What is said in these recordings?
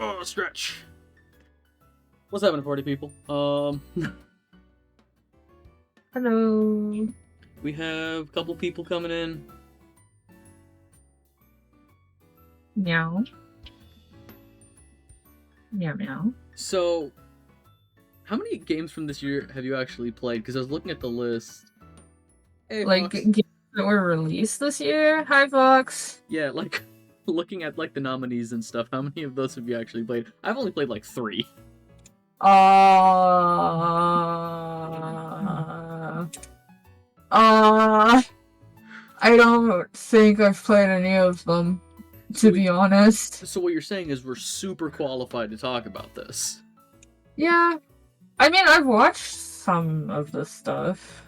Oh, stretch. What's happening, party people? Hello. We have a couple people coming in. Meow. Meow meow. So, how many games from this year have you actually played? Because I was looking at the list. Hey, Like Fox. games that were released this year. Hi Fox. Yeah, like looking at like the nominees and stuff. How many of those have you actually played? I've only played like 3. I don't think I've played any of them, to be honest. So what you're saying is we're super qualified to talk about this. Yeah. I mean, I've watched some of the stuff.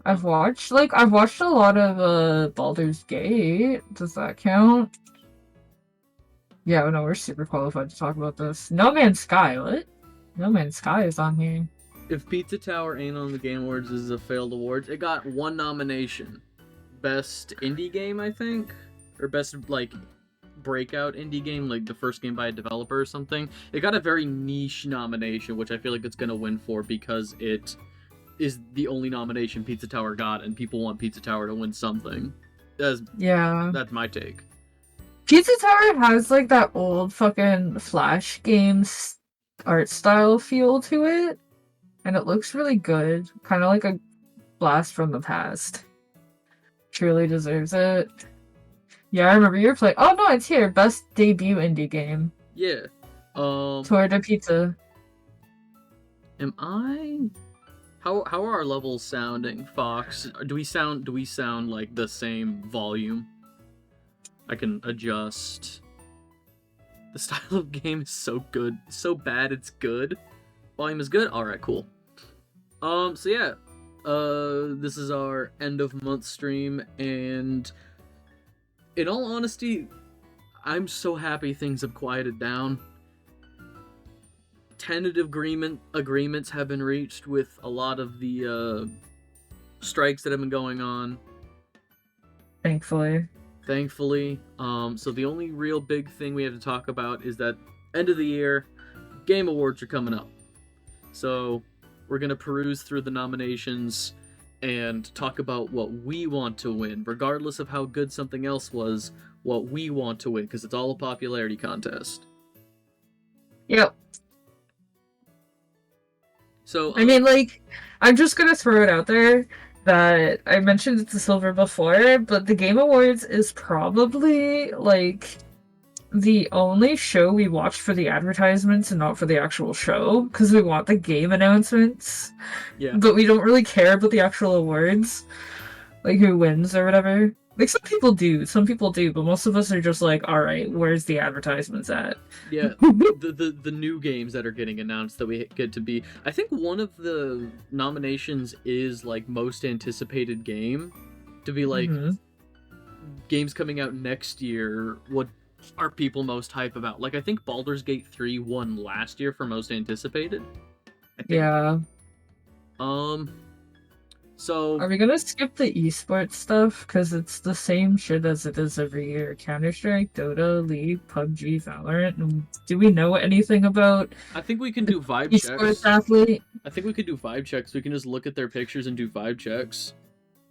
I've watched a lot of Baldur's Gate. Does that count? Yeah, no, we're super qualified to talk about this. No Man's Sky, what? No Man's Sky is on here. If Pizza Tower ain't on the Game Awards, this is a failed awards. It got 1 nomination. Best indie game, I think? Or best, like, breakout indie game, like the first game by a developer or something. It got a very niche nomination, which I feel like it's gonna win for because it is the only nomination Pizza Tower got, and people want Pizza Tower to win something. That's my take. Pizza Tower has like that old fucking Flash games art style feel to it, and it looks really good. Kind of like a blast from the past. Truly deserves it. Yeah, I remember you were playing. Oh no, it's here. Best debut indie game. Yeah. Tour de Pizza. Am I? How are our levels sounding, Fox? Do we sound like the same volume? I can adjust. The style of game is so good, so bad it's good. Volume is good. All right, cool. So yeah, this is our end of month stream, and in all honesty, I'm so happy things have quieted down. Tentative agreements have been reached with a lot of the strikes that have been going on. Thankfully. So the only real big thing we have to talk about is that end of the year Game Awards are coming up. So we're gonna peruse through the nominations and talk about what we want to win, regardless of how good something else was. What we want to win, because it's all a popularity contest. Yep. So I mean, like, I'm just gonna throw it out there that I mentioned it to Silver before, but the Game Awards is probably like the only show we watch for the advertisements and not for the actual show, because we want the game announcements. Yeah. But we don't really care about the actual awards, like who wins or whatever. Like some people do, but most of us are just like, all right, where's the advertisements at? Yeah, the new games that are getting announced that we get to be. I think one of the nominations is like most anticipated game, to be like games coming out next year. What are people most hype about? Like I think Baldur's Gate 3 won last year for most anticipated. Yeah. So are we gonna skip the esports stuff? Because it's the same shit as it is every year. Counter-Strike, Dota, League, PUBG, Valorant. And do we know anything about I think we can do vibe esports checks. Athlete? I think we could do vibe checks. We can just look at their pictures and do vibe checks.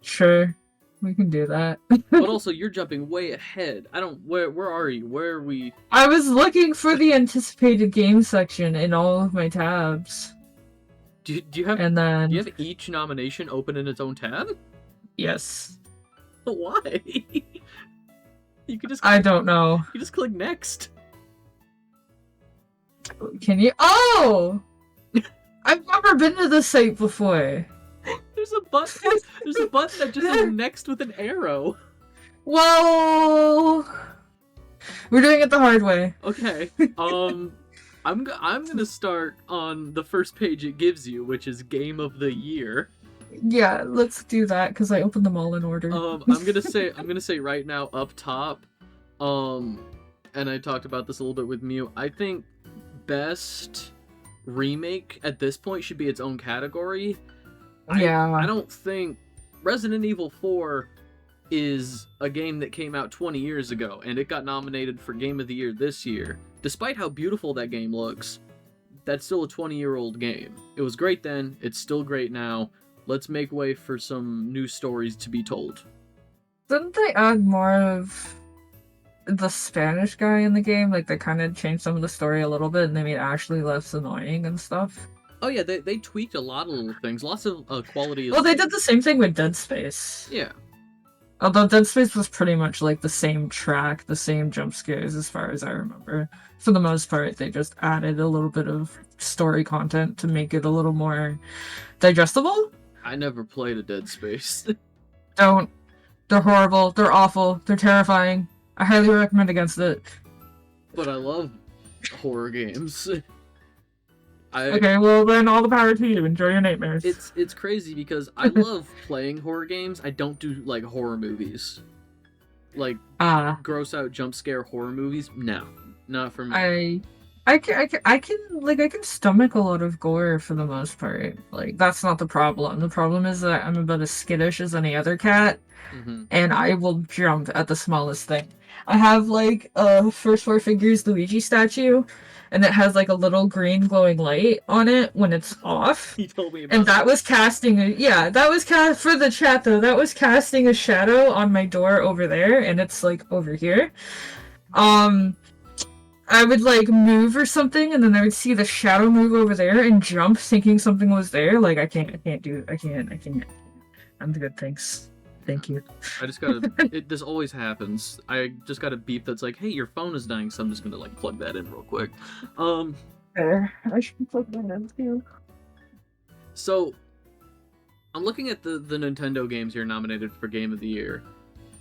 Sure. We can do that. But also, you're jumping way ahead. Where are you? Where are we? I was looking for the anticipated game section in all of my tabs. Do you have? And then do you have each nomination open in its own tab? Yes. But why? You could just. I don't know. You just click next. Can you? Oh! I've never been to this site before. There's a button. There's a button that just says next with an arrow. Whoa! We're doing it the hard way. Okay. I'm gonna start on the first page it gives you, which is Game of the Year. Yeah, let's do that because I opened them all in order. I'm gonna say right now up top, and I talked about this a little bit with Mew. I think best remake at this point should be its own category. Yeah. I don't think Resident Evil 4 is a game that came out 20 years ago, and it got nominated for Game of the Year this year. Despite how beautiful that game looks, that's still a 20-year-old game. It was great then, it's still great now. Let's make way for some new stories to be told. Didn't they add more of the Spanish guy in the game? Like, they kind of changed some of the story a little bit, and they made Ashley less annoying and stuff. Oh yeah, they tweaked a lot of little things. Lots of quality. Well, they did the same thing with Dead Space. Yeah. Although Dead Space was pretty much like the same track, the same jump scares as far as I remember. For the most part, they just added a little bit of story content to make it a little more digestible. I never played a Dead Space. Don't. They're horrible. They're awful. They're terrifying. I highly recommend against it. But I love horror games. Okay, well then all the power to you. Enjoy your nightmares. It's crazy because I love playing horror games. I don't do like horror movies. Like gross out jump scare horror movies. No, not for me. I can stomach a lot of gore for the most part. Like, that's not the problem. The problem is that I'm about as skittish as any other cat, and I will jump at the smallest thing. I have like a First Four Figures Luigi statue, and it has like a little green glowing light on it when it's off. You told me about and that was casting that was cast for the chat though. That was casting a shadow on my door over there, and it's like over here. I would like move or something, and then I would see the shadow move over there and jump, thinking something was there. Like, I can't. I'm the good, thanks. Thank you. I just gotta. This always happens. I just got a beep that's like, "Hey, your phone is dying," so I'm just gonna like plug that in real quick. There. I should plug that in too. So, I'm looking at the Nintendo games here nominated for Game of the Year.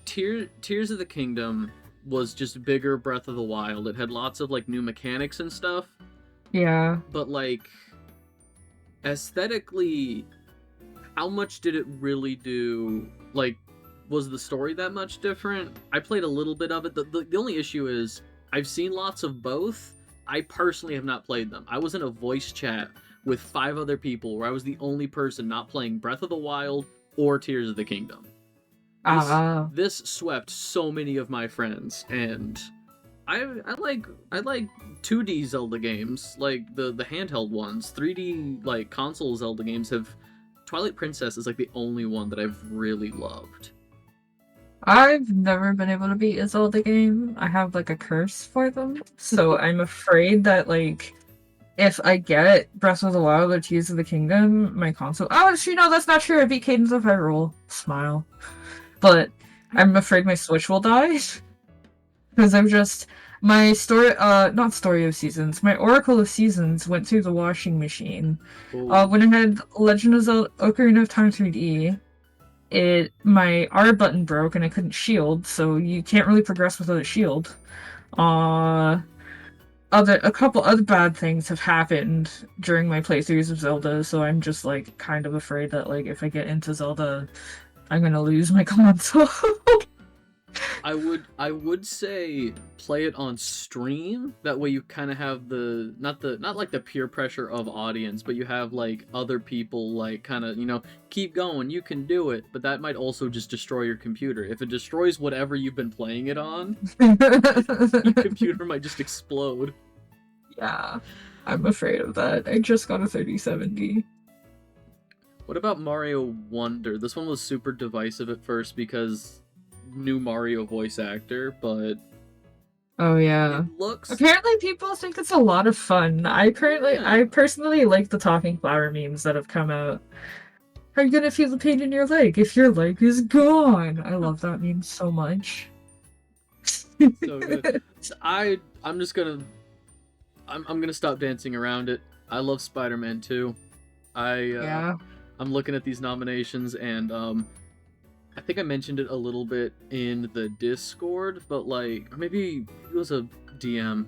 Tears of the Kingdom was just bigger Breath of the Wild. It had lots of like new mechanics and stuff. Yeah. But like aesthetically, how much did it really do? Like, was the story that much different? I played a little bit of it. The only issue is I've seen lots of both. I personally have not played them. I was in a voice chat with 5 other people where I was the only person not playing Breath of the Wild or Tears of the Kingdom. This swept so many of my friends, and I like 2D Zelda games, like the handheld ones. 3D like console Zelda games have. Twilight Princess is like the only one that I've really loved. I've never been able to beat a Zelda game. I have like a curse for them, so I'm afraid that like if I get Breath of the Wild or Tears of the Kingdom, my console. Oh, that's not true. I beat Cadence of Hyrule. Smile. But I'm afraid my Switch will die. Because I'm just... My not Story of Seasons. My Oracle of Seasons went through the washing machine. When I had Legend of Zelda Ocarina of Time 3D, my R button broke and I couldn't shield, so you can't really progress without a shield. A couple other bad things have happened during my playthroughs of Zelda, so I'm just like kind of afraid that like if I get into Zelda, I'm gonna lose my console. I would say play it on stream. That way you kind of have not like the peer pressure of audience, but you have like other people like kind of, keep going, you can do it. But that might also just destroy your computer. If it destroys whatever you've been playing it on, your computer might just explode. Yeah, I'm afraid of that. I just got a 3070. What about Mario Wonder? This one was super divisive at first because new Mario voice actor, but oh yeah, it looks. Apparently, people think it's a lot of fun. I personally like the talking flower memes that have come out. Are you gonna feel the pain in your leg if your leg is gone? I love that meme so much. So good. I'm just gonna. I'm gonna stop dancing around it. I love Spider-Man 2. I'm looking at these nominations and I think I mentioned it a little bit in the Discord, but like, or maybe it was a DM.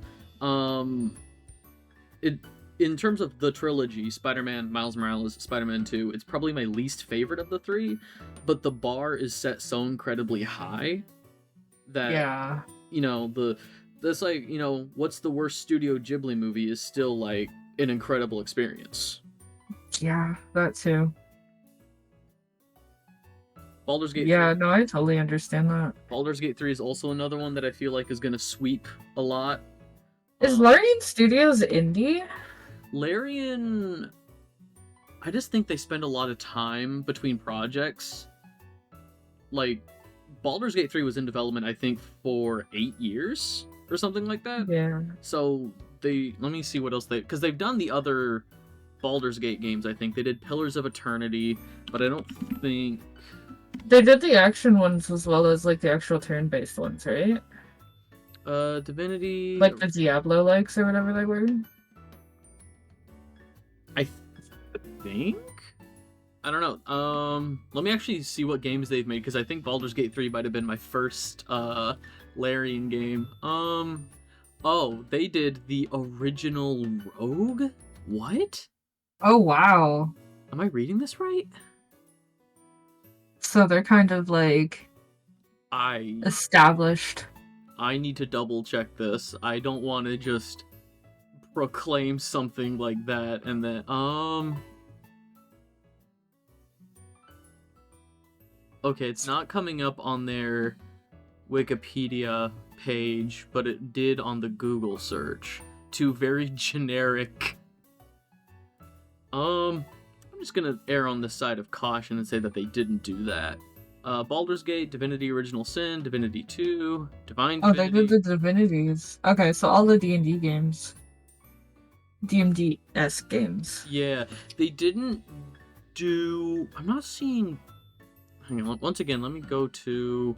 In terms of the trilogy, Spider-Man, Miles Morales, Spider-Man 2, it's probably my least favorite of the 3, but the bar is set so incredibly high that that's like, what's the worst Studio Ghibli movie is still like an incredible experience. Yeah, that too. Baldur's Gate 3. Yeah, no, I totally understand that. Baldur's Gate 3 is also another one that I feel like is gonna sweep a lot. Is Larian Studios indie? Larian, I just think they spend a lot of time between projects. Like, Baldur's Gate 3 was in development, I think, for 8 years or something like that. Yeah. So let me see what else because they've done the other Baldur's Gate games. I think they did Pillars of Eternity, but I don't think They did the action ones as well as like the actual turn-based ones, right? Divinity, Like the Diablo likes or whatever they were. I think. I don't know. Let me actually see what games they've made, because I think Baldur's Gate 3 might have been my first Larian game. Oh, they did the original Rogue? What? Oh wow. Am I reading this right? So they're kind of like established. I need to double check this. I don't want to just proclaim something like that and then okay, it's not coming up on their Wikipedia page, but it did on the Google search. Two very generic. I'm just gonna err on the side of caution and say that they didn't do that. Baldur's Gate, Divinity Original Sin, Divinity 2, Divine Oh, Divinity. they did the Divinities. Okay, so all the D&D games. DMD-esque games. Yeah, they didn't do... I'm not seeing... Hang on, once again, let me go to...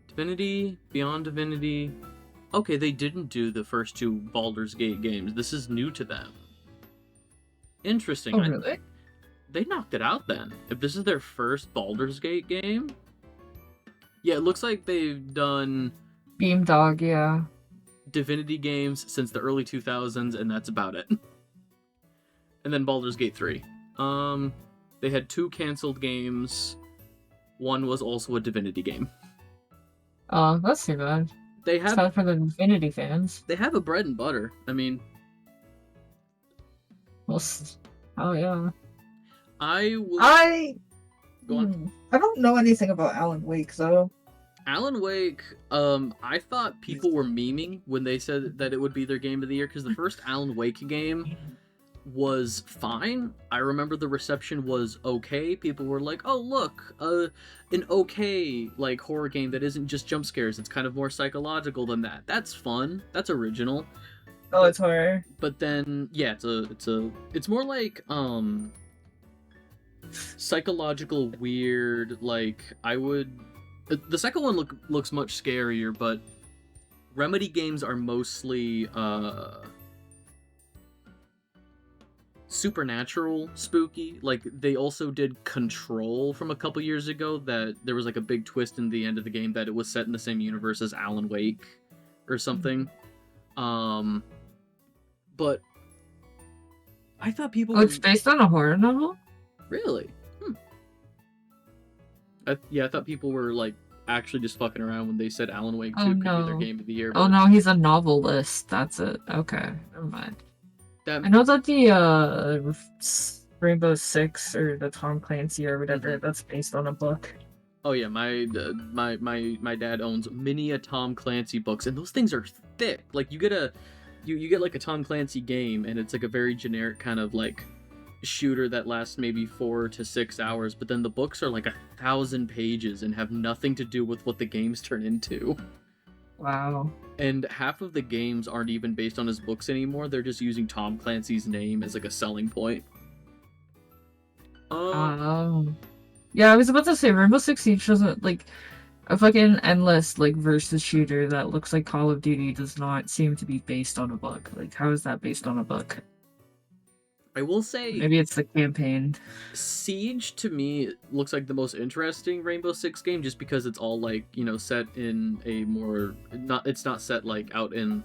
Divinity, Beyond Divinity... Okay, they didn't do the first two Baldur's Gate games. This is new to them. Interesting. Oh, really? They knocked it out then. If this is their first Baldur's Gate game... Yeah, it looks like they've done... Beamdog, yeah. Divinity games since the early 2000s, and that's about it. And then Baldur's Gate 3. They had 2 canceled games. One was also a Divinity game. Oh, that's too bad. They have... Sad for the Divinity fans. They have a bread and butter. I mean... Well, oh, yeah. Go on. I don't know anything about Alan Wake, though. Alan Wake, I thought people were memeing when they said that it would be their game of the year, because the first Alan Wake game was fine. I remember the reception was okay. People were like, oh, look, an okay, like, horror game that isn't just jump scares. It's kind of more psychological than that. That's fun. That's original. Oh, it's horror. But then, yeah, it's more like, psychological weird, like, the second one looks much scarier, but Remedy games are mostly supernatural spooky. Like, they also did Control from a couple years ago, that there was like a big twist in the end of the game that it was set in the same universe as Alan Wake or something. But I thought people it's based on a horror novel? Really? I thought people were like actually just fucking around when they said Alan Wake 2 could be their game of the year. Oh no, he's a novelist. That's it. Okay, never mind. I know that the Rainbow Six or the Tom Clancy or whatever, that's based on a book. Oh yeah, my dad owns many Tom Clancy books, and those things are thick. Like you get like a Tom Clancy game, and it's like a very generic kind of like shooter that lasts maybe 4 to 6 hours, but then the books are like 1,000 pages and have nothing to do with what the games turn into. Wow. And half of the games aren't even based on his books anymore. They're just using Tom Clancy's name as like a selling point. Yeah, I was about to say Rainbow Six Siege doesn't like a fucking endless like versus shooter that looks like Call of Duty does not seem to be based on a book. Like, how is that based on a book? I will say... Maybe it's the campaign. Siege, to me, looks like the most interesting Rainbow Six game, just because it's all, like, you know, set in a more... It's not set, like, out in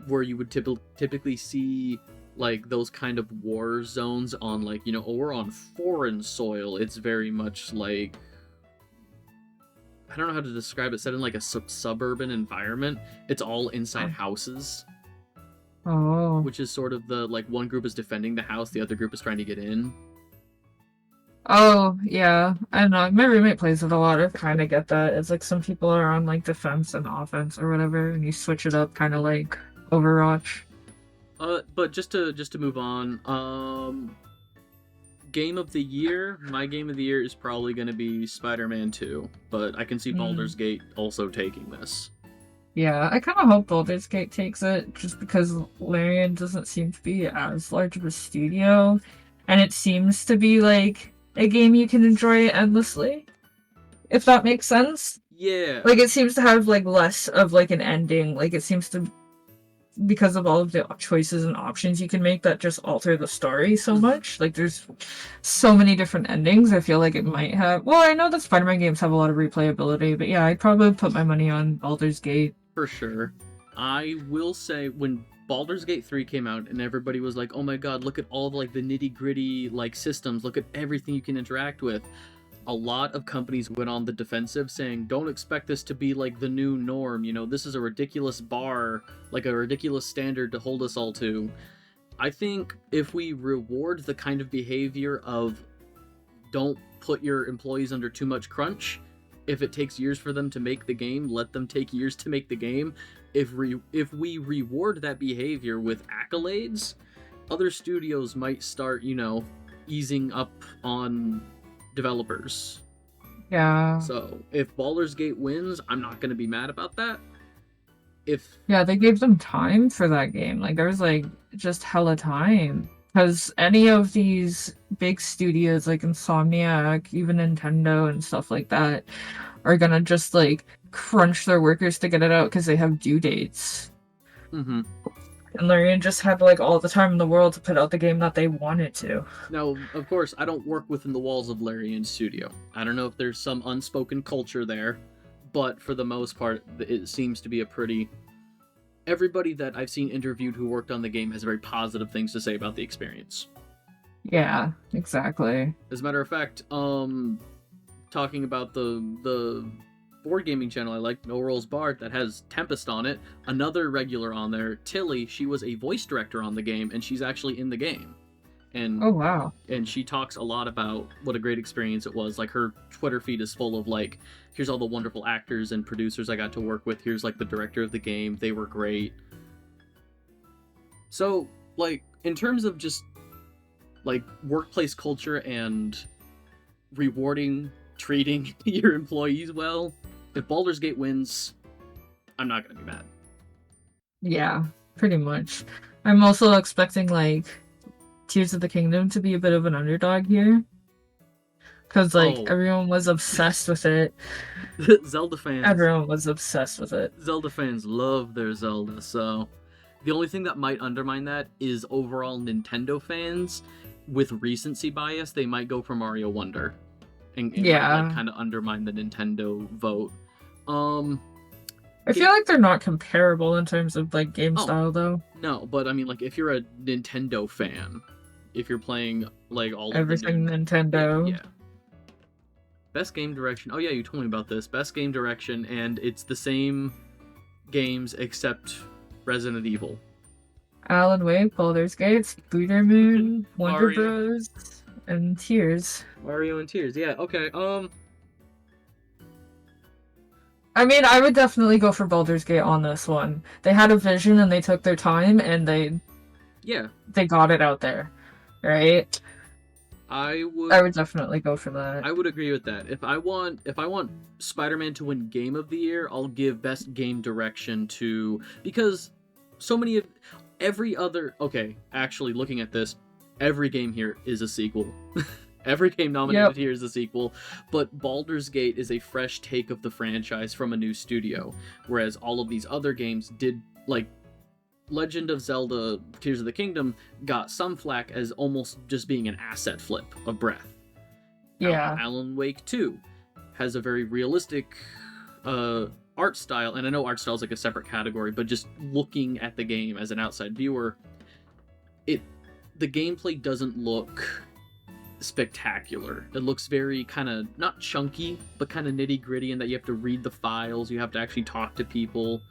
where you would typically see, like, those kind of war zones on, like, you know, oh, we're on foreign soil. It's very much, like... I don't know how to describe it. Set in, like, a suburban environment. It's all inside houses. Oh. Which is sort of the, like, one group is defending the house, the other group is trying to get in. Oh, yeah. I don't know. My roommate plays it a lot. I kind of get that. It's like some people are on like defense and offense or whatever, and you switch it up kind of like Overwatch. But just to move on, game of the year, my game of the year is probably going to be Spider-Man 2, but I can see Mm. Baldur's Gate also taking this. Yeah, I kind of hope Baldur's Gate takes it just because Larian doesn't seem to be as large of a studio, and it seems to be like a game you can enjoy endlessly, if that makes sense. Yeah, Like it seems to have like less of like an ending. Like it seems to, because of all of the choices and options you can make that just alter the story so mhm, much. Like there's so many different endings. I feel like it might have. Well, I know that Spider-Man games have a lot of replayability, but yeah, I'd probably put my money on Baldur's Gate. for sure. I will say when Baldur's Gate 3 came out and everybody was like, "Oh my god, look at all the, like the nitty-gritty like systems, look at everything you can interact with." A lot of companies went on the defensive saying, "Don't expect this to be like the new norm, you know, this is a ridiculous bar, like a ridiculous standard to hold us all to." I think if we reward the kind of behavior of don't put your employees under too much crunch, if it takes years for them to make the game, let them take years to make the game. If we reward that behavior with accolades, other studios might start, easing up on developers. Yeah. So if Baldur's Gate wins, I'm not gonna be mad about that. If Yeah, they gave them time for that game. Like there was like just hella time. Because any of these big studios like Insomniac, even Nintendo and stuff like that, are gonna just like crunch their workers to get it out because they have due dates. mhm. And Larian just had like all the time in the world to put out the game that they wanted to. Now, of course, I don't work within the walls of Larian's studio. I don't know if there's some unspoken culture there, but for the most part, it seems to be a pretty. Everybody that I've seen interviewed who worked on the game has very positive things to say about the experience. Yeah, exactly. As a matter of fact, talking about the board gaming channel I like, No Rolls Barred, that has Tempest on it, another regular on there, Tilly, she was a voice director on the game, and she's actually in the game. And Oh wow. and she talks a lot about what a great experience it was. Like her Twitter feed is full of like, here's all the wonderful actors and producers I got to work with. Here's like the director of the game. They were great. So, like, in terms of just like workplace culture and rewarding, treating your employees well, if Baldur's Gate wins, I'm not gonna be mad. Yeah, pretty much. I'm also expecting like Tears of the Kingdom to be a bit of an underdog here. Because like Oh, everyone was obsessed with it. Zelda fans, Everyone was obsessed with it. Zelda fans love their Zelda. So the only thing that might undermine that is overall Nintendo fans with recency bias. They might go for Mario Wonder, and it might like Yeah. kind of undermine the Nintendo vote. Um, I feel game. like they're not comparable in terms of like game Oh style though. no, but I mean, like if you're a Nintendo fan, if you're playing like all of the Everything new, yeah, Nintendo. yeah. Best game direction. Oh yeah, you told me about this. Best game direction, and it's the same games except Resident Evil. Alan Wake, Baldur's Gate, Booter Moon, Wonder Mario. Bros, and Tears. Mario and Tears. Yeah. Okay. I mean, I would definitely go for Baldur's Gate on this one. They had a vision and they took their time and Yeah. they got it out there, right? I I would. would definitely go for that. I would agree with that. If I want Spider-Man to win Game of the Year, I'll give Best Game Direction to, because so many of every other. Okay, actually, looking at this, every game here is a sequel. Every game nominated Yep. here is a sequel, but Baldur's Gate is a fresh take of the franchise from a new studio, whereas all of these other games did, like Legend of Zelda Tears of the Kingdom got some flack as almost just being an asset flip of Breath. Yeah. Alan Wake 2 has a very realistic art style, and I know art style is like a separate category, but just looking at the game as an outside viewer, it the gameplay doesn't look spectacular. It looks very kind of not chunky, but kind of nitty gritty in that you have to read the files, you have to actually talk to people,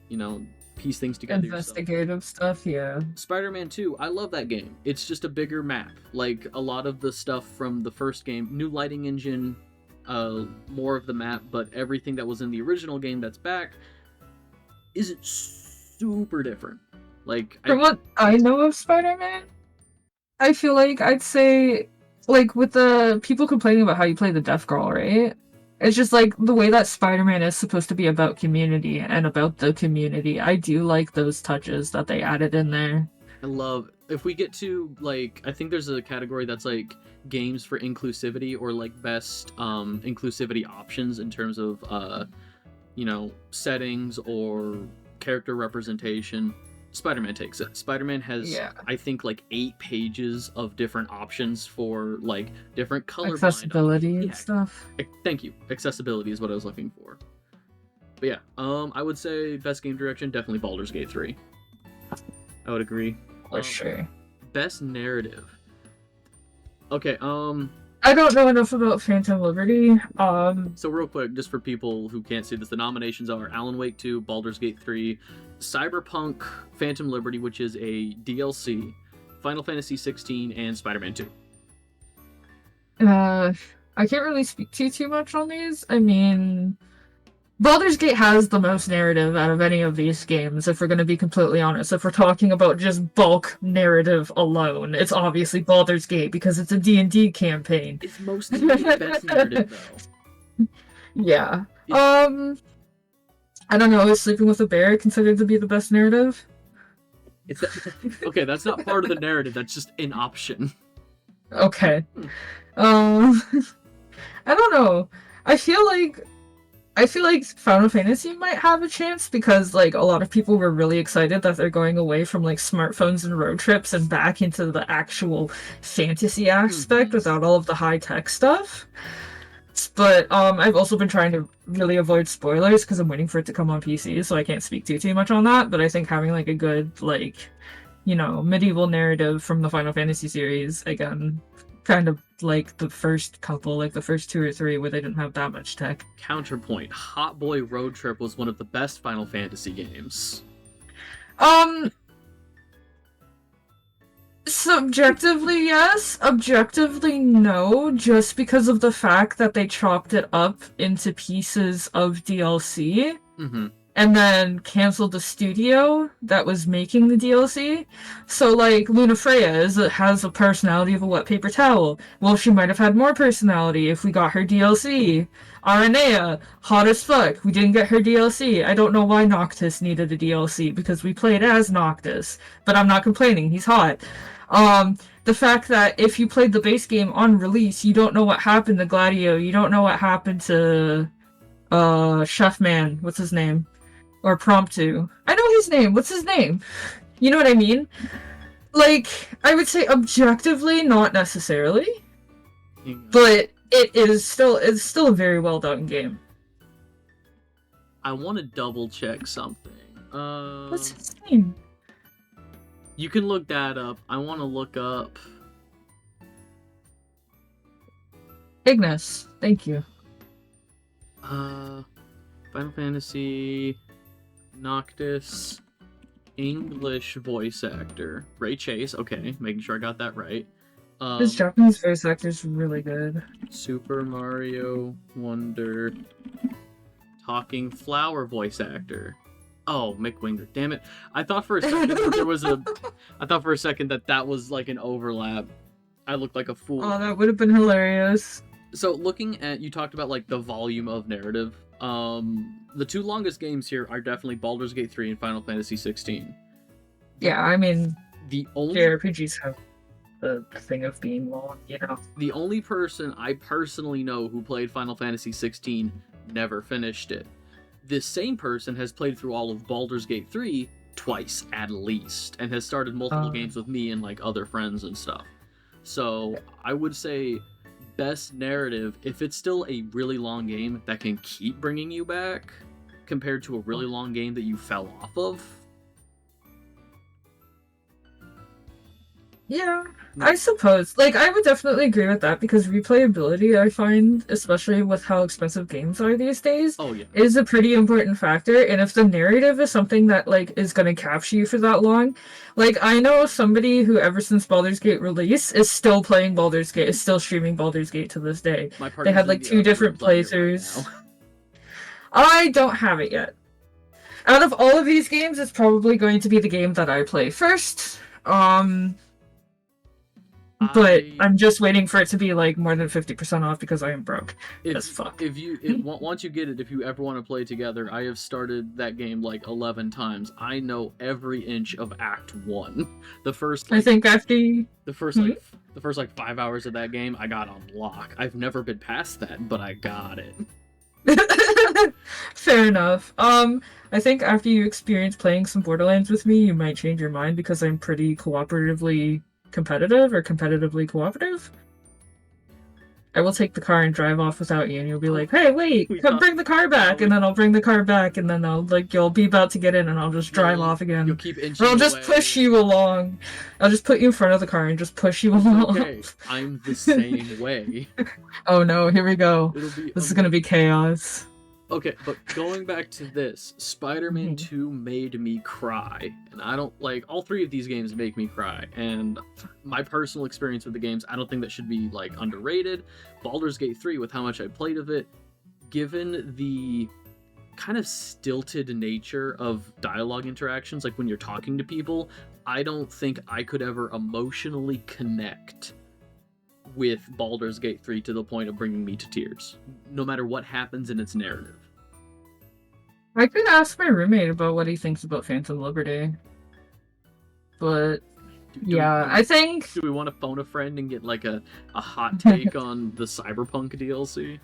you know. piece things together yourself. Investigative stuff, yeah. Spider-Man 2, I love that game. It's just a bigger map. Like, a lot of the stuff from the first game, new lighting engine, more of the map, but everything that was in the original game that's back isn't super different. Like, From what I know of Spider-Man, I feel like I'd say, like, with the people complaining about how you play the Deaf Girl, right? It's just like the way that Spider-Man is supposed to be about community and about the community. I do like those touches that they added in there. I love, if we get to, like, I think there's a category that's like games for inclusivity, or like best inclusivity options in terms of settings or character representation. Spider-Man takes it. Spider-Man has, I think, like 8 pages of different options for like different color accessibility and stuff. Thank you. Accessibility is what I was looking for. But yeah, I would say best game direction, definitely Baldur's Gate 3. I would agree. For sure. Best narrative. Okay, I don't know enough about Phantom Liberty. So real quick, just for people who can't see this, the nominations are Alan Wake 2, Baldur's Gate 3, Cyberpunk Phantom Liberty, which is a DLC, Final Fantasy 16, and Spider-Man 2. I can't really speak too much on these. I mean, Baldur's Gate has the most narrative out of any of these games, if we're going to be completely honest. If we're talking about just bulk narrative alone, it's obviously Baldur's Gate because it's a D&D campaign. It's mostly the best narrative, though. Yeah. I don't know, is Sleeping with a Bear considered to be the best narrative? Okay, that's not part of the narrative, that's just an option. Okay. I don't know. I feel like Final Fantasy might have a chance because like a lot of people were really excited that they're going away from like smartphones and road trips and back into the actual fantasy aspect without all of the high-tech stuff. But I've also been trying to really avoid spoilers because I'm waiting for it to come on PC, so I can't speak too much on that. But I think having like a good medieval narrative from the Final Fantasy series, again, kind of like the first couple, like the first 2 or 3 where they didn't have that much tech. Counterpoint, Hot Boy Road Trip was one of the best Final Fantasy games. Subjectively, yes. Objectively, no. Just because of the fact that they chopped it up into pieces of DLC. And then canceled the studio that was making the DLC. So, like, Luna Freya has a personality of a wet paper towel. Well, she might have had more personality if we got her DLC. Aranea, hot as fuck. We didn't get her DLC. I don't know why Noctis needed a DLC, because we played as Noctis. But I'm not complaining, he's hot. The fact that if you played the base game on release, you don't know what happened to Gladio, you don't know what happened to, Chef Man, what's his name? Or Promptu. I know his name. What's his name? You know what I mean? Like, I would say objectively, not necessarily. But it's still a very well done game. I want to double check something. What's his name? You can look that up. I want to look up Ignis. Thank you. Final Fantasy Noctis English voice actor Ray Chase. Okay, making sure I got that right. His Japanese voice actor is really good. Super Mario Wonder Talking Flower voice actor. Oh, Mick Winger. Damn it! I thought for a second that was like an overlap. I looked like a fool. Oh, that would have been hilarious. So looking at, you talked about like the volume of narrative. The 2 longest games here are definitely Baldur's Gate 3 and Final Fantasy 16. Yeah, I mean, the only JRPGs have the thing of being long, you know. The only person I personally know who played Final Fantasy 16 never finished it. This same person has played through all of Baldur's Gate 3 twice at least, and has started multiple games with me and like other friends and stuff. So I would say best narrative, if it's still a really long game that can keep bringing you back compared to a really long game that you fell off of. Yeah, I suppose. Like, I would definitely agree with that because replayability, I find, especially with how expensive games are these days, Oh yeah. is a pretty important factor. And if the narrative is something that, like, is going to capture you for that long, like, I know somebody who, ever since Baldur's Gate release, is still playing Baldur's Gate, is still streaming Baldur's Gate to this day. My They partner's had, in like, the two other room different playing it right now. playthroughs. I don't have it yet. Out of all of these games, it's probably going to be the game that I play first. But I'm just waiting for it to be like more than 50% off because I am broke as fuck. Once you get it, if you ever want to play together, I have started that game like 11 times. I know every inch of Act 1. The first I think after the first 5 hours of that game I got on lock. I've never been past that, but I got it. Fair enough. I think after you experience playing some Borderlands with me, you might change your mind because I'm pretty cooperatively competitive or competitively cooperative. I will take the car and drive off without you, and you'll be like, "Hey, wait, come bring the car back," and then I'll bring the car back, and then you'll be about to get in, and I'll just drive off again. You'll keep inching or I'll just away. push you along. I'll just put you in front of the car and just push you along. Okay, I'm the same way. Oh no, here we go. This is gonna be chaos. Okay, but going back to this, Spider-Man 2 made me cry. And I don't, like, all three of these games make me cry. And my personal experience with the games, I don't think that should be, like, underrated. Baldur's Gate 3, with how much I played of it, given the kind of stilted nature of dialogue interactions, like when you're talking to people, I don't think I could ever emotionally connect with Baldur's Gate 3 to the point of bringing me to tears, no matter what happens in its narrative. I could ask my roommate about what he thinks about Phantom Liberty. But, I think... Do we want to phone a friend and get, like, a hot take on the Cyberpunk DLC?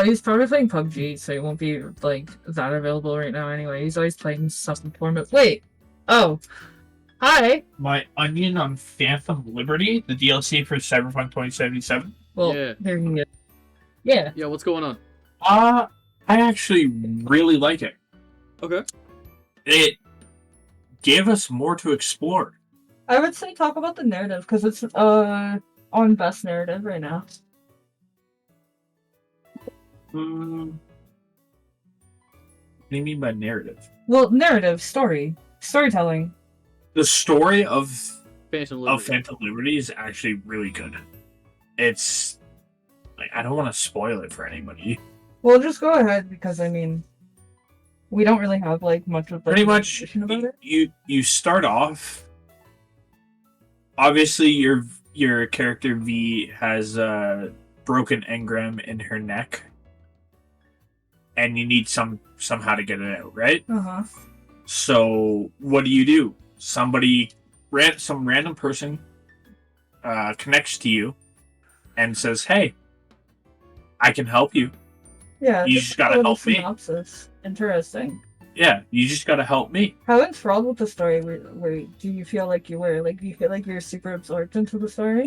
He's probably playing PUBG, so he won't be, like, that available right now anyway. He's always playing some form of... Wait! Oh! Hi! My onion on Phantom Liberty, the DLC for Cyberpunk 2077. Well, yeah. There you go. Yeah. Yeah, what's going on? I actually really like it. Okay. It gave us more to explore. I would say talk about the narrative, because it's, on best narrative right now. What do you mean by narrative? Well, narrative, storytelling. The story of Phantom Liberty is actually really good. It's like, I don't want to spoil it for anybody. Well, just go ahead because I mean, we don't really have like much of pretty much about it. You start off. Obviously, your character V has a broken engram in her neck, and you need somehow to get it out, right? So what do? Some random person connects to you and says, "Hey, I can help you." Yeah, you just gotta help synopsis. Me. Interesting. Yeah, you just gotta help me. How enthralled with the story do you feel like you were? Like, do you feel like you're super absorbed into the story?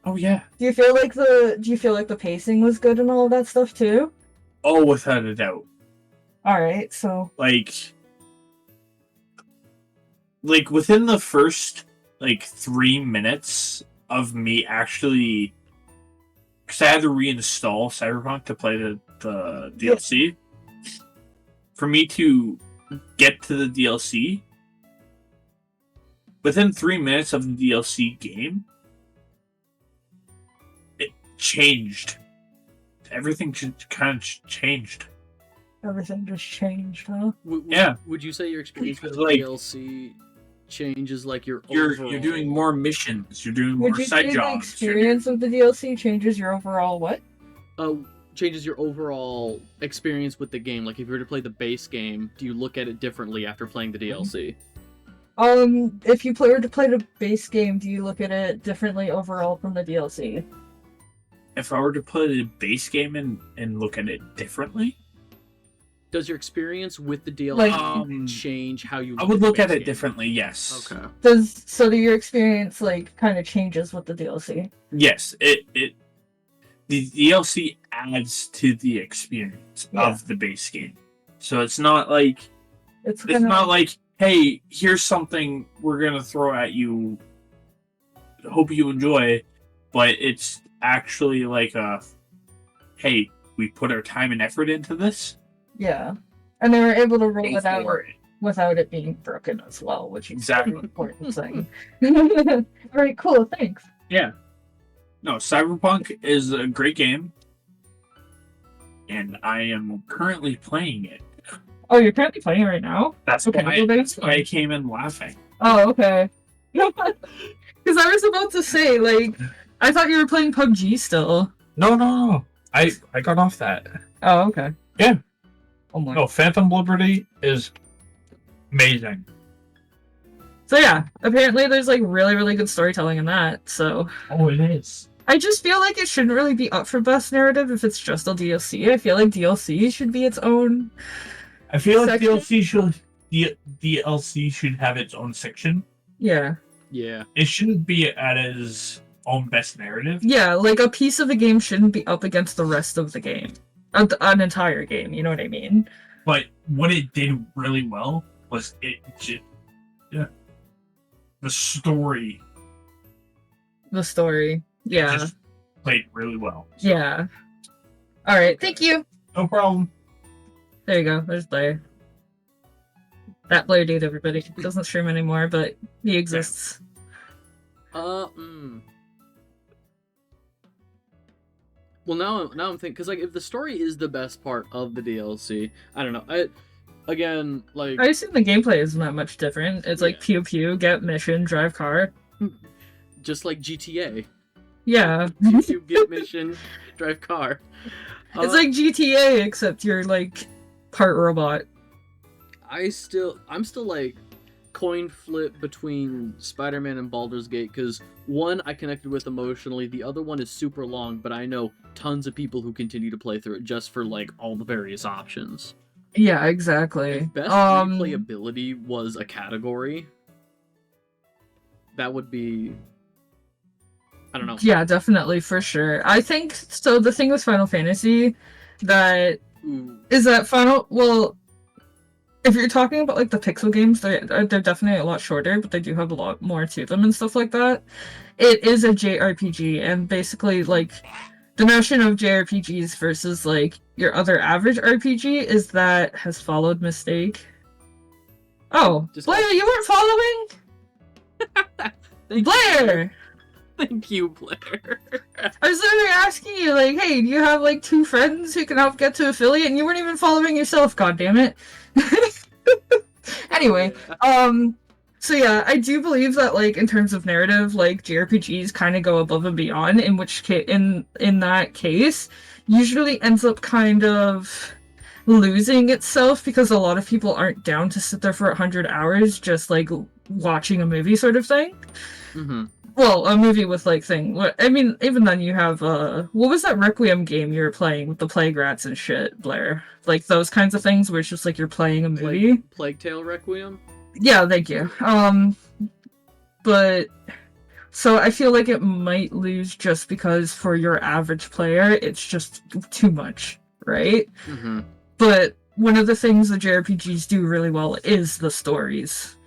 Oh yeah. Do you feel like the pacing was good and all of that stuff too? Oh, without a doubt. All right, so like within the first 3 minutes of me actually, because I had to reinstall Cyberpunk to play the DLC. For me to get to the DLC, within 3 minutes of the DLC game, it changed. Everything just kind of changed. Everything just changed, huh? Yeah. Would you say your experience with the DLC changes you're overall... You're doing more missions. You're doing more side jobs. The experience of the DLC changes your overall what? Changes your overall experience with the game. Like, if you were to play the base game, do you look at it differently after playing the DLC? If you were to play the base game, do you look at it differently overall from the DLC? If I were to play the base game and look at it differently? Does your experience with the DLC change how you... I would look at it differently, yes. Okay. So your experience, kind of changes with the DLC? Yes, the DLC adds to the experience of the base game. So it's not like... It's not like, hey, here's something we're going to throw at you hope you enjoy, but it's actually like a, hey, we put our time and effort into this. Yeah. And they were able to roll Go it out for it. without it being broken as well, which is Exactly. an important thing. All right, cool, thanks. Yeah. No, Cyberpunk is a great game, and I am currently playing it. Oh, you're currently playing it right now? That's Okay, why, well, that's why I came in laughing. Oh, okay. Because I was about to say, like, I thought you were playing PUBG still. No. I got off that. Oh, okay. Yeah. Oh my. No, Phantom Liberty is amazing. So yeah, apparently there's like really, really good storytelling in that. So Oh, it is. I just feel like it shouldn't really be up for best narrative if it's just a DLC. I feel like DLC should be its own. I feel like section? DLC should have its own section. Yeah. Yeah. It shouldn't be at its own best narrative. Yeah, like a piece of a game shouldn't be up against the rest of the game. An entire game, you know what I mean? But what it did really well was the story The story. Yeah. just played really well. So, Yeah. Alright, thank you. no problem. There you go. There's Blair. That Blair dude, everybody. He doesn't stream anymore, but he exists. Well, now I'm thinking, because like if the story is the best part of the DLC, I don't know. I assume the gameplay isn't that much different. It's like pew pew, get mission, drive car. just like GTA. Yeah. You get mission, drive car. It's like GTA, except you're like part robot. I'm still like coin flip between Spider-Man and Baldur's Gate, because one I connected with emotionally, the other one is super long, but I know tons of people who continue to play through it just for like all the various options. Yeah, exactly. If best replayability was a category, that would be, I don't know. Yeah, definitely, for sure. I think so. The thing with Final Fantasy that is that well, if you're talking about like the pixel games, they're definitely a lot shorter, but they do have a lot more to them and stuff like that. It is a JRPG, and basically like the notion of JRPGs versus like your other average RPG is that has followed mistake. Oh, Blair, you weren't following? Blair! Thank you, Blair. I was literally asking you, like, hey, do you have like 2 friends who can help get to affiliate? And you weren't even following yourself, goddammit. Anyway, so yeah, I do believe that, like, in terms of narrative, like, JRPGs kind of go above and beyond, in which in that case, usually ends up kind of losing itself because a lot of people aren't down to sit there for 100 hours just, like, watching a movie sort of thing. Mm-hmm. Well, a movie with, like, I mean, even then you have, what was that Requiem game you were playing with the plague rats and shit, Blair? Like, those kinds of things where it's just, like, you're playing a movie? Plague Tale Requiem? Yeah, thank you. But, so I feel like it might lose just because for your average player, it's just too much, right? Mm-hmm. But one of the things the JRPGs do really well is the stories.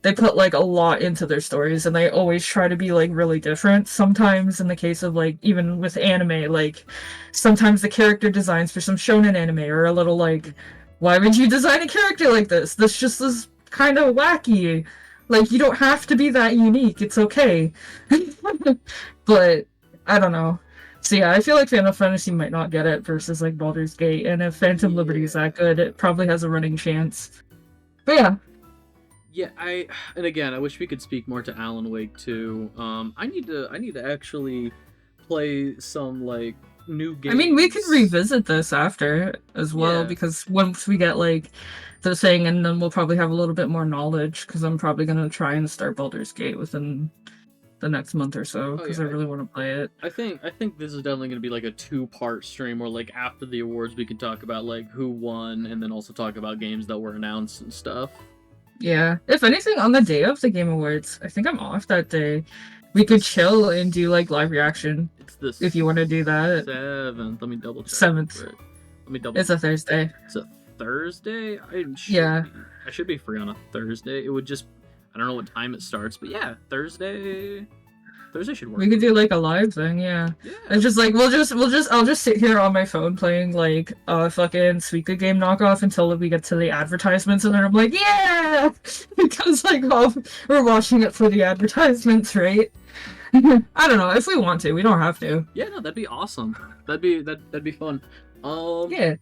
They put, like, a lot into their stories, and they always try to be, like, really different. Sometimes, in the case of, like, even with anime, like, sometimes the character designs for some shonen anime are a little, like, why would you design a character like this? This just is kind of wacky. Like, you don't have to be that unique. It's okay. But, I don't know. So yeah, I feel like Final Fantasy might not get it versus, like, Baldur's Gate, and if Phantom Liberty is that good, it probably has a running chance. But yeah. Yeah, and again, I wish we could speak more to Alan Wake 2. I need to actually play some like new games. I mean, we could revisit this after as well, because once we get like the thing, and then we'll probably have a little bit more knowledge, because I'm probably gonna try and start Baldur's Gate within the next month or so, because I really want to play it. I think this is definitely gonna be like a 2-part stream, where like after the awards we can talk about like who won, and then also talk about games that were announced and stuff. Yeah. If anything, on the day of the Game Awards, I think I'm off that day. We could chill and do, like, live reaction. It's this. If you want to do that. 7th. Let me double check. 7th. Let me double. It's a Thursday. It's a Thursday? I should be free on a Thursday. It would just... I don't know what time it starts, but yeah, Thursday... Thursday should work. We could do like a live thing, yeah. Yeah. It's just like I'll just sit here on my phone playing like a fucking Suika game knockoff until we get to the advertisements, and then I'm like, yeah, because like we're watching it for the advertisements, right? I don't know if we want to. We don't have to. Yeah, no, that'd be awesome. That'd be fun. Yeah.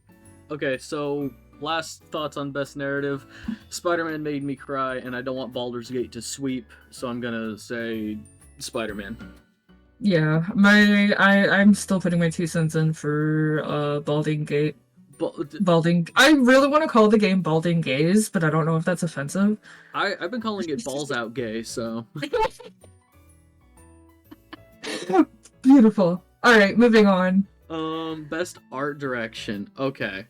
Okay, so last thoughts on best narrative. Spider-Man made me cry, and I don't want Baldur's Gate to sweep, so I'm gonna say Spider-Man. Yeah, I'm still putting my 2 cents in for Balding Gate. Balding. I really want to call the game Balding Gaze, but I don't know if that's offensive. I've been calling it Balls Out Gay, so. Beautiful. All right, moving on. Best art direction. Okay.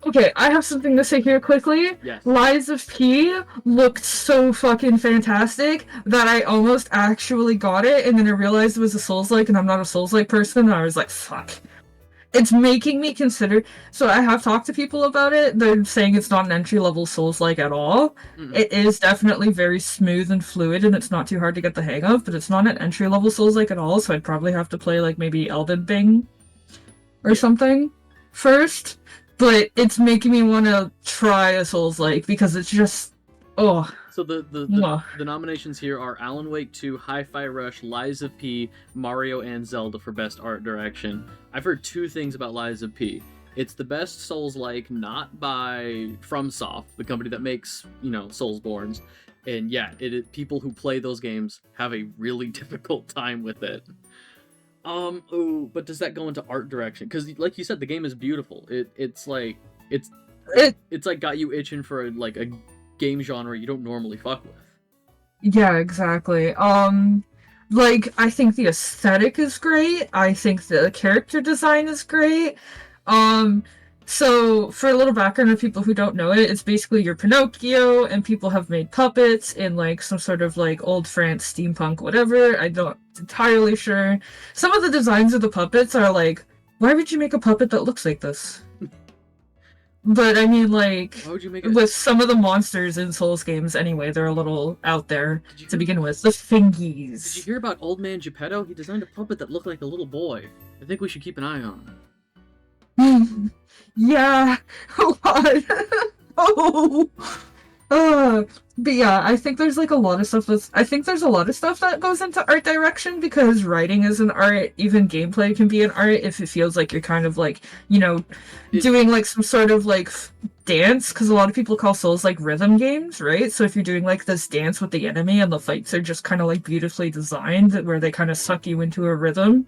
Okay, I have something to say here quickly. Yes. Lies of P looked so fucking fantastic that I almost actually got it, and then I realized it was a Souls-like, and I'm not a Souls-like person, and I was like, fuck. It's making me consider... So I have talked to people about it. They're saying it's not an entry-level Souls-like at all. Mm-hmm. It is definitely very smooth and fluid, and it's not too hard to get the hang of, but it's not an entry-level Souls-like at all, so I'd probably have to play, like, maybe Elden Ring or something first. But it's making me want to try a Souls-like, because it's just... Oh. So the nominations here are Alan Wake 2, Hi-Fi Rush, Lies of P, Mario, and Zelda for best art direction. I've heard 2 things about Lies of P. It's the best Souls-like, not by FromSoft, the company that makes, Soulsborns. And yeah, people who play those games have a really difficult time with it. But does that go into art direction? Because, like you said, the game is beautiful. It's like got you itching for a game genre you don't normally fuck with. Yeah, exactly. I think the aesthetic is great. I think the character design is great. So for a little background of people who don't know it, it's basically your Pinocchio, and people have made puppets in some sort of old France steampunk whatever. I'm not entirely sure. Some of the designs of the puppets are why would you make a puppet that looks like this? But I mean, why would you make it? with some of the monsters in Souls games anyway, they're a little out there to begin with. The Fingies. Did you hear about Old Man Geppetto? He designed a puppet that looked like a little boy. I think we should keep an eye on him. Yeah. Oh god. Oh. But yeah, I think there's a lot of stuff that goes into art direction, because writing is an art, even gameplay can be an art if it feels like you're kind of doing some sort of dance, because a lot of people call Souls rhythm games, right? So if you're doing this dance with the enemy and the fights are just kind of beautifully designed where they kind of suck you into a rhythm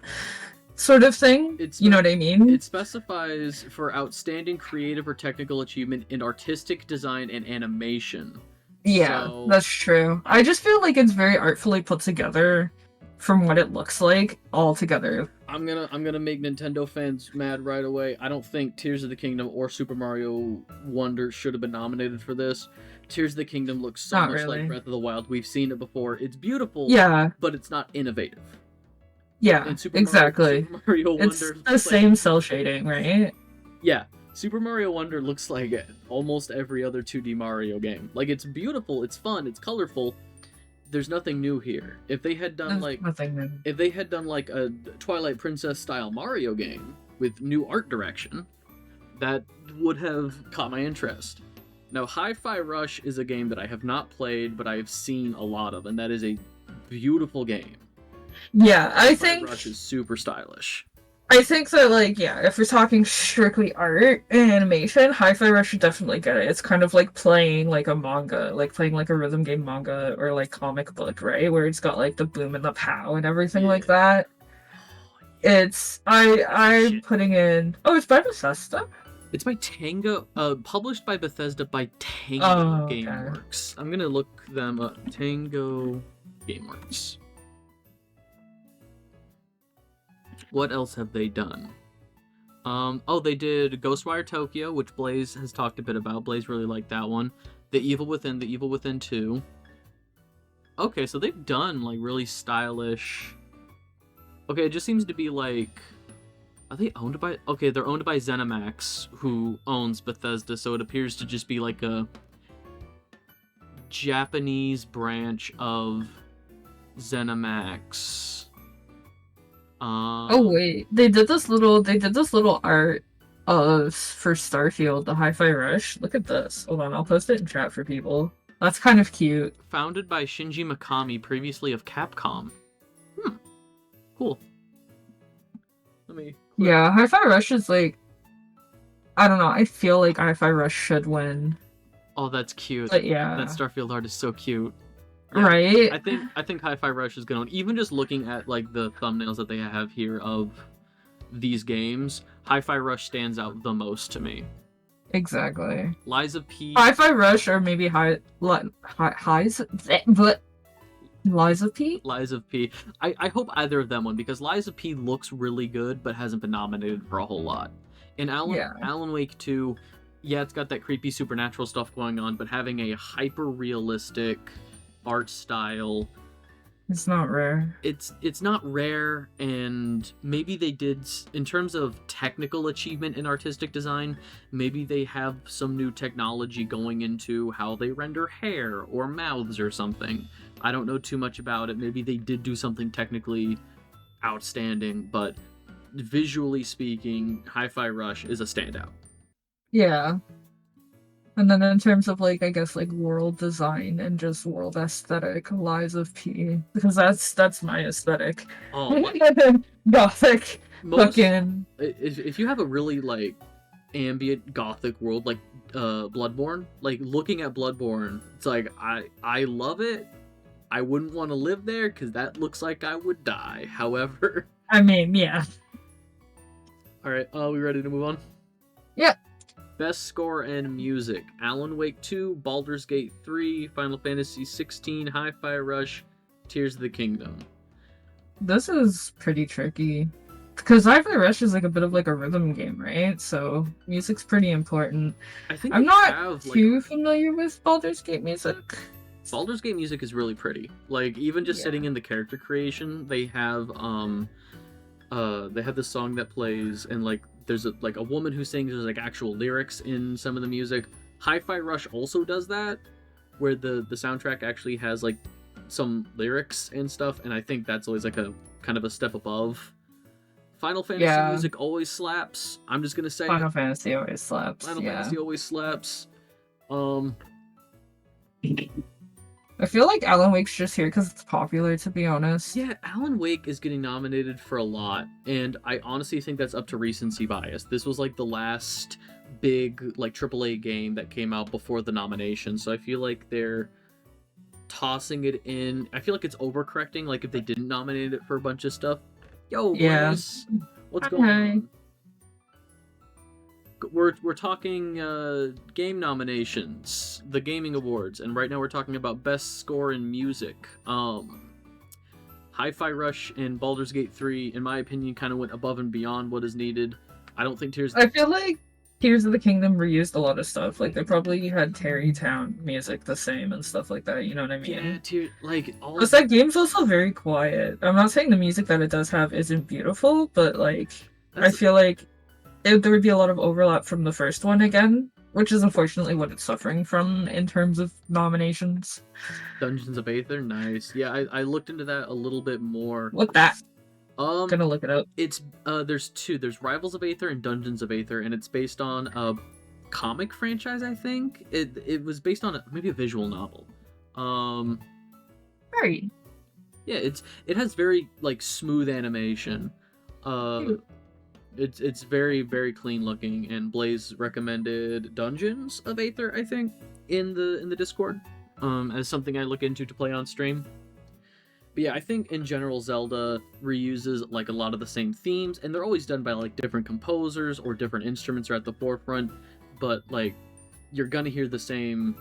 sort of thing. You know what I mean? It specifies for outstanding creative or technical achievement in artistic design and animation. Yeah, so... that's true. I just feel like it's very artfully put together from what it looks like all together. I'm gonna make Nintendo fans mad right away. I don't think Tears of the Kingdom or Super Mario Wonder should have been nominated for this. Tears of the Kingdom looks so Not much really. like Breath of the Wild. We've seen it before. It's beautiful, Yeah. but it's not innovative. Yeah, And exactly. Super Mario Wonder It's the same cell shading, right? Yeah, Super Mario Wonder looks like almost every other 2D Mario game. It's beautiful, it's fun, it's colorful. There's nothing new here. If they had done nothing new. If they had done a Twilight Princess style Mario game with new art direction, that would have caught my interest. Now, Hi-Fi Rush is a game that I have not played, but I have seen a lot of, and that is a beautiful game. Yeah, I Hi-Fi think Rush is super stylish. I think that, if we're talking strictly art and animation, Hi-Fi Rush should definitely get it. It's kind of like playing, a manga, playing, a rhythm game manga or, comic book, right? Where it's got, the boom and the pow and everything like that. It's... I'm putting in... Oh, it's by Bethesda? It's by Tango, published by Bethesda by Tango Gameworks. I'm gonna look them up. Tango Gameworks. What else have they done? They did Ghostwire Tokyo, which Blaze has talked a bit about. Blaze really liked that one. The Evil Within 2. Okay, so they've done, really stylish... Okay, it just seems to be, Are they owned by... Okay, they're owned by ZeniMax, who owns Bethesda, so it appears to just be, a Japanese branch of ZeniMax. Oh wait, they did this little art of for Starfield, the Hi-Fi Rush. Look at this. Hold on, I'll post it in chat for people. That's kind of cute. Founded by Shinji Mikami, previously of Capcom. Cool. Let me. Yeah, Hi-Fi Rush is like, I don't know. I feel like Hi-Fi Rush should win. Oh, that's cute. But yeah, that Starfield art is so cute. Yeah, right? I think Hi-Fi Rush is gonna, even just looking at like the thumbnails that they have here of these games, Hi-Fi Rush stands out the most to me. Exactly. Lies of P. Hi-Fi Rush or maybe Lies of P? Lies of P. I hope either of them win, because Lies of P looks really good but hasn't been nominated for a whole lot. And Alan Wake 2, yeah, it's got that creepy supernatural stuff going on, but having a hyper-realistic art style, it's not rare. It's not rare, and maybe they did, in terms of technical achievement in artistic design, maybe they have some new technology going into how they render hair or mouths or something. I don't know too much about it. Maybe they did do something technically outstanding, but visually speaking, Hi-Fi Rush is a standout. Yeah. And then in terms of like, I guess like world design and just world aesthetic, Lies of P, because that's my aesthetic. Oh, Gothic. Fucking. If you have a really like ambient gothic world like Bloodborne, like looking at Bloodborne, it's like I love it. I wouldn't want to live there because that looks like I would die. However, I mean, yeah. All right, we ready to move on? Yeah. Best score and music: Alan Wake 2, Baldur's Gate 3, Final Fantasy 16, Hi-Fi Rush, Tears of the Kingdom. This is pretty tricky because Hi-Fi Rush is like a bit of like a rhythm game, right? So music's pretty important. I think I'm not too familiar with Baldur's Gate music. Baldur's Gate music is really pretty. Like, even just sitting in the character creation, they have this song that plays, and like there's a woman who sings, there's like actual lyrics in some of the music. Hi-Fi Rush also does that, where the soundtrack actually has like some lyrics and stuff, and I think that's always like a kind of a step above. Final Fantasy music always slaps. I'm just gonna say Final Fantasy always slaps. Final Fantasy always slaps. I feel like Alan Wake's just here because it's popular, to be honest. Yeah, Alan Wake is getting nominated for a lot, and I honestly think that's up to recency bias. This was like the last big like AAA game that came out before the nomination, so I feel like they're tossing it in. I feel like it's overcorrecting, like if they didn't nominate it for a bunch of stuff. Yo, Liz, what's going on? We're talking game nominations, the gaming awards, and right now we're talking about best score in music. Hi-Fi Rush and Baldur's Gate 3, in my opinion, kind of went above and beyond what is needed. I don't think I feel like Tears of the Kingdom reused a lot of stuff. Like, they probably had Terrytown music the same and stuff like that, you know what I mean? Yeah, Plus, that game's also very quiet. I'm not saying the music that it does have isn't beautiful, but, like, I feel like there would be a lot of overlap from the first one again, which is unfortunately what it's suffering from in terms of nominations. Dungeons of Aether, nice. Yeah, I looked into that a little bit more. What's that? Gonna look it up. It's there's two. There's Rivals of Aether and Dungeons of Aether, and it's based on a comic franchise. I think it was based on maybe a visual novel. Right. Yeah, it has very like smooth animation. It's very, very clean looking, and Blaze recommended Dungeons of Aether, I think, in the Discord, as something I look into to play on stream. But yeah, I think in general Zelda reuses like a lot of the same themes, and they're always done by like different composers or different instruments are at the forefront, but like you're gonna hear the same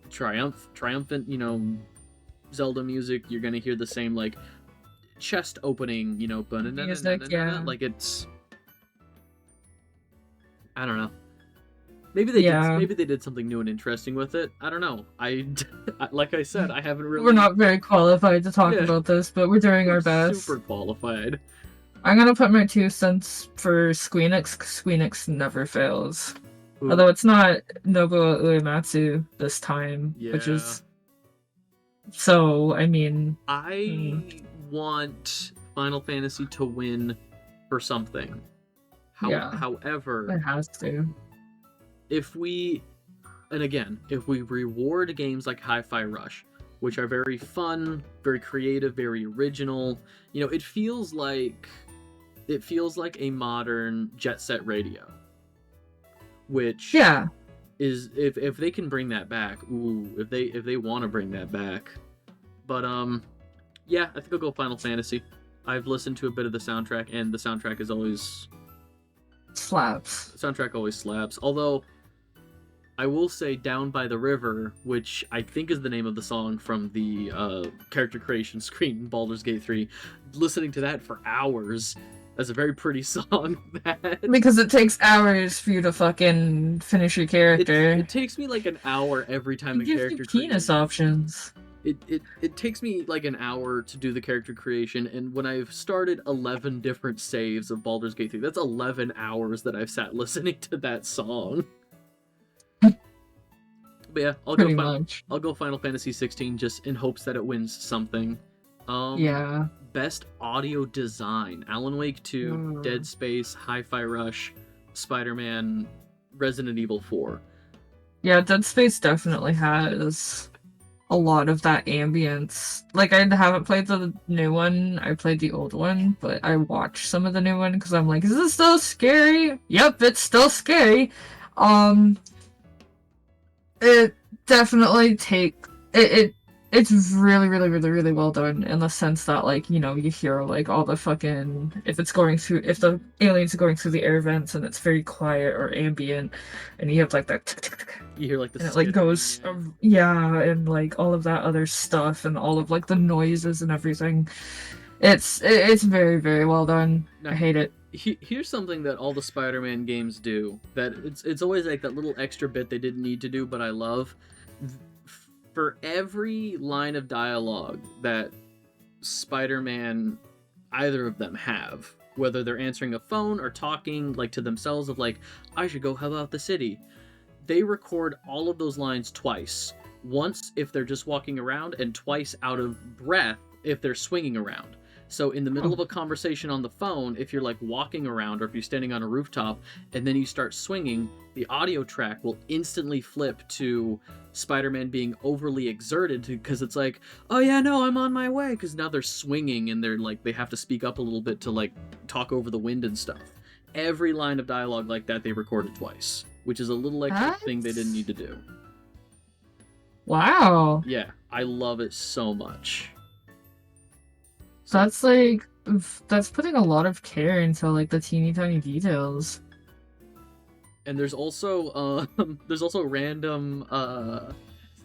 triumphant, you know, Zelda music. You're gonna hear the same like chest opening, you know, music, yeah. Like it's, I don't know. Maybe they did something new and interesting with it. I don't know. Like I said, I haven't really. We're not very qualified to talk about this, but we're doing our best. Super qualified. I'm gonna put my 2 cents for Squeenix. Squeenix never fails. Although it's not Nobuo Uematsu this time, which is So, I mean, I want Final Fantasy to win for something. Yeah. However, it has to. if we reward games like Hi-Fi Rush, which are very fun, very creative, very original, it feels like a modern Jet Set Radio, which Yeah. is if they can bring that back, if they want to bring that back. But yeah, I think I'll go Final Fantasy. I've listened to a bit of the soundtrack, and the soundtrack is always Slaps. soundtrack always slaps. Although I will say Down by the River, which I think is the name of the song from the character creation screen in Baldur's Gate 3, listening to that for hours. That's a very pretty song. Because it takes hours for you to fucking finish your character. It takes me like an hour every time It the gives character you penis options. It takes me like an hour to do the character creation, and when I've started 11 different saves of Baldur's Gate 3, that's 11 hours that I've sat listening to that song. But yeah, I'll go Final Fantasy 16 just in hopes that it wins something. Yeah. Best audio design: Alan Wake 2, Dead Space, Hi-Fi Rush, Spider-Man, Resident Evil 4. Yeah, Dead Space definitely has a lot of that ambience. Like, I haven't played the new one, I played the old one, but I watched some of the new one because I'm like, is this still scary? Yep, it's still scary. It definitely it's really, really, really, really well done in the sense that, like, you hear, like, all the fucking, if the aliens are going through the air vents and it's very quiet or ambient, and you have, like, that you hear, like, the and it, like, goes, yeah, and, like, all of that other stuff, and all of, like, the noises and everything. It's very, very well done. Now, I hate it. Here's something that all the Spider-Man games do, that it's always like that little extra bit they didn't need to do, but I love. For every line of dialogue that Spider-Man, either of them have, whether they're answering a phone or talking, like, to themselves of, like, I should go help out the city, they record all of those lines twice. Once if they're just walking around, and twice out of breath if they're swinging around. So in the middle of a conversation on the phone, if you're, like, walking around, or if you're standing on a rooftop and then you start swinging, the audio track will instantly flip to Spider-Man being overly exerted, because it's like, oh yeah, no, I'm on my way, because now they're swinging and they're like, they have to speak up a little bit to, like, talk over the wind and stuff. Every line of dialogue like that they recorded twice, which is a little extra thing they didn't need to do. Wow. Yeah, I love it so much. That's putting a lot of care into, like, the teeny tiny details. And there's also random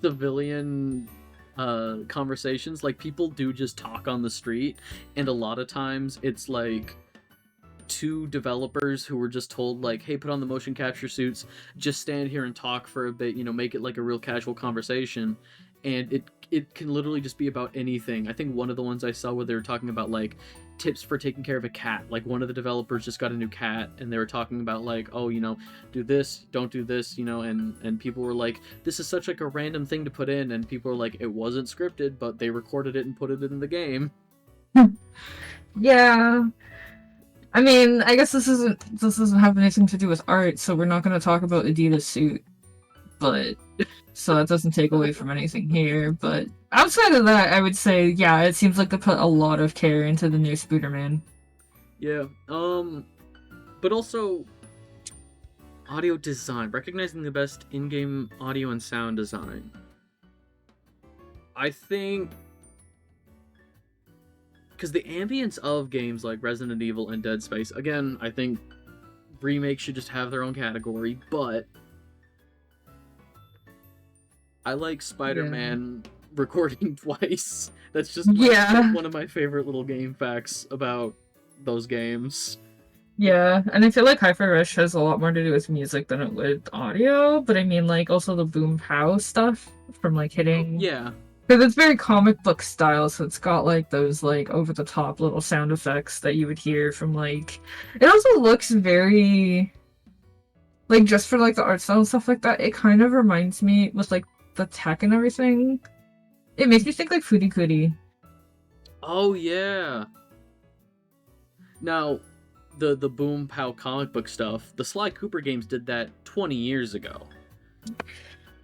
civilian conversations. Like, people do just talk on the street, and a lot of times it's like two developers who were just told, like, hey, put on the motion capture suits, just stand here and talk for a bit, make it like a real casual conversation. And it can literally just be about anything. I think one of the ones I saw where they were talking about, like, tips for taking care of a cat. Like, one of the developers just got a new cat, and they were talking about, like, oh, do this, don't do this, and people were like, this is such, like, a random thing to put in, and people were like, it wasn't scripted, but they recorded it and put it in the game. Yeah. I mean, I guess this doesn't have anything to do with art, so we're not going to talk about Adidas suit, but so that doesn't take away from anything here. But outside of that, I would say, yeah, it seems like they put a lot of care into the new Spider-Man. Yeah, but also audio design, recognizing the best in-game audio and sound design. I think because the ambience of games like Resident Evil and Dead Space, again, I think remakes should just have their own category, but I like Spider-Man recording twice. That's just one of my favorite little game facts about those games. Yeah, and I feel like Hi-Fi Rush has a lot more to do with music than it would audio, but I mean, like, also the boom pow stuff from, like, hitting... Yeah. Because it's very comic book style, so it's got, like, those, like, over-the-top little sound effects that you would hear from, like... It also looks very... Like, just for, like, the art style and stuff like that, it kind of reminds me, with, like, the tech and everything, It makes me think like Furikuri. Oh yeah. Now, the Boom Pow comic book stuff, the Sly Cooper games did that 20 years ago.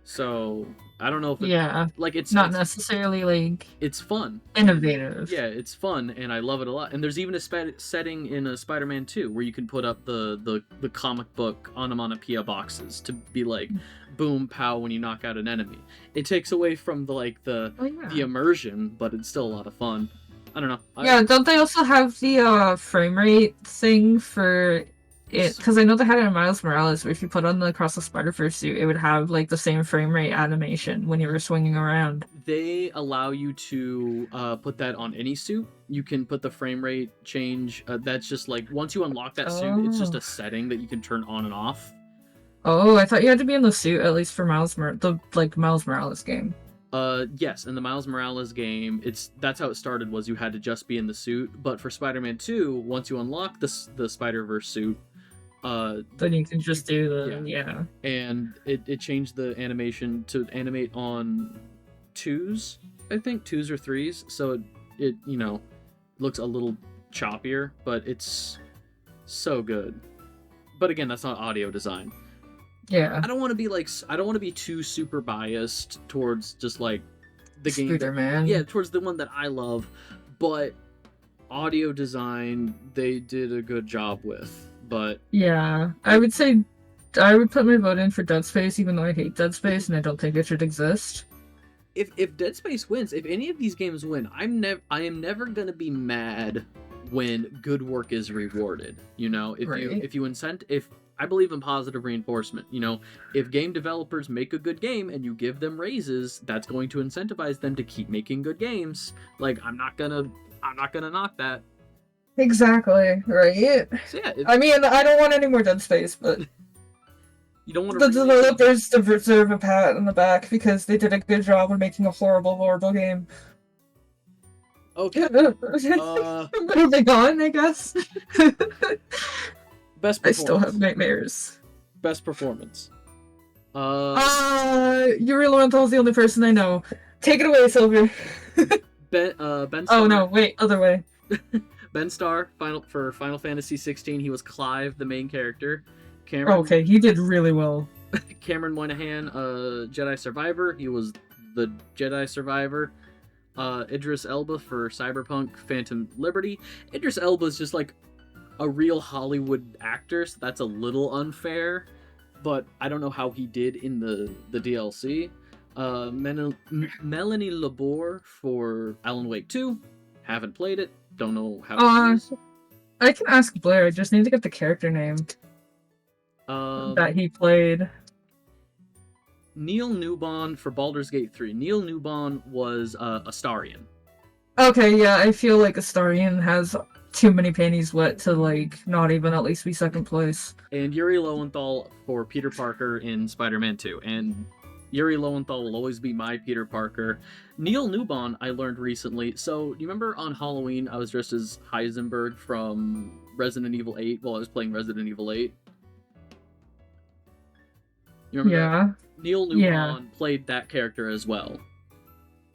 So I don't know if it's not necessarily like it's fun, innovative. Yeah, it's fun, and I love it a lot. And there's even a setting in a Spider-Man 2 where you can put up the comic book onomatopoeia boxes to be like boom pow when you knock out an enemy. It takes away from the immersion, but it's still a lot of fun. I don't know. Don't they also have the frame rate thing for it? Because I know they had it in Miles Morales, where if you put on the Across the Spider-Verse suit, it would have like the same frame rate animation when you were swinging around. They allow you to put that on any suit. You can put the frame rate change. That's just like once you unlock that suit, it's just a setting that you can turn on and off. Oh, I thought you had to be in the suit at least for Miles Morales game. Yes, in the Miles Morales game, that's how it started, was you had to just be in the suit. But for Spider-Man 2, once you unlock the Spider-Verse suit, then you can just do and it changed the animation to animate on 2s, I think 2s or 3s, so it looks a little choppier, but it's so good. But again, that's not audio design. Yeah. I don't want to be too super biased towards just like the game. Spider-Man. Yeah, towards the one that I love, but audio design they did a good job with. But yeah, I would say I would put my vote in for Dead Space, even though I hate Dead Space and I don't think it should exist. If Dead Space wins, if any of these games win, I am never gonna be mad when good work is rewarded. If I believe in positive reinforcement. If game developers make a good game and you give them raises, that's going to incentivize them to keep making good games. Like I'm not gonna knock that. Exactly, right? So yeah, I mean, I don't want any more Dead Space, but you don't want the developers deserve a pat on the back because they did a good job of making a horrible game. Okay. Moving on, I guess. Best performance. I still have nightmares. Best performance. Yuri Lorenthal's the only person I know. Take it away, Silver. Ben Starr. Oh no, wait, other way. Ben Starr, for Final Fantasy 16, he was Clive, the main character. Okay, he did really well. Cameron Moynihan, Jedi Survivor, he was the Jedi Survivor. Idris Elba for Cyberpunk Phantom Liberty. Idris Elba is just like a real Hollywood actor, so that's a little unfair, but I don't know how he did in the DLC. Melanie Labor for Alan Wake 2. Haven't played it. Don't know how it is. I can ask Blair. I just need to get the character name that he played. Neil Newbon for Baldur's Gate 3. Neil Newbon was Astarion. Okay, yeah, I feel like Astarion has too many panties wet to not even at least be second place. And Yuri Lowenthal for Peter Parker in Spider-Man 2. And Yuri Lowenthal will always be my Peter Parker. Neil Newbon, I learned recently. So, do you remember on Halloween I was dressed as Heisenberg from Resident Evil 8 while I was playing Resident Evil 8? You remember that? Neil Newbon played that character as well.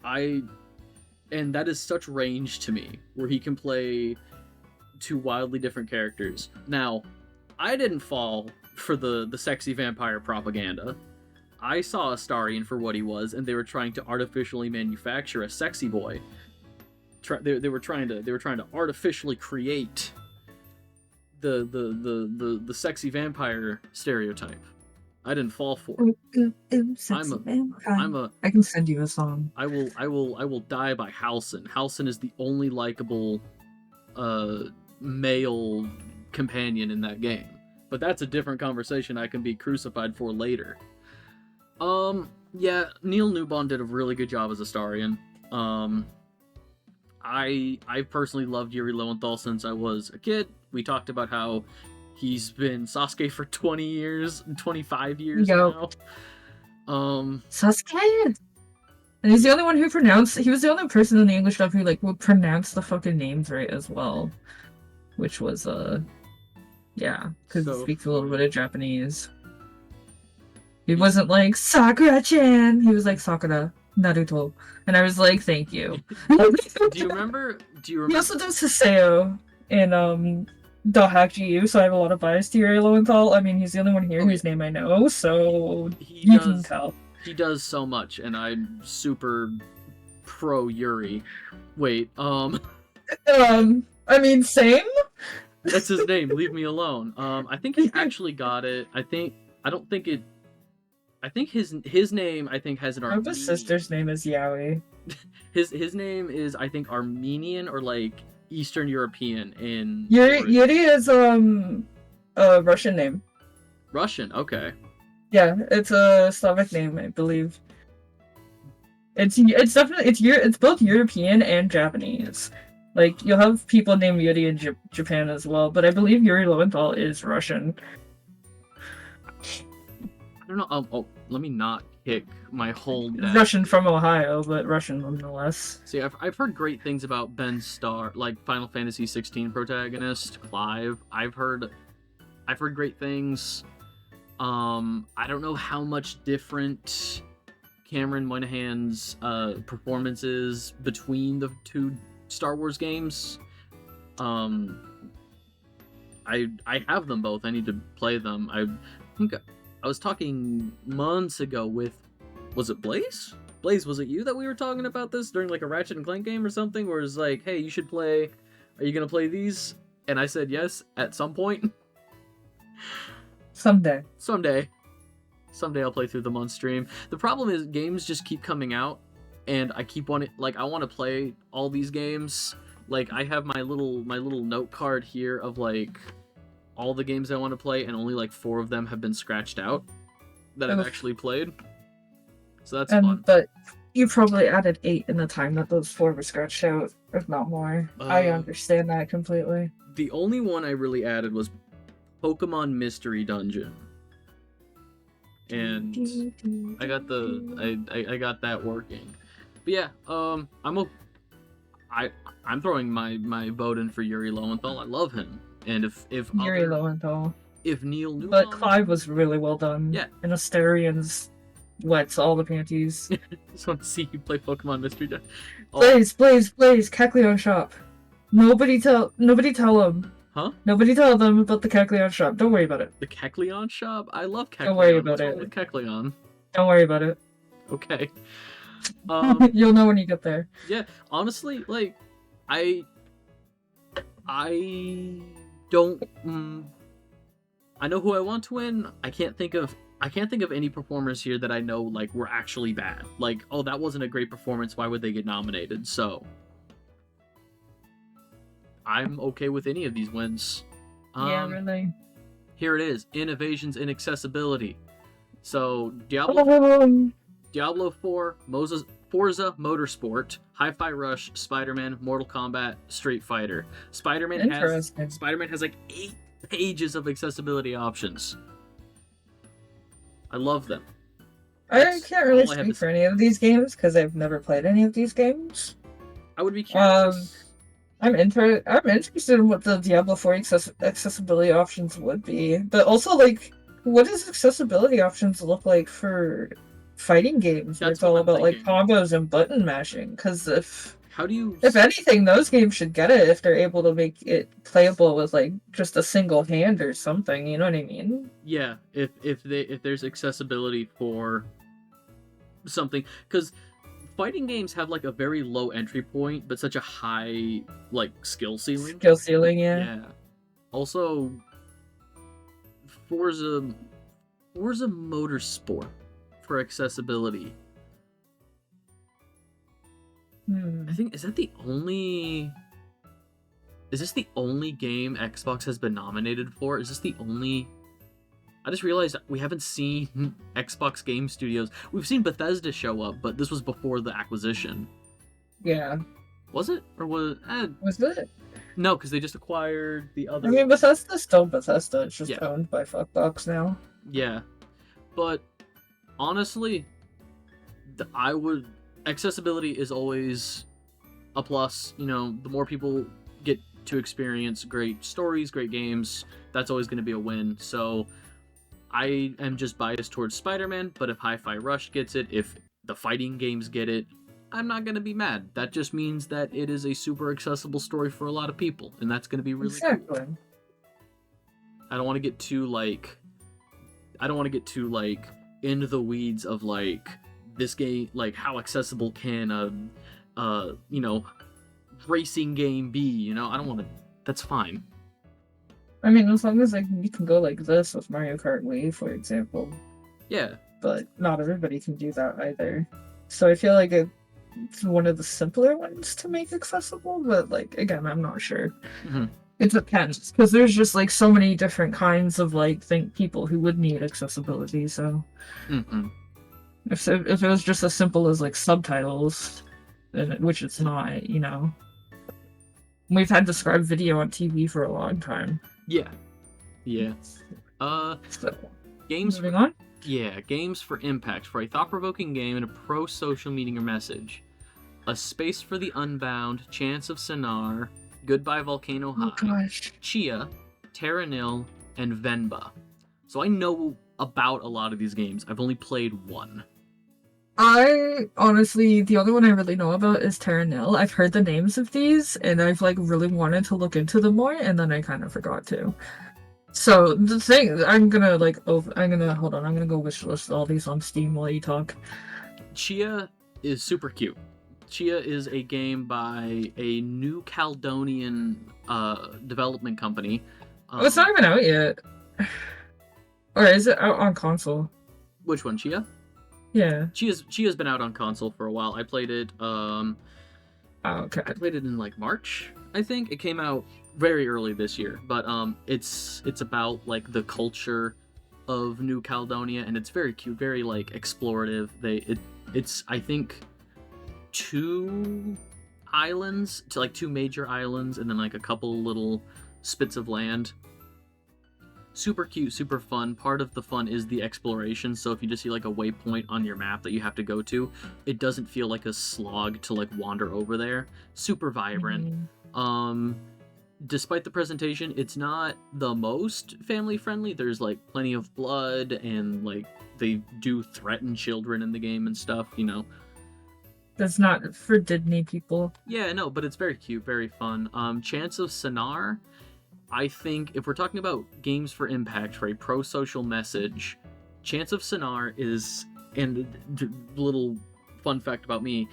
And that is such range to me, where he can play two wildly different characters. Now, I didn't fall for the sexy vampire propaganda. I saw Astarion for what he was, and they were trying to artificially manufacture a sexy boy. They were trying to artificially create the sexy vampire stereotype. I didn't fall for it. I can send you a song. I will die by Halsin. Halsin is the only likable male companion in that game. But that's a different conversation I can be crucified for later. Yeah, Neil Newbon did a really good job as Astarion. I personally loved Yuri Lowenthal since I was a kid. We talked about how he's been Sasuke for 20 years, 25 years now. Sasuke! And he's the only one who he was the only person in the English dub who would pronounce the fucking names right as well. Which was, yeah, because he speaks a little bit of Japanese. He wasn't like, Sakura-chan! He was like, Sakura. Naruto. And I was like, thank you. Do you remember? Do you He remember? also does Saseo in Daihachi U, so I have a lot of bias to Yuri Lowenthal. I mean, he's the only one here whose name I know, so He you can does. tell. He does so much, and I'm super pro Yuri. Wait, I mean, same. that's his name. Leave me alone. I think he actually got it. I don't think it. I think his name I think has an I hope Armenian. his sister's name is Yaoi. His name is I think Armenian or like Eastern European in Yuri is a Russian name. Russian. Okay. Yeah, it's a Slavic name, I believe. It's definitely it's both European and Japanese. Like you'll have people named Yuri in Japan as well, but I believe Yuri Lowenthal is Russian. I don't know. Oh, let me not kick my whole deck. Russian from Ohio, but Russian nonetheless. See, I've heard great things about Ben Starr, like Final Fantasy 16 protagonist Clive. I've heard great things. I don't know how much different Cameron Moynihan's performance is between the two Star Wars games. I have them both. I need to play them. I think I was talking months ago with, was it Blaze? Blaze, was it you that we were talking about this during like a Ratchet and Clank game or something? Where it's like, hey, you should play. Are you gonna play these? And I said yes at some point. Someday I'll play through them on stream. The problem is games just keep coming out, and I keep wanting, like, I want to play all these games. Like, I have my little note card here of like all the games I want to play, and only like 4 of them have been scratched out that I've actually played. So that's fun. But you probably added 8 in the time that those 4 were scratched out, if not more. I understand that completely. The only one I really added was Pokemon Mystery Dungeon, and I got I got that working. But yeah, I'm throwing my vote in for Yuri Lowenthal. I love him, and if Yuri Lowenthal, if Neil Newton, but Clive was really well done. Yeah, and Asterian's wets all the panties. Just want to see you play Pokemon Mystery Dungeon. Blaze, Kecleon shop. Nobody tell him. Huh? Nobody tell them about the Kecleon shop. Don't worry about it. The Kecleon shop? I love Kecleon. Don't worry about What's it. wrong with Kecleon? Don't worry about it. Okay. You'll know when you get there. Yeah, honestly, like, I don't. I know who I want to win. I can't think of any performers here that I know like were actually bad. Like, oh, that wasn't a great performance. Why would they get nominated? So I'm okay with any of these wins. Yeah, really. Here it is: innovations in accessibility. So Diablo 4, Forza Motorsport, Hi-Fi Rush, Spider-Man, Mortal Kombat, Street Fighter. Spider-Man has like 8 pages of accessibility options. I love them. I can't really speak for any of these games because I've never played any of these games. I would be curious. I'm interested in what the Diablo 4 accessibility options would be, but also like, what does accessibility options look like for fighting games? Where it's all about like combos and button mashing. Because if anything, those games should get it if they're able to make it playable with like just a single hand or something. You know what I mean? Yeah, if there's accessibility for something, because fighting games have like a very low entry point, but such a high like skill ceiling. Yeah. Yeah. Also, Forza Motorsport for accessibility. I think is this the only game Xbox has been nominated for? Is this the only? I just realized we haven't seen Xbox Game Studios. We've seen Bethesda show up, but this was before the acquisition. Yeah. Was it? Or was Was it? No, because they just acquired the other. I mean, Bethesda's still Bethesda. It's just owned by Fuckbox now. Yeah. But honestly, accessibility is always a plus. You know, the more people get to experience great stories, great games, that's always going to be a win. So I am just biased towards Spider-Man, but if Hi-Fi Rush gets it, if the fighting games get it, I'm not going to be mad. That just means that it is a super accessible story for a lot of people, and that's going to be really cool. Exactly. I don't want to get too into the weeds of like this game, like how accessible can racing game be, I don't want to. That's fine. I mean, as long as like you can go like this with Mario Kart Wii, for example. Yeah. But not everybody can do that either. So I feel like it's one of the simpler ones to make accessible, but like again, I'm not sure. Mm-hmm. It depends, because there's just like so many different kinds of like people who would need accessibility. So if it was just as simple as like subtitles, which it's not, we've had described video on TV for a long time. Yeah. So, games. Moving on. Yeah, games for impact, for a thought-provoking game and a pro-social meaning or message. A Space for the Unbound, Chance of Sonar, Goodbye Volcano High, gosh. Chia, Terra Nil, and Venba. So I know about a lot of these games. I've only played one. I honestly, the only one I really know about is Terra Nil. I've heard the names of these, and I've like really wanted to look into them more, and then I kind of forgot to. So the thing, I'm gonna go wishlist all these on Steam while you talk. Chia is super cute. Chia is a game by a New Caledonian development company. It's not even out yet. Or is it out on console? Which one, Chia? Yeah. Chia's been out on console for a while. I played it. Okay. I played it in like March, I think. It came out very early this year, but it's about like the culture of New Caledonia, and it's very cute, very like explorative. It's I think two major islands, and then like a couple little spits of land. Super cute, super fun. Part of the fun is the exploration, so if you just see like a waypoint on your map that you have to go to, it doesn't feel like a slog to like wander over there. Super vibrant. Despite the presentation, it's not the most family friendly. There's like plenty of blood, and like they do threaten children in the game and stuff, That's not for Disney people. Yeah, no, but it's very cute, very fun. Chance of Sonar, I think if we're talking about games for impact, for a pro-social message, Chance of Sonar is, and little fun fact about me,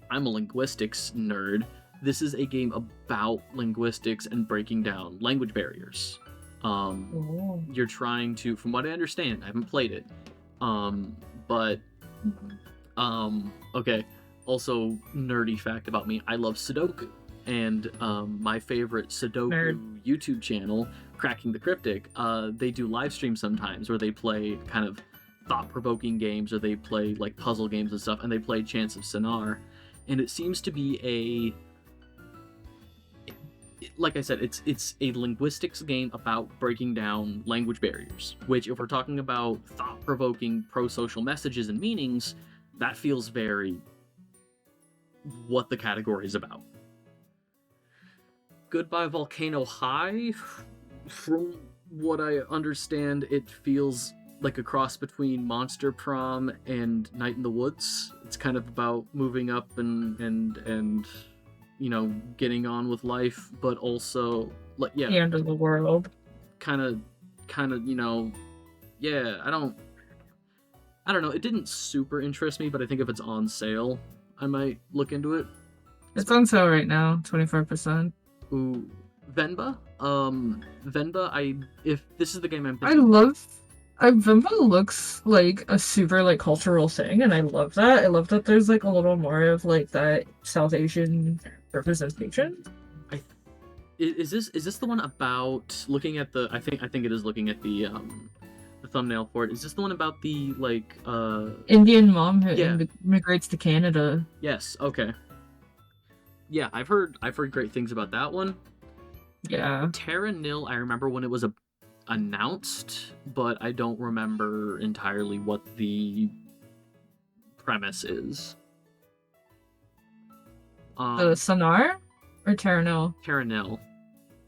I'm a linguistics nerd. This is a game about linguistics and breaking down language barriers. You're trying to, from what I understand, I haven't played it, okay. Also, nerdy fact about me, I love Sudoku. And my favorite Sudoku YouTube channel, Cracking the Cryptic, they do live streams sometimes where they play kind of thought-provoking games, or they play like puzzle games and stuff, and they play Chance of Sonar. And it seems to be like I said, it's a linguistics game about breaking down language barriers, which if we're talking about thought-provoking pro-social messages and meanings, that feels very what the category is about. Goodbye Volcano High, from what I understand, it feels like a cross between Monster Prom and Night in the Woods. It's kind of about moving up and getting on with life, but also like The end of the world. Kind of, yeah. I don't know. It didn't super interest me, but I think if it's on sale, I might look into it. It's on sale right now, 25%. Ooh, Venba. Venba. If this is the game I'm thinking. Venba looks like a super like cultural thing, and I love that. I love that there's like a little more of like that South Asian representation. Is this the one about looking at the? I think it is looking at the thumbnail for it. Is this the one about the like Indian mom who immigrates to Canada? Yes. Okay. Yeah, I've heard great things about that one. Yeah. Terra Nil, I remember when it was announced, but I don't remember entirely what the premise is. The Sonar or Terra Nil? Terra Nil.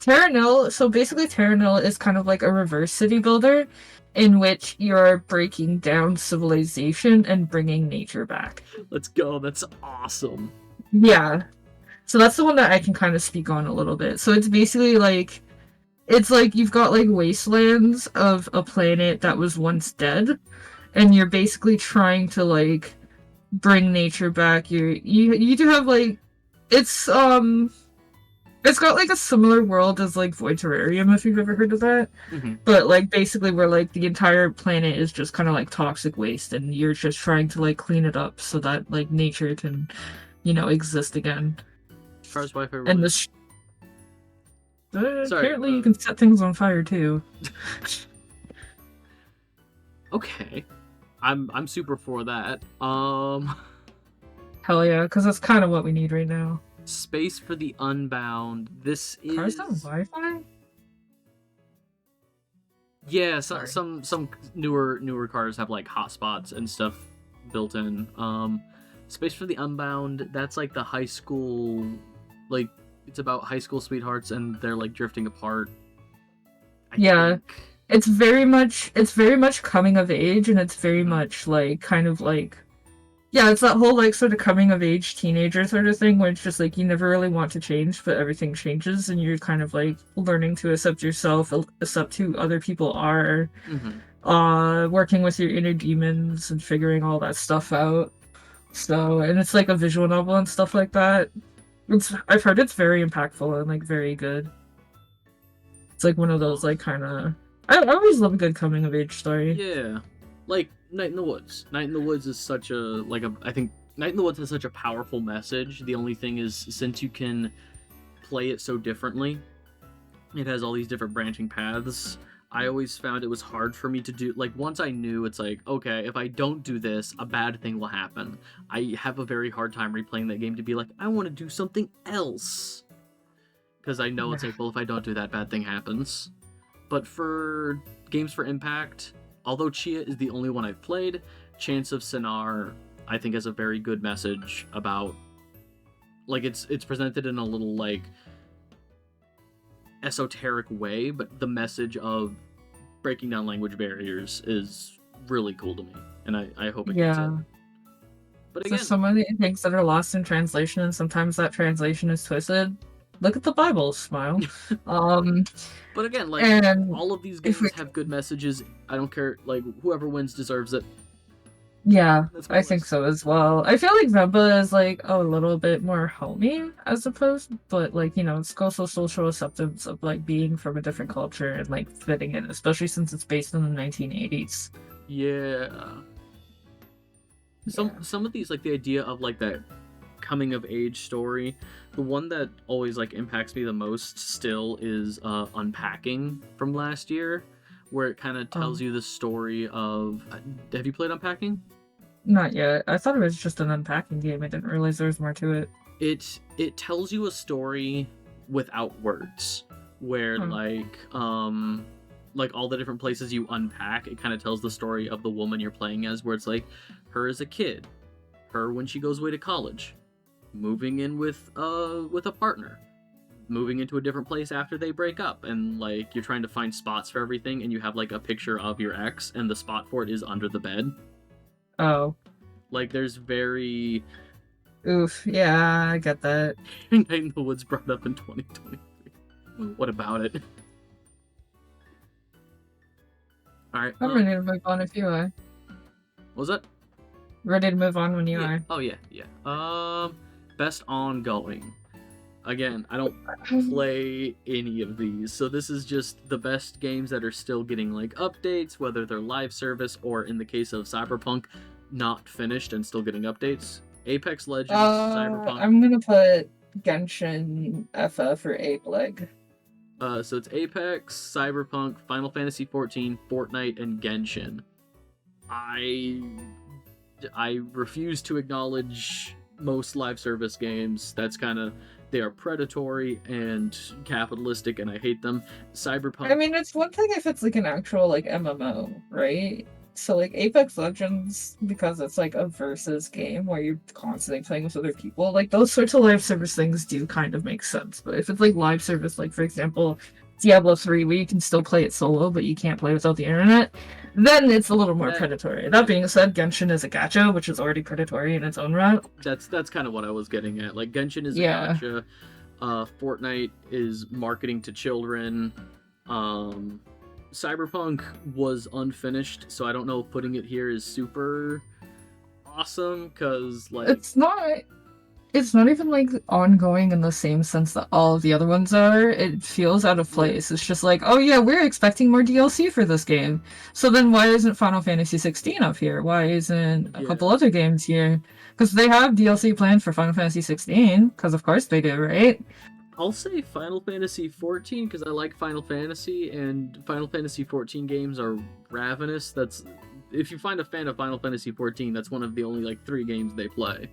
Terra Nil, so basically Terra Nil is kind of like a reverse city builder in which you're breaking down civilization and bringing nature back. Let's go. That's awesome. Yeah. So that's the one that I can kind of speak on a little bit. So it's basically like, it's like you've got like wastelands of a planet that was once dead, and you're basically trying to like bring nature back. You do have like, it's it's got like a similar world as like Void Terrarium, if you've ever heard of that. Mm-hmm. But like basically where like the entire planet is just kind of like toxic waste, and you're just trying to like clean it up so that like nature can, exist again. Cars, Wi-Fi, And this. apparently you can set things on fire too. Okay, I'm super for that. Hell yeah, because that's kind of what we need right now. Space for the Unbound. This is. Cars on Wi-Fi? Yeah, Sorry. some newer cars have like hotspots and stuff built in. Space for the Unbound. That's like the high school, like it's about high school sweethearts and they're like drifting apart. I think. It's very much coming of age, and it's very much like kind of like. Yeah, it's that whole like sort of coming of age teenager sort of thing where it's just like you never really want to change, but everything changes and you're kind of like learning to accept yourself, accept who other people are, working with your inner demons and figuring all that stuff out. So, and it's like a visual novel and stuff like that. I've heard it's very impactful and like very good. It's like one of those like kind of. I always love a good coming of age story. Yeah, like Night in the Woods. Night in the Woods is such a I think Night in the Woods has such a powerful message. The only thing is, since you can play it so differently, it has all these different branching paths. I always found it was hard for me to do. Like, once I knew, it's like, okay, if I don't do this, a bad thing will happen. I have a very hard time replaying that game to be like, I want to do something else. Because I know it's like, well, if I don't do that, bad thing happens. But for Games for Impact, although Chia is the only one I've played, Chance of Sinar, I think, has a very good message about, like, it's presented in a little, like, esoteric way, but the message of breaking down language barriers is really cool to me, and I hope it gets it. But again, so many things that are lost in translation, and sometimes that translation is twisted. Look at the Bible, smile. But again, like, all of these games have good messages. I don't care, like, whoever wins deserves it. Yeah, I think so as well. I feel like Vemba is like a little bit more homey as opposed, but like, it's also social acceptance of like being from a different culture and like fitting in, especially since it's based in the 1980s. Yeah. Some of these, like the idea of like that coming of age story, the one that always like impacts me the most still is Unpacking from last year, where it kind of tells you the story of. Have you played Unpacking? Not yet. I thought it was just an unpacking game. I didn't realize there was more to it. It tells you a story without words, where like all the different places you unpack, it kind of tells the story of the woman you're playing as, where it's like her as a kid, her when she goes away to college, moving in with a partner, moving into a different place after they break up, and like you're trying to find spots for everything, and you have like a picture of your ex, and the spot for it is under the bed. Oh. Like there's very. Oof, yeah, I get that. Night in the Woods brought up in 2023. What about it? Alright. I'm ready to move on if you are. What was that? Ready to move on when you are. Oh yeah. Best ongoing. Again, I don't play any of these, so this is just the best games that are still getting like updates, whether they're live service or, in the case of Cyberpunk, not finished and still getting updates. Apex Legends, Cyberpunk. I'm gonna put Genshin FF or Ape Leg. So it's Apex, Cyberpunk, Final Fantasy XIV, Fortnite, and Genshin. I refuse to acknowledge most live service games. That's kind of, they are predatory and capitalistic, and I hate them. Cyberpunk. I mean, it's one thing if it's like an actual like MMO, right? So like Apex Legends, because it's like a versus game where you're constantly playing with other people, like those sorts of live service things do kind of make sense. But if it's like live service, like for example, Diablo 3, where you can still play it solo, but you can't play without the internet, then it's a little more predatory. That being said, Genshin is a gacha, which is already predatory in its own right. That's kind of what I was getting at. Like Genshin is a Yeah. gacha. Fortnite is marketing to children. Cyberpunk was unfinished, so I don't know if putting it here is super awesome, because like It's not even like ongoing in the same sense that all of the other ones are. It feels out of place. It's just like, oh yeah, we're expecting more DLC for this game. So then why isn't Final Fantasy 16 up here? Why isn't a couple other games here? Because they have DLC planned for Final Fantasy 16, because of course they do, right? I'll say Final Fantasy 14 because I like Final Fantasy, and Final Fantasy 14 games are ravenous. That's if you find a fan of Final Fantasy 14, that's one of the only like 3 games they play.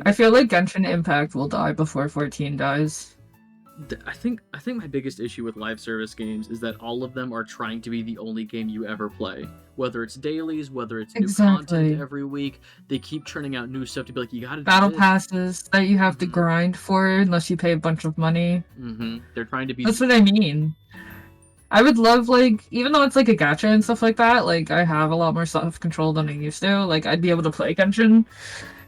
I feel like Genshin Impact will die before 14 dies. I think my biggest issue with live service games is that all of them are trying to be the only game you ever play. Whether it's dailies, whether it's new content every week, they keep churning out new stuff to be like, you gotta do battle this. passes that you have to grind for unless you pay a bunch of money. They're trying to be. That's what I mean. I would love, like, even though it's like a gacha and stuff like that, like I have a lot more self-control than I used to. Like I'd be able to play Genshin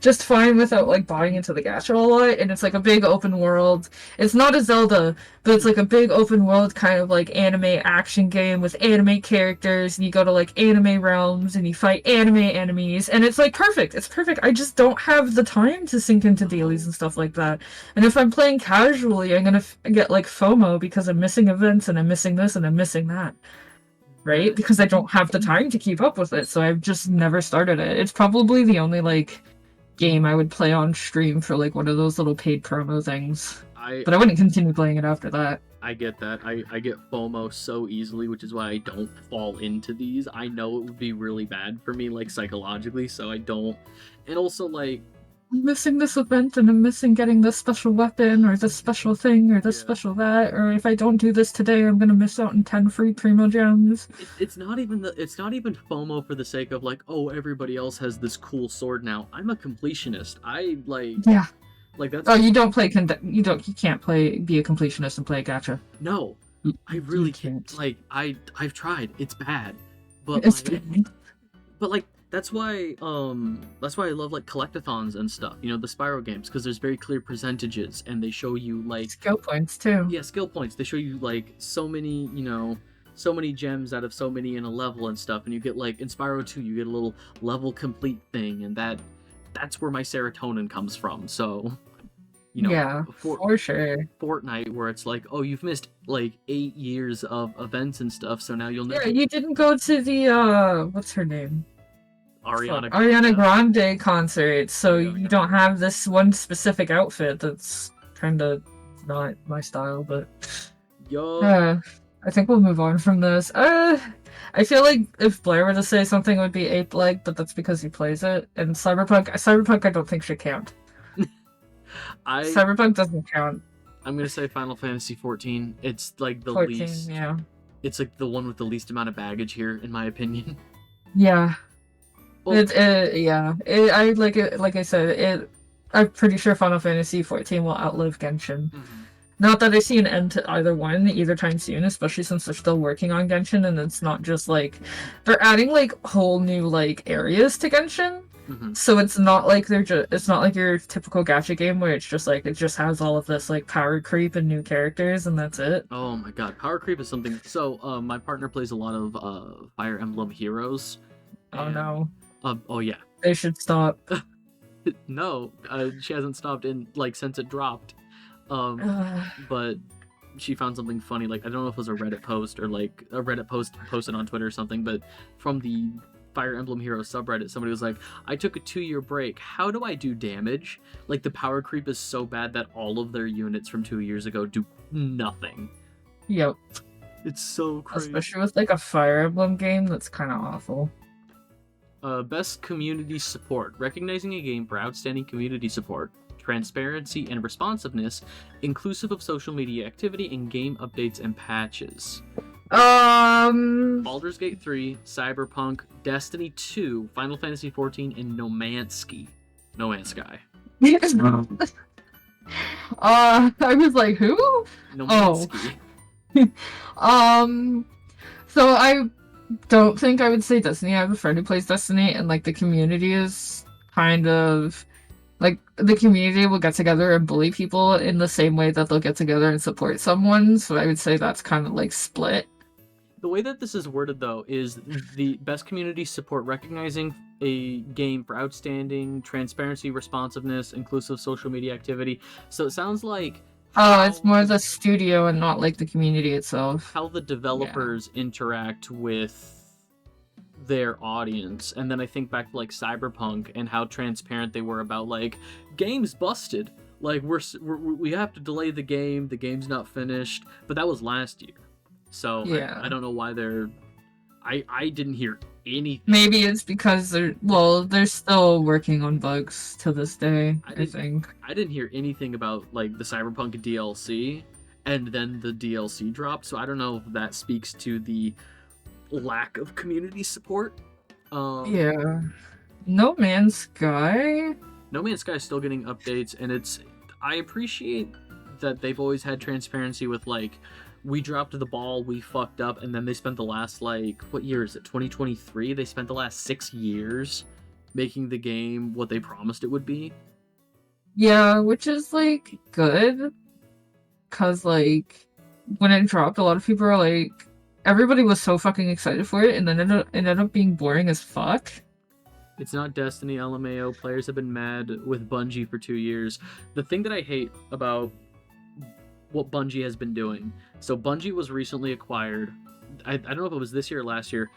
just fine without like buying into the gacha a lot, and it's like a big open world. It's not a Zelda, but it's like a big open world kind of like anime action game with anime characters, and you go to like anime realms and you fight anime enemies, and it's like perfect. It's perfect. I just don't have the time to sink into dailies and stuff like that. And if I'm playing casually, I'm gonna get like FOMO because I'm missing events and I'm missing this and I'm missing that. Right? Because I don't have the time to keep up with it, so I've just never started it. It's probably the only like game I would play on stream for like one of those little paid promo things. But I wouldn't continue playing it after that. I get that. I get FOMO so easily, which is why I don't fall into these. I know it would be really bad for me, like psychologically, so I don't. And also, like, I'm missing this event and I'm missing getting this special weapon or this special thing or this special that, or if I don't do this today, I'm gonna miss out on 10 free primo gems. It's not even FOMO for the sake of like, oh, everybody else has this cool sword now. I'm a completionist. I like like that's. Oh, you don't play you can't be a completionist and play gacha. No, I really can't. Like I've tried. It's bad, but it's like, bad. But like. That's why I love like collectathons and stuff, you know, the Spyro games, because there's very clear percentages and they show you like skill points too. Yeah, skill points. They show you like so many, you know, so many gems out of so many in a level and stuff, and you get like in Spyro 2 you get a little level complete thing, and that's where my serotonin comes from. So, you know, for sure. Fortnite, where it's like, oh, you've missed like 8 years of events and stuff, so now you'll never. Yeah, you didn't go to the what's her name? Ariana Grande concert, so you don't have this one specific outfit that's kind of not my style, but I think we'll move on from this. I feel like if Blair were to say something, it would be Ape Leg, but that's because he plays it. And Cyberpunk I don't think should count. Cyberpunk doesn't count. I'm gonna say Final Fantasy 14. It's like the 14, least. Yeah. It's like the one with the least amount of baggage here, in my opinion. Yeah. Like I said, I'm pretty sure Final Fantasy 14 will outlive Genshin. Mm-hmm. Not that I see an end to either one either time soon, especially since they're still working on Genshin, and it's not just like they're adding like whole new like areas to Genshin. Mm-hmm. So it's not like it's not like your typical gacha game where it's just like it just has all of this like power creep and new characters and that's it. Oh my god, power creep is something. So my partner plays a lot of Fire Emblem Heroes. Oh no. Oh yeah. They should stop. No, she hasn't stopped since it dropped. But she found something funny. Like I don't know if it was a Reddit post or like a Reddit post posted on Twitter or something. But from the Fire Emblem Heroes subreddit, somebody was like, "I took a 2-year break. How do I do damage? Like the power creep is so bad that all of their units from 2 years ago do nothing." Yep. It's so crazy. Especially with like a Fire Emblem game, that's kind of awful. Best community support. Recognizing a game for outstanding community support, transparency, and responsiveness, inclusive of social media activity and game updates and patches. Baldur's Gate 3, Cyberpunk, Destiny 2, Final Fantasy 14, and No Man's Sky. No Man's Sky. I was like, who? No Man's Sky. So I don't think I would say Destiny. I have a friend who plays Destiny, and like the community is kind of like the community will get together and bully people in the same way that they'll get together and support someone. So I would say that's kind of like split. The way that this is worded, though, is the best community support recognizing a game for outstanding transparency, responsiveness, inclusive social media activity. So it sounds like It's more the studio and not like the community itself. how the developers interact with their audience. And then I think back to like Cyberpunk and how transparent they were about like game's busted. Like we have to delay the game's not finished. But that was last year. So Yeah. I don't know why they're. I didn't hear anything. Maybe it's because they're still working on bugs to this day, I think. I didn't hear anything about like the Cyberpunk DLC, and then the DLC dropped. So I don't know if that speaks to the lack of community support. Yeah. No Man's Sky. No Man's Sky is still getting updates, and I appreciate that they've always had transparency with like. We dropped the ball, we fucked up, and then they spent the last, like, what year is it, 2023? They spent the last 6 years making the game what they promised it would be. Yeah, which is, like, good. Because, like, when it dropped, a lot of people are like, everybody was so fucking excited for it, and then it ended up being boring as fuck. It's not Destiny, LMAO. Players have been mad with Bungie for 2 years. The thing that I hate about what Bungie has been doing. So Bungie was recently acquired. I don't know if it was this year or last year.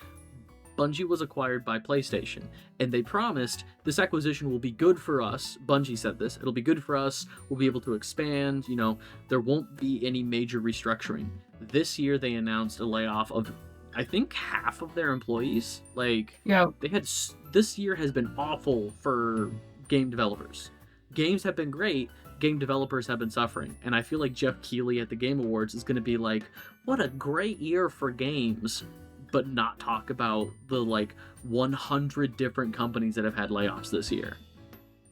Bungie was acquired by PlayStation, and they promised this acquisition will be good for us. Bungie said this. It'll be good for us. We'll be able to expand. You know, there won't be any major restructuring. This year they announced a layoff of, I think, half of their employees. Like, yeah, this year has been awful for game developers. Games have been great. Game developers have been suffering, and I feel like Jeff Keighley at the Game Awards is going to be like, what a great year for games, but not talk about the like 100 different companies that have had layoffs this year.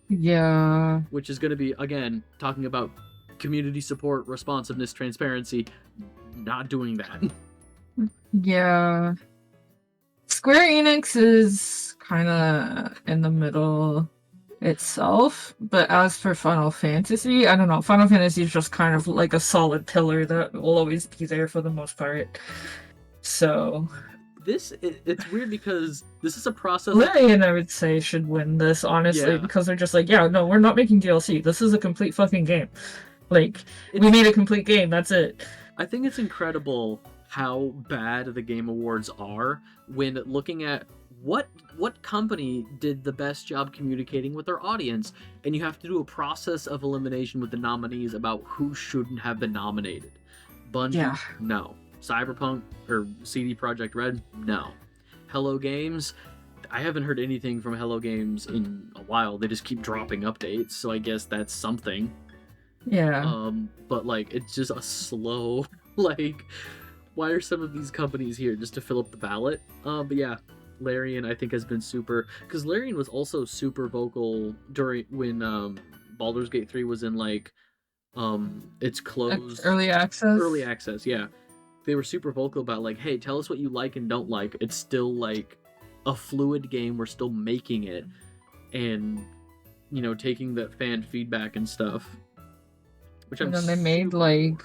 Yeah. Which is going to be, again, talking about community support, responsiveness, transparency, not doing that. Yeah. Square Enix is kind of in the middle itself, but as for Final Fantasy, I don't know. Final Fantasy is just kind of like a solid pillar that will always be there for the most part. So it's weird because this is a process. Larian, I would say, should win this, honestly, because they're just like, yeah, no, we're not making DLC. This is a complete fucking game. Like, we made a complete game. That's it. I think it's incredible how bad the Game Awards are when looking at what company did the best job communicating with their audience, and you have to do a process of elimination with the nominees about who shouldn't have been nominated. Bungie, no. Cyberpunk or CD Projekt Red, no. Hello Games, I haven't heard anything from Hello Games in a while. They just keep dropping updates, so I guess that's something. Yeah. But like it's just a slow like why are some of these companies here just to fill up the ballot? But yeah, Larian I think has been super, because Larian was also super vocal during when Baldur's Gate 3 was in like it's closed early access, yeah. They were super vocal about like, hey, tell us what you like and don't like. It's still like a fluid game, we're still making it, and you know, taking that fan feedback and stuff, which and then they made like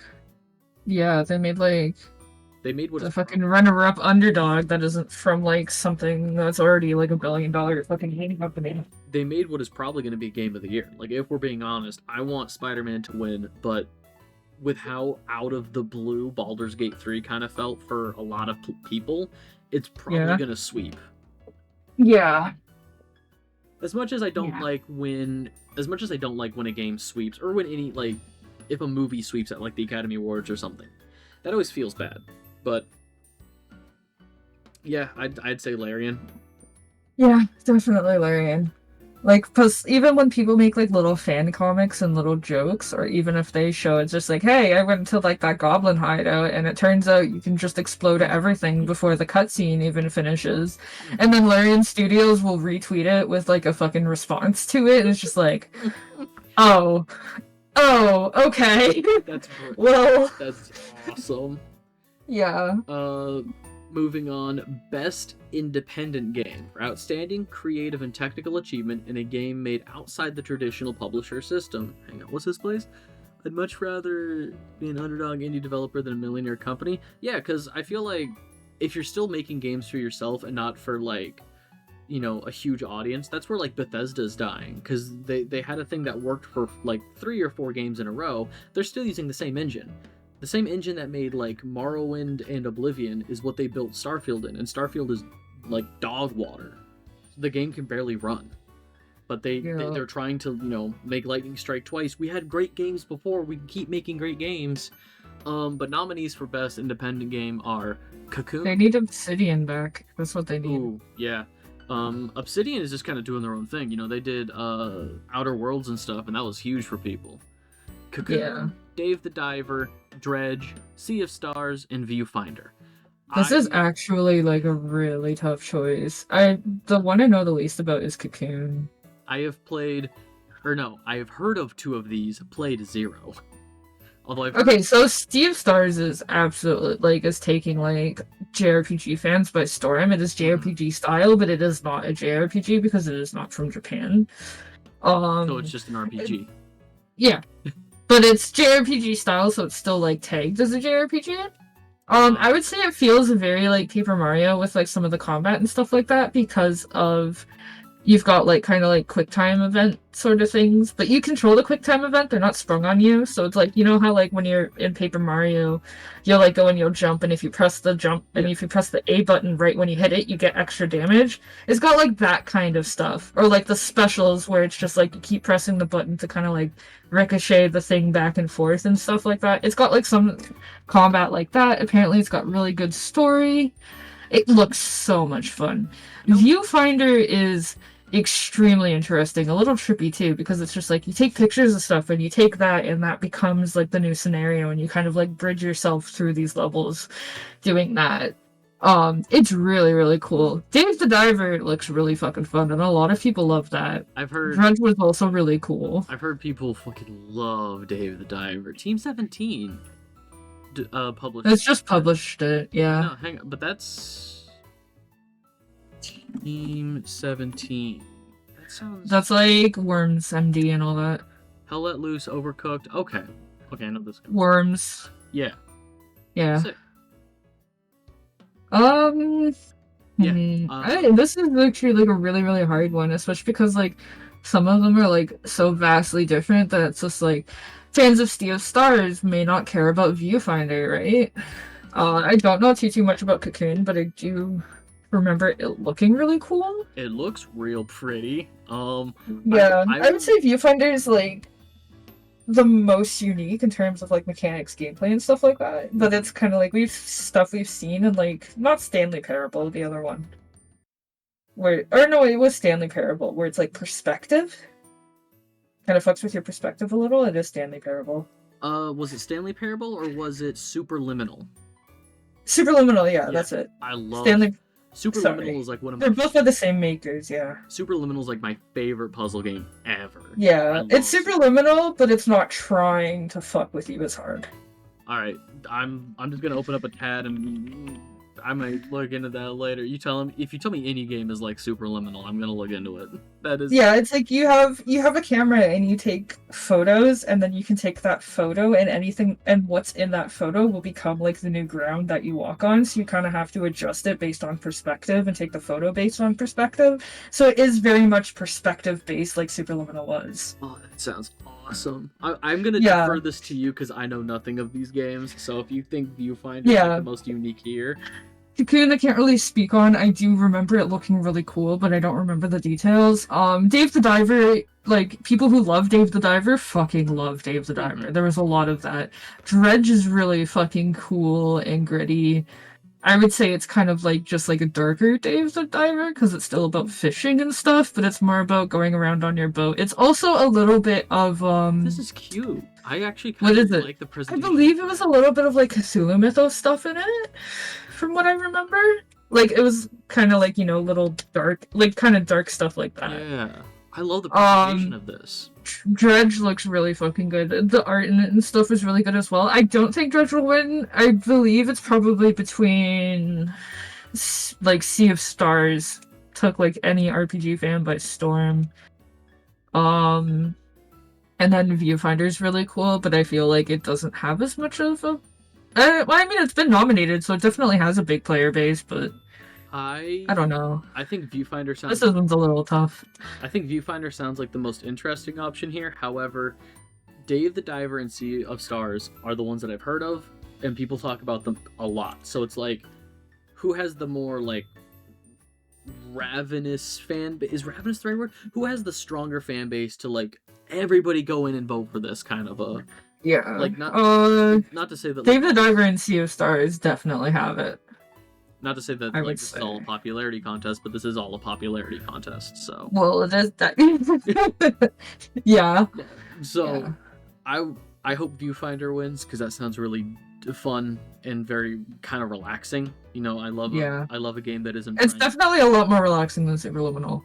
they made what the fucking runner-up Underdog that isn't from like something that's already like $1 billion fucking game company. They made what is probably going to be game of the year. Like, if we're being honest, I want Spider-Man to win, but with how out of the blue Baldur's Gate 3 kind of felt for a lot of people, it's probably going to sweep. Yeah. As much as I don't like when a game sweeps, or when any, like, if a movie sweeps at like the Academy Awards or something, that always feels bad. But yeah, I'd say Larian. Yeah, definitely Larian. Like, even when people make like little fan comics and little jokes, or even if they show it's just like, hey, I went to like that goblin hideout, and it turns out you can just explode everything before the cutscene even finishes, and then Larian Studios will retweet it with like a fucking response to it, and it's just like, oh, okay, well, that's awesome. Yeah. Moving on, Best Independent Game for outstanding creative and technical achievement in a game made outside the traditional publisher system. Hang on, what's this place? I'd much rather be an underdog indie developer than a millionaire company. Yeah, because I feel like if you're still making games for yourself and not for, like, you know, a huge audience, that's where, like, Bethesda's dying, because they had a thing that worked for, like, 3 or 4 games in a row. They're still using the same engine. The same engine that made, like, Morrowind and Oblivion is what they built Starfield in, and Starfield is, like, dog water. The game can barely run. But they're trying to, you know, make lightning strike twice. We had great games before, we can keep making great games. But nominees for Best Independent Game are Cocoon. They need Obsidian back. That's what they need. Ooh, yeah. Obsidian is just kind of doing their own thing. You know, they did Outer Worlds and stuff, and that was huge for people. Cocoon, Dave the Diver, Dredge, Sea of Stars, and Viewfinder. This is actually like a really tough choice. The one I know the least about is Cocoon. I have heard of 2 of these, played 0. Although so Sea of Stars is absolutely like is taking like JRPG fans by storm. It is JRPG style, but it is not a JRPG because it is not from Japan. So it's just an RPG. Yeah. But it's JRPG style, so it's still like tagged as a JRPG. I would say it feels very like Paper Mario with like some of the combat and stuff like that because of you've got like kind of like quick time event sort of things, but you control the quick time event, they're not sprung on you. So it's like, you know how like when you're in Paper Mario, you'll like go and you'll jump, and if you press the jump and if you press the A button right when you hit it, you get extra damage. It's got like that kind of stuff. Or like the specials where it's just like you keep pressing the button to kind of like ricochet the thing back and forth and stuff like that. It's got like some combat like that. Apparently it's got really good story. It looks so much fun. Viewfinder is extremely interesting, a little trippy too, because it's just like you take pictures of stuff and you take that and that becomes like the new scenario, and you kind of like bridge yourself through these levels doing that. It's really, really cool. Dave the Diver looks really fucking fun, and a lot of people love that. I've heard Dredge was also really cool. I've heard people fucking love Dave the Diver. Team 17 published. It's just published it, yeah. No, hang on, but that's Team 17. That sounds. That's like Worms MD and all that. Hell Let Loose, Overcooked. Okay, I know this guy. Worms. Yeah. Sick. Yeah. This is actually like a really, really hard one, especially because like some of them are like so vastly different that it's just like fans of Sea of Stars may not care about Viewfinder, right? I don't know too much about Cocoon, but I do remember it looking really cool. It looks real pretty. Yeah, I would say Viewfinder is like the most unique in terms of like mechanics, gameplay, and stuff like that. But it's kind of like we've seen in like not Stanley Parable, the other one, it was Stanley Parable, where it's like perspective. Kind of fucks with your perspective a little. It is Stanley Parable. Was it Stanley Parable or was it Superliminal? Superliminal, yeah, that's it. I love Stanley. Superliminal is like one of They're both by the same makers, yeah. Superliminal is like my favorite puzzle game ever. Yeah, it's Superliminal, but it's not trying to fuck with you as hard. All right, I'm just gonna open up a tab and I might look into that later. If you tell me any game is like Superliminal, I'm gonna look into it. That is. Yeah, it's like you have a camera and you take photos, and then you can take that photo and anything and what's in that photo will become like the new ground that you walk on. So you kind of have to adjust it based on perspective and take the photo based on perspective. So it is very much perspective based, like Superliminal was. Oh, that sounds awesome. I'm gonna defer this to you because I know nothing of these games. So if you think Viewfinder is like the most unique here. Cocoon I can't really speak on. I do remember it looking really cool, but I don't remember the details. Dave the Diver, like, people who love Dave the Diver fucking love Dave the Diver. There was a lot of that. Dredge is really fucking cool and gritty. I would say it's kind of like just like a darker Dave the Diver because it's still about fishing and stuff, but it's more about going around on your boat. It's also a little bit of This is cute. I actually what kind is of it? like the I presentation. believe it was a little bit of like Cthulhu mythos stuff in it, from what I remember. Like it was kind of like, you know, little dark, like kind of dark stuff like that. Yeah, I love the presentation of this. Dredge looks really fucking good. The art in it and stuff is really good as well. I don't think Dredge will win. I believe it's probably between like Sea of Stars took like any RPG fan by storm. And then Viewfinder's really cool, but I feel like it doesn't have as much of a well, I mean, it's been nominated, so it definitely has a big player base, but I don't know. I think Viewfinder sounds. This one's a little tough. I think Viewfinder sounds like the most interesting option here. However, Dave the Diver and Sea of Stars are the ones that I've heard of, and people talk about them a lot. So it's like, who has the more like ravenous fan base? Is ravenous the right word? Who has the stronger fan base to like everybody go in and vote for this kind of a Yeah. like not to say that Dave like, the Diver and Sea of Stars definitely have it. not to say that I like would this say. is all a popularity contest, but this is all a popularity contest. So Well, it is that. Yeah. so Yeah. I hope Viewfinder wins because that sounds really fun and very kind of relaxing. You know, I love a game that isn't. It's trying- definitely a lot more relaxing than Superliminal.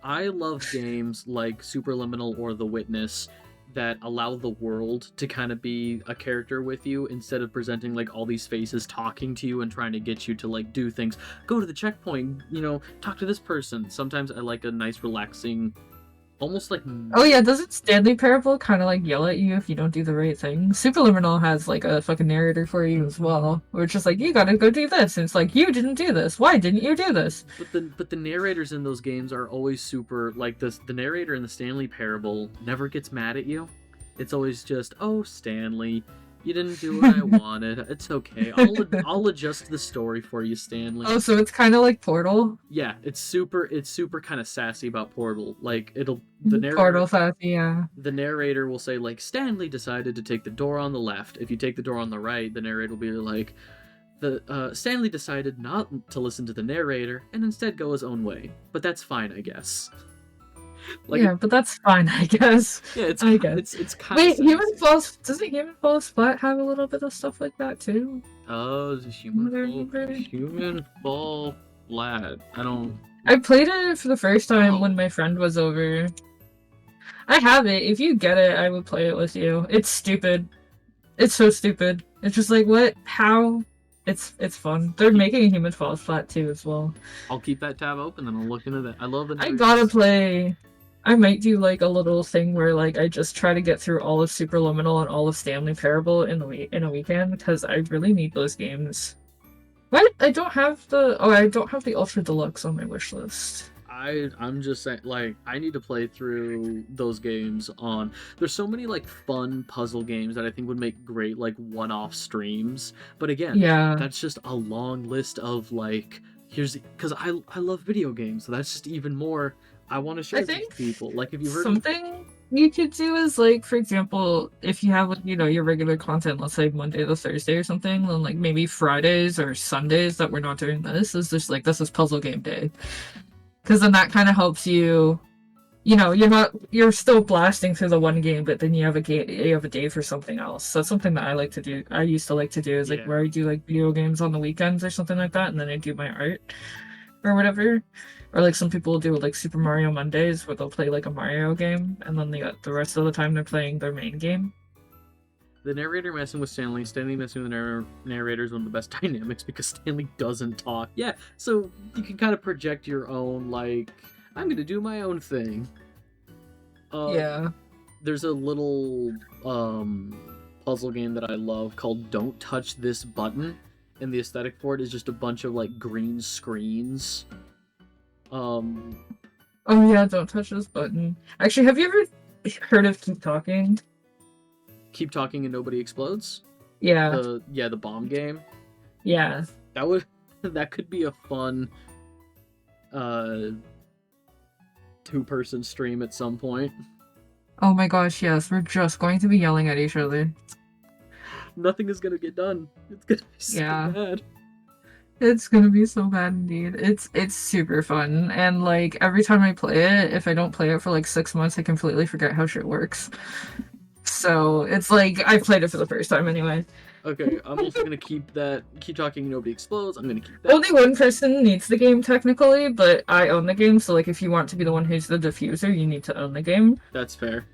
I love games like Superliminal or The Witness that allow the world to kind of be a character with you instead of presenting like all these faces talking to you and trying to get you to like do things. Go to the checkpoint, you know, talk to this person. Sometimes I like a nice relaxing, almost like Oh yeah, doesn't Stanley Parable kind of like yell at you if you don't do the right thing? Superliminal has like a fucking narrator for you as well, where it's just like, you gotta go do this, and it's like, you didn't do this. Why didn't you do this? But the narrators in those games are always super like this. The narrator in the Stanley Parable never gets mad at you. It's always just, oh Stanley, you didn't do what I wanted. It's okay. I'll adjust the story for you, Stanley. Oh, so it's kind of like Portal. Yeah, it's super kind of sassy about Portal. Like the narrator, Portal sassy, yeah. the narrator will say like Stanley decided to take the door on the left. If you take the door on the right, the narrator will be like Stanley decided not to listen to the narrator and instead go his own way. But that's fine, I guess. Like, yeah, but that's fine, I guess. yeah, it's I guess. it's kind Wait, of doesn't Human Falls Flat have a little bit of stuff like that too? Oh, the human fall flat. I played it for the first time when my friend was over. I have it. If you get it, I would play it with you. It's stupid. It's so stupid. It's just like, what? How? It's fun. They're making a Human Falls Flat too as well. I'll keep that tab open and I'll look into that. I love the I gotta play. I might do like a little thing where like I just try to get through all of Superliminal and all of Stanley Parable in a weekend because I really need those games. What? I don't have the Ultra Deluxe on my wish list. I'm just saying, like, I need to play through those games on. There's so many like fun puzzle games that I think would make great like one-off streams. But again, Yeah. that's just a long list of like because I love video games, so that's just even more. I want to share these people. Like, if you heard something you could do is like, for example, if you have your regular content, let's say Monday to Thursday or something, then like maybe Fridays or Sundays that we're not doing this is just like this is puzzle game day, because then that kind of helps you. You're still blasting through the one game, but then you have a day for something else. So that's something that I like to do. I used to like to do is like where I do like video games on the weekends or something like that, and then I do my art or whatever. Or like some people do like Super Mario Mondays where they'll play like a Mario game, and then they got the rest of the time they're playing their main game. The narrator messing with Stanley messing with the narrator is one of the best dynamics because Stanley doesn't talk. Yeah, so you can kind of project your own, like, I'm gonna do my own thing. Yeah. There's a little puzzle game that I love called Don't Touch This Button, and the aesthetic for it is just a bunch of like green screens. Oh yeah, don't touch this button. Actually, have you ever heard of Keep Talking? Keep Talking and Nobody Explodes? Yeah. The bomb game. Yeah. That could be a fun two-person stream at some point. Oh my gosh, yes, we're just going to be yelling at each other. Nothing is gonna get done. It's gonna be so bad. It's gonna be so bad indeed. It's super fun, and like every time I play it, if I don't play it for like 6 months, I completely forget how shit works. So it's like I played it for the first time anyway. Okay, I'm also gonna keep talking Nobody Explodes. I'm gonna keep that. Only one person needs the game technically, but I own the game, so like if you want to be the one who's the diffuser, you need to own the game. That's fair.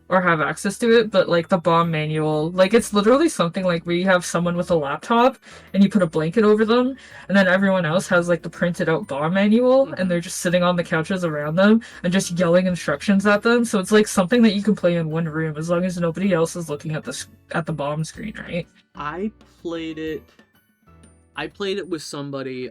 Or have access to it, but like the bomb manual, like it's literally something like where you have someone with a laptop and you put a blanket over them, and then everyone else has like the printed out bomb manual, and they're just sitting on the couches around them and just yelling instructions at them. So it's like something that you can play in one room as long as nobody else is looking at the bomb screen, right? I played it with somebody.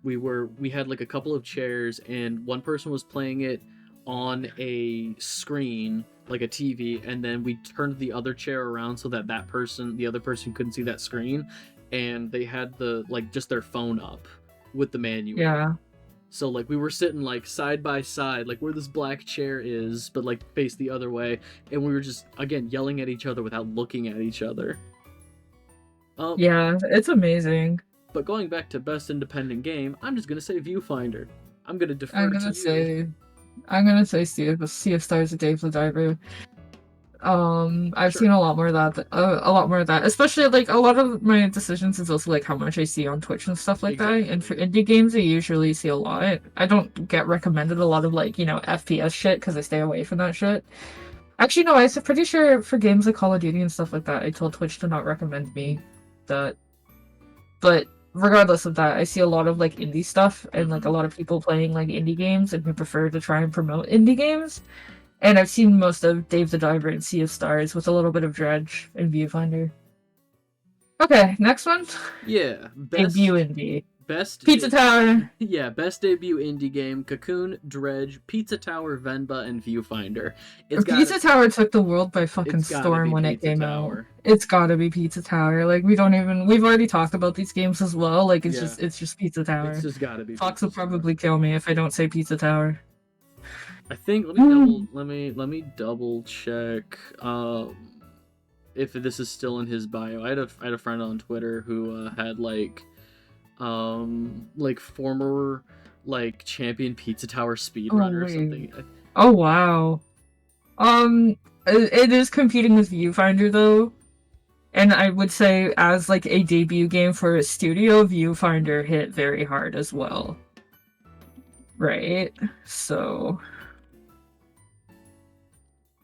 We had like a couple of chairs, and one person was playing it on a screen, like a TV, and then we turned the other chair around so that the other person couldn't see that screen, and they had just their phone up with the manual. Yeah. So like we were sitting like side by side, like where this black chair is, but like face the other way, and we were just again yelling at each other without looking at each other. Yeah, it's amazing. But going back to best independent game, I'm just gonna say Viewfinder. I'm gonna defer to you. I'm gonna say Sea of Stars of Dave the Diver. I've Sure. seen a lot more of that, especially like a lot of my decisions is also like how much I see on Twitch and stuff like Exactly. that. And for indie games, I usually see a lot. I don't get recommended a lot of like FPS shit because I stay away from that shit. Actually, no, I'm pretty sure for games like Call of Duty and stuff like that, I told Twitch to not recommend me that. But regardless of that, I see a lot of like indie stuff and like a lot of people playing like indie games and who prefer to try and promote indie games. And I've seen most of Dave the Diver and Sea of Stars with a little bit of Dredge and Viewfinder. Okay, next one. Yeah, Debut indie. Best Pizza Tower. Yeah, best debut indie game: Cocoon, Dredge, Pizza Tower, Venba, and Viewfinder. Pizza Tower took the world by fucking storm when it came out. It's gotta be Pizza Tower. Like we've already talked about these games as well. Like it's just Pizza Tower. It's just gotta be. Fox will probably kill me if I don't say Pizza Tower. I think let me double check if this is still in his bio. I had a friend on Twitter who had like former like champion Pizza Tower speedrunner or something. Oh wow. It is competing with Viewfinder though. And I would say as like a debut game for a studio, Viewfinder hit very hard as well. Right? So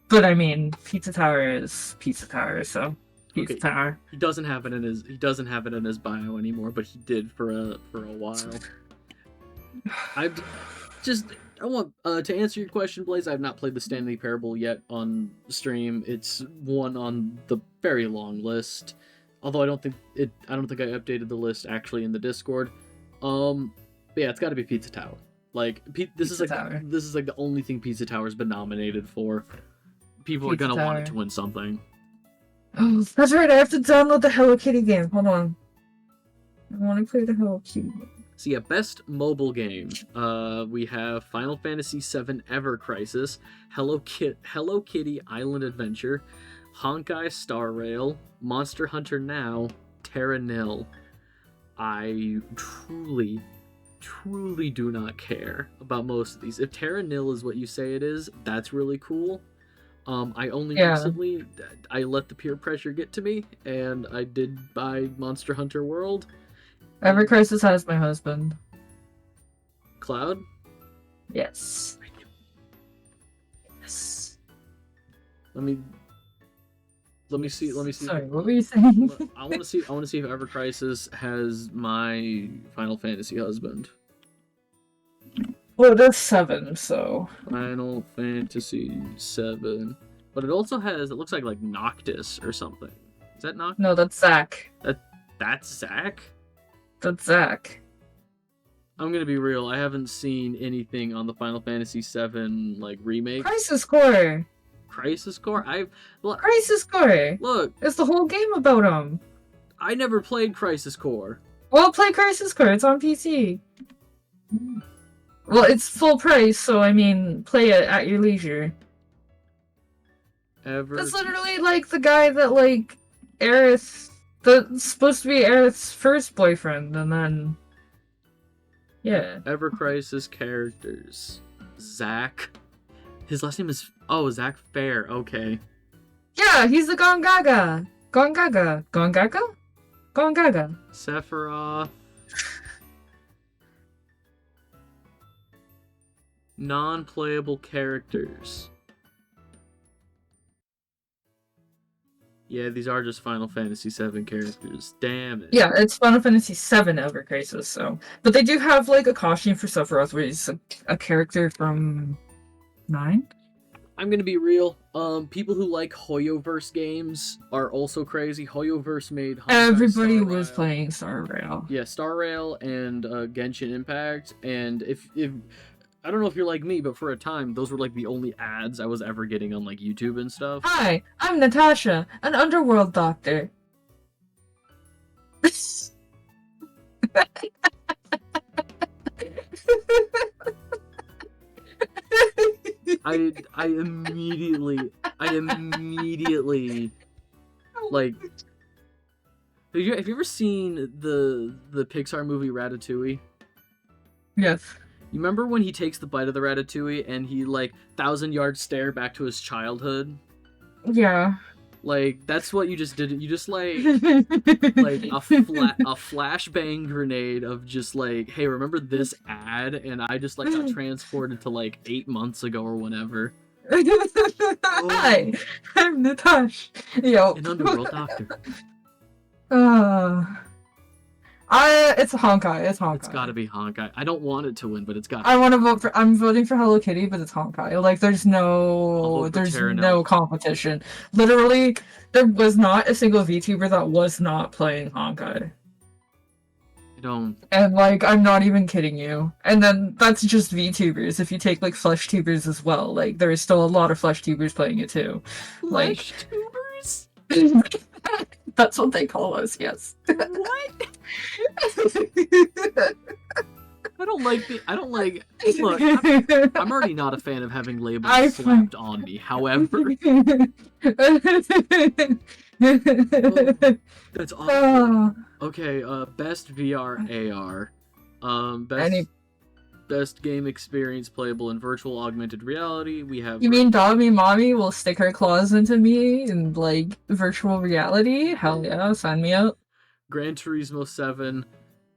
but I mean, Pizza Tower is Pizza Tower, so Pizza Tower. He doesn't have it in his bio anymore, but he did for a while. I want to answer your question, Blaze. I've not played the Stanley Parable yet on stream. It's one on the very long list. Although I don't think I updated the list actually in the Discord. But yeah, it's got to be Pizza Tower. Like this is like the only thing Pizza Tower's been nominated for. People are gonna want it to win something. Oh, that's right. I have to download the Hello Kitty game. Hold on. I want to play the Hello Kitty game. So yeah, best mobile game. We have Final Fantasy VII Ever Crisis, Hello Kitty Island Adventure, Honkai Star Rail, Monster Hunter Now, Terra Nil. I truly do not care about most of these. If Terra Nil is what you say it is, that's really cool. I only recently I let the peer pressure get to me, and I did buy Monster Hunter World. Ever Crisis has my husband. Cloud? Yes. Yes. Let me see. Sorry, what were you saying? I want to see if Ever Crisis has my Final Fantasy husband. Well, it is 7, so... Final Fantasy 7. But it also has, it looks like Noctis or something. Is that Noctis? No, that's Zack. That's Zack? That's Zack. I'm gonna be real, I haven't seen anything on the Final Fantasy 7, remake. Crisis Core! Crisis Core? Crisis Core! Look! It's the whole game about him! I never played Crisis Core. Well, play Crisis Core, it's on PC. Well, it's full price, so I mean, play it at your leisure. That's literally the guy that Aerith, that's supposed to be Aerith's first boyfriend, and then Yeah. Ever Crisis characters. Zach. His last name is Zach Fair. Okay. Yeah, he's the Gongaga. Gongaga. Gongaga? Gongaga. Sephiroth. Non-playable characters. Yeah, these are just Final Fantasy VII characters. Damn it. Yeah, it's Final Fantasy VII Ever Crisis, so. But they do have, like, a costume for Sephiroth where he's a character from 9? I'm gonna be real. People who like Hoyoverse games are also crazy. Hoyoverse made Honkai Everybody Star was Rail. playing Star Rail. Yeah, Star Rail and Genshin Impact. And if I don't know if you're like me, but for a time, those were like the only ads I was ever getting on like YouTube and stuff. Hi, I'm Natasha, an underworld doctor. I immediately like. Have you ever seen the Pixar movie Ratatouille? Yes. You remember when he takes the bite of the ratatouille and he like 1,000-yard stare back to his childhood? Yeah. Like that's what you just did. You just like a flashbang grenade of just like, hey, remember this ad? And I just like got transported to like 8 months ago or whenever. Hi, I'm Natasha. Yo. An underworld doctor. It's Honkai. It's Honkai. It's gotta be Honkai. I don't want it to win, but it's got. I want to vote for. I'm voting for Hello Kitty, but it's Honkai. Like, there's no competition. Literally, there was not a single VTuber that was not playing Honkai. I don't. And like, I'm not even kidding you. And then that's just VTubers. If you take like Flesh Tubers as well, like there is still a lot of Flesh Tubers playing it too. Flesh tubers? That's what they call us. Yes. What? I don't like. Look, I'm already not a fan of having labels slapped on me. However, that's awesome. Okay, best VR AR. Best game experience playable in virtual augmented reality. We have. You mean Dami Mommy will stick her claws into me in like virtual reality? Hell yeah, sign me up. Gran Turismo 7,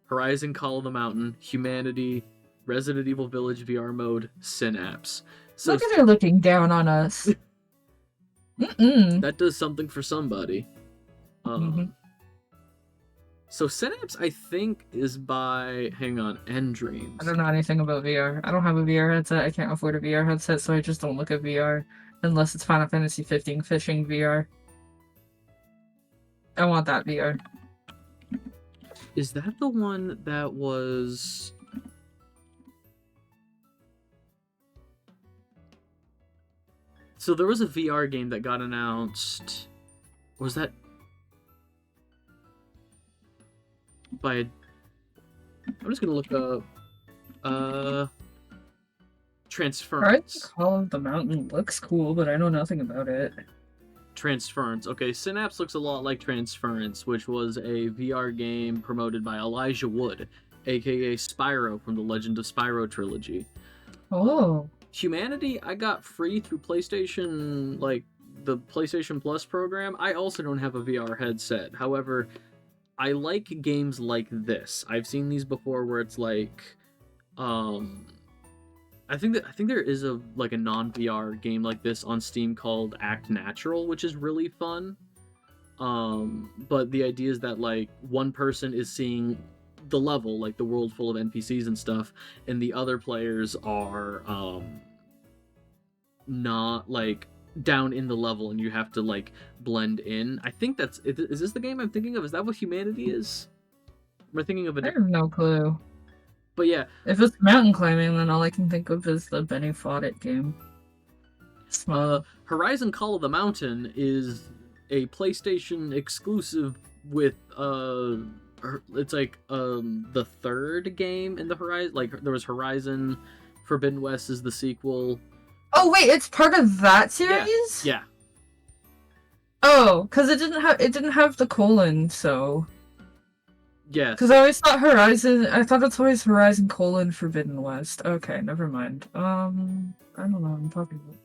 Horizon Call of the Mountain, Humanity, Resident Evil Village VR mode, Synapse. So look at her looking down on us. That does something for somebody. So Synapse, I think, is by N-Dreams. I don't know anything about VR. I don't have a VR headset. I can't afford a VR headset, so I just don't look at VR unless it's Final Fantasy 15 fishing VR. I want that VR. Is that the one that was... So there was a VR game that got announced. Was that by a... I'm just gonna look up Transference. Call of the Mountain looks cool, but I know nothing about it. Transference. Okay, Synapse looks a lot like Transference, which was a VR game promoted by Elijah Wood, aka Spyro from the Legend of Spyro trilogy. Oh. Humanity, I got free through PlayStation, like the PlayStation Plus program. I also don't have a VR headset. However, I like games like this. I've seen these before where it's like, I think there is a non-VR game like this on Steam called Act Natural, which is really fun. But the idea is that like one person is seeing the level, like the world full of NPCs and stuff, and the other players are not like down in the level, and you have to like blend in. I think is this the game I'm thinking of? Is that what Humanity is? Am I thinking of a different... I have no clue. But yeah. If it's mountain climbing, then all I can think of is the Benny Foddet game. Horizon Call of the Mountain is a PlayStation exclusive with it's like the third game in the Horizon. Like there was Horizon Forbidden West is the sequel. Oh wait, it's part of that series? Yeah. Oh, because it didn't have the colon, so Yes. Because I always thought Horizon. I thought it's always Horizon : Forbidden West. Okay, never mind. I don't know what I'm talking about.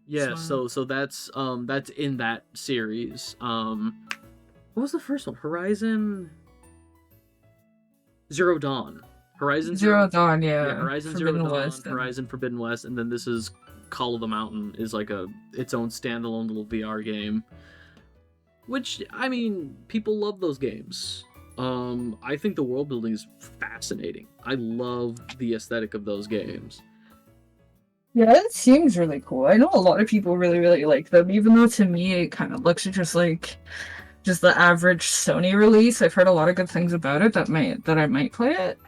Yeah, Smile. so that's in that series. What was the first one? Horizon Zero Dawn. Horizon Zero Dawn, Yeah, yeah. Horizon Forbidden Zero Dawn, West. Horizon Forbidden West, and then this is Call of the Mountain is like its own standalone little VR game. Which, I mean, people love those games. I think the world building is fascinating. I love the aesthetic of those games. Yeah, it seems really cool. I know a lot of people really, really like them, even though to me it kind of looks just like just the average Sony release. I've heard a lot of good things about it that I might play it.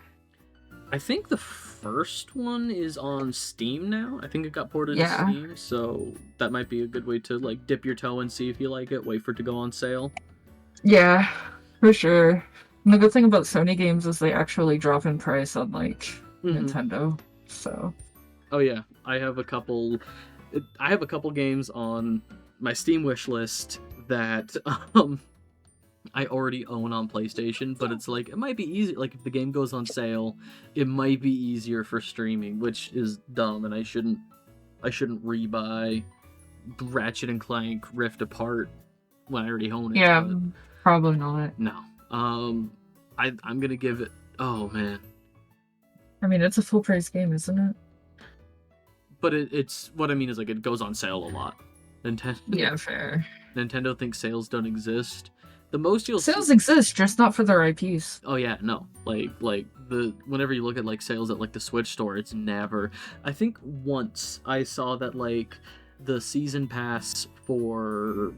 I think the first one is on Steam now. I think it got ported Yeah. to Steam, so that might be a good way to like dip your toe and see if you like it. Wait for it to go on sale. Yeah, for sure. And the good thing about Sony games is they actually drop in price on like Nintendo. So. Oh yeah, I have a couple games on my Steam wish list that I already own on PlayStation, but it's like it might be easy. Like if the game goes on sale, it might be easier for streaming, which is dumb, and I shouldn't rebuy Ratchet and Clank Rift Apart when I already own it. Yeah, but probably not. no. I'm gonna give it. Oh man. I mean, it's a full price game, isn't it? But it's what I mean is like it goes on sale a lot. Nintendo. Yeah, fair. Nintendo thinks sales don't exist. The most you'll Sales see... exist, just not for their IPs. Oh yeah, no. Like whenever you look at like sales at like the Switch store, it's never. I think once I saw that like the season pass for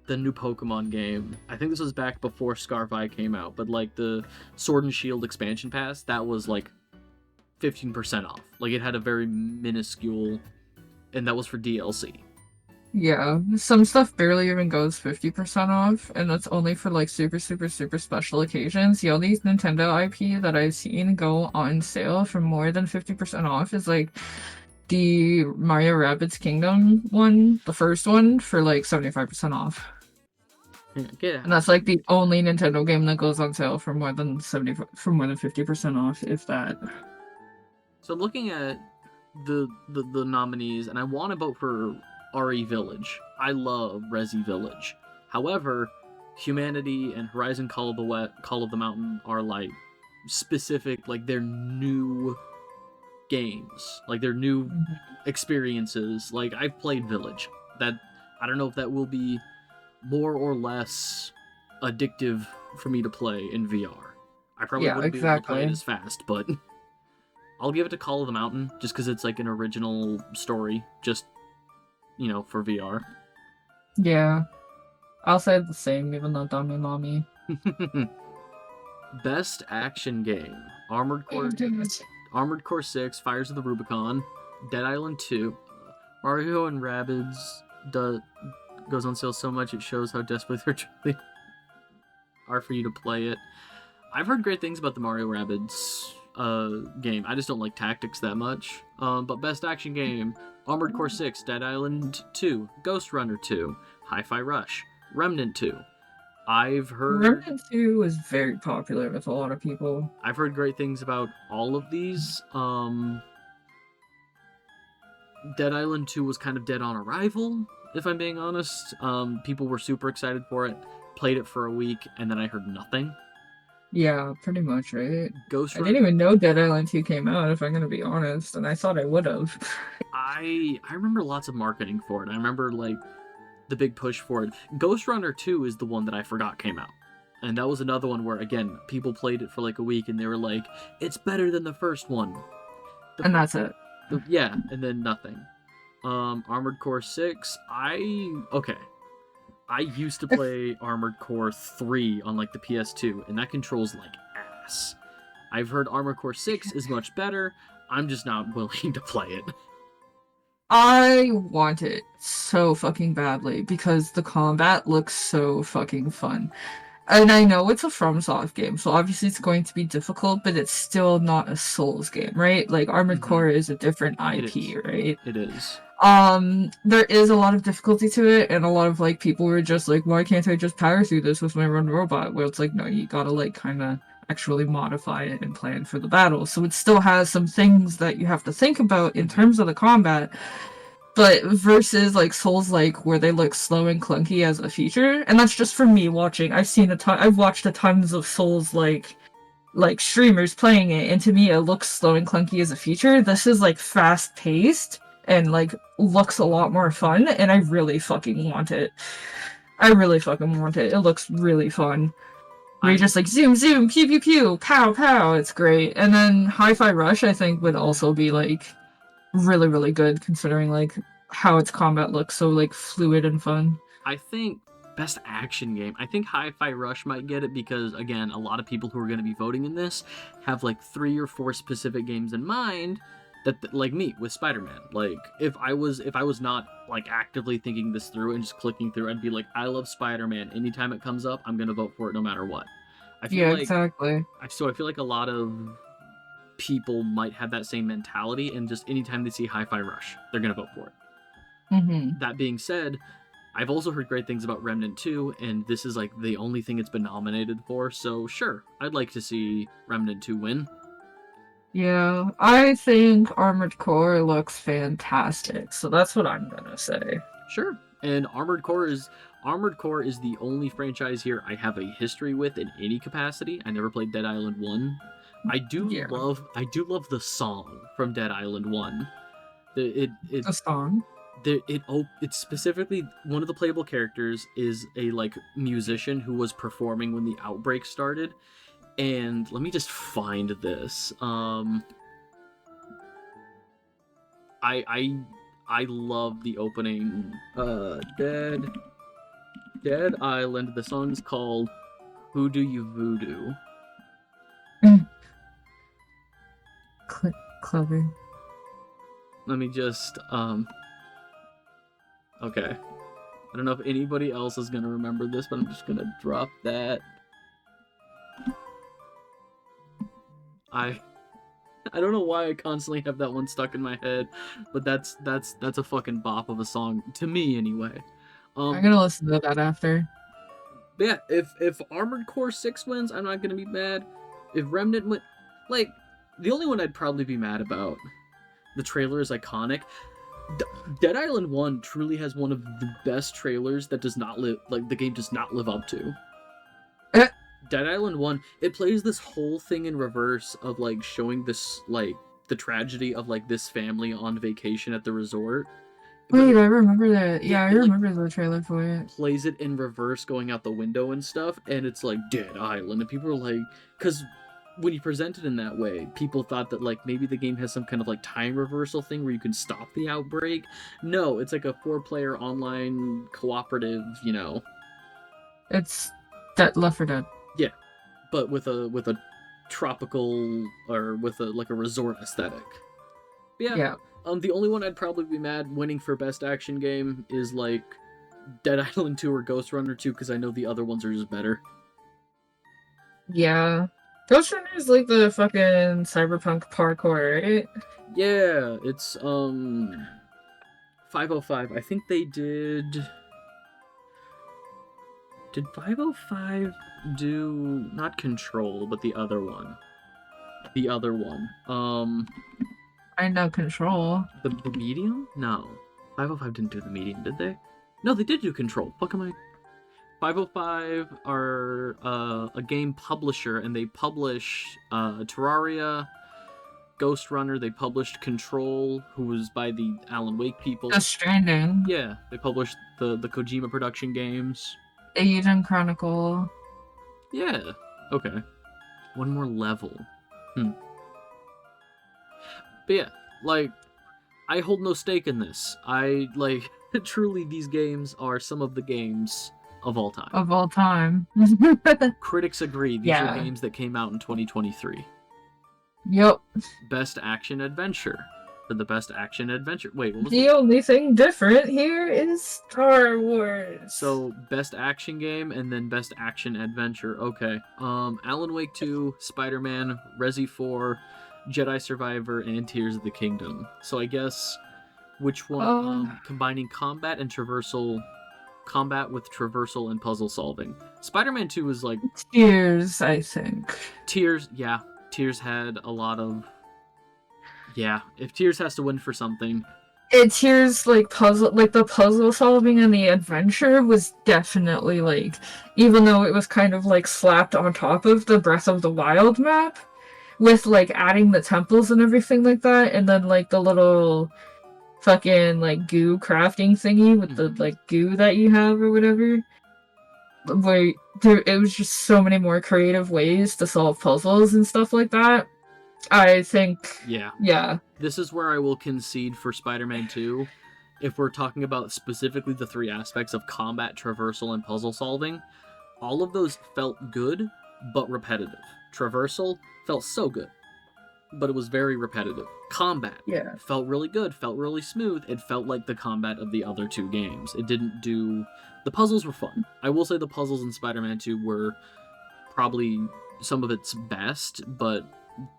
the new Pokemon game. I think this was back before Scarfy came out, but like the Sword and Shield expansion pass, that was like 15% off. Like it had a very minuscule, and that was for DLC. Yeah, some stuff barely even goes 50% off, and that's only for like super, super, super special occasions. The only Nintendo IP that I've seen go on sale for more than 50% off is like the Mario Rabbids Kingdom one, the first one, for like 75% off. Yeah. And that's like the only Nintendo game that goes on sale for more than 50% off, if that. So looking at the nominees, and I want to vote for RE Village. I love Resi Village. However, Humanity and Horizon Call of the Mountain are like specific, like they're new games, like they're new experiences. Like I've played Village. That I don't know if that will be more or less addictive for me to play in VR. I probably wouldn't be able to play it as fast, but I'll give it to Call of the Mountain just because it's like an original story, just, you know, for VR. Yeah. I'll say the same, even though Dummy Mommy. Best action game. Armored Core 6, Fires of the Rubicon, Dead Island 2, Mario and Rabbids goes on sale so much it shows how desperate they're truly are for you to play it. I've heard great things about the Mario Rabbids game. I just don't like tactics that much. But best action game, Armored Core 6, Dead Island 2, Ghost Runner 2, Hi-Fi Rush, Remnant 2. I've heard Remnant 2 was very popular with a lot of people. I've heard great things about all of these. Dead Island 2 was kind of dead on arrival, if I'm being honest. People were super excited for it, played it for a week, and then I heard nothing. Yeah, pretty much, right? Ghost I didn't even know Dead Island 2 came out, if I'm gonna be honest, and I thought I would have. I remember lots of marketing for it. I remember, like, the big push for it. Ghost Runner 2 is the one that I forgot came out. And that was another one where, again, people played it for, like, a week, and they were like, it's better than the first one. And that's it. Yeah, and then nothing. Armored Core 6, okay. I used to play Armored Core 3 on, like, the PS2, and that controls like ass. I've heard Armored Core 6 is much better. I'm just not willing to play it. I want it so fucking badly because the combat looks so fucking fun. And I know it's a FromSoft game, so obviously it's going to be difficult, but it's still not a Souls game, right? Like, Armored Core is a different IP, right? It is. There is a lot of difficulty to it, and a lot of like people were just like, why can't I just power through this with my run robot? Where it's like, no, you gotta like kind of actually modify it and plan for the battle. So it still has some things that you have to think about in terms of the combat. But versus like Souls like where they look slow and clunky as a feature, and that's just for me watching. I've watched a tons of Souls like streamers playing it, and to me it looks slow and clunky as a feature. This is like fast paced and like looks a lot more fun, and I really fucking want it. I really fucking want it. It looks really fun. Where you just like zoom zoom pew pew pew pow pow. It's great. And then Hi-Fi Rush I think would also be like really really good considering like how its combat looks so like fluid and fun. I think best action game. I think Hi-Fi Rush might get it because again, a lot of people who are going to be voting in this have like 3 or 4 specific games in mind that like me with Spider-Man. Like if I was not like actively thinking this through and just clicking through, I'd be like, I love Spider-Man. Anytime it comes up, I'm going to vote for it no matter what. I feel like Exactly. So I feel like a lot of people might have that same mentality, and just anytime they see Hi-Fi Rush, they're going to vote for it. Mm-hmm. That being said, I've also heard great things about Remnant 2, and this is like the only thing it's been nominated for, so sure, I'd like to see Remnant 2 win. Yeah, I think Armored Core looks fantastic, so that's what I'm gonna say. Sure. And Armored Core is the only franchise here I have a history with in any capacity. I never played Dead Island 1. I do love the song from Dead Island 1. The song? It's specifically one of the playable characters is a like musician who was performing when the outbreak started. And let me just find this. I love the opening. Dead Island. The song's called "Who Do You Voodoo." Clever. Let me just Okay. I don't know if anybody else is gonna remember this, but I'm just gonna drop that. I don't know why I constantly have that one stuck in my head, but that's a fucking bop of a song to me anyway. I'm gonna listen to that after. Yeah, if Armored Core 6 wins, I'm not gonna be mad. If Remnant win, like the only one I'd probably be mad about, the trailer is iconic. Dead Island 1 truly has one of the best trailers that does not live like the game does not live up to. Dead Island 1, it plays this whole thing in reverse of like showing this like the tragedy of like this family on vacation at the resort. Wait, I remember that. Yeah, I like, remember the trailer for it. Plays it in reverse going out the window and stuff, and it's like Dead Island, and people are like, because when you present it in that way, people thought that like maybe the game has some kind of like time reversal thing where you can stop the outbreak. No, it's like a 4-player online cooperative, you know. It's Left 4 Dead. Yeah, but with a tropical or with a resort aesthetic. Yeah. The only one I'd probably be mad winning for best action game is like Dead Island 2 or Ghost Runner 2 because I know the other ones are just better. Yeah. Ghost Runner is like the fucking cyberpunk parkour, right? Yeah, it's 505. I think they did. Did 505 do not Control, but the other one? The other one. I know Control. The Medium? No. 505 didn't do the Medium, did they? No, they did do Control. Fuck am I? 505 are a game publisher, and they publish Terraria, Ghost Runner. They published Control, who was by the Alan Wake people. Death Stranding. Yeah, they published the Kojima production games. Eden Chronicle. Yeah. Okay. One more level. But yeah, like, I hold no stake in this. I, like, truly these games are some of the games of all time. Of all time. Critics agree these are games that came out in 2023. Yep. Best action adventure. For the best action adventure. Wait, what was the only thing different here is Star Wars. So, best action game and then best action adventure. Okay. Alan Wake 2, Spider-Man, Resi 4, Jedi Survivor, and Tears of the Kingdom. So I guess Which one? Uh, Combining combat and traversal, combat with traversal and puzzle solving. Spider-Man 2 was like Tears, I think. Tears. Yeah, Tears had a lot of. Yeah, if Tears has to win for something, Tears like the puzzle solving and the adventure was definitely like, even though it was kind of like slapped on top of the Breath of the Wild map, with like adding the temples and everything like that, and then like the little fucking like goo crafting thingy with the like goo that you have or whatever, where it was just so many more creative ways to solve puzzles and stuff like that. I think yeah. This is where I will concede for Spider-Man 2. If we're talking about specifically the three aspects of combat, traversal, and puzzle solving, all of those felt good, but repetitive. Traversal felt so good, but it was very repetitive. Combat felt really good, felt really smooth. It felt like the combat of the other two games. It didn't do... The puzzles were fun. I will say the puzzles in Spider-Man 2 were probably some of its best, but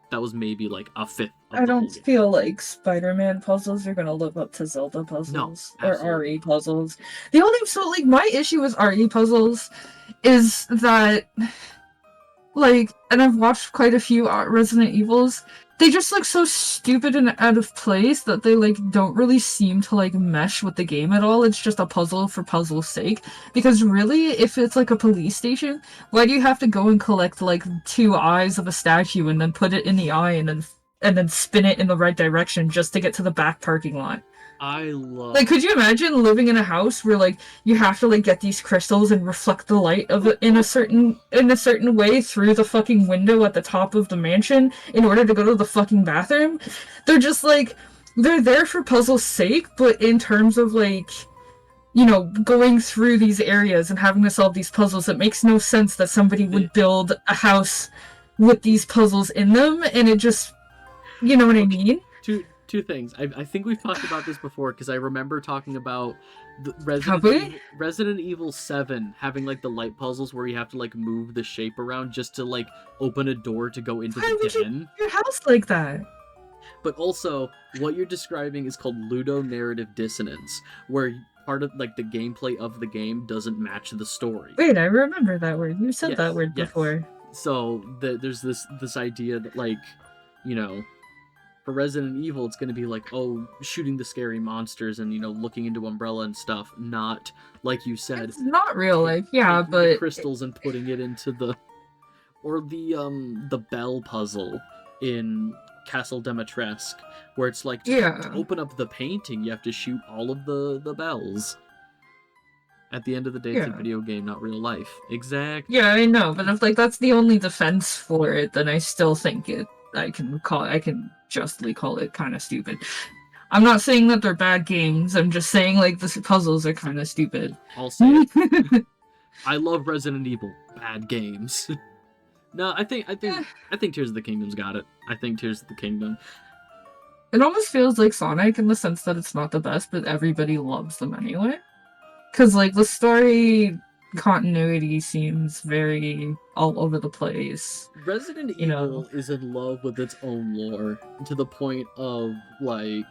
that was maybe like a fifth of I the don't whole game. feel like Spider-Man puzzles are gonna live up to Zelda puzzles or RE puzzles. The only my issue with RE puzzles is that, like, and I've watched quite a few Resident Evils, they just look so stupid and out of place that they like don't really seem to like mesh with the game at all. It's just a puzzle for puzzle's sake. Because really, if it's like a police station, why do you have to go and collect like 2 eyes of a statue and then put it in the eye and then spin it in the right direction just to get to the back parking lot? I love... Like, could you imagine living in a house where, like, you have to, like, get these crystals and reflect the light of it in a certain way through the fucking window at the top of the mansion in order to go to the fucking bathroom? They're just, like, they're there for puzzle's sake, but in terms of, like, you know, going through these areas and having to solve these puzzles, it makes no sense that somebody would build a house with these puzzles in them, and it just... You know what I mean? Two things. I think we've talked about this before, because I remember talking about the Resident Evil 7 having like the light puzzles where you have to like move the shape around just to like open a door to go into the den. Your house like that. But also, what you're describing is called ludonarrative dissonance, where part of like the gameplay of the game doesn't match the story. Wait, I remember that word. You said that word before. So there's this idea that, like, you know, for Resident Evil, it's going to be like, oh, shooting the scary monsters and, you know, looking into Umbrella and stuff. Not, like you said... It's not real life, yeah, but... The crystals and putting it into the... Or the bell puzzle in Castle Demetresque, where it's like, to open up the painting, you have to shoot all of the bells. At the end of the day, it's a video game, not real life. Exactly. Yeah, I know, but if, like, that's the only defense for it, then I still think I can justly call it kind of stupid. I'm not saying that they're bad games. I'm just saying, like, the puzzles are kind of stupid. I'll say it. I love Resident Evil. Bad games. No, I think Tears of the Kingdom's got it. I think Tears of the Kingdom. It almost feels like Sonic in the sense that it's not the best, but everybody loves them anyway. Because, like, the story continuity seems very all over the place. Resident Evil is in love with its own lore to the point of, like...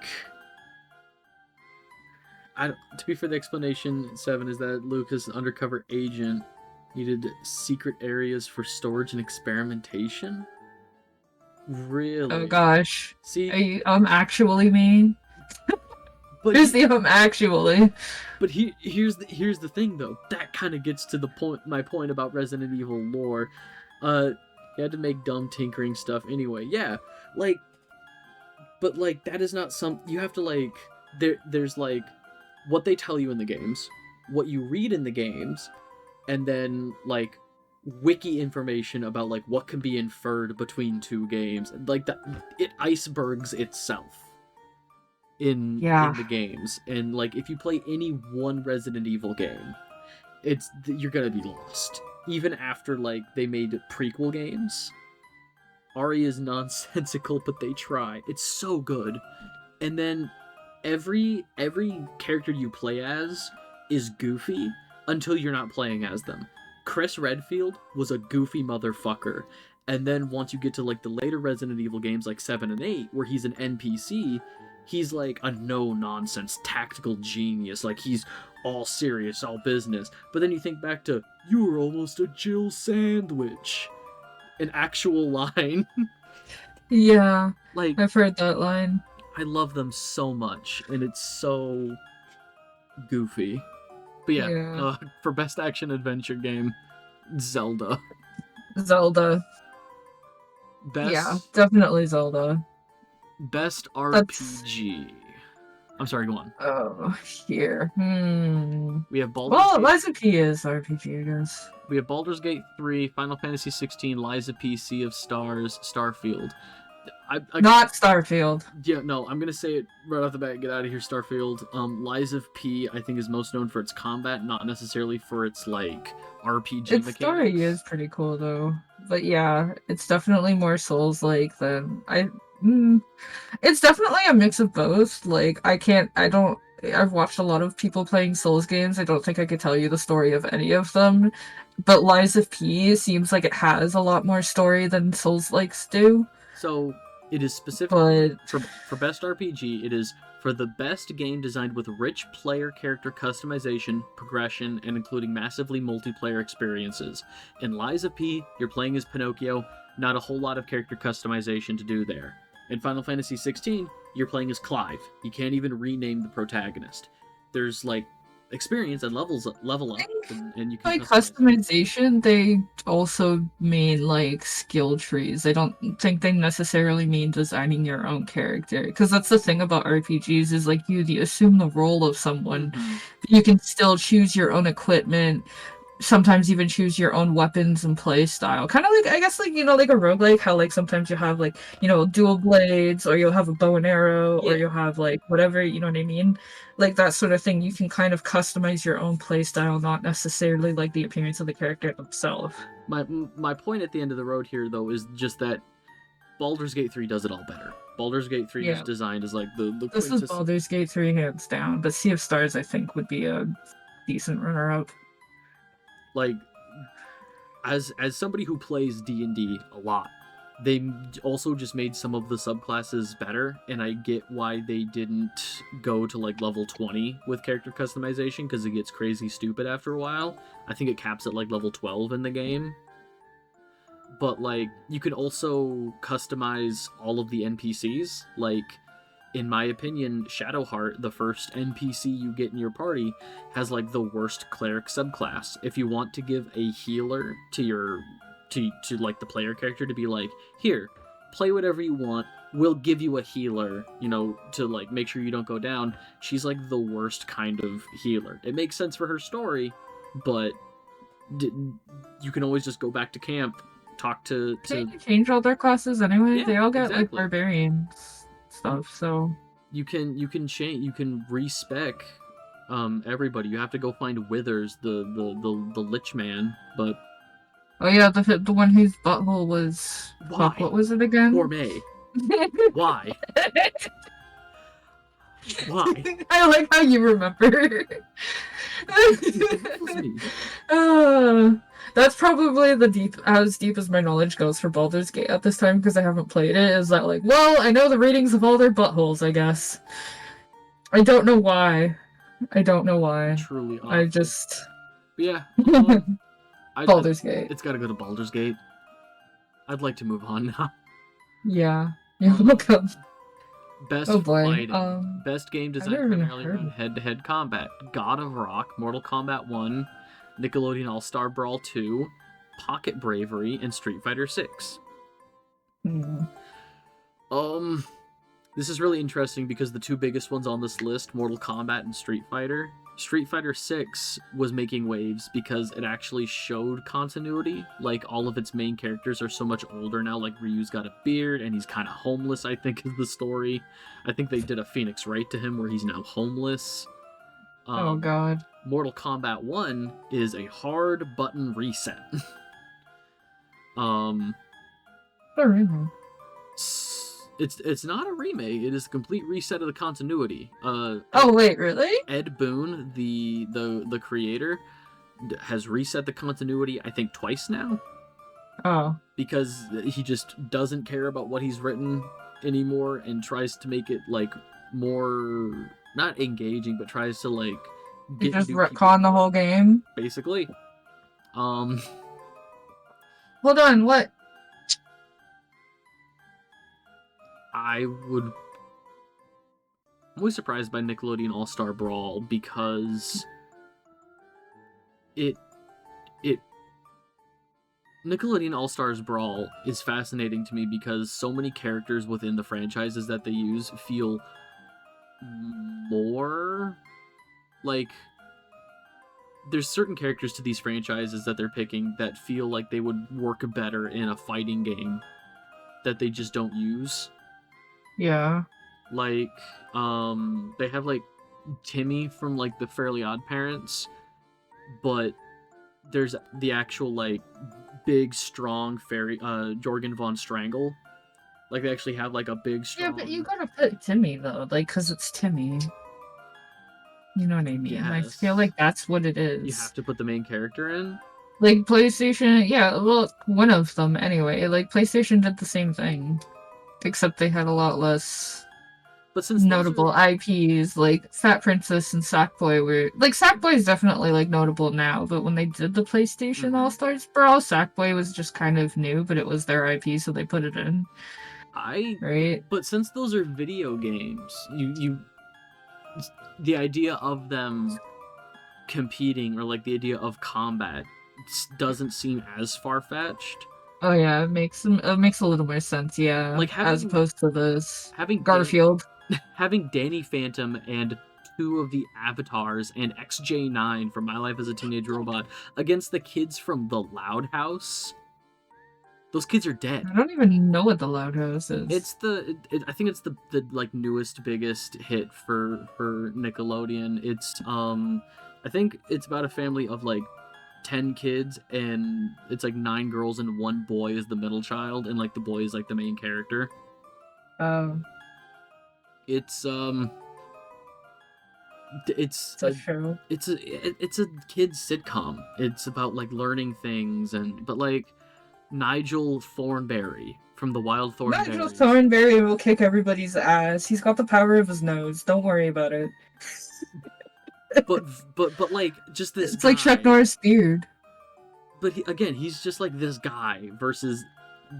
to be fair, the explanation, 7, is that Luke, as an undercover agent, needed secret areas for storage and experimentation? Really? Oh gosh. See? Are you, actually mean? But here's the actually. But here's the thing, though. That kind of gets to the point. My point about Resident Evil lore. You had to make dumb tinkering stuff anyway. Yeah, like, but like that is not some. You have to like. There's like what they tell you in the games, what you read in the games, and then like wiki information about like what can be inferred between two games. Like that, it icebergs itself. In the games, and like if you play any one Resident Evil game, you're gonna be lost. Even after like they made prequel games, RE is nonsensical, but they try. It's so good. And then every character you play as is goofy until you're not playing as them. Chris Redfield was a goofy motherfucker, and then once you get to like the later Resident Evil games like 7 and 8, where he's an NPC, he's like a no-nonsense tactical genius. Like, he's all serious, all business. But then you think back to, you were almost a Jill sandwich. An actual line. Yeah, Like, I've heard that line. I love them so much, and it's so goofy. But yeah, Yeah. for best action adventure game, Zelda. Zelda. Yeah, definitely Zelda. Best That's... RPG. I'm sorry, go on. Oh, here. We have Baldur's Well, Gate. Liza P is RPG, I guess. We have Baldur's Gate 3, Final Fantasy 16, Liza P, Sea of Stars, Starfield. Not Starfield. Yeah, no, I'm gonna say it right off the bat. Get out of here, Starfield. Liza P, I think, is most known for its combat, not necessarily for its like RPG Its mechanics. story is pretty cool though, but yeah, it's definitely more Souls-like than It's definitely a mix of both. Like, I've watched a lot of people playing Souls games. I don't think I could tell you the story of any of them, but Lies of P seems like it has a lot more story than Souls-likes do. So it is specifically But for best RPG. It is for the best game designed with rich player character customization, progression, and including massively multiplayer experiences. In Lies of P, you're playing as Pinocchio. Not a whole lot of character customization to do there. In Final Fantasy 16, you're playing as Clive. You can't even rename the protagonist. There's like experience and level up, and you can by customization, they also mean like skill trees. I don't think they necessarily mean designing your own character, because that's the thing about RPGs is like you assume the role of someone. Mm-hmm. You can still choose your own equipment. Sometimes even choose your own weapons and play style. Kind of like, I guess, like, you know, like a roguelike, how like sometimes you have like, you know, dual blades, or you'll have a bow and arrow, or you'll have like whatever, you know what I mean? Like that sort of thing. You can kind of customize your own play style, not necessarily like the appearance of the character themselves. My point at the end of the road here, though, is just that Baldur's Gate 3 does it all better. Baldur's Gate 3 is designed as like the This is Baldur's Gate 3 hands down, but Sea of Stars I think would be a decent runner-up. Like, as somebody who plays D&D a lot, they also just made some of the subclasses better, and I get why they didn't go to like level 20 with character customization, because it gets crazy stupid after a while. I think it caps at like level 12 in the game. But like, you can also customize all of the NPCs. Like, in my opinion, Shadowheart, the first NPC you get in your party, has like the worst cleric subclass. If you want to give a healer to your to like the player character to be like, here, play whatever you want, we'll give you a healer, you know, to like make sure you don't go down, she's like the worst kind of healer. It makes sense for her story, but you can always just go back to camp, talk to They change all their classes anyway. Yeah, they all get exactly. like barbarians stuff, so you can change, you can respec everybody. You have to go find Withers, the Lich Man, but oh yeah, the one whose butthole was why? What was it again? Gourmet. Why? Why? I like how you remember. That's probably as deep as my knowledge goes for Baldur's Gate at this time, because I haven't played it. Is that like, well, I know the ratings of all their buttholes, I guess. I don't know why. Truly awful. I just... Yeah. Baldur's Gate. It's gotta go to Baldur's Gate. I'd like to move on now. Yeah. You're welcome. Best fighting. Best game designed primarily around head-to-head combat. God of Rock, Mortal Kombat 1, Nickelodeon All-Star Brawl 2, Pocket Bravery, and Street Fighter 6. This is really interesting because the two biggest ones on this list, Mortal Kombat and Street Fighter 6 was making waves because it actually showed continuity. Like, all of its main characters are so much older now. Like, Ryu's got a beard and he's kind of homeless, I think, is the story. I think they did a Phoenix Wright to him where he's now homeless. Oh god. Mortal Kombat 1 is a hard button reset. It's not a remake. It is a complete reset of the continuity. Oh wait, really? Ed Boon, the creator, has reset the continuity, I think, twice now. Oh. Because he just doesn't care about what he's written anymore and tries to make it like more not engaging, but tries to like You get just new people retcon the involved, whole game. basically. Um, Hold on, what? I'm always surprised by Nickelodeon All-Star Brawl because it Nickelodeon All-Stars Brawl is fascinating to me because so many characters within the franchises that they use feel more like there's certain characters to these franchises that they're picking that feel like they would work better in a fighting game that they just don't use. Yeah. Like, they have like Timmy from like the Fairly Odd Parents, but there's the actual like big strong fairy Jorgen von Strangle. Like they actually have like a big strong. Yeah, but you gotta put Timmy though, like, cause it's Timmy. You know what I mean? I Yes. feel like that's what it is. You have to put the main character in. Like PlayStation, yeah, well, one of them anyway. Like PlayStation did the same thing, except they had a lot less But since notable IPs. Like Fat Princess and Sackboy were like Sackboy is definitely like notable now, but when they did the PlayStation Mhm. All Stars Brawl, Sackboy was just kind of new, but it was their IP, so they put it in. Right? But since those are video games, you the idea of them competing or like the idea of combat doesn't seem as far-fetched. Oh yeah, it makes a little more sense, yeah. Like as opposed to this having Garfield. having Danny Phantom and two of the avatars and XJ9 from My Life as a Teenage Robot against the kids from the Loud House. Those kids are dead. I don't even know what the Loud House is. It's I think it's the like newest biggest hit for Nickelodeon. It's I think it's about a family of like 10 kids and it's like 9 girls and 1 boy is the middle child and like the boy is like the main character. It's it's a show. It's a kids sitcom. It's about like learning things but like Nigel Thornberry from the Wild Thornberry. Nigel Thornberry will kick everybody's ass. He's got the power of his nose. Don't worry about it. but like just this. It's like Chuck Norris' beard. But he's just like this guy versus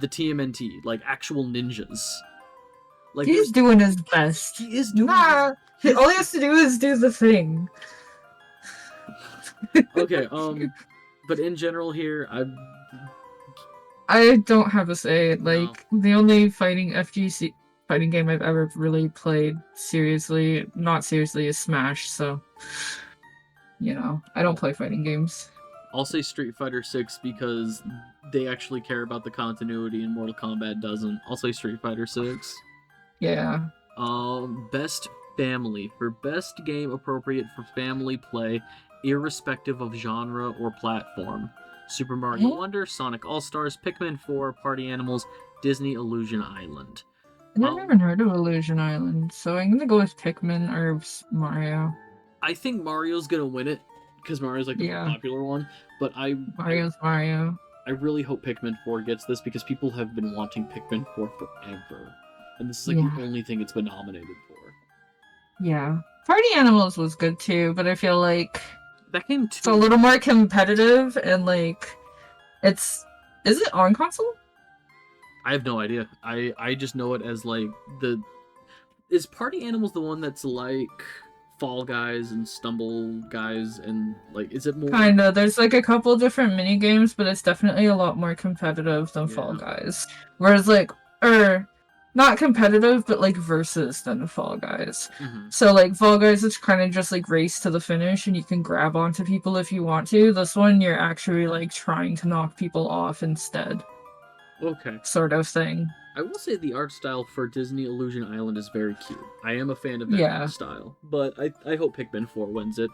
the TMNT, like actual ninjas. Like he's doing his best. He is doing. All he has to do is do the thing. Okay. But in general, here I don't have a say. Like the only FGC fighting game I've ever really played not seriously, is Smash. So, I don't play fighting games. I'll say Street Fighter 6 because they actually care about the continuity and Mortal Kombat doesn't. I'll say Street Fighter 6. Yeah. Best family. For best game appropriate for family play, irrespective of genre or platform. Super Mario Wonder, Sonic All-Stars, Pikmin 4, Party Animals, Disney Illusion Island. I've never even heard of Illusion Island, so I'm gonna go with Pikmin or Mario. I think Mario's gonna win it, because Mario's like the more popular one, but Mario's Mario. I really hope Pikmin 4 gets this, because people have been wanting Pikmin 4 forever. And this is like the only thing it's been nominated for. Yeah. Party Animals was good too, but I feel like that game it's a little more competitive and like is it on console? I have no idea. I just know it as like is Party Animals the one that's like Fall Guys and Stumble Guys and like is it more kinda there's like a couple different mini games, but it's definitely a lot more competitive than Fall Guys. Whereas like not competitive, but like versus than Fall Guys. Mm-hmm. So like Fall Guys, it's kind of just like race to the finish, and you can grab onto people if you want to. This one, you're actually like trying to knock people off instead. Okay. Sort of thing. I will say the art style for Disney Illusion Island is very cute. I am a fan of that art style, but I hope Pikmin 4 wins it.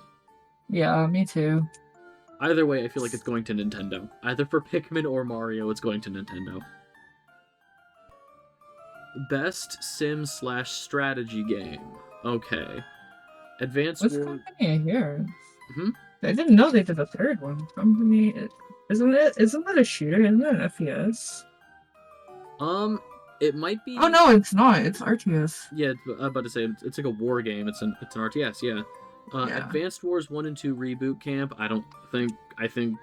Yeah, me too. Either way, I feel like it's going to Nintendo. Either for Pikmin or Mario, it's going to Nintendo. Best sim/strategy game. Okay. Advanced What's War... Company here? I didn't know they did a third one. Company isn't that a shooter? Isn't that an FPS? It might be. Oh no, it's not. It's RTS. Yeah, I'm about to say it's like a war game. It's an RTS. Yeah. Yeah. Advanced Wars 1 and 2 Reboot Camp. I think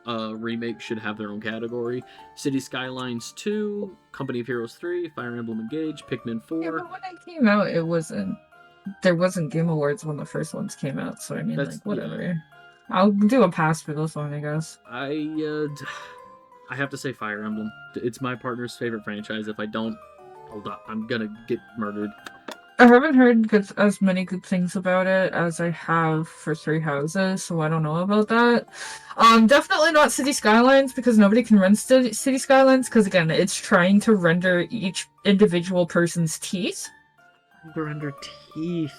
remake should have their own category. City Skylines 2, Company of Heroes 3, Fire Emblem Engage, Pikmin 4. Yeah, but when it came out, there wasn't Game Awards when the first ones came out, so I mean, like, whatever. Yeah. I'll do a pass for this one, I guess. I have to say Fire Emblem. It's my partner's favorite franchise. If I don't, hold up, I'm gonna get murdered. I haven't heard as many good things about it as I have for Three Houses, so I don't know about that. Definitely not City Skylines, because nobody can run City Skylines, because again, it's trying to render each individual person's teeth. Render teeth.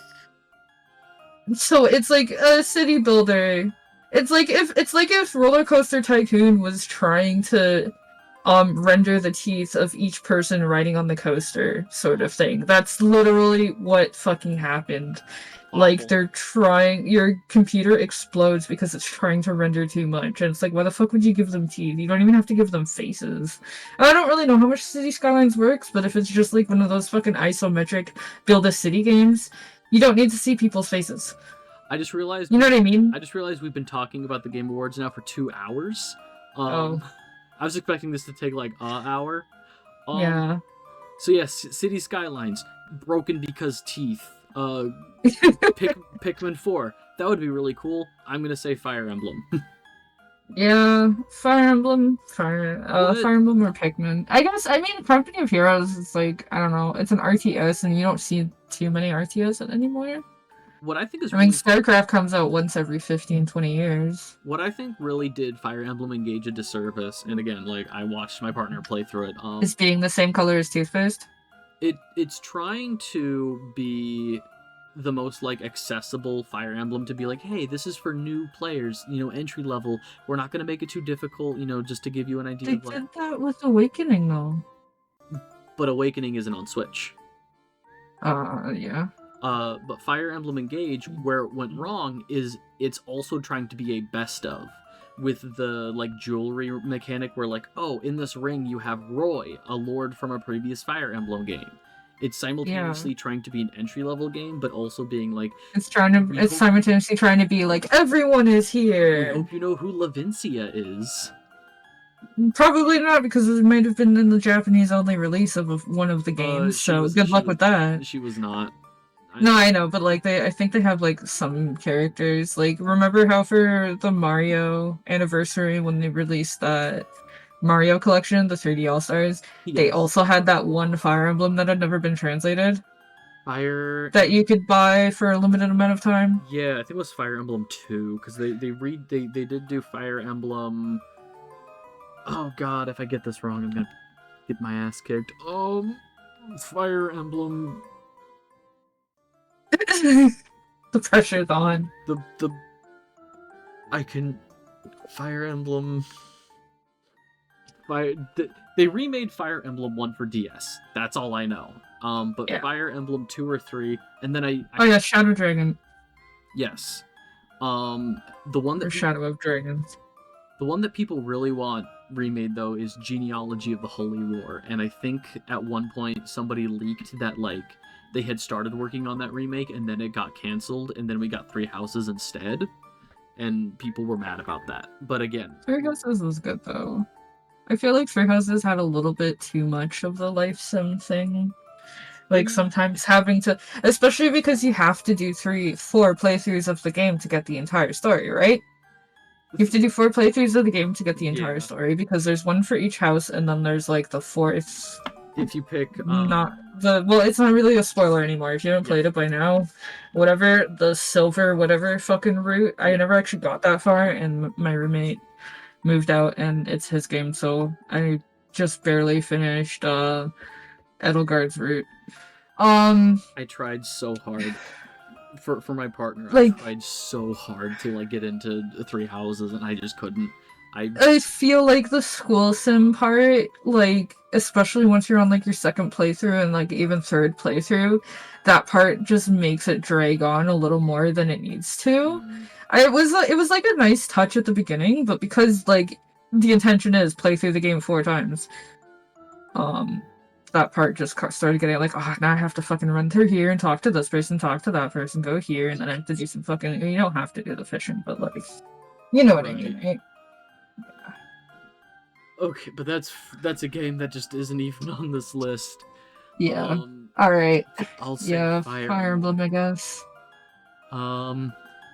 So it's like a city builder. It's like if Roller Coaster Tycoon was trying to render the teeth of each person riding on the coaster, sort of thing. That's literally what fucking happened. Awful. Like, your computer explodes because it's trying to render too much, and it's like, why the fuck would you give them teeth? You don't even have to give them faces. I don't really know how much City Skylines works, but if it's just like one of those fucking isometric build a city games, you don't need to see people's faces. I just realized... You know what I mean? I just realized we've been talking about the Game Awards now for 2 hours. Oh. I was expecting this to take like an hour. Yeah. So yes, City Skylines, broken because teeth. Pikmin 4, that would be really cool. I'm gonna say Fire Emblem. Yeah, Fire Emblem, Fire Emblem or Pikmin. I guess, I mean, Company of Heroes is like, I don't know, it's an RTS and you don't see too many RTS anymore. What I think is StarCraft comes out once every 15, 20 years. What I think really did Fire Emblem Engage a disservice, and again, like, I watched my partner play through it. Is being the same color as Toothpaste? It's trying to be the most, like, accessible Fire Emblem, to be like, hey, this is for new players, entry level. We're not gonna make it too difficult, just to give you an idea of, like... They did that with Awakening, though. But Awakening isn't on Switch. Yeah. But Fire Emblem Engage, where it went wrong is it's also trying to be a best of, with the, like, jewelry mechanic where, like, oh, in this ring you have Roy, a lord from a previous Fire Emblem game. It's simultaneously trying to be an entry-level game, but also being, like... It's simultaneously trying to be, like, everyone is here! We hope you know who Lavincia is. Probably not, because it might have been in the Japanese-only release of one of the games, so good luck with that. She was not. No, I know, but like I think they have like some characters. Like, remember how for the Mario anniversary when they released that Mario collection, the 3D All Stars, they also had that one Fire Emblem that had never been translated. That you could buy for a limited amount of time. Yeah, I think it was Fire Emblem 2, because they did do Fire Emblem. Oh god, if I get this wrong, I'm gonna get my ass kicked. Fire Emblem. The pressure's on. Fire Emblem. They remade Fire Emblem 1 for DS. That's all I know. But yeah. Fire Emblem 2 or 3, and then Oh yeah, Shadow Dragon. Yes. The one that Shadow of Dragons. The one that people really want remade, though, is Genealogy of the Holy War, and I think at one point somebody leaked that, like, they had started working on that remake, and then it got canceled, and then we got Three Houses instead, and people were mad about that. But again... Three Houses was good, though. I feel like Three Houses had a little bit too much of the life sim thing. Like, sometimes having to... Especially because you have to do 4 playthroughs of the game to get the entire story, right? You have to do 4 playthroughs of the game to get the entire story, because there's one for each house, and then there's, like, the 4th... If you pick... Well, it's not really a spoiler anymore. If you haven't played it by now, whatever, the silver whatever fucking route, I never actually got that far, and my roommate moved out, and it's his game, so I just barely finished Edelgard's route. I tried so hard. For my partner, I tried so hard to, like, get into Three Houses, and I just couldn't. I feel like the school sim part, like, especially once you're on, like, your second playthrough and, like, even third playthrough, that part just makes it drag on a little more than it needs to. It was like a nice touch at the beginning, but because, like, the intention is play through the game 4 times, that part just started getting like, oh, now I have to fucking run through here and talk to this person, talk to that person, go here, and then I have to do some fucking. You don't have to do the fishing, but like, you know what I mean, right? Okay, but that's a game that just isn't even on this list. Yeah. All right. I'll say Fire Emblem, I guess.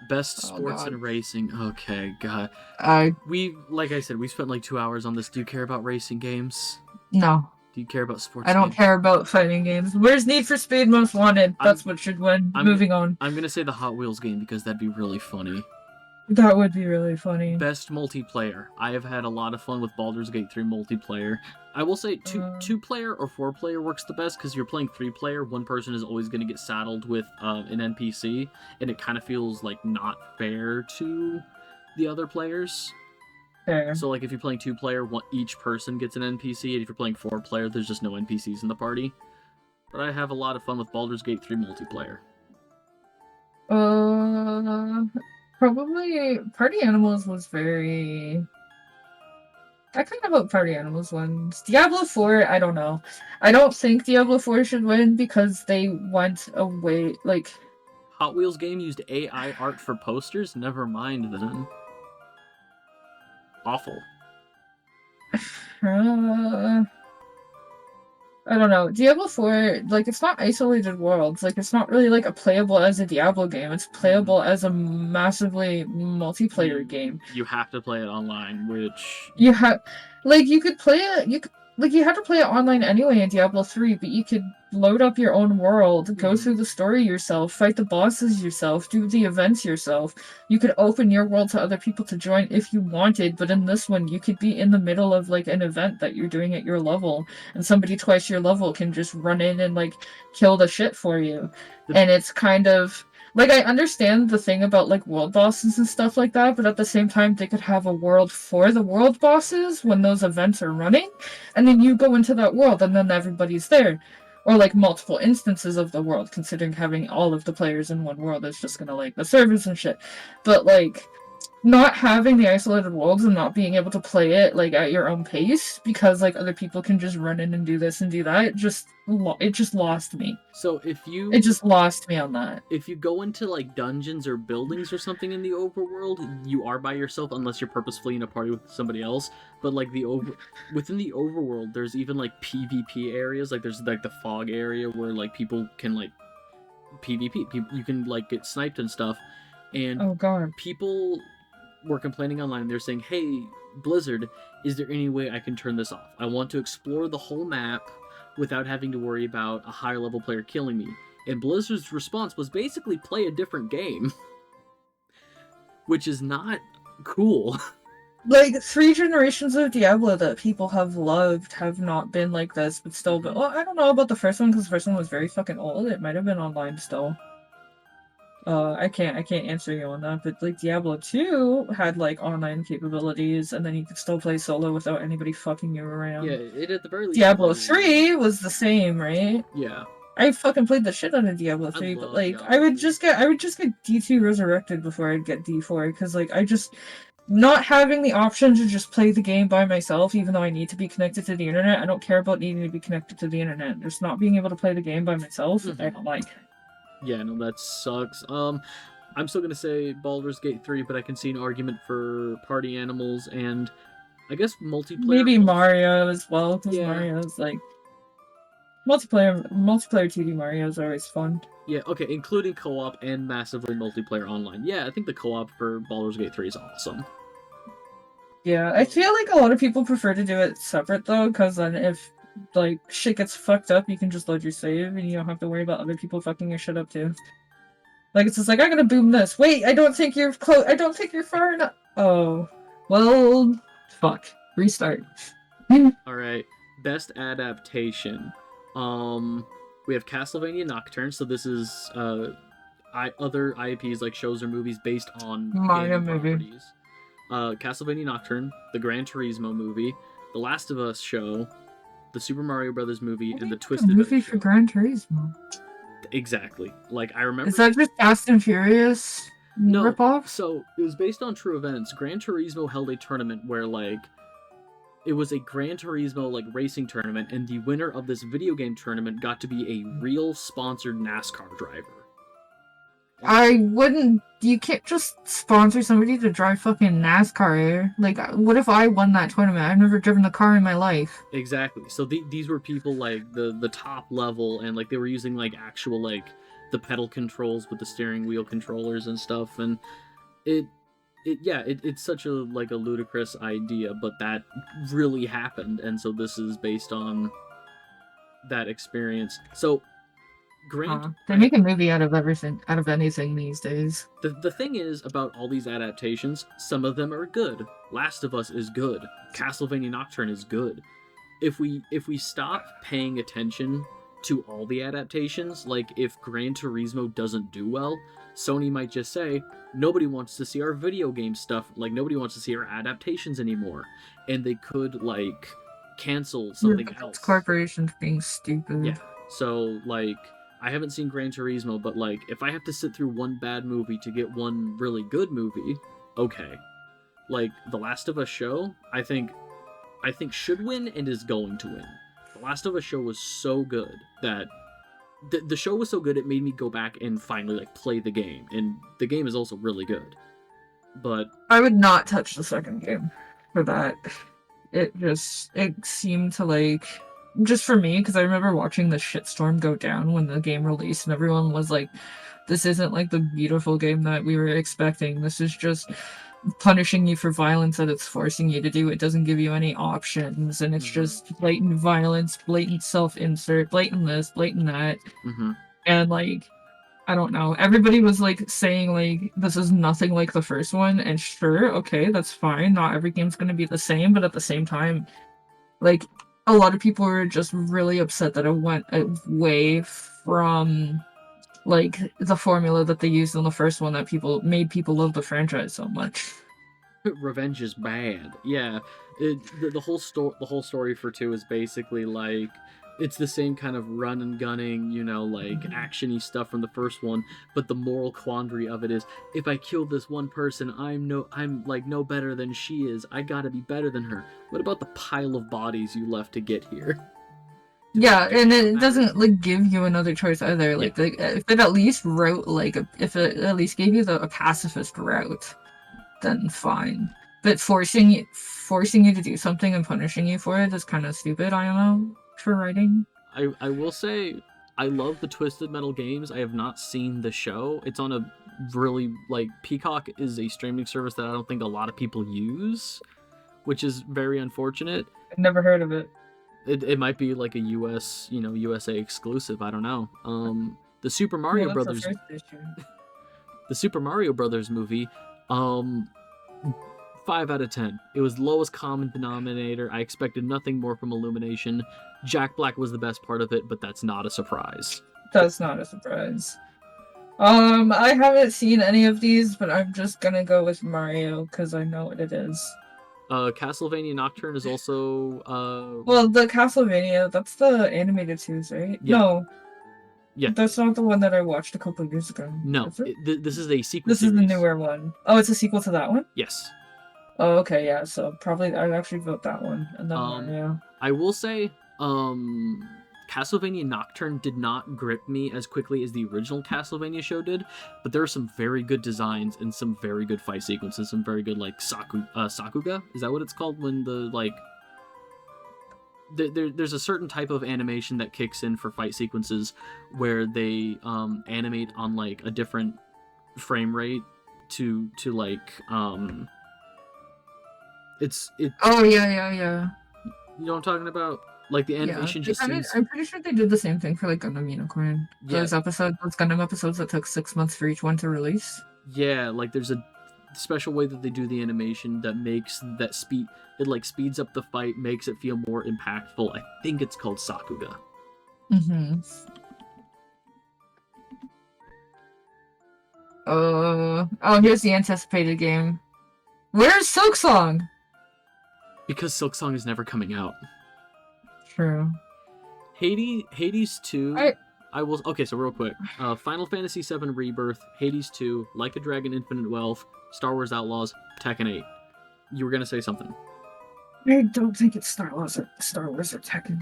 Best sports and racing. Okay, God. Like I said, we spent like 2 hours on this. Do you care about racing games? No. Do you care about sports? I don't care about fighting games. Where's Need for Speed Most Wanted? That's what should win. Moving on. I'm gonna say the Hot Wheels game because that'd be really funny. That would be really funny. Best multiplayer. I have had a lot of fun with Baldur's Gate 3 multiplayer. I will say two-player or four-player works the best because you're playing three-player. One person is always going to get saddled with an NPC, and it kind of feels like not fair to the other players. Fair. So like if you're playing two-player, each person gets an NPC, and if you're playing four-player, there's just no NPCs in the party. But I have a lot of fun with Baldur's Gate 3 multiplayer. Probably Party Animals was very... I kind of hope Party Animals wins. Diablo 4, I don't know. I don't think Diablo 4 should win because they went away, like... Hot Wheels game used AI art for posters? Never mind then. Awful. I don't know. Diablo 4, like, it's not isolated worlds. Like, it's not really, like, a playable as a Diablo game. It's playable as a massively multiplayer game. You have to play it online, which... You have... Like, you could play it... you had to play it online anyway in Diablo 3, but you could load up your own world, go through the story yourself, fight the bosses yourself, do the events yourself. You could open your world to other people to join if you wanted, but in this one, you could be in the middle of, like, an event that you're doing at your level, and somebody twice your level can just run in and, like, kill the shit for you. And it's kind of... Like, I understand the thing about, like, world bosses and stuff like that, but at the same time, they could have a world for the world bosses when those events are running, and then you go into that world, and then everybody's there. Or, like, multiple instances of the world, considering having all of the players in one world is just gonna, like, the servers and shit. But, like, not having the isolated worlds and not being able to play it, like, at your own pace, because, like, other people can just run in and do this and do that, it just lost me. So if you... It just lost me on that. If you go into, like, dungeons or buildings or something in the overworld, you are by yourself unless you're purposefully in a party with somebody else. But, like, within the overworld, there's even, like, PvP areas. Like, there's, like, the fog area where, like, people can, like, PvP. You can, like, get sniped and stuff. And oh, God. People were complaining online. They're saying, hey, Blizzard, is there any way I can turn this off? I want to explore the whole map without having to worry about a higher level player killing me. And Blizzard's response was basically play a different game. Which is not cool. Like, 3 generations of Diablo that people have loved have not been like this, but still, well, I don't know about the first one, because the first one was very fucking old. It might have been online still. I can't answer you on that, but, like, Diablo 2 had, like, online capabilities, and then you could still play solo without anybody fucking you around. Yeah, it at the very least... Diablo 3 was the same, right? Yeah. I fucking played the shit out of Diablo 3, but, like, I would just get D2 resurrected before I'd get D4, because, like, not having the option to just play the game by myself, even though I need to be connected to the internet, I don't care about needing to be connected to the internet. Just not being able to play the game by myself, I don't like. Yeah, no, that sucks. I'm still gonna say Baldur's Gate 3, but I can see an argument for Party Animals and I guess multiplayer. Maybe Mario as well, because Mario's like multiplayer 2D Mario is always fun. Yeah, okay, including co-op and massively multiplayer online. Yeah, I think the co-op for Baldur's Gate 3 is awesome. Yeah, I feel like a lot of people prefer to do it separate though, because then if like shit gets fucked up, you can just load your save and you don't have to worry about other people fucking your shit up too. Like it's just like, I'm gonna boom this. Wait, I don't think you're close. I don't think you're far enough. Oh, well, fuck. Restart. Alright, best adaptation. We have Castlevania Nocturne, so this is other IPs like shows or movies based on Mario movie. Properties. Castlevania Nocturne, the Gran Turismo movie, The Last of Us show, the Super Mario Brothers movie, and the Twisted movie for Gran Turismo. Exactly. Like I remember. Is that just Fast and Furious ripoff? So it was based on true events. Gran Turismo held a tournament where like it was a Gran Turismo like racing tournament, and the winner of this video game tournament got to be a real sponsored NASCAR driver. I wouldn't. You can't just sponsor somebody to drive fucking NASCAR. Like, what if I won that tournament? I've never driven a car in my life. Exactly. So these were people like the top level, and like they were using like actual like the pedal controls with the steering wheel controllers and stuff, and it's such a like a ludicrous idea, but that really happened, and so this is based on that experience. So They make a movie out of everything, out of anything these days. The thing is about all these adaptations, some of them are good. Last of Us is good. Castlevania Nocturne is good. If we stop paying attention to all the adaptations, like if Gran Turismo doesn't do well, Sony might just say, nobody wants to see our video game stuff, like nobody wants to see our adaptations anymore. And they could like cancel something else. Corporations being stupid. Yeah. So like I haven't seen Gran Turismo, but like if I have to sit through one bad movie to get one really good movie, okay. Like The Last of Us show, I think should win and is going to win. The Last of Us show was so good that the show was so good it made me go back and finally like play the game, and the game is also really good. But I would not touch the second game for that. It seemed to like, just for me, because I remember watching the shitstorm go down when the game released, and everyone was like, this isn't like the beautiful game that we were expecting. This is just punishing you for violence that it's forcing you to do. It doesn't give you any options, and it's just blatant violence, blatant self-insert, blatant this, blatant that. And like, I don't know, everybody was like saying like this is nothing like the first one, and sure, okay, that's fine, not every game's gonna be the same, but at the same time, like, a lot of people were just really upset that it went away from like the formula that they used in the first one that made people love the franchise so much. Revenge is bad. Yeah, the whole story for 2 is basically like it's the same kind of run and gunning, you know, like action-y stuff from the first one, but the moral quandary of it is, if I kill this one person, I'm like no better than she is. I gotta be better than her. What about the pile of bodies you left to get here? Yeah, and it doesn't like give you another choice either. Like, yeah. Like if it at least wrote like if it at least gave you a pacifist route, then fine. But forcing you to do something and punishing you for it is kind of stupid. I don't know, for writing. I will say I love the Twisted Metal games. I have not seen the show. It's on a really like Peacock is a streaming service that I don't think a lot of people use, which is very unfortunate. I've never heard of it. It might be like a USA exclusive. I don't know. The Super Mario Brothers. The Super Mario Brothers movie. 5 out of 10. It was lowest common denominator. I expected nothing more from Illumination. Jack Black was the best part of it, but that's not a surprise. That's not a surprise. I haven't seen any of these, but I'm just gonna go with Mario because I know what it is. Castlevania Nocturne is also Well, the Castlevania, that's the animated series, right? Yeah. No. Yeah. That's not the one that I watched a couple of years ago. No. This is a sequel. This is the newer one. Oh, it's a sequel to that one? Yes. Oh, okay, yeah. So probably I'd actually vote that one, and then Mario. I will say, Castlevania Nocturne did not grip me as quickly as the original Castlevania show did, but there are some very good designs and some very good fight sequences, some very good like Sakuga. Is that what it's called when the like? There's a certain type of animation that kicks in for fight sequences where they animate on like a different frame rate to like it's. Oh yeah. You know what I'm talking about? Like the animation just seems... I'm pretty sure they did the same thing for like Gundam Unicorn. Yeah. Those Gundam episodes that took 6 months for each one to release. Yeah, like there's a special way that they do the animation that makes that speed. It like speeds up the fight, makes it feel more impactful. I think it's called Sakuga. Here's the anticipated game. Where's Silksong? Because Silksong is never coming out. True. Hades 2. Okay, so real quick. Final Fantasy VII Rebirth, Hades 2, Like a Dragon Infinite Wealth, Star Wars Outlaws, Tekken 8. You were gonna say something. I don't think it's Star Wars or Tekken.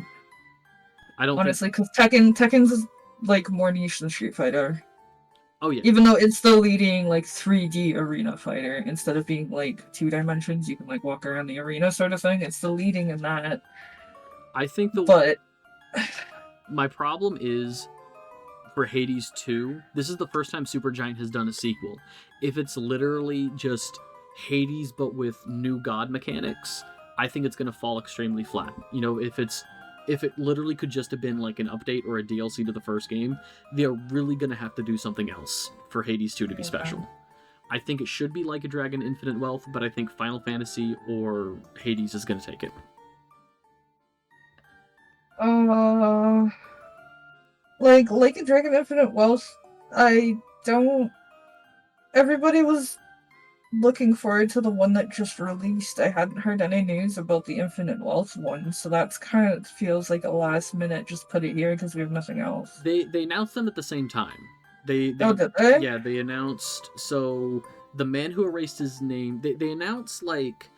I don't Honestly, because Tekken's like more niche than Street Fighter. Oh yeah. Even though it's the leading like 3D arena fighter, instead of being like 2 dimensions, you can like walk around the arena sort of thing. It's the leading in that. I think But my problem is for Hades 2, this is the first time Supergiant has done a sequel. If it's literally just Hades but with new god mechanics, I think it's gonna fall extremely flat. You know, if it literally could just have been like an update or a DLC to the first game, they're really gonna have to do something else for Hades 2 to be special. I think it should be Like a Dragon Infinite Wealth, but I think Final Fantasy or Hades is gonna take it. like a Dragon Infinite Wealth, I don't. Everybody was looking forward to the one that just released. I hadn't heard any news about the Infinite Wealth one, so that's kind of feels like a last minute. Just put it here because we have nothing else. They announced them at the same time. They did they? Yeah, they announced. So the Man Who Erased His Name. They announced like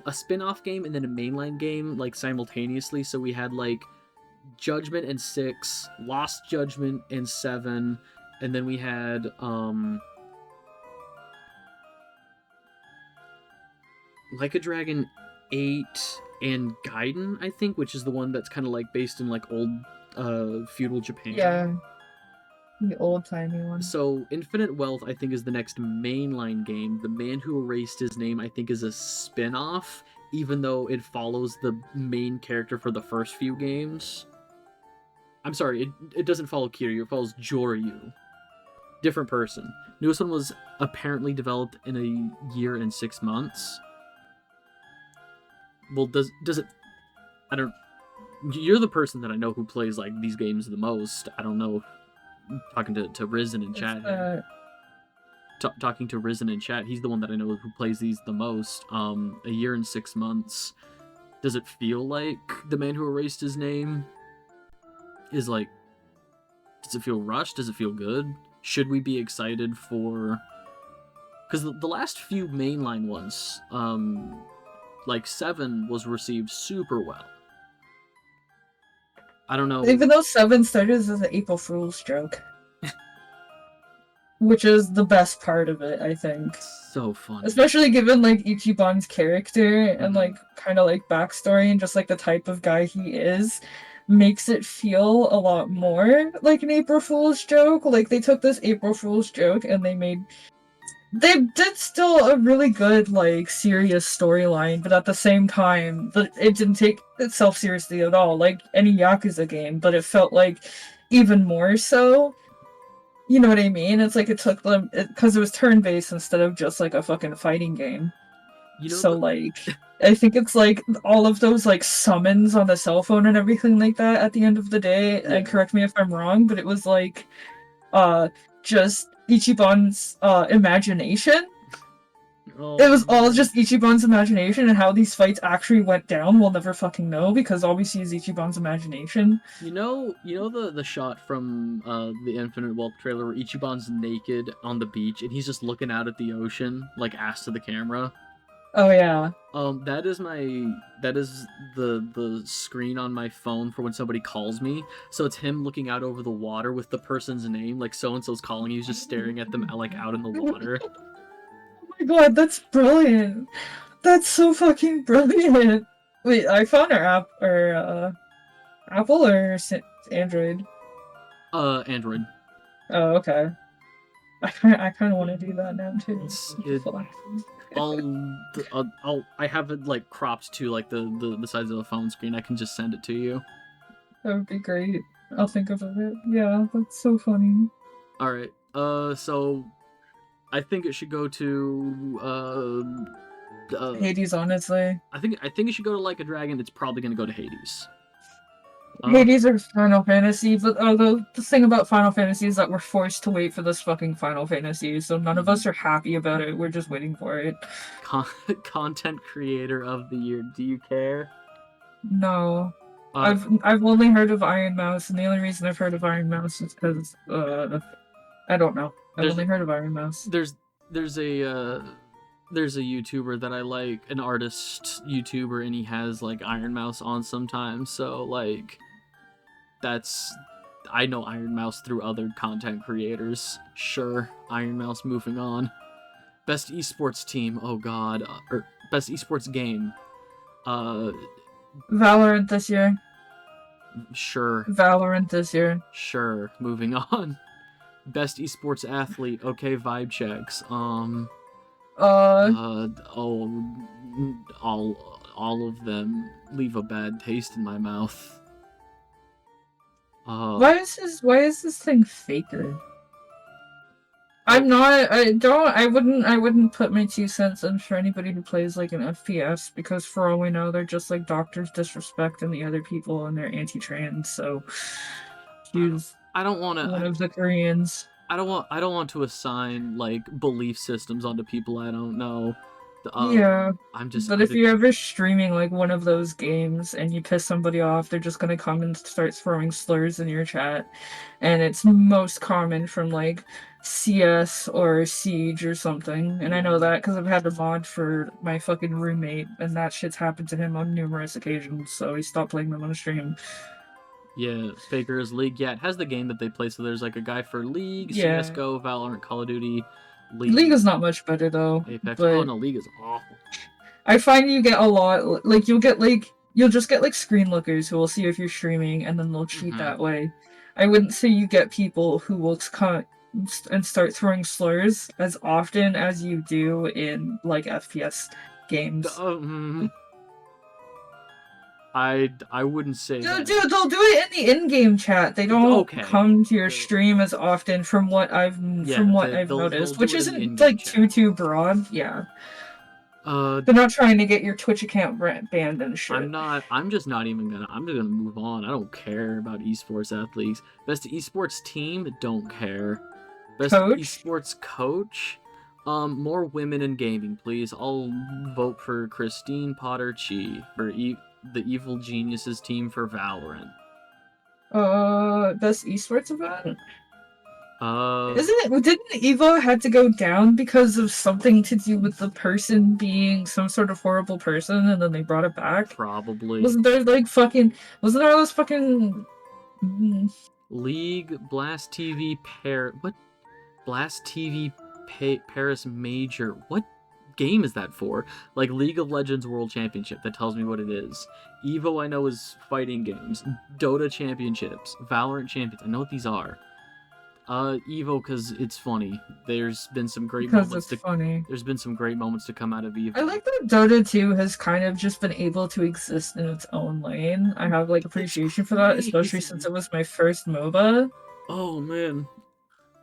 a spin-off game and then a mainline game like simultaneously. So we had like Judgment and 6, Lost Judgment and 7, and then we had Like a Dragon 8 and Gaiden, I think, which is the one that's kind of like based in like old feudal Japan. Yeah. The old-timey one. So Infinite Wealth, I think, is the next mainline game. The Man Who Erased His Name, I think, is a spin-off, even though it follows the main character for the first few games. I'm sorry, it doesn't follow Kiryu, it follows Joryu. Different person. Newest one was apparently developed in a year and 6 months. Well, does it... I don't... You're the person that I know who plays, like, these games the most. I don't know. Talking to Risen in chat here. Talking to Risen in chat, he's the one that I know who plays these the most. A year and 6 months. Does it feel like The Man Who Erased His Name is like... Does it feel rushed? Does it feel good? Should we be excited for... Because the last few mainline ones, like 7 was received super well. I don't know. Even though 7 started as an April Fool's joke. Which is the best part of it, I think. So funny. Especially given, like, Ichiban's character and, like, kind of, like, backstory and just, like, the type of guy he is, makes it feel a lot more like an April Fool's joke. Like, they took this April Fool's joke and they did still a really good, like, serious storyline, but at the same time, it didn't take itself seriously at all, like any Yakuza game, but it felt like even more so. You know what I mean? It's like it took them, because it was turn-based instead of just, like, a fucking fighting game. You know, so, like, I think it's, like, all of those, like, summons on the cell phone and everything like that at the end of the day, and correct me if I'm wrong, but it was, like, just Ichiban's imagination. It was all just Ichiban's imagination, and how these fights actually went down we'll never fucking know, because all we see is Ichiban's imagination. You know the shot from the Infinite Wealth trailer where Ichiban's naked on the beach and he's just looking out at the ocean, like ass to the camera? Oh yeah. That is the screen on my phone for when somebody calls me. So it's him looking out over the water with the person's name, like so and so's calling. He's just staring at them like out in the water. Oh my god, that's brilliant. That's so fucking brilliant. Wait, iPhone or Apple or Android? Android. Oh, okay. I kind of want to do that now too. I have it like cropped to like the size of a phone screen. I can just send it to you. That would be great. I'll think of it. Yeah, that's so funny. All right. So I think it should go to Hades. Honestly, I think it should go to Like a Dragon. It's probably gonna go to Hades. Hades or Final Fantasy, but the thing about Final Fantasy is that we're forced to wait for this fucking Final Fantasy, so none of us are happy about it. We're just waiting for it. Content creator of the year. Do you care? No. I've only heard of Iron Mouse, and the only reason I've heard of Iron Mouse is because I don't know. I've only heard of Iron Mouse. There's a there's a YouTuber that I like, an artist YouTuber, and he has like Iron Mouse on sometimes. So like, that's I know Iron Mouse through other content creators. Sure, Iron Mouse. Moving on. Best esports team. Oh God. Or best esports game. Uh, Valorant this year. Sure. Valorant this year. Sure. Moving on. Best esports athlete. Okay, vibe checks. Oh, all of them leave a bad taste in my mouth. Why is this thing faker? I wouldn't put my 2 cents in for anybody who plays like an FPS, because for all we know, they're just like doctors disrespecting the other people and they're anti-trans, so use I don't want to. one of the Koreans. I don't want to assign like belief systems onto people I don't know. Yeah. But if I'm you're ever streaming like one of those games and you piss somebody off, they're just gonna come and start throwing slurs in your chat. And it's most common from like CS or Siege or something. And I know that because I've had a mod for my fucking roommate, and that shit's happened to him on numerous occasions, so he stopped playing them on stream. Yeah, Faker's League. Yeah, it has the game that they play. So there's like a guy for League, Yeah. CS:GO, Valorant, Call of Duty. League is not much better though. Apex. But Oh no, League is awful. I find you get a lot, like you'll just get like screen lookers who will see if you're streaming and then they'll cheat that way. I wouldn't say you get people who will come and start throwing slurs as often as you do in like FPS games. I wouldn't say that. Dude, they'll do it in the in-game chat. They don't come to your stream as often, from what I've noticed, which isn't like too broad. Yeah. They're not trying to get your Twitch account banned and shit. I'm just gonna move on. I don't care about esports athletes. Best esports team, don't care. Best esports coach, more women in gaming, please. I'll vote for Christine Potter Chi for the Evil Geniuses team for Valorant. Best esports event? Didn't Evo had to go down because of something to do with the person being some sort of horrible person, and then they brought it back? Probably. Wasn't there all those fucking League, Blast TV, Blast TV Paris Major. What game is that for? Like League of Legends World Championship, that tells me what it is. Evo I know is fighting games. Dota Championships, Valorant Champions, I know what these are. Evo because it's funny. There's been some great moments to come out of Evo. I like that Dota 2 has kind of just been able to exist in its own lane. I have like appreciation for that, especially since it was my first MOBA. Oh man.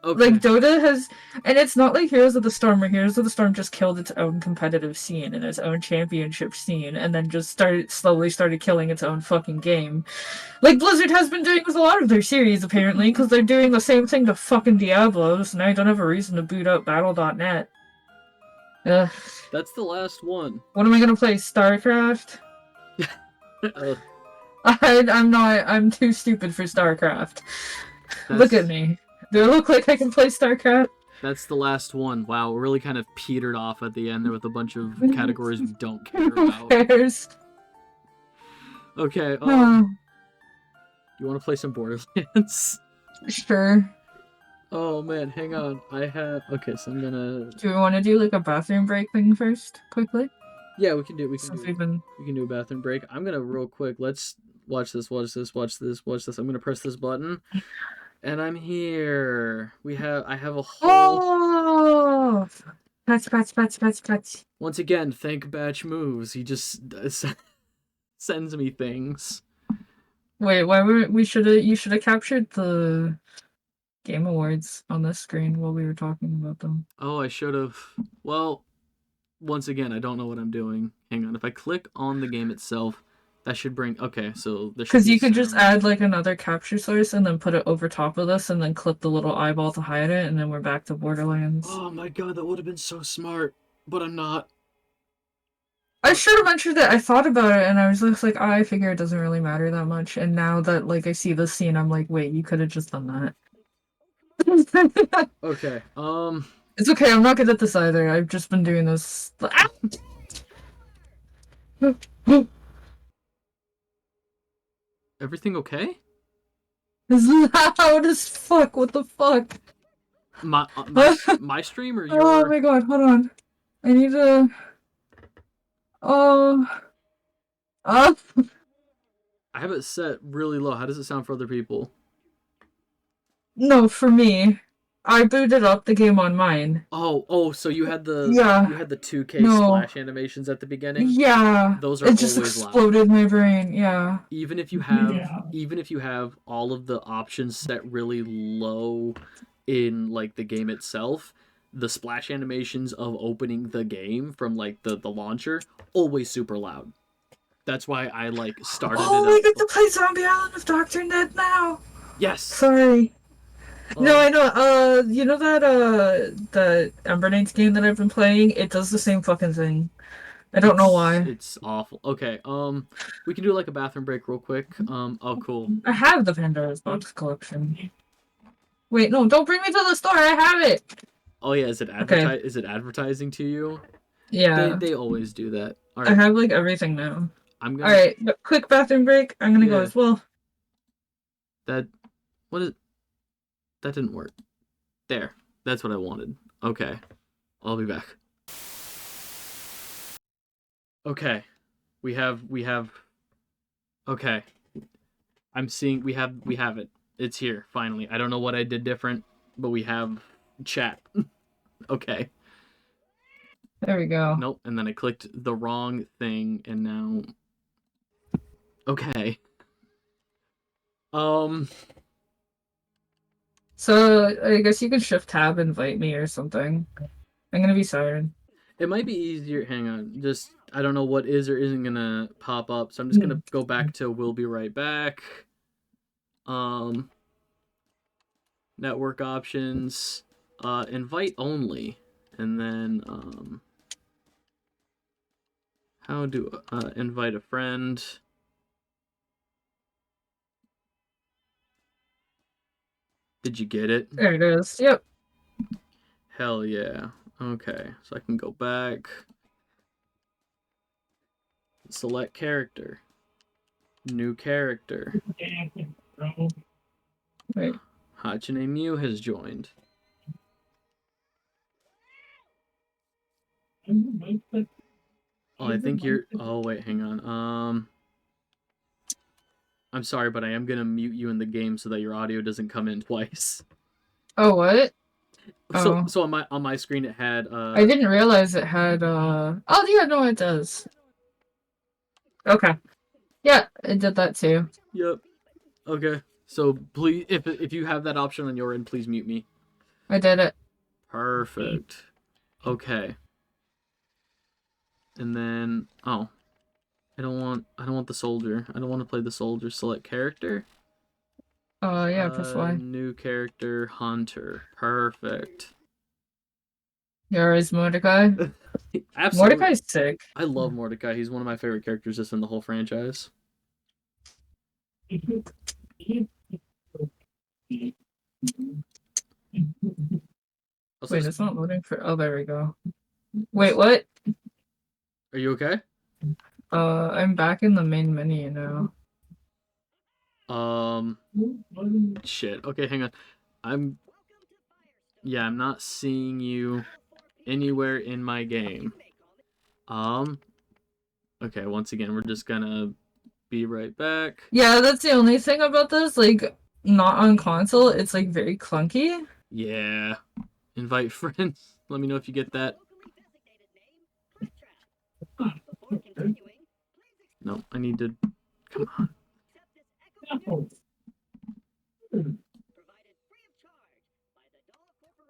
Okay. Like Dota has, and it's not like Heroes of the Storm, where Heroes of the Storm just killed its own competitive scene and its own championship scene, and then just slowly started killing its own fucking game. Like Blizzard has been doing with a lot of their series, apparently, because they're doing the same thing to fucking Diablos, and I don't have a reason to boot up Battle.net. Ugh. That's the last one. What am I gonna play? StarCraft? I'm too stupid for StarCraft. Look at me. Do I look like I can play StarCraft? That's the last one. Wow, it really kind of petered off at the end there with a bunch of categories we don't care about. Who cares? Okay, you want to play some Borderlands? Sure. Oh man, hang on. Okay, so I'm gonna... Do we want to do like a bathroom break thing first, quickly? Yeah, we can do a bathroom break. I'm gonna real quick, let's watch this. I'm gonna press this button. And I'm here. I have a whole... Oh! Patch. Once again, thank Batch Moves. He just sends me things. Wait, you should have captured the Game Awards on this screen while we were talking about them. Oh, I should have. Well, once again, I don't know what I'm doing. Hang on. If I click on the game itself, that should bring... Okay, so there should be... Because you could just add like another capture source and then put it over top of this and then clip the little eyeball to hide it, and then we're back to Borderlands. Oh my god, that would have been so smart. But I'm not. I should have mentioned it. I thought about it and I was just like, I figure it doesn't really matter that much. And now that like I see this scene, I'm like, wait, you could have just done that. Okay, It's okay, I'm not good at this either. I've just been doing this. Ah! Everything okay? It's loud as fuck. What the fuck? My stream or your? Oh my god, hold on. I need to. Oh. Oh. I have it set really low. How does it sound for other people? No, for me. I booted up the game on mine. Oh, so you had the Yeah. you had the 2K No. splash animations at the beginning? Yeah. Those are it just always exploded loud. my brain. Yeah. Even if you have Yeah. even if you have all of the options set really low in like the game itself, the splash animations of opening the game from like the launcher always super loud. That's why I like started Oh, it I up. get to play Zombie Island with Dr. Ned now. Yes. Sorry. No, I know. You know that the Ember Knights game that I've been playing? It does the same fucking thing. I don't know why. It's awful. Okay, we can do like a bathroom break real quick. Oh, cool. I have the Pandora's Box collection. Wait, no, don't bring me to the store. I have it. Oh yeah, is it Is it advertising to you? Yeah. They always do that. All I right, have like everything now. I'm gonna. All right, quick bathroom break. I'm gonna go Yeah. as well. That didn't work. There. That's what I wanted. Okay. I'll be back. Okay. We have okay. I'm seeing we have it. It's here finally. I don't know what I did different, but we have chat. Okay. There we go. Nope, and then I clicked the wrong thing and now okay. So I guess you can shift tab, invite me or something. I'm gonna be Siren. It might be easier. Hang on. Just I don't know what is or isn't gonna pop up, so I'm just gonna go back to we'll be right back. Network options, invite only, and then how do invite a friend. Did you get it? There it is. Yep. Hell yeah. Okay, so I can go back. Select character. New character. Wait. Hachine Mew has joined. Oh, I think you're. Oh wait, hang on. I'm sorry, but I am gonna mute you in the game so that your audio doesn't come in twice. Oh, what? So on my screen it had. I didn't realize it had. Oh yeah, no, it does. Okay. Yeah, it did that too. Yep. Okay. So please, if you have that option on your end, please mute me. I did it. Perfect. Okay. And then I don't want the soldier. I don't want to play the soldier. Select character. Yeah, press Y. New character, Hunter. Perfect. Yours, Mordecai. Absolutely. Mordecai's sick. I love Mordecai. He's one of my favorite characters just in the whole franchise. Also, Wait, it's not loading for. Oh, there we go. Wait, what? Are you okay? I'm back in the main menu now. Shit. Okay, hang on. I'm not seeing you anywhere in my game. Okay, once again, we're just gonna be right back. Yeah, that's the only thing about this. Like, not on console, it's like very clunky. Yeah. Invite friends. Let me know if you get that. No, I need to. Come on.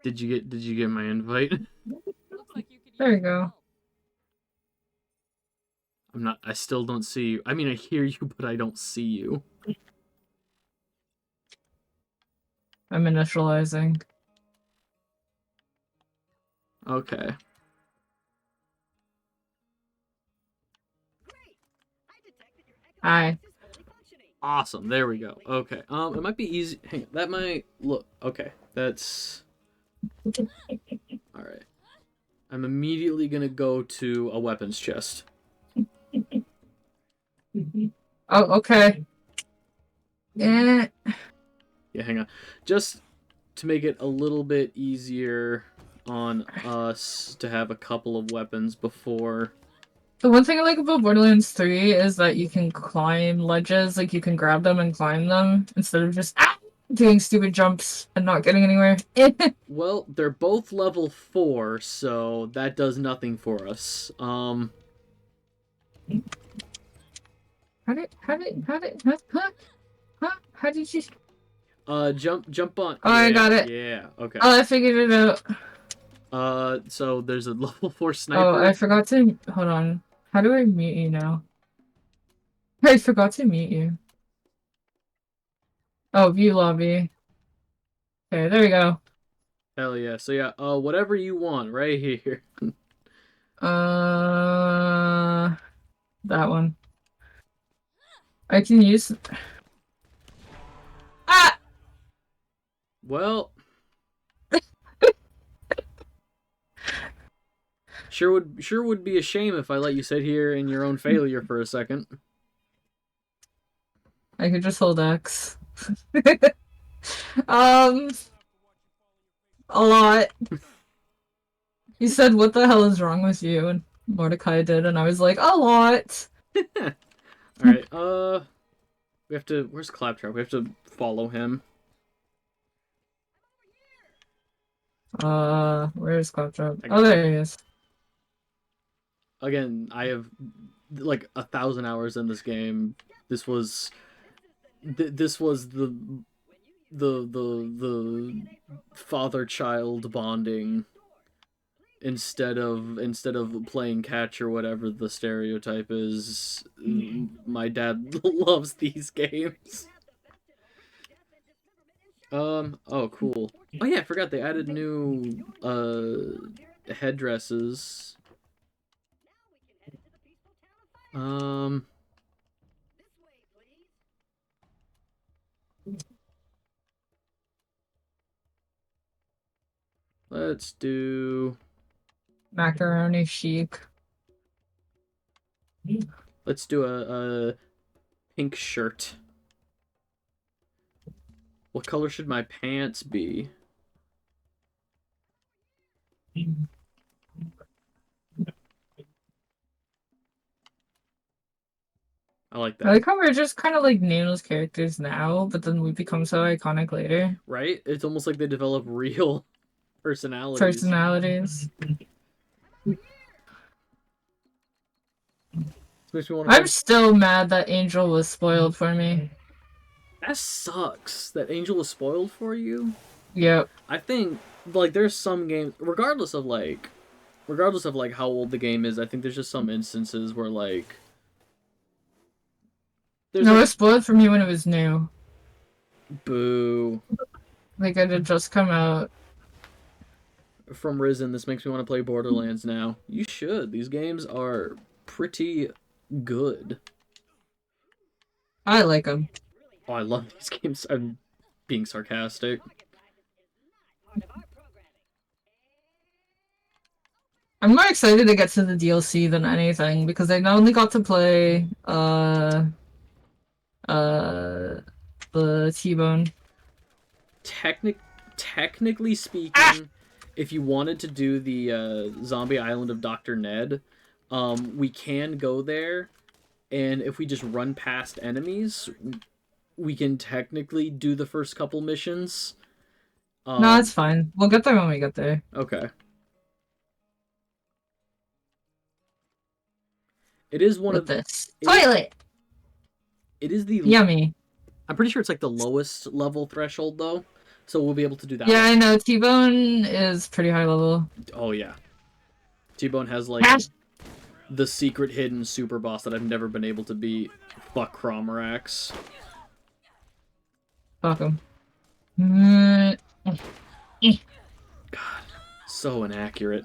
Did you get my invite? There you go. I still don't see you. I mean, I hear you, but I don't see you. I'm initializing. Okay. Hi. Awesome. There we go. Okay. It might be easy. Hang on. That might look. Okay. That's. All I'm immediately gonna go to a weapons chest. Oh, okay. Eh. Yeah, hang on. Just to make it a little bit easier on us to have a couple of weapons before. The one thing I like about Borderlands 3 is that you can climb ledges, like you can grab them and climb them instead of just doing stupid jumps and not getting anywhere. Well, they're both level 4, so that does nothing for us. How did you? Jump on. Oh, Yeah, I got it. Yeah, okay. Oh, I figured it out. So there's a level 4 Oh, sniper. I forgot to, hold on. How do I mute you now? I forgot to mute you. Oh, view lobby. Okay, there we go. Hell yeah. So yeah, whatever you want, right here. That one. I can use. Ah! Well, sure would be a shame if I let you sit here in your own failure for a second. I could just hold X. A lot. He said, "What the hell is wrong with you?" And Mordecai did, and I was like, "A lot." Alright, we have to... Where's Claptrap? We have to follow him. Where's Claptrap? Oh, there he is. Again, I have like 1,000 hours in this game. This was this was the father-child bonding instead of playing catch or whatever the stereotype is. My dad loves these games. Oh cool. Oh yeah, I forgot they added new headdresses. Let's do... Macaroni chic. Let's do a pink shirt. What color should my pants be? I like that. I like how we're just kind of like nameless characters now, but then we become so iconic later. Right? It's almost like they develop real personalities. Personalities. I'm still mad that Angel was spoiled for me. That sucks. That Angel was spoiled for you? Yep. I think, like, there's some games, regardless of how old the game is, I think there's just some instances where, like... No, it was spoiled for me when it was new. Boo. Like, it had just come out. From Risen, this makes me want to play Borderlands now. You should. These games are pretty good. I like them. Oh, I love these games. I'm being sarcastic. I'm more excited to get to the DLC than anything, because I not only got to play, the T-Bone. Technically speaking, if you wanted to do the Zombie Island of Dr. Ned, we can go there, and if we just run past enemies, we can technically do the first couple missions. No, it's fine. We'll get there when we get there. Okay. It is one of this toilet. It is the yummy. I'm pretty sure it's like the lowest level threshold though, so we'll be able to do that. Yeah, I know. T-Bone is pretty high level. Oh yeah, T-Bone has like the secret hidden super boss that I've never been able to beat. Fuck Cromarax. Fuck him. God, so inaccurate.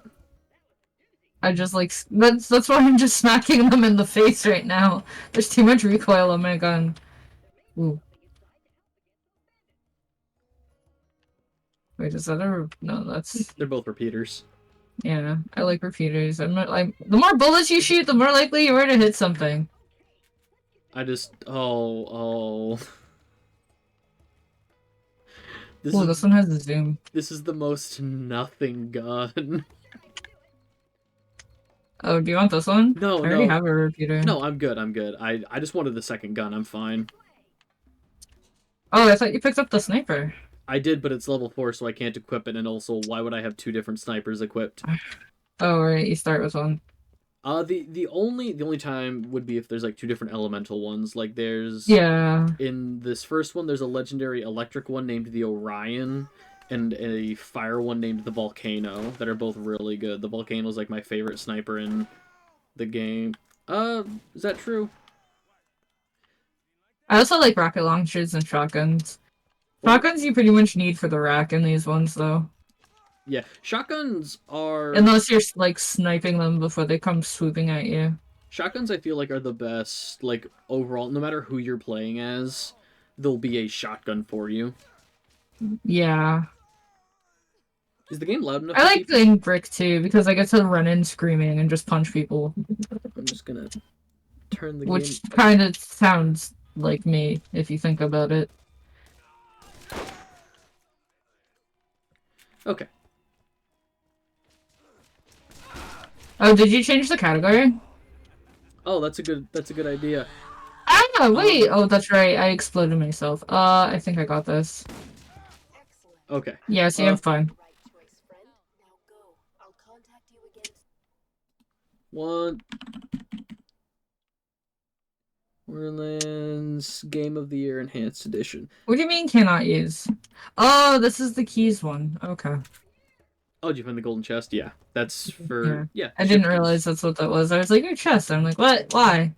I just like that's why I'm just smacking them in the face right now. There's too much recoil on my gun. Ooh. Wait, is that a... No, that's... They're both repeaters. Yeah, I like repeaters. I'm not like the more bullets you shoot, the more likely you are to hit something. I just oh. Oh, this one has a zoom. This is the most nothing gun. Oh, do you want this one? No, I already no. have a repeater. No, I'm good. I just wanted the second gun. I'm fine. Oh, I thought you picked up the sniper. I did, but it's level 4, so I can't equip it. And also, why would I have 2 different snipers equipped? Oh, right. You start with one. The only time would be if there's like 2 different elemental ones. Like there's Yeah. in this first one, there's a legendary electric one named the Orion, and a fire one named the Volcano that are both really good. The Volcano is like my favorite sniper in the game. Is that true? I also like rocket launchers and shotguns. Shotguns you pretty much need for the rack in these ones, though. Yeah, shotguns are... Unless you're, like, sniping them before they come swooping at you. Shotguns, I feel like, are the best, like, overall. No matter who you're playing as, there'll be a shotgun for you. Yeah. Is the game loud enough? I like playing Brick, too, because I get to run in screaming and just punch people. I'm just gonna turn the Which game... kind of sounds like me, if you think about it. Okay. Oh, did you change the category? Oh, that's a good idea. Ah, wait! Oh, that's right. I exploded myself. I think I got this. Okay. Yeah, see, I'm fine. One. Borderlands Game of the Year Enhanced Edition. What do you mean cannot use? Oh, this is the keys one. Okay. Oh, did you find the golden chest? Yeah. That's for... Yeah. I didn't realize that's what that was. I was like, your chest. I'm like, what? Why?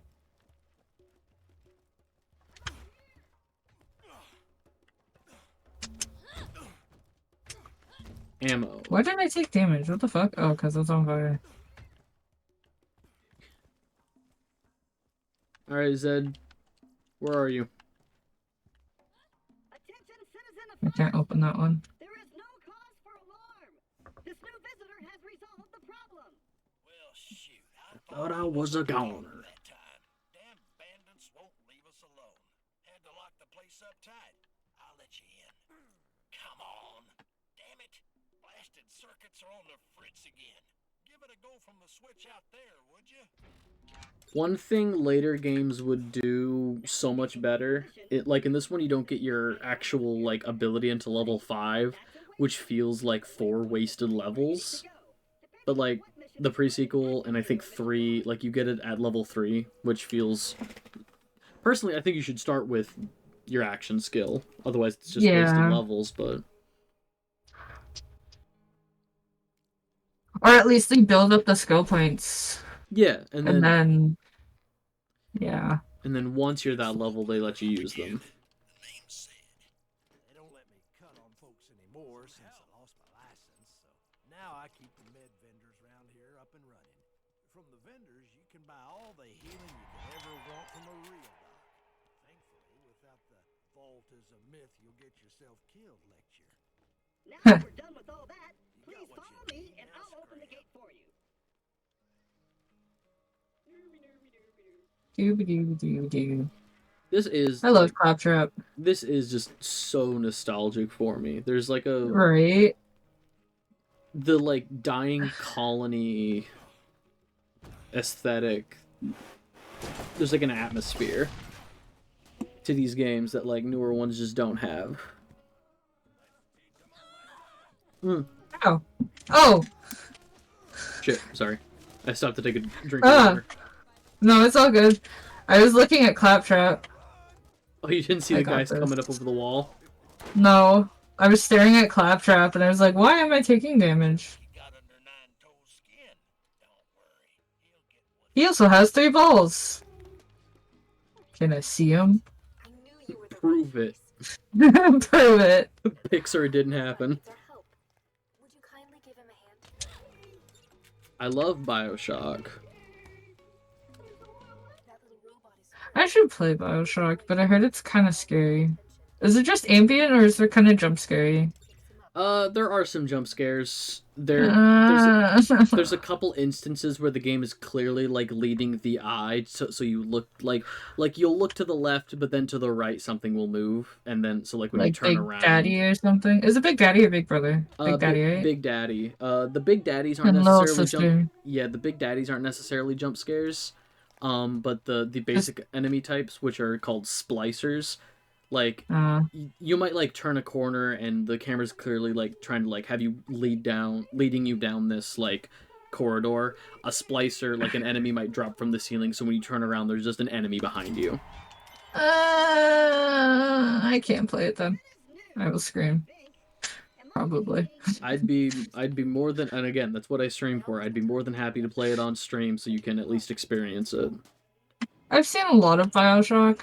Ammo. Why didn't I take damage? What the fuck? Oh, because it's on fire. Alright, Zed. Where are you? I can't open that one. There is no cause for alarm. This new visitor has resolved the problem. Well, shoot. I thought I was a goner. That time. Damn bandits won't leave us alone. Had to lock the place up tight. I'll let you in. Come on. Damn it. Blasted circuits are on the fritz again. Give it a go from the switch out there, would you? One thing later games would do so much better, like in this one you don't get your actual like ability until level 5, which feels like 4 wasted levels. But like the pre-sequel and I think 3, like you get it at level 3, which feels... Personally, I think you should start with your action skill. Otherwise it's just wasted levels, but... Or at least they build up the skill points. Yeah, and then... Yeah. And then once you're that level, they let you use them. The name said. They don't let me cut on folks anymore since I lost my license, so now I keep the med vendors around here up and running. From the vendors, you can buy all the healing you could ever want from a real doc. Thankfully, without the vault is a myth, you'll get yourself killed lecture. Now we're done with all that. Please follow me and I'll open the gate for you. This is... I love Claptrap. This is just so nostalgic for me. There's like a... Right. The like dying colony aesthetic. There's like an atmosphere to these games that like newer ones just don't have. Oh. Oh! Shit, sorry. I stopped to take a drink of water. No, it's all good. I was looking at Claptrap. Oh, you didn't see the guys coming up over the wall? No. I was staring at Claptrap and I was like, why am I taking damage? He also has 3 balls. Can I see him? Prove it. Prove it. Pixar didn't happen. I love BioShock. I should play BioShock, but I heard it's kind of scary. Is it just ambient or is there kind of jump scary? There are some jump scares. There's a couple instances where the game is clearly like leading the eye, so you look like you'll look to the left, but then to the right something will move, and then so like when you like turn Big around. Daddy or something. Is it Big Daddy or Big Brother? Big Daddy, right? Big Daddy. The Big Daddies aren't And little necessarily sister. the Big Daddies aren't necessarily jump scares. But the basic enemy types, which are called splicers, like you might like turn a corner and the camera's clearly like trying to like have you leading you down this like corridor. A splicer, like an enemy, might drop from the ceiling, so when you turn around there's just an enemy behind you. I can't play it then. I will scream. Probably. I'd be more than, and again, that's what I stream for. I'd be more than happy to play it on stream so you can at least experience it. I've seen a lot of BioShock.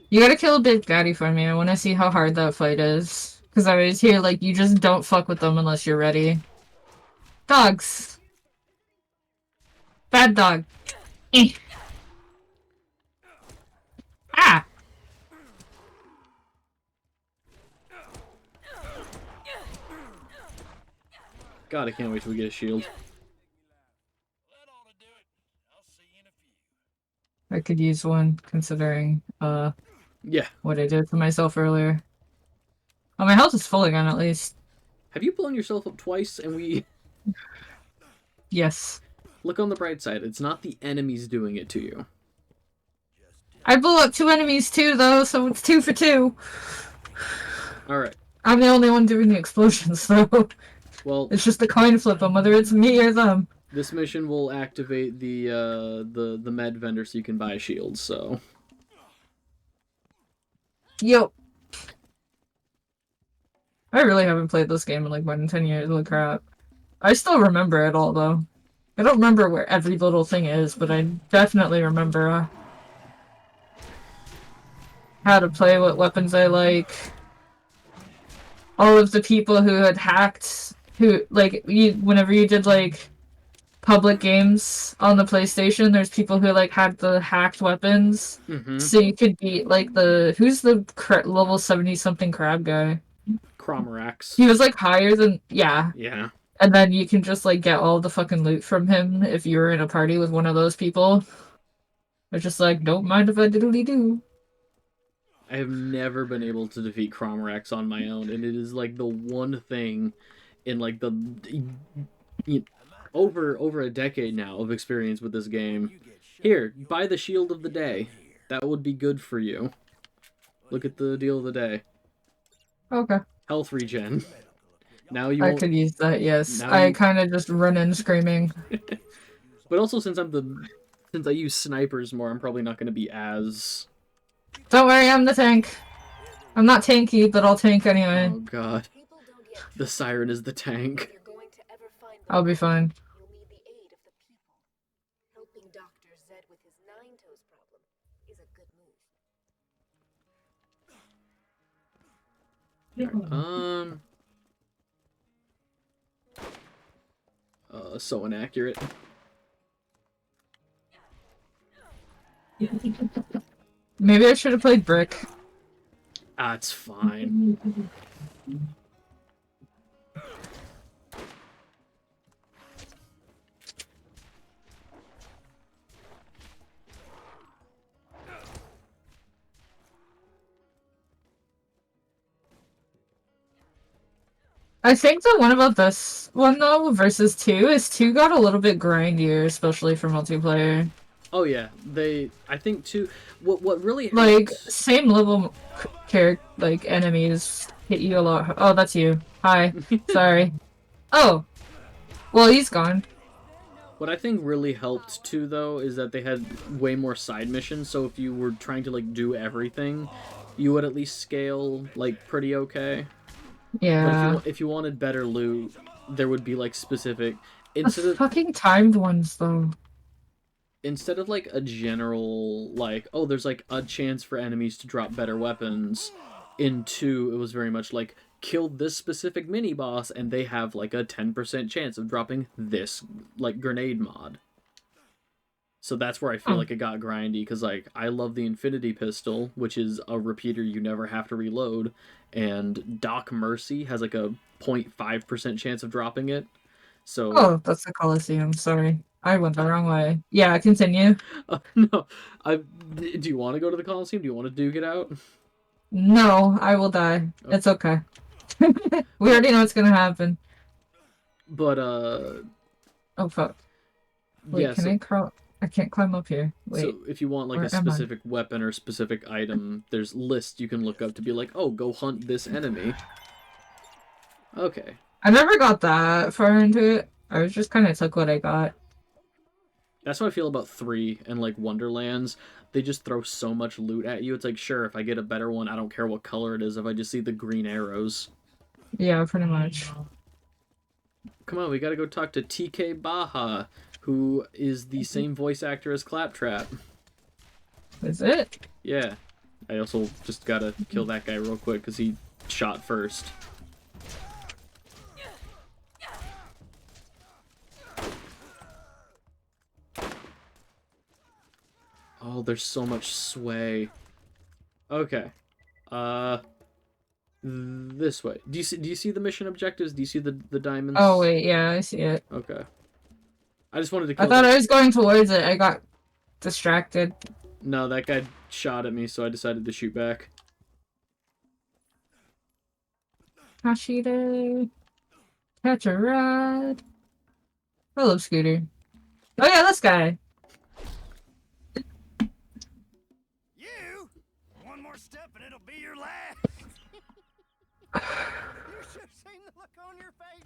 You gotta kill a Big Daddy for me. I want to see how hard that fight is. Because I always hear, like, you just don't fuck with them unless you're ready. Dogs. Bad dog. Eh. Ah! God, I can't wait till we get a shield. I could use one, considering, yeah, what I did for myself earlier. Oh, my health is full again, at least. Have you blown yourself up twice and we... Yes. Look on the bright side. It's not the enemies doing it to you. I blew up 2 enemies too, though, so it's 2 for 2. Alright. I'm the only one doing the explosions, though. Well, it's just a coin flip on whether it's me or them. This mission will activate the med vendor so you can buy shields, so... Yo. I really haven't played this game in like more than 10 years, holy crap. I still remember it all, though. I don't remember where every little thing is, but I definitely remember how to play, what weapons I like. All of the people who had hacked, who, like, whenever you did, like, public games on the PlayStation, there's people who, like, had the hacked weapons. Mm-hmm. So you could beat, like, who's the level 70-something crab guy? Cromarax. He was, like, higher than, yeah. Yeah. And then you can just, like, get all the fucking loot from him if you were in a party with one of those people. They're just like, don't mind if I diddly-do. I have never been able to defeat Cromarax on my own, and it is, like, the one thing in, like, over a decade now of experience with this game. Here, buy the Shield of the Day. That would be good for you. Look at the deal of the day. Okay. Health regen. Now you I could use that, yes. I kind of just run in screaming. But also, since I use snipers more, I'm probably not going to be as... Don't worry, I'm the tank. I'm not tanky, but I'll tank anyway. Oh god. The siren is the tank. I'll be fine. So inaccurate. Maybe I should have played Brick. Ah, it's fine. I think the one about this one, though, versus 2, is 2 got a little bit grindier, especially for multiplayer. Oh yeah, I think 2... What really helped... Like, same level like, enemies hit you a lot. Oh, that's you. Hi. Sorry. Oh. Well, he's gone. What I think really helped, too, though, is that they had way more side missions, so if you were trying to, like, do everything, you would at least scale, like, pretty okay. Yeah. But if you wanted better loot, there would be, like, specific... fucking timed ones, though. Instead of, like, a general, like, oh, there's, like, a chance for enemies to drop better weapons, in 2, it was very much like, kill this specific mini-boss, and they have, like, a 10% chance of dropping this, like, grenade mod. So that's where I feel Oh. like it got grindy, because like I love the Infinity Pistol, which is a repeater you never have to reload, and Doc Mercy has like a 0.5% chance of dropping it. So Oh, that's the Coliseum. Sorry. I went the wrong way. Yeah, continue. no, do you want to go to the Coliseum? Do you want to duke it out? No, I will die. Oh. It's okay. We already know what's gonna happen. But Oh fuck. Wait, yeah. can So I crawl? I can't climb up here. Wait. so if you want like where a am I? specific weapon or specific item, there's lists you can look up to be like, oh, go hunt this enemy. Okay. I never got that far into it. I was just kind of took what I got. That's how I feel about 3 and like Wonderlands. They just throw so much loot at you. It's like, sure, if I get a better one, I don't care what color it is. If I just see the green arrows. Yeah, pretty much. Come on, we gotta go talk to TK Baha, who is the same voice actor as Claptrap. Is it? Yeah. I also just gotta kill that guy real quick because he shot first. Oh, there's so much sway. Okay. This way. Do you see the mission objectives? Do you see the diamonds? Oh wait, yeah, I see it. Okay. I just wanted to kill I thought that. I was going towards it. I got distracted. No, that guy shot at me, so I decided to shoot back. Hashide. Catch a ride. Hello, Scooter. Oh yeah, this guy. You? One more step and it'll be your last. You should have seen the look on your face.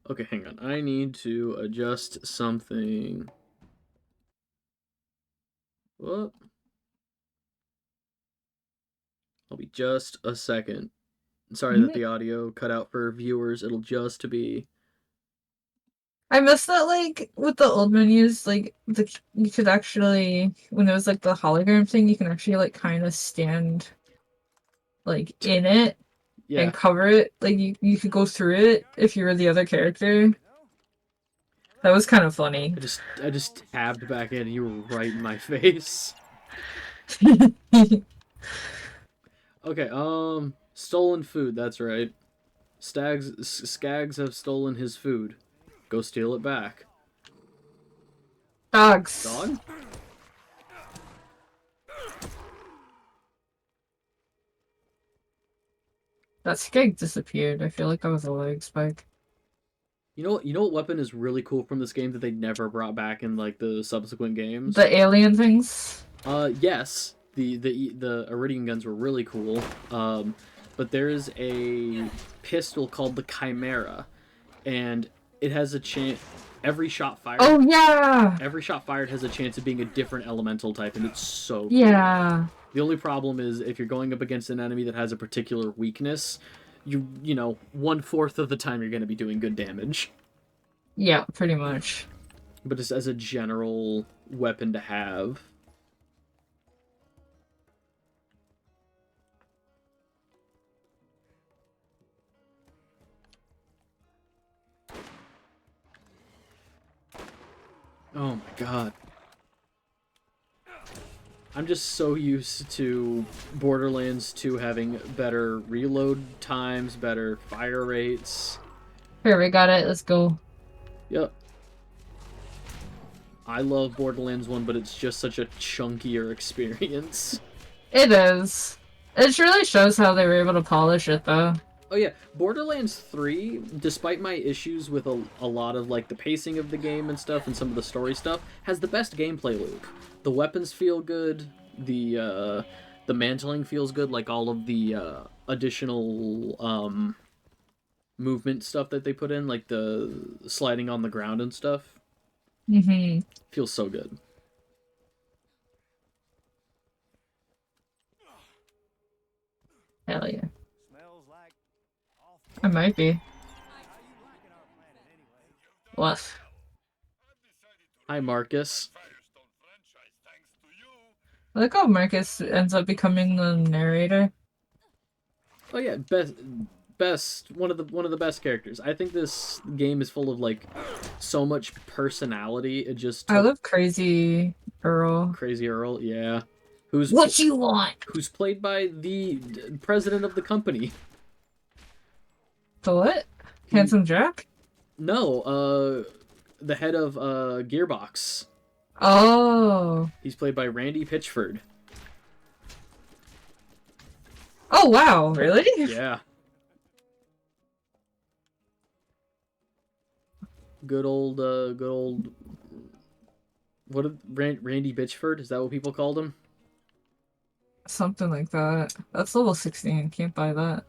Okay, hang on. I need to adjust something. Whoop. I'll be just a second. Sorry that the audio cut out for viewers. It'll just be... I miss that, like, with the old menus, like, you could actually, when there was, like, the hologram thing, you can actually, like, kind of stand, like, in it Yeah. and cover it. Like, you could go through it if you were the other character. That was kind of funny. I just tabbed back in and you were right in my face. Okay, stolen food, that's right. Skags have stolen his food. Go steal it back. Dogs. Dog? That skeg disappeared. I feel like that was a leg spike. You know what weapon is really cool from this game that they never brought back in like the subsequent games? The alien things? Yes. The Iridium guns were really cool. But there is a pistol called the Chimera, and it has a chance. Every shot fired. Oh yeah. Every shot fired has a chance of being a different elemental type, and it's so cool. Yeah. The only problem is if you're going up against an enemy that has a particular weakness, you know, 1/4 of the time you're going to be doing good damage. Yeah, pretty much. But just as a general weapon to have. Oh my god. I'm just so used to Borderlands 2 having better reload times, better fire rates. Here, we got it. Let's go. Yep. I love Borderlands 1, but it's just such a chunkier experience. It is. It really shows how they were able to polish it, though. Oh yeah, Borderlands 3, despite my issues with a lot of like the pacing of the game and stuff and some of the story stuff, has the best gameplay loop. The weapons feel good, the mantling feels good, like all of the additional movement stuff that they put in, like the sliding on the ground and stuff. Mm-hmm. Feels so good. Hell yeah. Smells like I might be. What? Hi, Marcus. I like how Marcus ends up becoming the narrator. Oh yeah, one of the best characters. I think this game is full of like so much personality. It just I took love Crazy Earl. Crazy Earl, yeah. Who's What you want? who's played by the president of the company. The what? Handsome Jack? No, the head of Gearbox. Oh. He's played by Randy Pitchford. Oh wow, really? Yeah. Good old. What Randy Bitchford? Is that what people called him? Something like that. That's level 16. Can't buy that.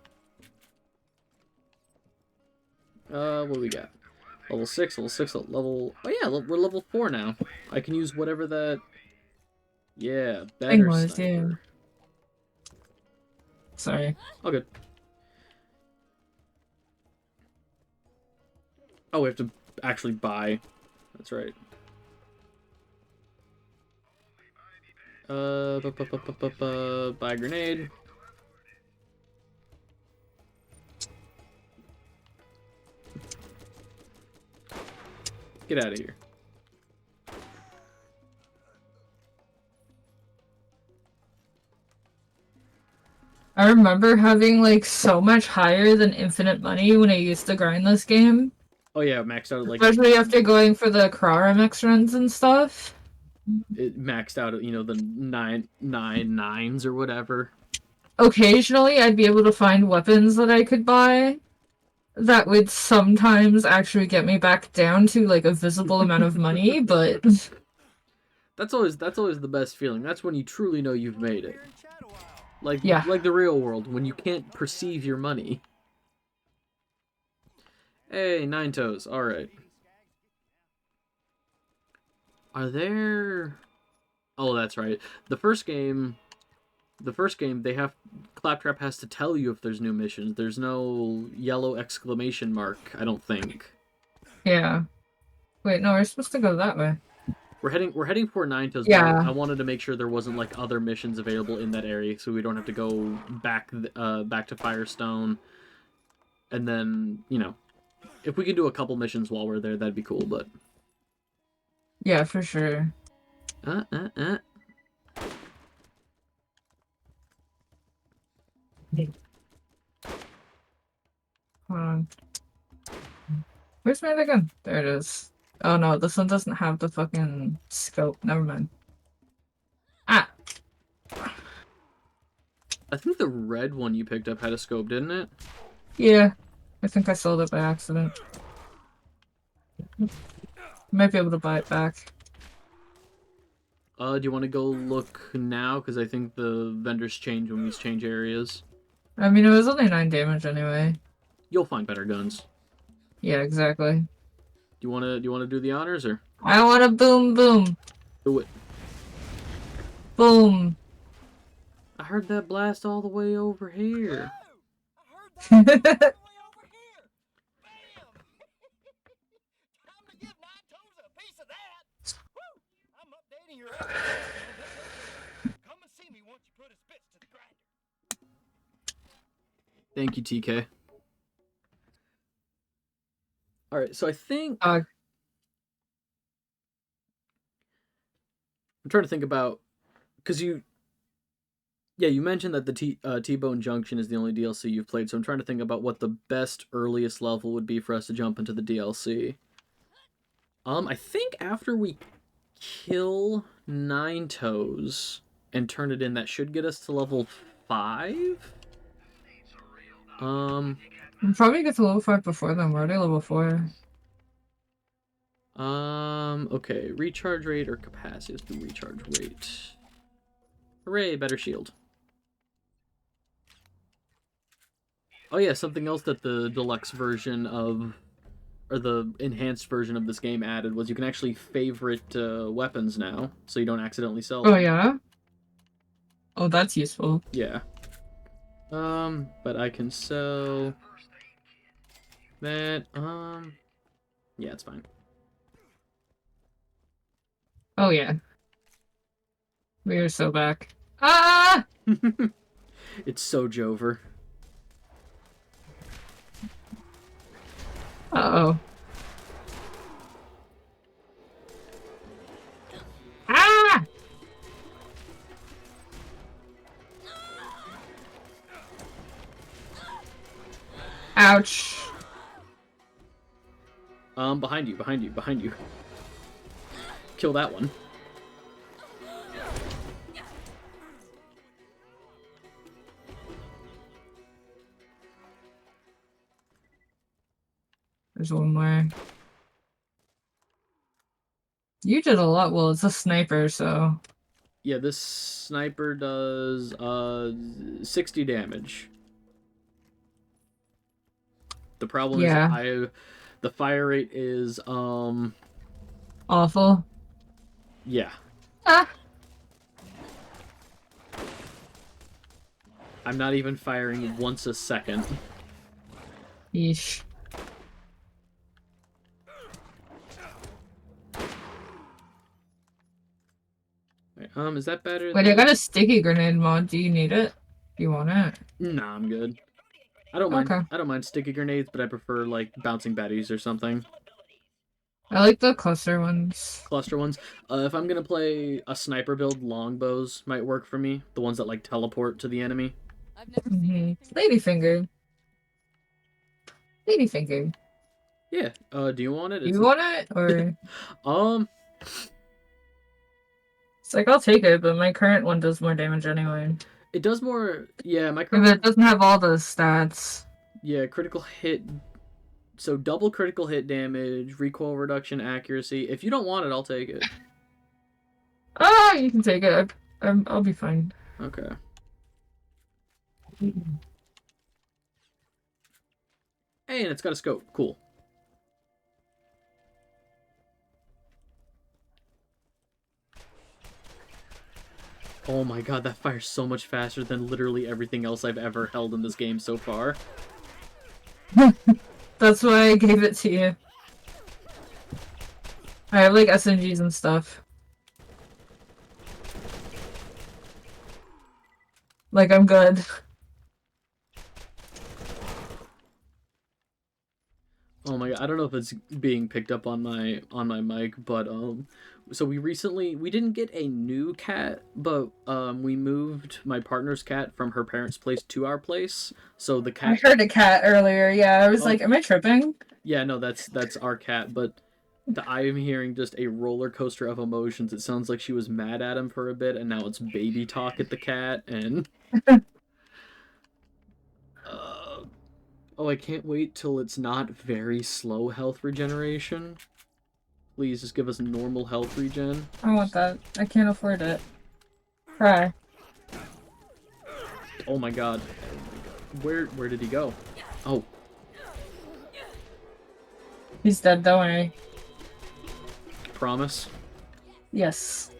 What do we got? Level 6, level... Oh yeah, we're level 4 now. I can use whatever that... Yeah, better was, sniper. yeah. Sorry. Oh, good. Oh, we have to actually buy. That's right. Buy a grenade. Get out of here. I remember having like so much higher than infinite money when I used to grind this game. Oh yeah, maxed out at like... Especially after going for the Krara runs and stuff. It maxed out at, you know, the 999s or whatever. Occasionally, I'd be able to find weapons that I could buy that would sometimes actually get me back down to like a visible amount of money, but That's always the best feeling. That's when you truly know you've made it. Like Yeah. like the real world, when you can't perceive your money. Hey, Nine Toes. All right. Are there... Oh, that's right. The first game, they have... Claptrap has to tell you if there's new missions. There's no yellow exclamation mark, I don't think. yeah. Wait, no, we're supposed to go that way. We're heading for Nine Toes. Yeah. I wanted to make sure there wasn't like other missions available in that area, so we don't have to go back to Firestone. And then, you know, if we could do a couple missions while we're there, that'd be cool. But Yeah, for sure. uh. Hold on. Where's my other gun? There it is. Oh no, this one doesn't have the fucking scope. Never mind. Ah! I think the red one you picked up had a scope, didn't it? Yeah. I think I sold it by accident. Might be able to buy it back. Do you want to go look now? Because I think the vendors change when we change areas. I mean, it was only 9 damage anyway. You'll find better guns. Yeah, exactly. Do you wanna do the honors or I want a boom boom. do it? Boom. I heard that blast all the way over here. Way over here. Bam! Time to give Nine Toes a piece of that. Woo! I'm updating your record. Come and see me once you put his bits to the grinder. Thank you, TK. All right, so I think Dog. I'm trying to think about because you mentioned that the T-Bone Junction is the only DLC you've played, so I'm trying to think about what the best earliest level would be for us to jump into the DLC. I think after we kill Nine Toes and turn it in, that should get us to level 5. We'll probably get to level 5 before then. We're already level 4. Okay, recharge rate or capacity? Let's do recharge rate. Hooray, better shield. Oh yeah, something else that the deluxe version of, or the enhanced version of this game added was you can actually favorite weapons now, so you don't accidentally sell them. Oh yeah? Oh, that's useful. Yeah. But I can sell that, yeah, it's fine. Oh yeah. We are so back. Ah! It's so Jover. Uh-oh. Ah! Ouch. Behind you, behind you, behind you. Kill that one. There's one more. You did a lot. Well, it's a sniper, so... Yeah, this sniper does 60 damage. The problem Yeah. is the fire rate is Awful. yeah. Ah! I'm not even firing once a second. Yeesh. Wait, is that better? Wait, I got a sticky grenade mod. Do you need it? Do you want it? Nah, I'm good. I don't mind. Okay. I don't mind sticky grenades, but I prefer like bouncing baddies or something. I like the cluster ones. Cluster ones. If I'm gonna play a sniper build, longbows might work for me. The ones that like teleport to the enemy. Ladyfinger. Ladyfinger. Yeah. Do you want it? Do you want it? Or... It's like, I'll take it, but my current one does more damage anyway. It does more. Yeah, my But current. it doesn't have all the stats. Yeah, critical hit. So double critical hit damage, recoil reduction, accuracy. If you don't want it, I'll take it. Ah, you can take it. I'll be fine. Okay. Hey, and it's got a scope. Cool. Oh my god, that fires so much faster than literally everything else I've ever held in this game so far. That's why I gave it to you. I have like SMGs and stuff. Like, I'm good. Oh my god, I don't know if it's being picked up on my mic, but so we didn't get a new cat, but we moved my partner's cat from her parents' place to our place. So the cat I heard a cat earlier, yeah. I was like, am I tripping? Yeah, no, that's our cat, but I am hearing just a roller coaster of emotions. It sounds like she was mad at him for a bit, and now it's baby talk at the cat, and oh, I can't wait till it's not very slow health regeneration. Please, just give us normal health regen. I want that. I can't afford it. Cry. Oh my god. Where did he go? Oh. He's dead, don't worry. Promise? Yes.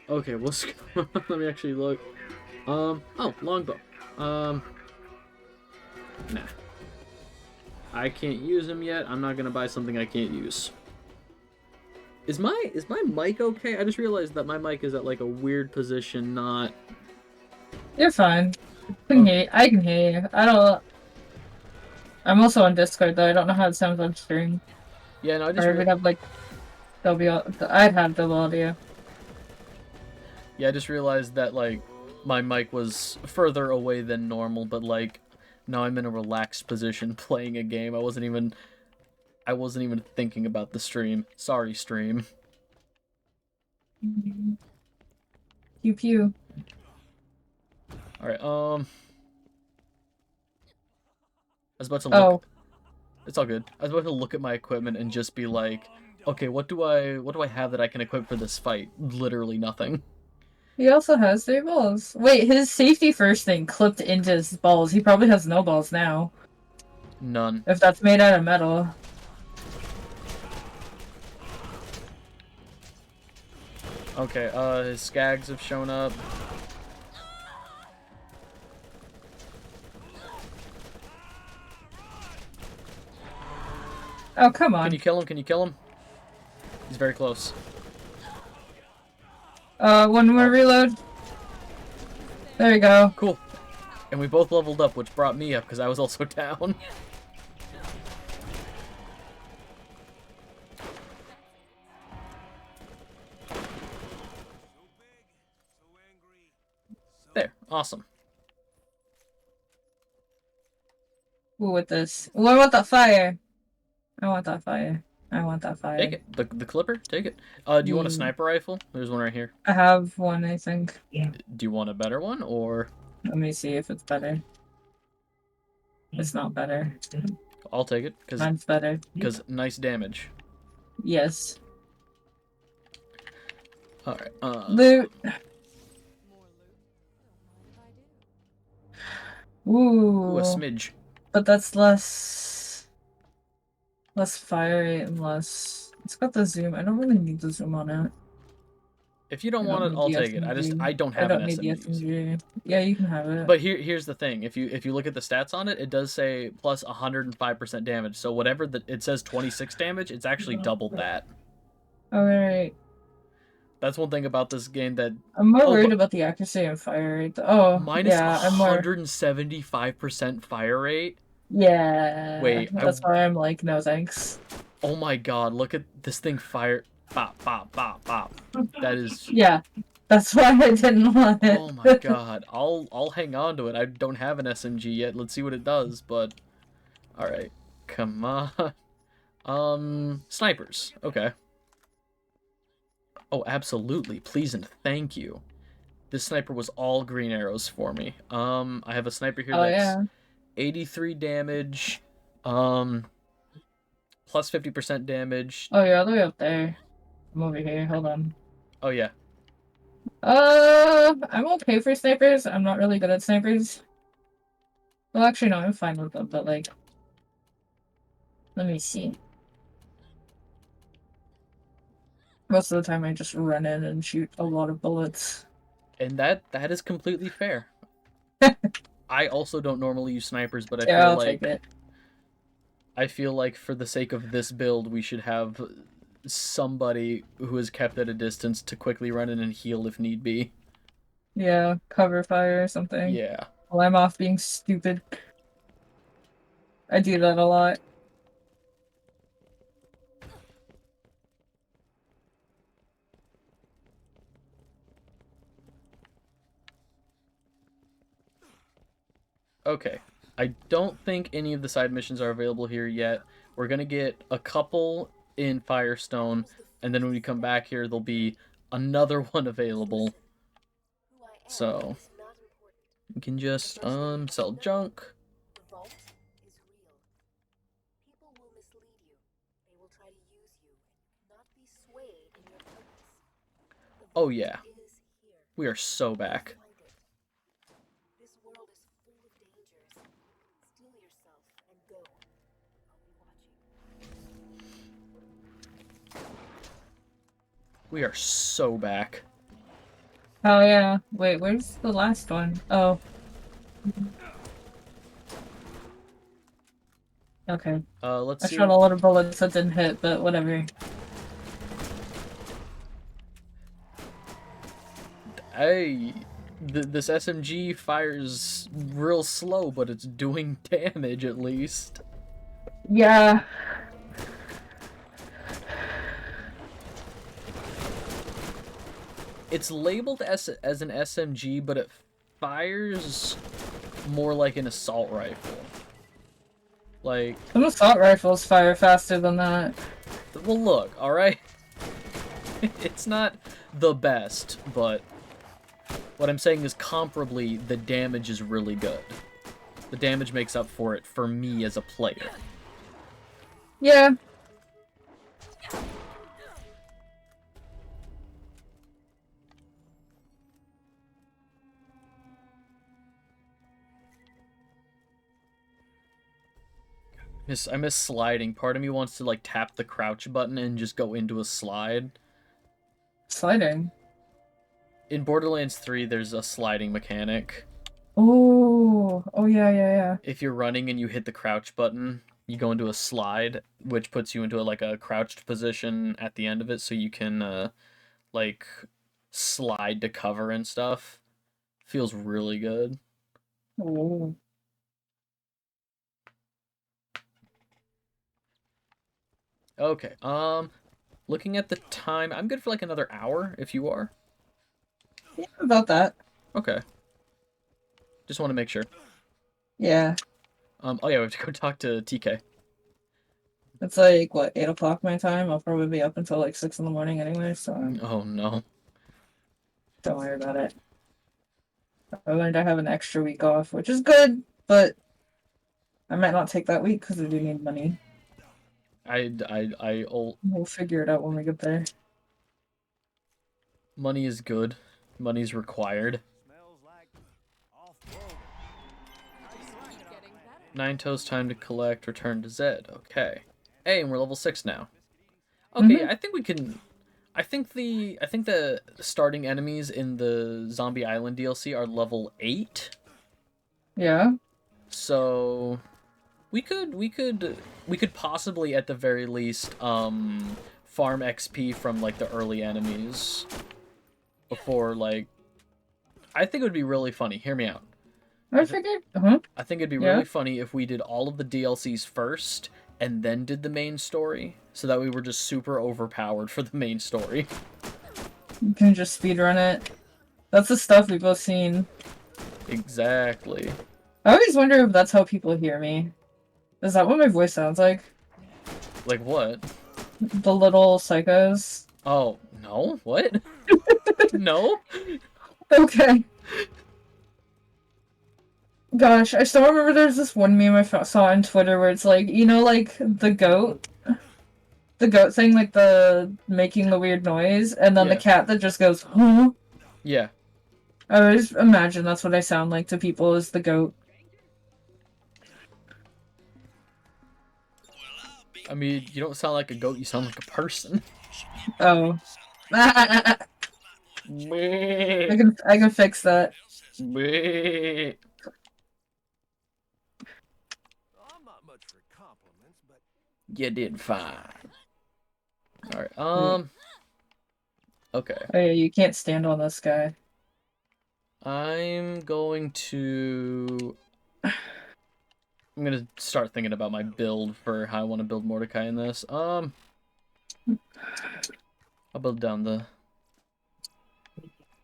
Okay, let's go. Let me actually look. Oh, longbow. Nah. I can't use him yet. I'm not gonna buy something I can't use. Is my mic okay? I just realized that my mic is at like a weird position, not... You're fine. I can hear you. I'm also on Discord though. I don't know how it sounds on stream. Yeah, no, I just... Or we'd have like I'd have double audio. Yeah, I just realized that like my mic was further away than normal, but like now I'm in a relaxed position playing a game. I wasn't even thinking about the stream. Sorry, stream. Pew pew. Alright, I was about to look... Oh. It's all good. I was about to look at my equipment and just be like, okay, what do I have that I can equip for this fight? Literally nothing. He also has 3 balls. Wait, his safety first thing clipped into his balls. He probably has no balls now. None. If that's made out of metal. Okay, his skags have shown up. Oh, come on. Can you kill him? Can you kill him? He's very close. One more reload. There you go. Cool. And we both leveled up, which brought me up because I was also down. Awesome. Ooh, with this. Ooh, I want that fire. I want that fire. I want that fire. Take it. The clipper. Take it. Do you want a Mm. sniper rifle? There's one right here. I have one, I think. Do you want a better one or? Let me see if it's better. It's not better. I'll take it Mine's better. because nice damage. Yes. All right. Loot. Ooh, Ooh. a smidge. But that's less fire rate and less. It's got the zoom. I don't really need the zoom on it. If you don't I want don't it, need I'll the take it. SMG. I don't I have don't an need the SMG. SMG. Yeah, you can have it. But here's the thing. If you look at the stats on it, it does say plus 105% damage. So whatever it says 26 damage, it's actually doubled that. Alright. That's one thing about this game that I'm more worried about the accuracy and fire rate. Oh, minus yeah, I'm more. 175% fire rate. Yeah. Wait, That's why I'm like, no thanks. Oh my god, look at this thing fire. Bop, bop, bop, bop. That is. Yeah. That's why I didn't want it. Oh my god. I'll hang on to it. I don't have an SMG yet. Let's see what it does, but. Alright. Come on. Snipers. Okay. Oh, absolutely. Please and thank you. This sniper was all green arrows for me. I have a sniper here that's 83 damage. Plus 50% damage. Oh, you're all the way up there. I'm over here. Hold on. Oh, yeah. I'm okay for snipers. I'm not really good at snipers. Well, actually, no, I'm fine with them, but like... Let me see. Most of the time I just run in and shoot a lot of bullets. And that is completely fair. I also don't normally use snipers, but I feel like for the sake of this build, we should have somebody who is kept at a distance to quickly run in and heal if need be. Yeah, cover fire or something. Yeah. While I'm off being stupid. I do that a lot. Okay. I don't think any of the side missions are available here yet. We're going to get a couple in Firestone, and then when we come back here, there'll be another one available. So, we can just, sell junk. Oh yeah. We are so back. We are so back. Oh yeah. Wait, where's the last one? Oh. Okay. Let's see. I shot a lot of bullets that didn't hit, but whatever. Hey, this SMG fires real slow, but it's doing damage at least. Yeah. It's labeled as an SMG, but it fires more like an assault rifle. Like... Some assault rifles fire faster than that. Well, look, alright? It's not the best, but what I'm saying is comparably, the damage is really good. The damage makes up for it for me as a player. Yeah. I miss sliding. Part of me wants to like tap the crouch button and just go into a slide. Sliding? In Borderlands 3, there's a sliding mechanic. Oh, yeah. If you're running and you hit the crouch button, you go into a slide, which puts you into like a crouched position at the end of it, so you can like slide to cover and stuff. Feels really good. Oh. Okay, looking at the time, I'm good for like another hour, if you are. Yeah, about that. Okay. Just want to make sure. Yeah. Oh yeah, we have to go talk to TK. It's like, what, 8 o'clock my time? I'll probably be up until like 6 in the morning anyway, so Oh no. don't worry about it. I learned I have an extra week off, which is good, but I might not take that week because I do need money. We'll figure it out when we get there. Money is good. Money's required. Smells like off-road. Nine toes time to collect, return to Zed. Okay. Hey, and we're level 6 now. Okay, I think we can... I think the starting enemies in the Zombie Island DLC are level 8. Yeah. So we could possibly at the very least farm XP from like the early enemies before like I think it would be really funny. Hear me out. I think it'd be really funny if we did all of the DLCs first and then did the main story, so that we were just super overpowered for the main story. You can just speedrun it. That's the stuff we've both seen. Exactly. I always wonder if that's how people hear me. Is that what my voice sounds like? Like what? The little psychos. Oh, no? What? No? Okay. Gosh, I still remember there's this one meme I saw on Twitter where it's like, you know, like, the goat? The goat thing, like, the making the weird noise, and then the cat that just goes, huh? Yeah. I always imagine that's what I sound like to people, is the goat. I mean, you don't sound like a goat, you sound like a person. Oh. I can fix that. I'm not much for compliments, but You did fine. Alright, okay. Oh yeah, you can't stand on this guy. I'm going to start thinking about my build for how I want to build Mordecai in this. I'll build down the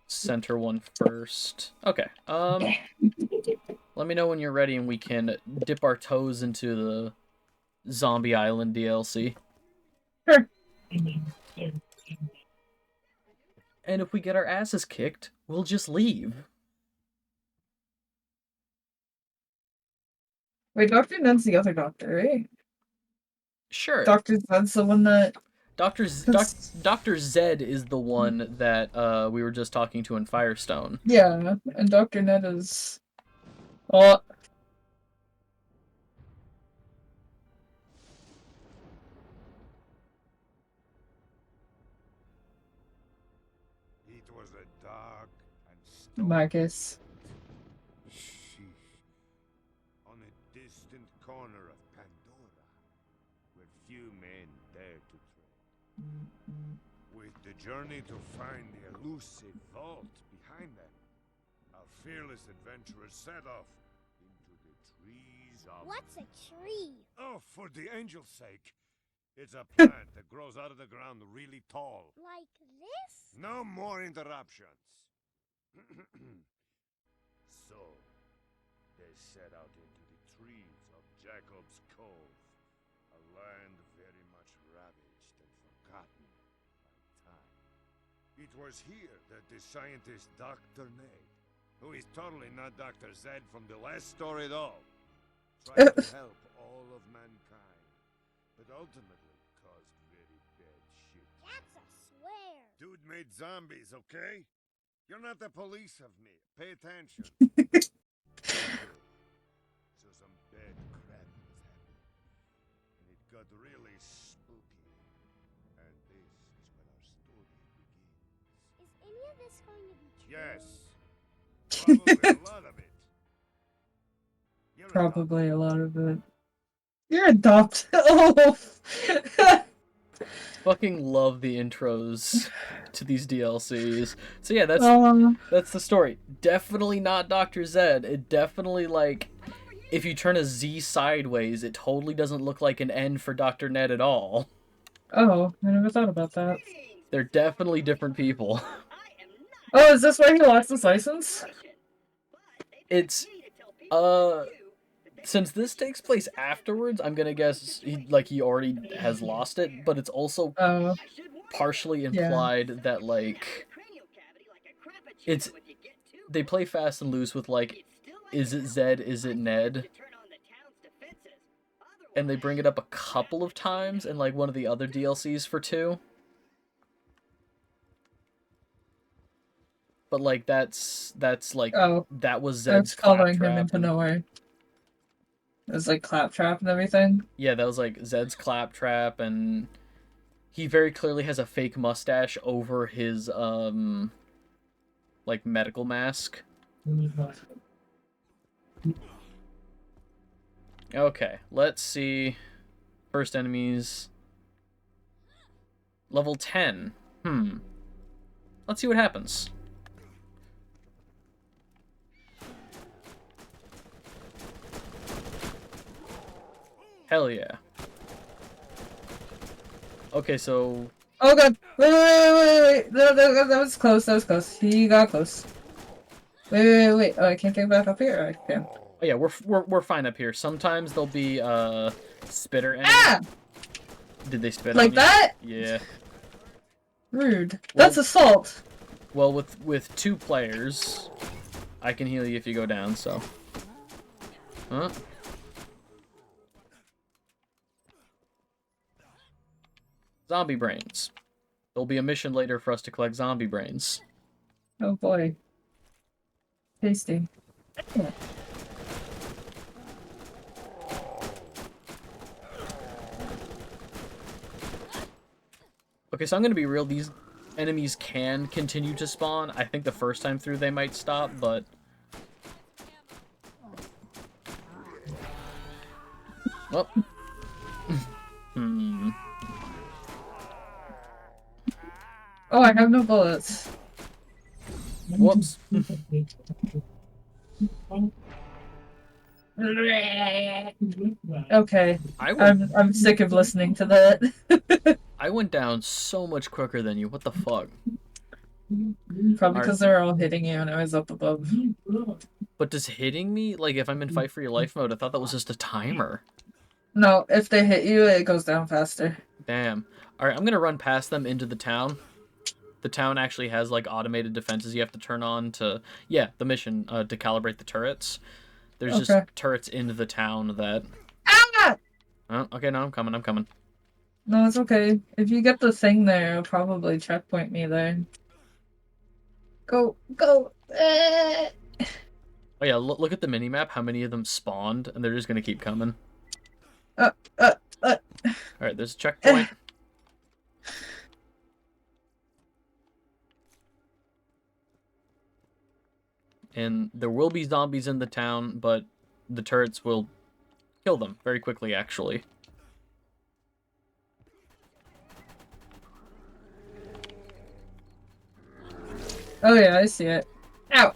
center one first. Okay. Let me know when you're ready and we can dip our toes into the Zombie Island DLC. Sure. And if we get our asses kicked, we'll just leave. Wait, Dr. Ned's the other doctor, right? Sure. Dr. Ned's the one that... Dr. Zed is the one that we were just talking to in Firestone. Yeah, and Dr. Ned is... Oh. it was a dark and stormy Marcus. sheesh, on a distant corner of Pandora, where few men dare to tread. With the journey to find the elusive vault behind them, our fearless adventurers set off into the trees of... What's a tree? Oh, for the angel's sake! It's a plant that grows out of the ground really tall. Like this? No more interruptions. So, they set out into the trees of Jacob's Cove, a land very much ravaged and forgotten by time. It was here that the scientist Dr. Nate, who is totally not Dr. Zed from the last story at all, tried to help all of mankind, but ultimately caused very bad shit. That's a swear. Dude made zombies, okay? You're not the police of me. Pay attention. So some bad crap was happening. And it got really spooky. And this is when our story begins. Is any of this going to be true? Yes. Probably a lot of it. You're Probably a lot of it. You're adopted. Oh! Fucking love the intros to these DLCs. So yeah, that's the story. Definitely not Dr. Zed. It definitely, like, if you turn a Z sideways, it totally doesn't look like an N for Dr. Ned at all. Oh, I never thought about that. They're definitely different people. Oh, is this why he lost his license? It's Since this takes place afterwards, I'm gonna guess he already has lost it, but it's also Oh, partially implied that like it's they play fast and loose with like, is it Zed, is it Ned? And they bring it up a couple of times in like one of the other DLCs for 2. But like that's like that was Zed's that's following him claptrap into and- nowhere. It's like claptrap and everything. Yeah, that was like Zed's claptrap, and he very clearly has a fake mustache over his like medical mask. Okay, let's see. First enemies. Level 10. Let's see what happens. Hell yeah. Okay, so... Oh god! Wait! No, that was close, that was close. He got close. Wait. Oh, I can't get back up here? I can. Oh yeah, we're fine up here. Sometimes there'll be, spitter enemies. Ah! Did they spit Like on you? that? Yeah. Rude. That's assault! Well, with 2 players, I can heal you if you go down, so... Huh? Zombie brains. There'll be a mission later for us to collect zombie brains. Oh boy. Tasty. Okay, so I'm gonna be real, these enemies can continue to spawn. I think the first time through they might stop, but... Well... Oh, I have no bullets. Whoops. Okay. I'm sick of listening to that. I went down so much quicker than you. What the fuck? Probably because they were all hitting you and I was up above. But does hitting me, like if I'm in fight for your life mode, I thought that was just a timer. No, if they hit you, it goes down faster. Damn. Alright, I'm gonna run past them into the town. The town actually has like automated defenses you have to turn on to, yeah, the mission, to calibrate the turrets. There's just turrets into the town that... Ah! Oh, okay, no, I'm coming. No, it's okay. If you get the thing there, it'll probably checkpoint me there. Go! Oh yeah, look at the minimap, how many of them spawned, and they're just gonna keep coming. Alright, there's a checkpoint. And there will be zombies in the town, but the turrets will kill them very quickly, actually. Oh yeah, I see it. Ow!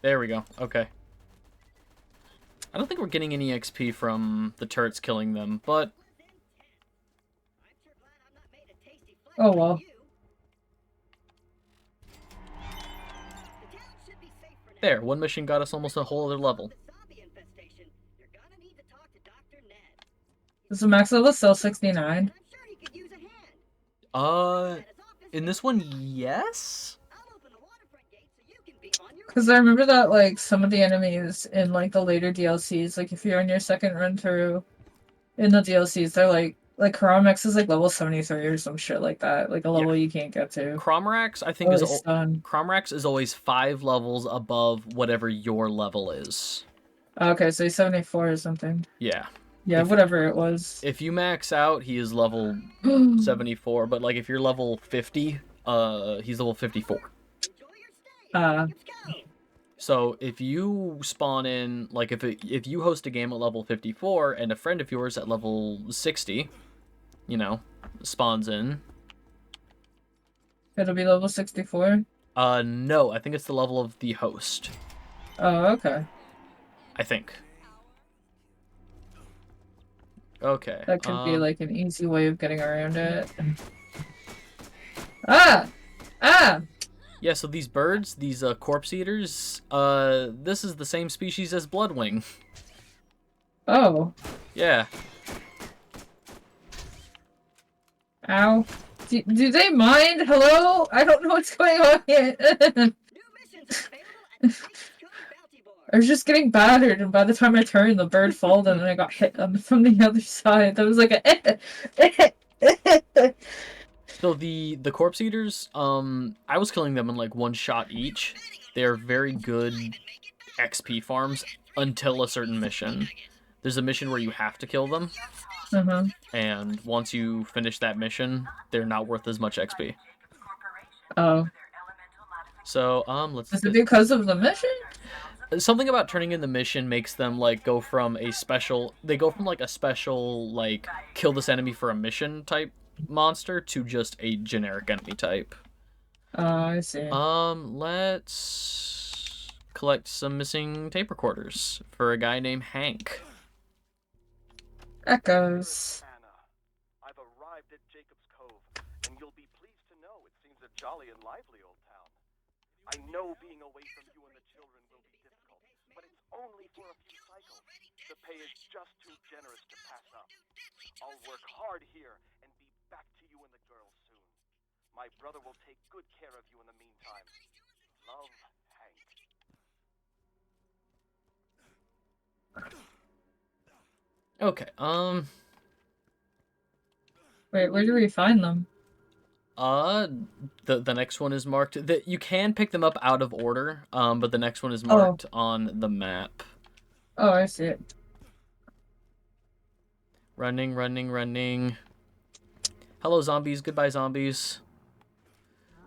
There we go. Okay. I don't think we're getting any XP from the turrets killing them, but... Oh well. There, one mission got us almost a whole other level. Is the max level still 69? In this one, yes? Because I remember that, like, some of the enemies in, like, the later DLCs, like, if you're on your second run through in the DLCs, they're, like Karamex is, like, level 73 or some shit like that. Like, a level you can't get to. Cromrax, I think, Cromrax is always 5 levels above whatever your level is. Okay, so he's 74 or something. Yeah. Yeah, whatever it was. If you max out, he is level 74, but, like, if you're level 50, he's level 54. So if you spawn in, like if you host a game at level 54 and a friend of yours at level 60, you know, spawns in. It'll be level 64? No, I think it's the level of the host. Oh, okay. I think. Okay. That could be like an easy way of getting around it. Ah! Ah! Yeah, so these birds, these corpse eaters, this is the same species as bloodwing. Oh. Yeah. Ow. Do they mind? Hello? I don't know what's going on here. I was just getting battered, and by the time I turned, the bird folded, and I got hit from the other side. That was like a. So the corpse eaters, I was killing them in like one shot each. They're very good XP farms until a certain mission. There's a mission where you have to kill them, and once you finish that mission, they're not worth as much XP. Oh. So let's. Is it because of the mission? Something about turning in the mission makes them like go from a special. They go from like a special like kill this enemy for a mission type monster to just a generic enemy type. Oh, I see. Let's collect some missing tape recorders for a guy named Hank. Echoes. Anna, I've arrived at Jacob's Cove, and you'll be pleased to know it seems a jolly and lively old town. I know being away from you and the children will be difficult, but it's only for a few cycles. The pay is just too generous to pass up. I'll work hard here and be back to you and the girls soon. My brother will take good care of you in the meantime. Love, Hank. Okay. Wait, where do we find them? The next one is marked. That you can pick them up out of order. But the next one is marked on the map. Oh, I see it. Running, running, running. Hello, zombies. Goodbye, zombies.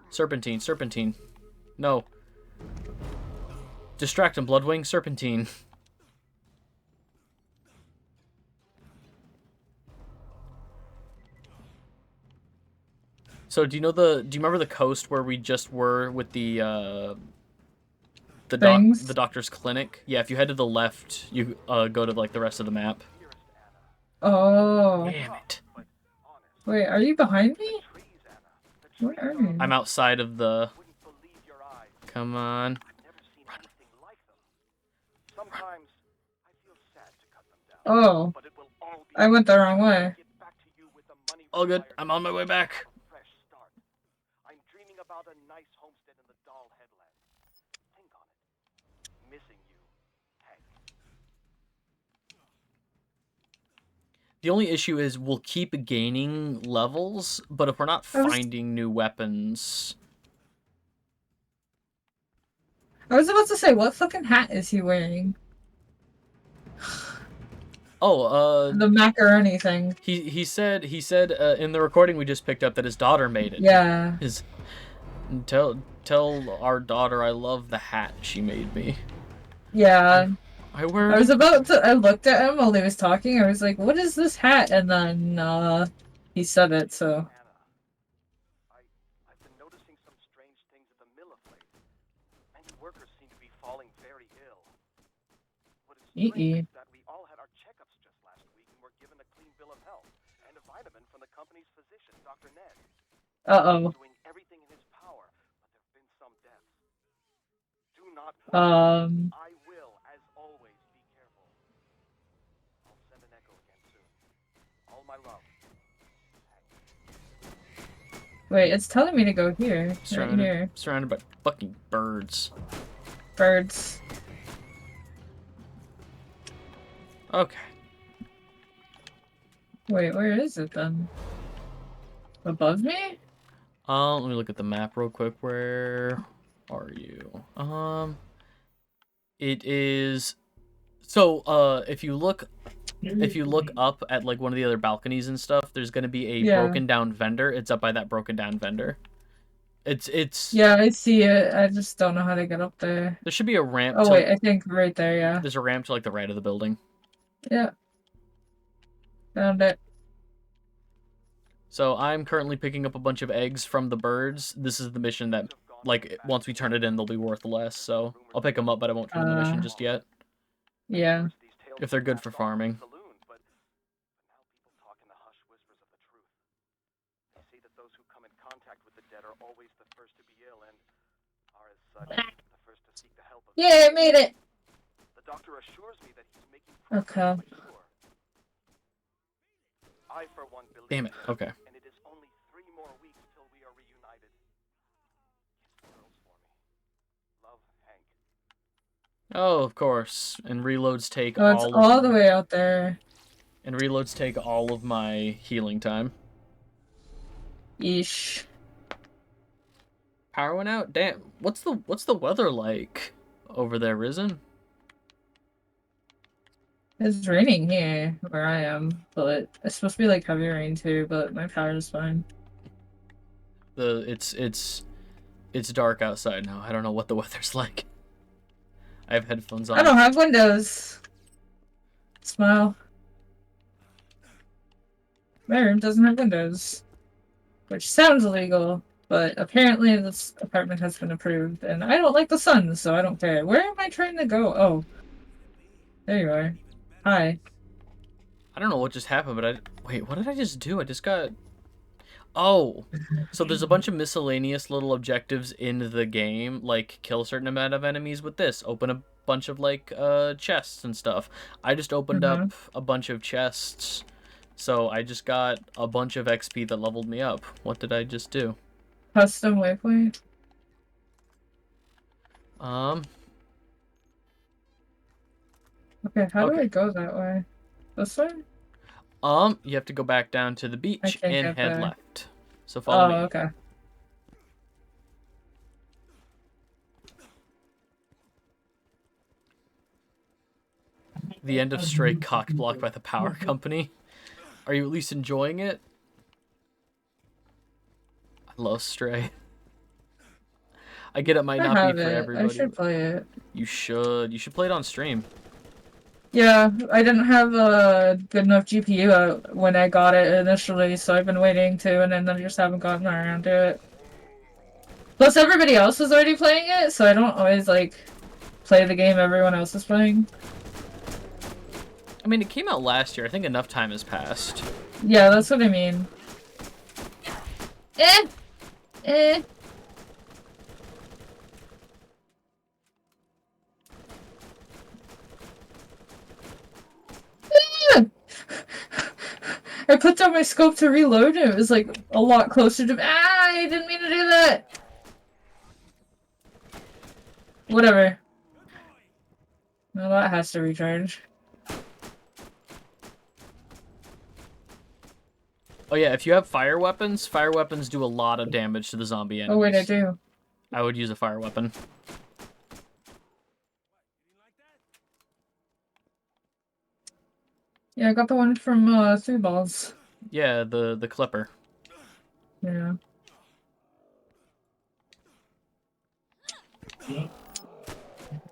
Serpentine, serpentine. No. Distract him, Bloodwing. Serpentine. So do you remember the coast where we just were with the doctor's clinic? Yeah, if you head to the left, you go to like the rest of the map. Oh. Damn it. Wait, are you behind me? Where are you? I'm outside of the. Come on. Oh. I went the wrong way. All good. I'm on my way back. I'm dreaming about a nice homestead in the Doll Headlands. Think on it. Missing you, Hank. The only issue is we'll keep gaining levels, but if we're not finding new weapons. I was about to say, what fucking hat is he wearing? Oh, the macaroni thing. He said in the recording we just picked up that his daughter made it. Yeah. Tell our daughter I love the hat she made me. Yeah. I was about to. I looked at him while he was talking. I was like, "What is this hat?" And then he said it. So. I've been noticing some strange things at the mill of late. Many workers seem to be falling very ill. What is strange is that we all had our checkups just last week and were given a clean bill of health and a vitamin from the company's physician, Dr. Ned. Uh-oh. Doing everything in his power, but there have been some deaths. Do not I will, as always, be careful. I'll send an echo again soon. All my love. Wait, it's telling me to go here. Right here. Surrounded by fucking birds. Birds. Okay. Wait, where is it then? Above me? Let me look at the map real quick. Where are you? It is. So, if you look up at like one of the other balconies and stuff, there's gonna be a broken down vendor. It's up by that broken down vendor. It's. Yeah, I see it. I just don't know how to get up there. There should be a ramp. Oh wait, I think right there. Yeah. There's a ramp to like the right of the building. Yeah. Found it. So I'm currently picking up a bunch of eggs from the birds. This is the mission that, like, once we turn it in, they'll be worth less. So I'll pick them up, but I won't turn in the mission just yet. Yeah. If they're good for farming. But now people talk in the hushed whispers of the truth. They say that those who come in contact with the dead are Yeah, I made it. The doctor assures me that he's making Okay. progress for sure. I, for one, believe Damn it. Okay. and it is only 3 more weeks till we are reunited. Kiss the girls for me. Love, Hank. Oh, of course. And reloads take Oh, it's all the way out there. And reloads take all of my healing time. Yeesh. Power went out? Damn. What's the weather like over there, Risen? It's raining here where I am, but it's supposed to be like heavy rain too, but my power is fine. It's dark outside now. I don't know what the weather's like. I have headphones on. I don't have windows. Smile. My room doesn't have windows. Which sounds illegal, but apparently this apartment has been approved, and I don't like the sun, so I don't care. Where am I trying to go? Oh. There you are. Hi. I don't know what just happened, but wait, what did I just do? I just got... Oh! So there's a bunch of miscellaneous little objectives in the game, like kill a certain amount of enemies with this, open a bunch of, like, chests and stuff. I just opened up a bunch of chests, so I just got a bunch of XP that leveled me up. What did I just do? Custom waypoint? Okay, how do I go that way? This way? You have to go back down to the beach can't and get head there. left. So follow me. Oh, okay. The end of Stray cock blocked by the power company. Are you at least enjoying it? I love Stray. I get it might not be for everybody. I should play it. You should. You should play it on stream. Yeah, I didn't have a good enough GPU when I got it initially, so I've been waiting to, and then I just haven't gotten around to it. Plus, everybody else was already playing it, so I don't always, like, play the game everyone else is playing. I mean, it came out last year. I think enough time has passed. Yeah, that's what I mean. Eh! Eh! I put down my scope to reload and it was like a lot closer to- Ah! I didn't mean to do that! Whatever. Well, that has to recharge. Oh yeah, if you have fire weapons do a lot of damage to the zombie enemies. Oh wait, I do. I would use a fire weapon. Yeah, I got the one from Three Balls. Yeah, the clipper. Yeah.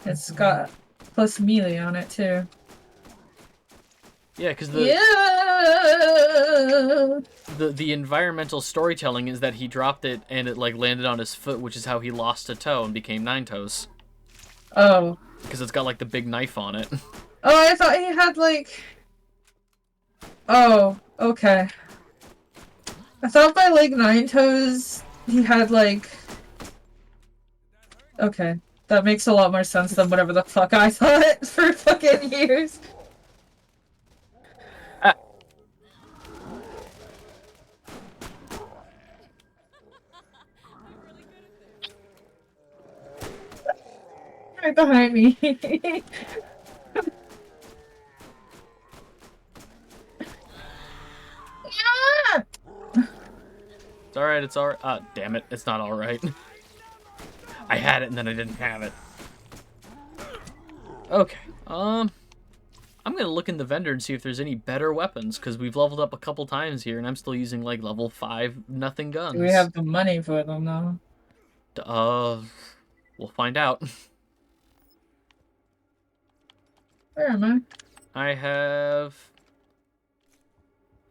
It's got plus melee on it too. Yeah, because Yeah. the environmental storytelling is that he dropped it and it like landed on his foot, which is how he lost a toe and became Nine Toes. Oh. Because it's got like the big knife on it. Oh, I thought he had like... Oh, okay. I thought by like Nine Toes he had like... Okay. That makes a lot more sense than whatever the fuck I thought for fucking years. Right behind me. Ah! It's alright, it's alright. Ah, damn it, it's not alright. I had it and then I didn't have it. Okay, I'm gonna look in the vendor and see if there's any better weapons, because we've leveled up a couple times here and I'm still using like level 5 nothing guns. Do we have the money for them though? We'll find out. Where am I? I have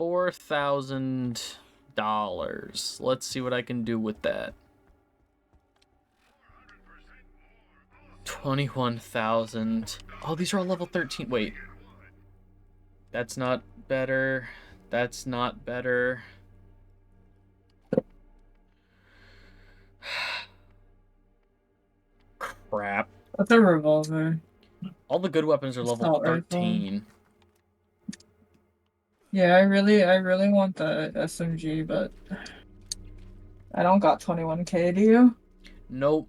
$4,000. Let's see what I can do with that. 21,000. Oh, these are all level 13. Wait. That's not better. That's not better. Crap. What's a revolver? All the good weapons are level Assault rifle. 13. Yeah, I really want the SMG, but I don't got 21K, do you? Nope.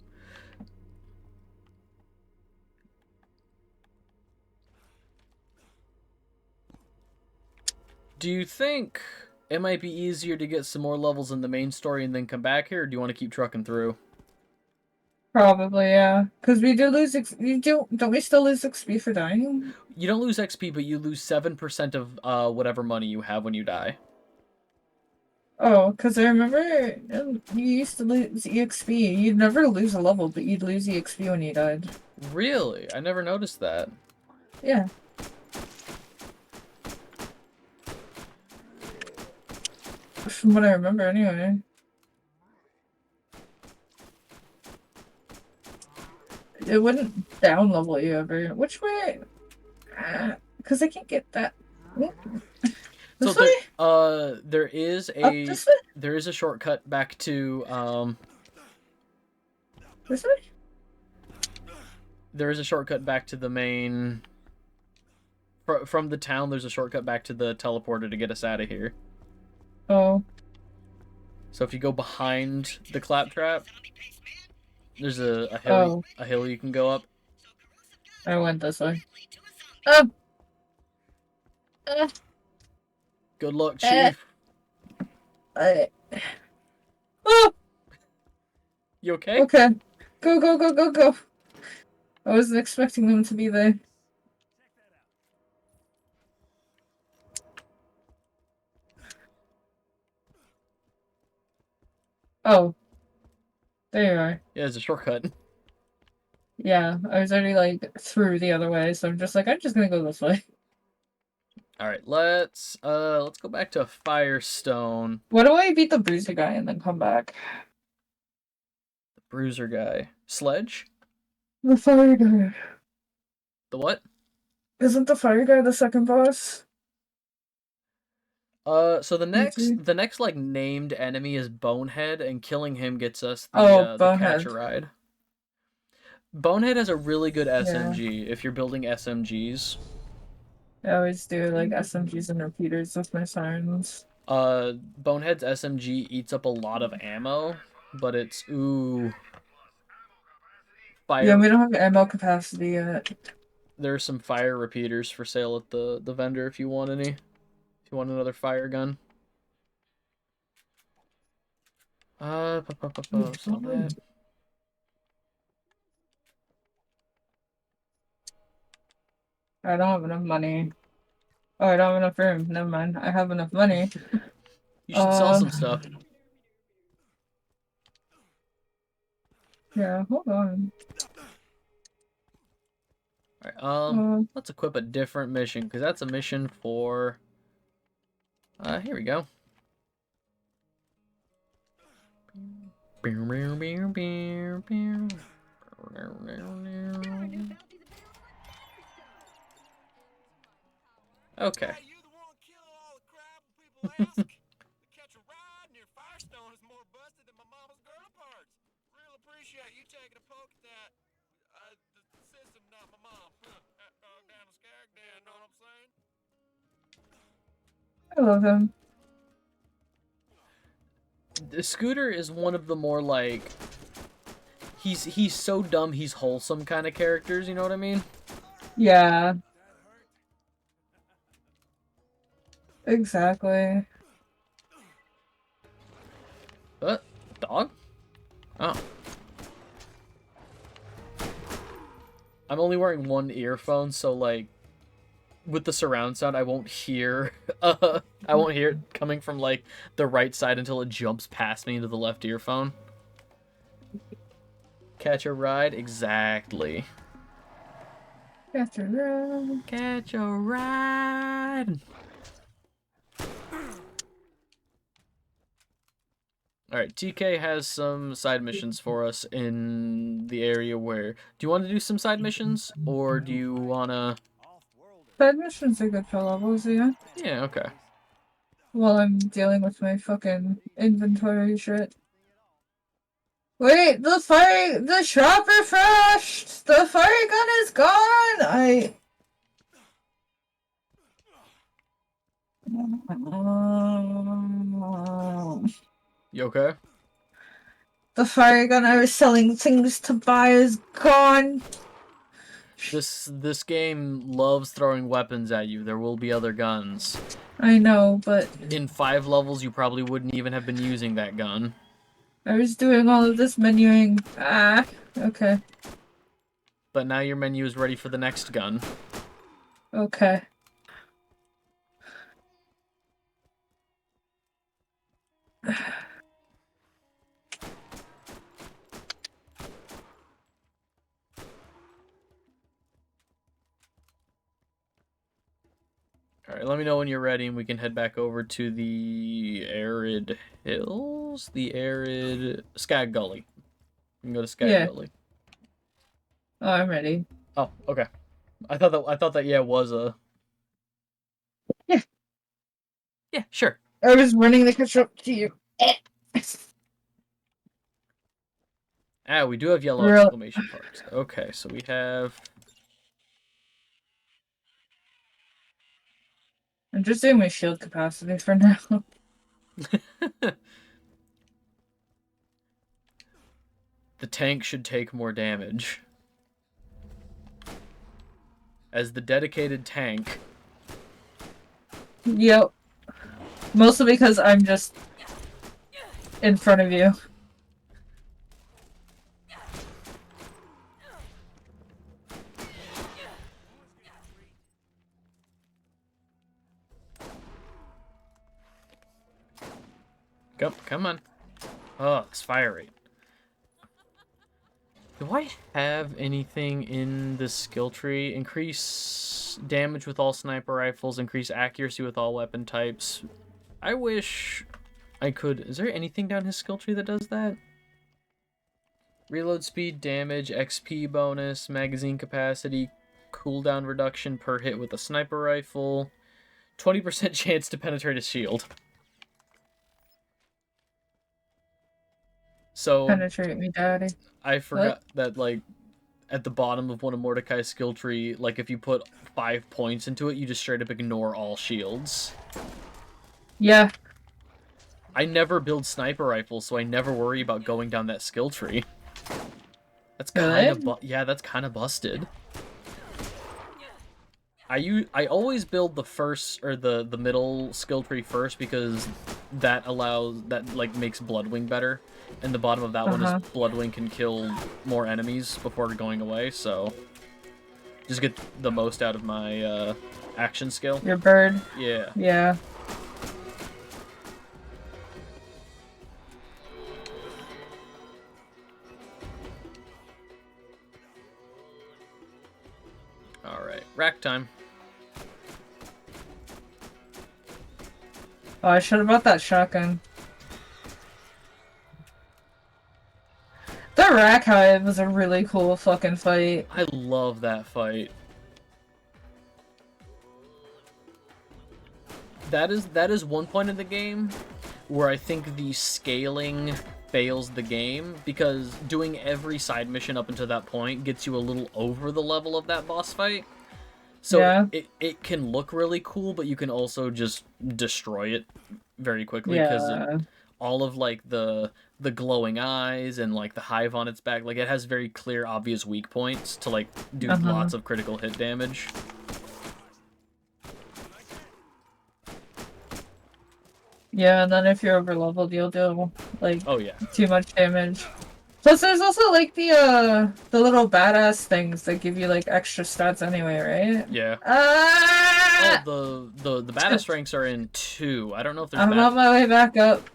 Do you think it might be easier to get some more levels in the main story and then come back here, or do you want to keep trucking through? Probably, yeah. Because we do lose don't we still lose XP for dying? You don't lose XP, but you lose 7% of whatever money you have when you die. Oh, because I remember you used to lose EXP. You'd never lose a level, but you'd lose EXP when you died. Really? I never noticed that. Yeah. From what I remember, anyway. It wouldn't down level you ever. Which way? Because I can't get that. This So way? there is Up a this way? shortcut back to This way? there is a shortcut back to the main. From the town, there's a shortcut back to the teleporter to get us out of here. Oh. So if you go behind the claptrap, there's a hill you can go up. I went this way. Oh. Good luck, Chief. Oh. You okay? Okay. Go. I wasn't expecting them to be there. Oh. There you are. Yeah, it's a shortcut. Yeah, I was already like through the other way, so I'm just gonna go this way. Alright, let's go back to Firestone. What do I beat the bruiser guy and then come back? The bruiser guy. Sledge? The fire guy. The what? Isn't the fire guy the second boss? So the next like named enemy is Bonehead, and killing him gets us the Bonehead. catch a ride. Bonehead has a really good SMG if you're building SMGs. I always do like SMGs and repeaters with my sirens. Bonehead's SMG eats up a lot of ammo, but it's fire. Yeah, we don't have ammo capacity yet. There's some fire repeaters for sale at the vendor if you want any. If you want another fire gun. Sell that. I don't have enough money. Oh, I don't have enough room. Never mind. I have enough money. You should sell some stuff. Yeah, hold on. Alright, let's equip a different mission, because that's a mission for... here we go. Okay. Hey, you the one killing all the crap when people ask? The catch a ride near Firestone is more busted than my mama's girl parts. Real appreciate you taking a poke at that. The system, not my mom. That dog down the Skagdan, know what I'm saying? I love him. The Scooter is one of the more like... He's so dumb he's wholesome kind of characters, you know what I mean? Yeah. Exactly. Dog? Oh. I'm only wearing one earphone, so like with the surround sound I won't hear I won't hear it coming from like the right side until it jumps past me into the left earphone. Catch a ride? Exactly. Catch a ride. Catch a ride. Alright, TK has some side missions for us in the area where... Do you want to do some side missions? Or do you want to... Side missions are good for levels, yeah. Yeah, okay. While I'm dealing with my fucking inventory shit. Wait, the shop refreshed! The fire gun is gone! You okay? The fire gun I was selling things to buy is gone! This game loves throwing weapons at you. There will be other guns. I know, but In 5 levels, you probably wouldn't even have been using that gun. I was doing all of this menuing. Ah, okay. But now your menu is ready for the next gun. Okay. Alright, let me know when you're ready and we can head back over to the arid hills? The arid Skag Gully. We can go to Skag Gully. Oh, I'm ready. Oh, okay. I thought that yeah was a Yeah. Yeah, sure. I was running the catch up to you. Ah, we do have yellow Real- exclamation marks. Okay, so we have I'm just doing my shield capacity for now. the tank should take more damage. As the dedicated tank. Yep. Mostly because I'm just in front of you. Come on. Oh, this fire rate. Do I have anything in this skill tree? Increase damage with all sniper rifles, increase accuracy with all weapon types. I wish I could... Is there anything down his skill tree that does that? Reload speed, damage, XP bonus, magazine capacity, cooldown reduction per hit with a sniper rifle, 20% chance to penetrate a shield. So Penetrate me, daddy. I forgot that, like, at the bottom of one of Mordecai's skill tree, like, if you put 5 points into it, you just straight up ignore all shields. Yeah. I never build sniper rifles, so I never worry about going down that skill tree. That's kind of yeah, that's kind of busted. I always build the first or the middle skill tree first because that makes Bloodwing better, and the bottom of that one is Bloodwing can kill more enemies before going away. So just get the most out of my action skill. Your bird. Yeah. Yeah. All right, rack time. Oh, I should have bought that shotgun. The rack hive was a really cool fucking fight. I love that fight. That is one point in the game where I think the scaling fails the game, because doing every side mission up until that point gets you a little over the level of that boss fight. So it can look really cool, but you can also just destroy it very quickly because all of like the glowing eyes and like the hive on its back, like it has very clear, obvious weak points to like do lots of critical hit damage. Yeah, and then if you're over leveled, you'll do like too much damage. Plus, there's also like the little badass things that give you like extra stats anyway, right? Yeah. Oh, the badass ranks are in 2. I don't know if there's. I'm on my way back up.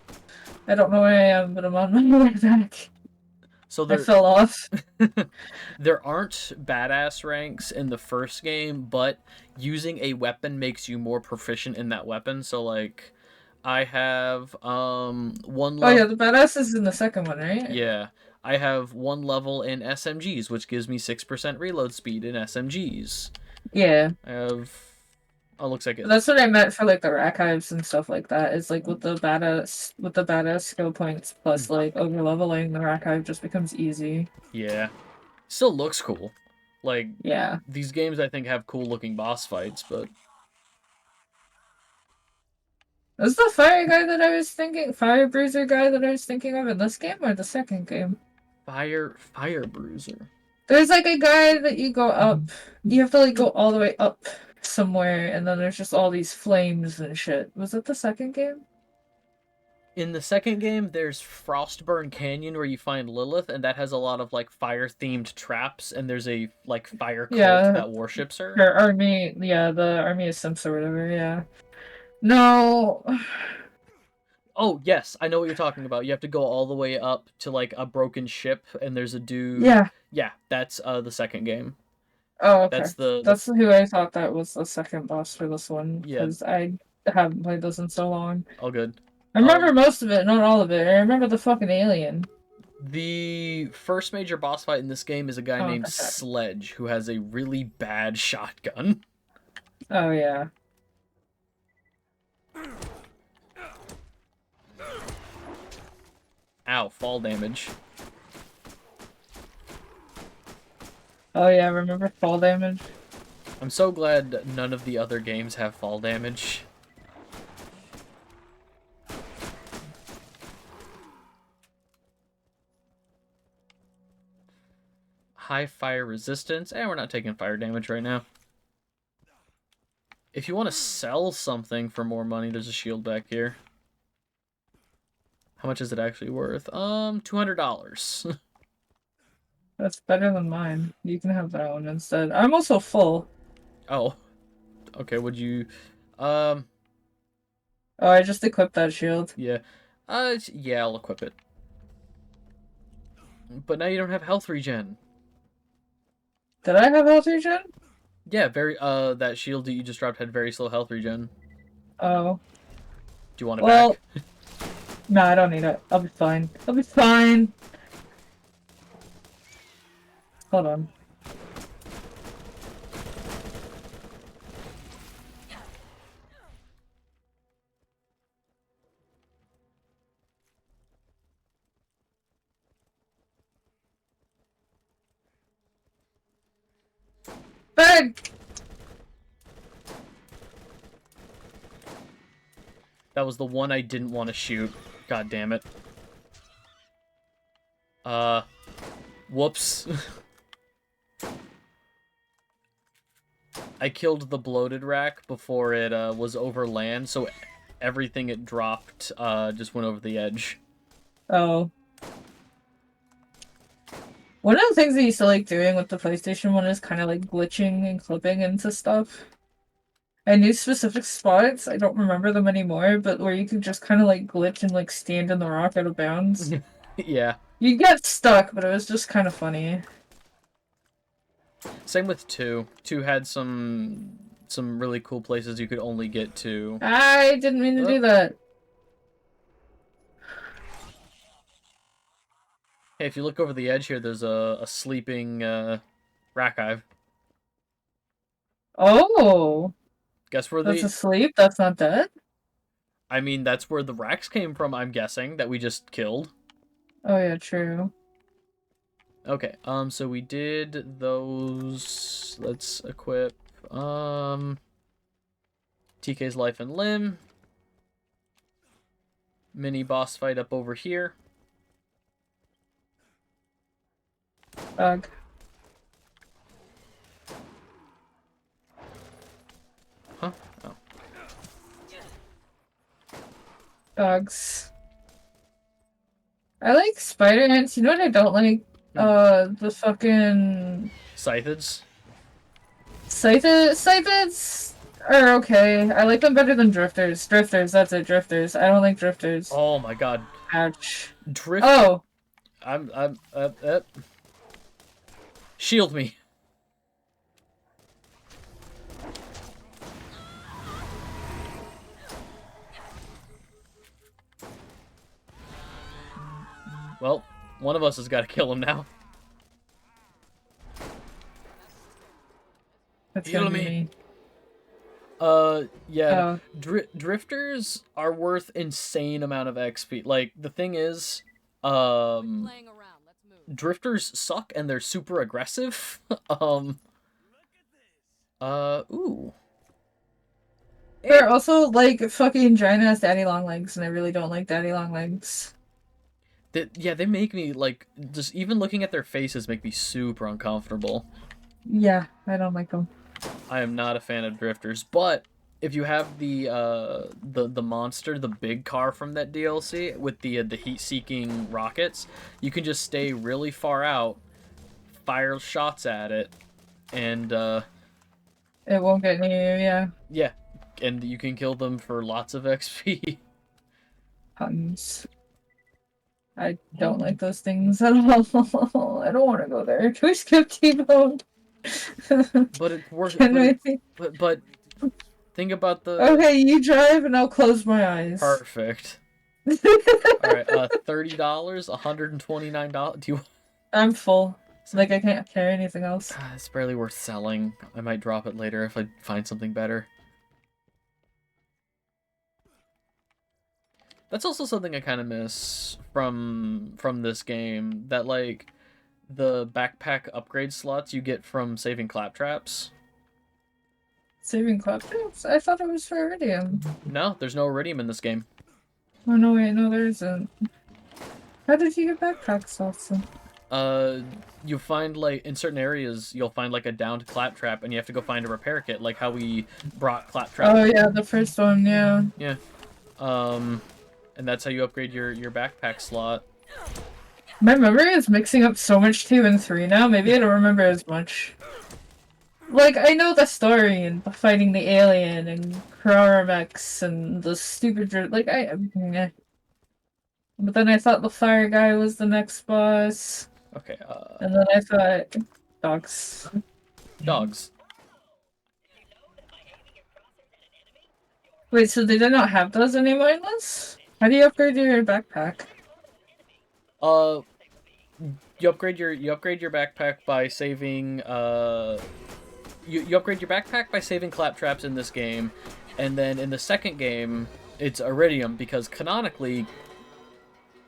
I don't know where I am, but I'm on my way back. So I fell off. There aren't badass ranks in the first game, but using a weapon makes you more proficient in that weapon. So like, I have one level. Oh yeah, the badass is in the second one, right? Yeah. I have 1 level in SMGs, which gives me 6% reload speed in SMGs. Yeah. I have Oh, looks like it. That's what I meant for like the archives and stuff like that. Is like with the badass skill points plus like over leveling, the archive just becomes easy. Yeah. Still looks cool. Like, Yeah. these games I think have cool looking boss fights, but Is the fire bruiser guy that I was thinking of in this game or the second game? Fire Bruiser. There's like a guy that you go up. You have to like go all the way up somewhere, and then there's just all these flames and shit. Was it the second game? In the second game, there's Frostburn Canyon where you find Lilith, and that has a lot of like fire-themed traps, and there's a like fire cult that worships her. Her army, yeah, the army of Simps or whatever, yeah. No. Oh, yes, I know what you're talking about. You have to go all the way up to like a broken ship, and there's a dude. Yeah. Yeah, that's the second game. Oh, okay. That's who I thought that was the second boss for this one. Yeah. Because I haven't played this in so long. All good. I remember most of it, not all of it. I remember the fucking alien. The first major boss fight in this game is a guy named Sledge, who has a really bad shotgun. Oh, yeah. Ow, fall damage. Oh, yeah, remember fall damage? I'm so glad none of the other games have fall damage. High fire resistance. We're not taking fire damage right now. If you want to sell something for more money, there's a shield back here. How much is it actually worth? $200. That's better than mine. You can have that one instead. I'm also full. Oh. Okay, would you... Oh, I just equipped that shield. Yeah. Yeah, I'll equip it. But now you don't have health regen. Did I have health regen? Yeah, that shield that you just dropped had very slow health regen. Oh. Do you want it back? No, I don't need it. I'll be fine. I'll be fine. Hold on. Bag! That was the one I didn't want to shoot. God damn it. Whoops. I killed the bloated rack before it was over land, so everything it dropped just went over the edge. Oh. One of the things I used to like doing with the PlayStation 1 is kind of like glitching and clipping into stuff. I knew specific spots, I don't remember them anymore, but where you could just kind of like glitch and like stand in the rock out of bounds. Yeah. You'd get stuck, but it was just kind of funny. Same with 2. 2 had some really cool places you could only get to. I didn't mean to do that. Hey, if you look over the edge here, there's a sleeping Rakive. Oh! Guess where That's asleep? That's not dead? I mean, that's where the racks came from, I'm guessing, that we just killed. Oh yeah, true. Okay, so we did those. Let's equip, TK's Life and Limb. Mini boss fight up over here. Bug. Huh? Oh. Dogs. I like spider ants. You know what I don't like? The fucking... Scythids? Scythids are okay. I like them better than drifters. Drifters, that's it, drifters. I don't like drifters. Oh my god. Ouch. Drift. Oh! Shield me. Well, one of us has got to kill him now. That's Heal gonna be me. Yeah. Oh, Drifters are worth insane amount of XP. Like, the thing is, Playing around. Let's move. drifters suck and they're super aggressive. um, ooh. they're also like fucking giant ass daddy long legs, and I really don't like daddy long legs. They make me, like, just even looking at their faces make me super uncomfortable. Yeah, I don't like them. I am not a fan of drifters, but if you have the monster, the big car from that DLC with the heat-seeking rockets, you can just stay really far out, fire shots at it, and It won't get near you, yeah. yeah, and you can kill them for lots of XP. Puns. I don't like those things at all. I don't want to go there. Can we skip T-Bone? But it works. Can we? But think about the Okay, you drive and I'll close my eyes. perfect. All right, $30, $129. Do you? I'm full. Like, I can't carry anything else. It's barely worth selling. I might drop it later if I find something better. That's also something I kind of miss from this game. That, like, the backpack upgrade slots you get from saving claptraps. Saving claptraps? I thought it was for Iridium. No, there's no iridium in this game. Oh, no, wait, no, there isn't. How did you get backpack slots then? You find, like, in certain areas, you'll find, like, a downed claptrap, and you have to go find a repair kit, like how we brought claptrap. Oh, yeah, the first one, yeah. Yeah. And that's how you upgrade your backpack slot. My memory is mixing up so much 2 and 3 now, maybe I don't remember as much. Like, I know the story and fighting the alien and Kraramex and the stupid like, yeah. But then I thought the fire guy was the next boss. Okay, And then I thought dogs. dogs. Wait, so they did not have those anymore in this? How do you upgrade your backpack? You upgrade your backpack by saving you upgrade your backpack by saving claptraps in this game, and then in the second game it's iridium, because canonically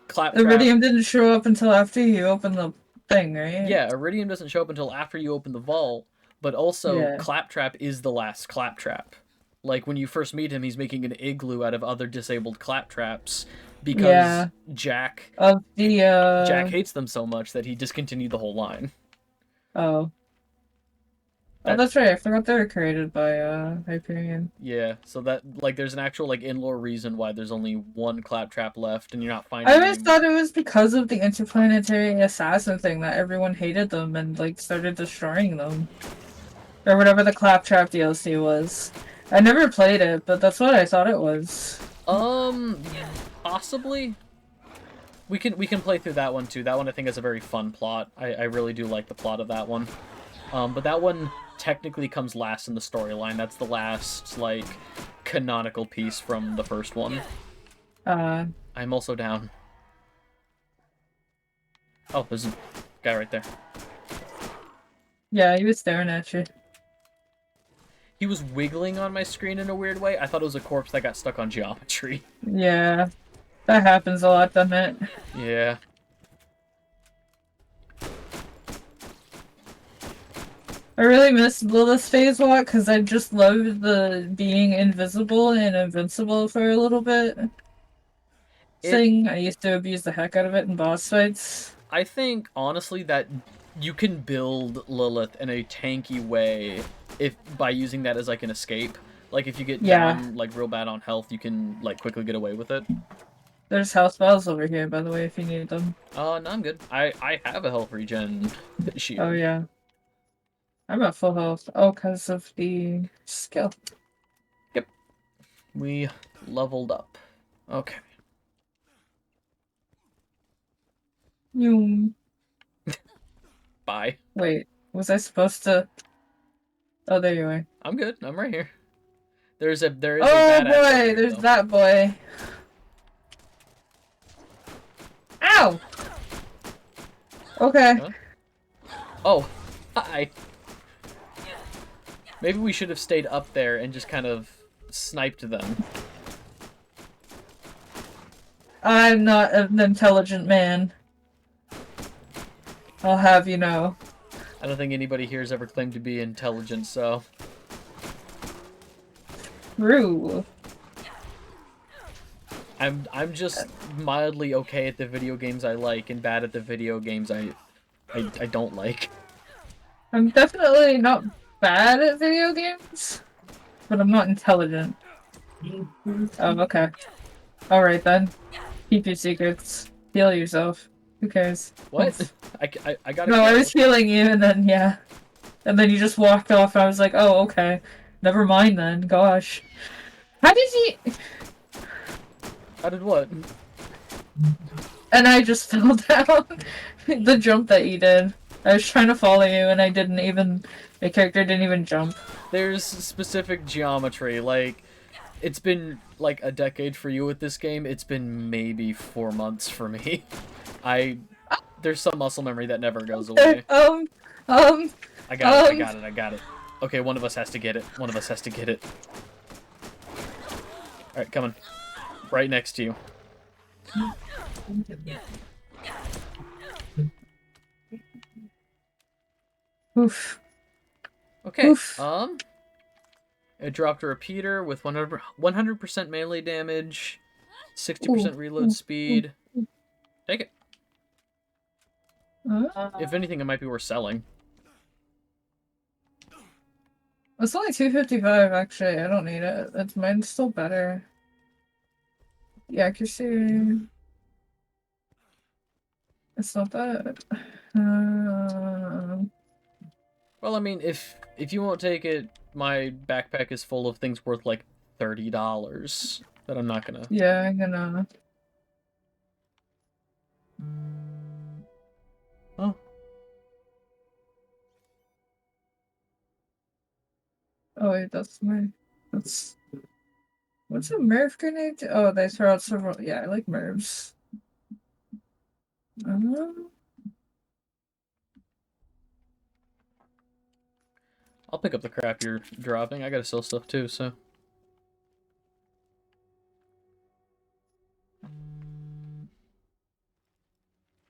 claptrap Iridium didn't show up until after you opened the thing, right? Yeah, iridium doesn't show up until after you open the vault, but also Yeah. claptrap is the last claptrap. Like, when you first meet him, he's making an igloo out of other disabled claptraps because Yeah. Jack Of the Jack hates them so much that he discontinued the whole line. Oh. Oh, that's right. I forgot they were created by Hyperion. Yeah, so that, like, there's an actual, like, in-lore reason why there's only one claptrap left, and you're not finding I always any- thought it was because of the interplanetary assassin thing that everyone hated them and like started destroying them. Or whatever the Claptrap DLC was. I never played it, but that's what I thought it was. Possibly. We can play through that one too. That one I think is a very fun plot. I really do like the plot of that one. But that one technically comes last in the storyline. That's the last, like, canonical piece from the first one. I'm also down. Oh, there's a guy right there. Yeah, he was staring at you. He was wiggling on my screen in a weird way. I thought it was a corpse that got stuck on geometry. Yeah. That happens a lot, doesn't it? Yeah. I really miss Lilith's phase walk because I just loved the being invisible and invincible for a little bit. Thing. I used to abuse the heck out of it in boss fights. I think, honestly, that you can build Lilith in a tanky way by using that as, like, an escape. Like, if you get down, like, real bad on health, you can, like, quickly get away with it. There's health bells over here, by the way, if you need them. No, I'm good. I have a health regen shield. Oh, yeah. I'm at full health. Oh, because of the skill. Yep. We leveled up. Okay. You. Bye. Wait, was I supposed to? Oh, there you are. I'm good. I'm right here. There is a Oh badass over boy, here, there's though. that boy. Ow! Okay. Huh? Oh, hi. Maybe we should have stayed up there and just kind of sniped them. I'm not an intelligent man. I'll have you know. I don't think anybody here has ever claimed to be intelligent, so... True. I'm just mildly okay at the video games I like and bad at the video games I don't like. I'm definitely not bad at video games, but I'm not intelligent. Oh, okay. Alright then. Keep your secrets. Heal yourself. Who cares? What? I gotta No, I kill. was healing you, and then, yeah. And then you just walked off, and I was like, oh, okay. Never mind then. Gosh. How did he... How did what? And I just fell down. The jump that you did. I was trying to follow you, and I didn't even... My character didn't even jump. There's specific geometry, like... It's been, like, a decade for you with this game. It's been maybe 4 months for me. There's some muscle memory that never goes away. I got it. Okay, one of us has to get it. Alright, coming. Right next to you. Oof. Okay, Oof. it dropped a repeater with 100% melee damage, 60% reload speed. Take it. If anything, it might be worth selling. It's only 255 actually. I don't need it. Mine's still better. The accuracy. It's not bad. Well, I mean, if you won't take it, my backpack is full of things worth like $30 that I'm not gonna. Yeah, I'm gonna. Oh. Oh wait, that's. What's a Merv grenade? Oh, they throw out several. Yeah, I like Mervs. I'll pick up the crap you're dropping. I gotta sell stuff too, so.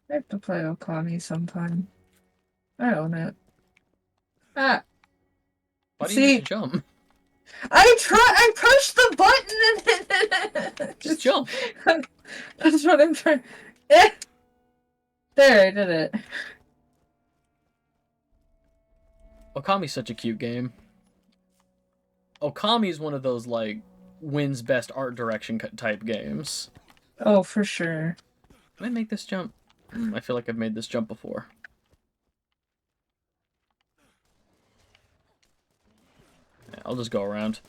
I have to play Okami sometime. I own it. Ah. Why do you just jump? I pushed the button and Just jump. That's what I'm trying. Eh. There, I did it. Okami's such a cute game. Okami's one of those, like, wins best art direction type games. Oh, for sure. Can I make this jump? I feel like I've made this jump before. Yeah, I'll just go around.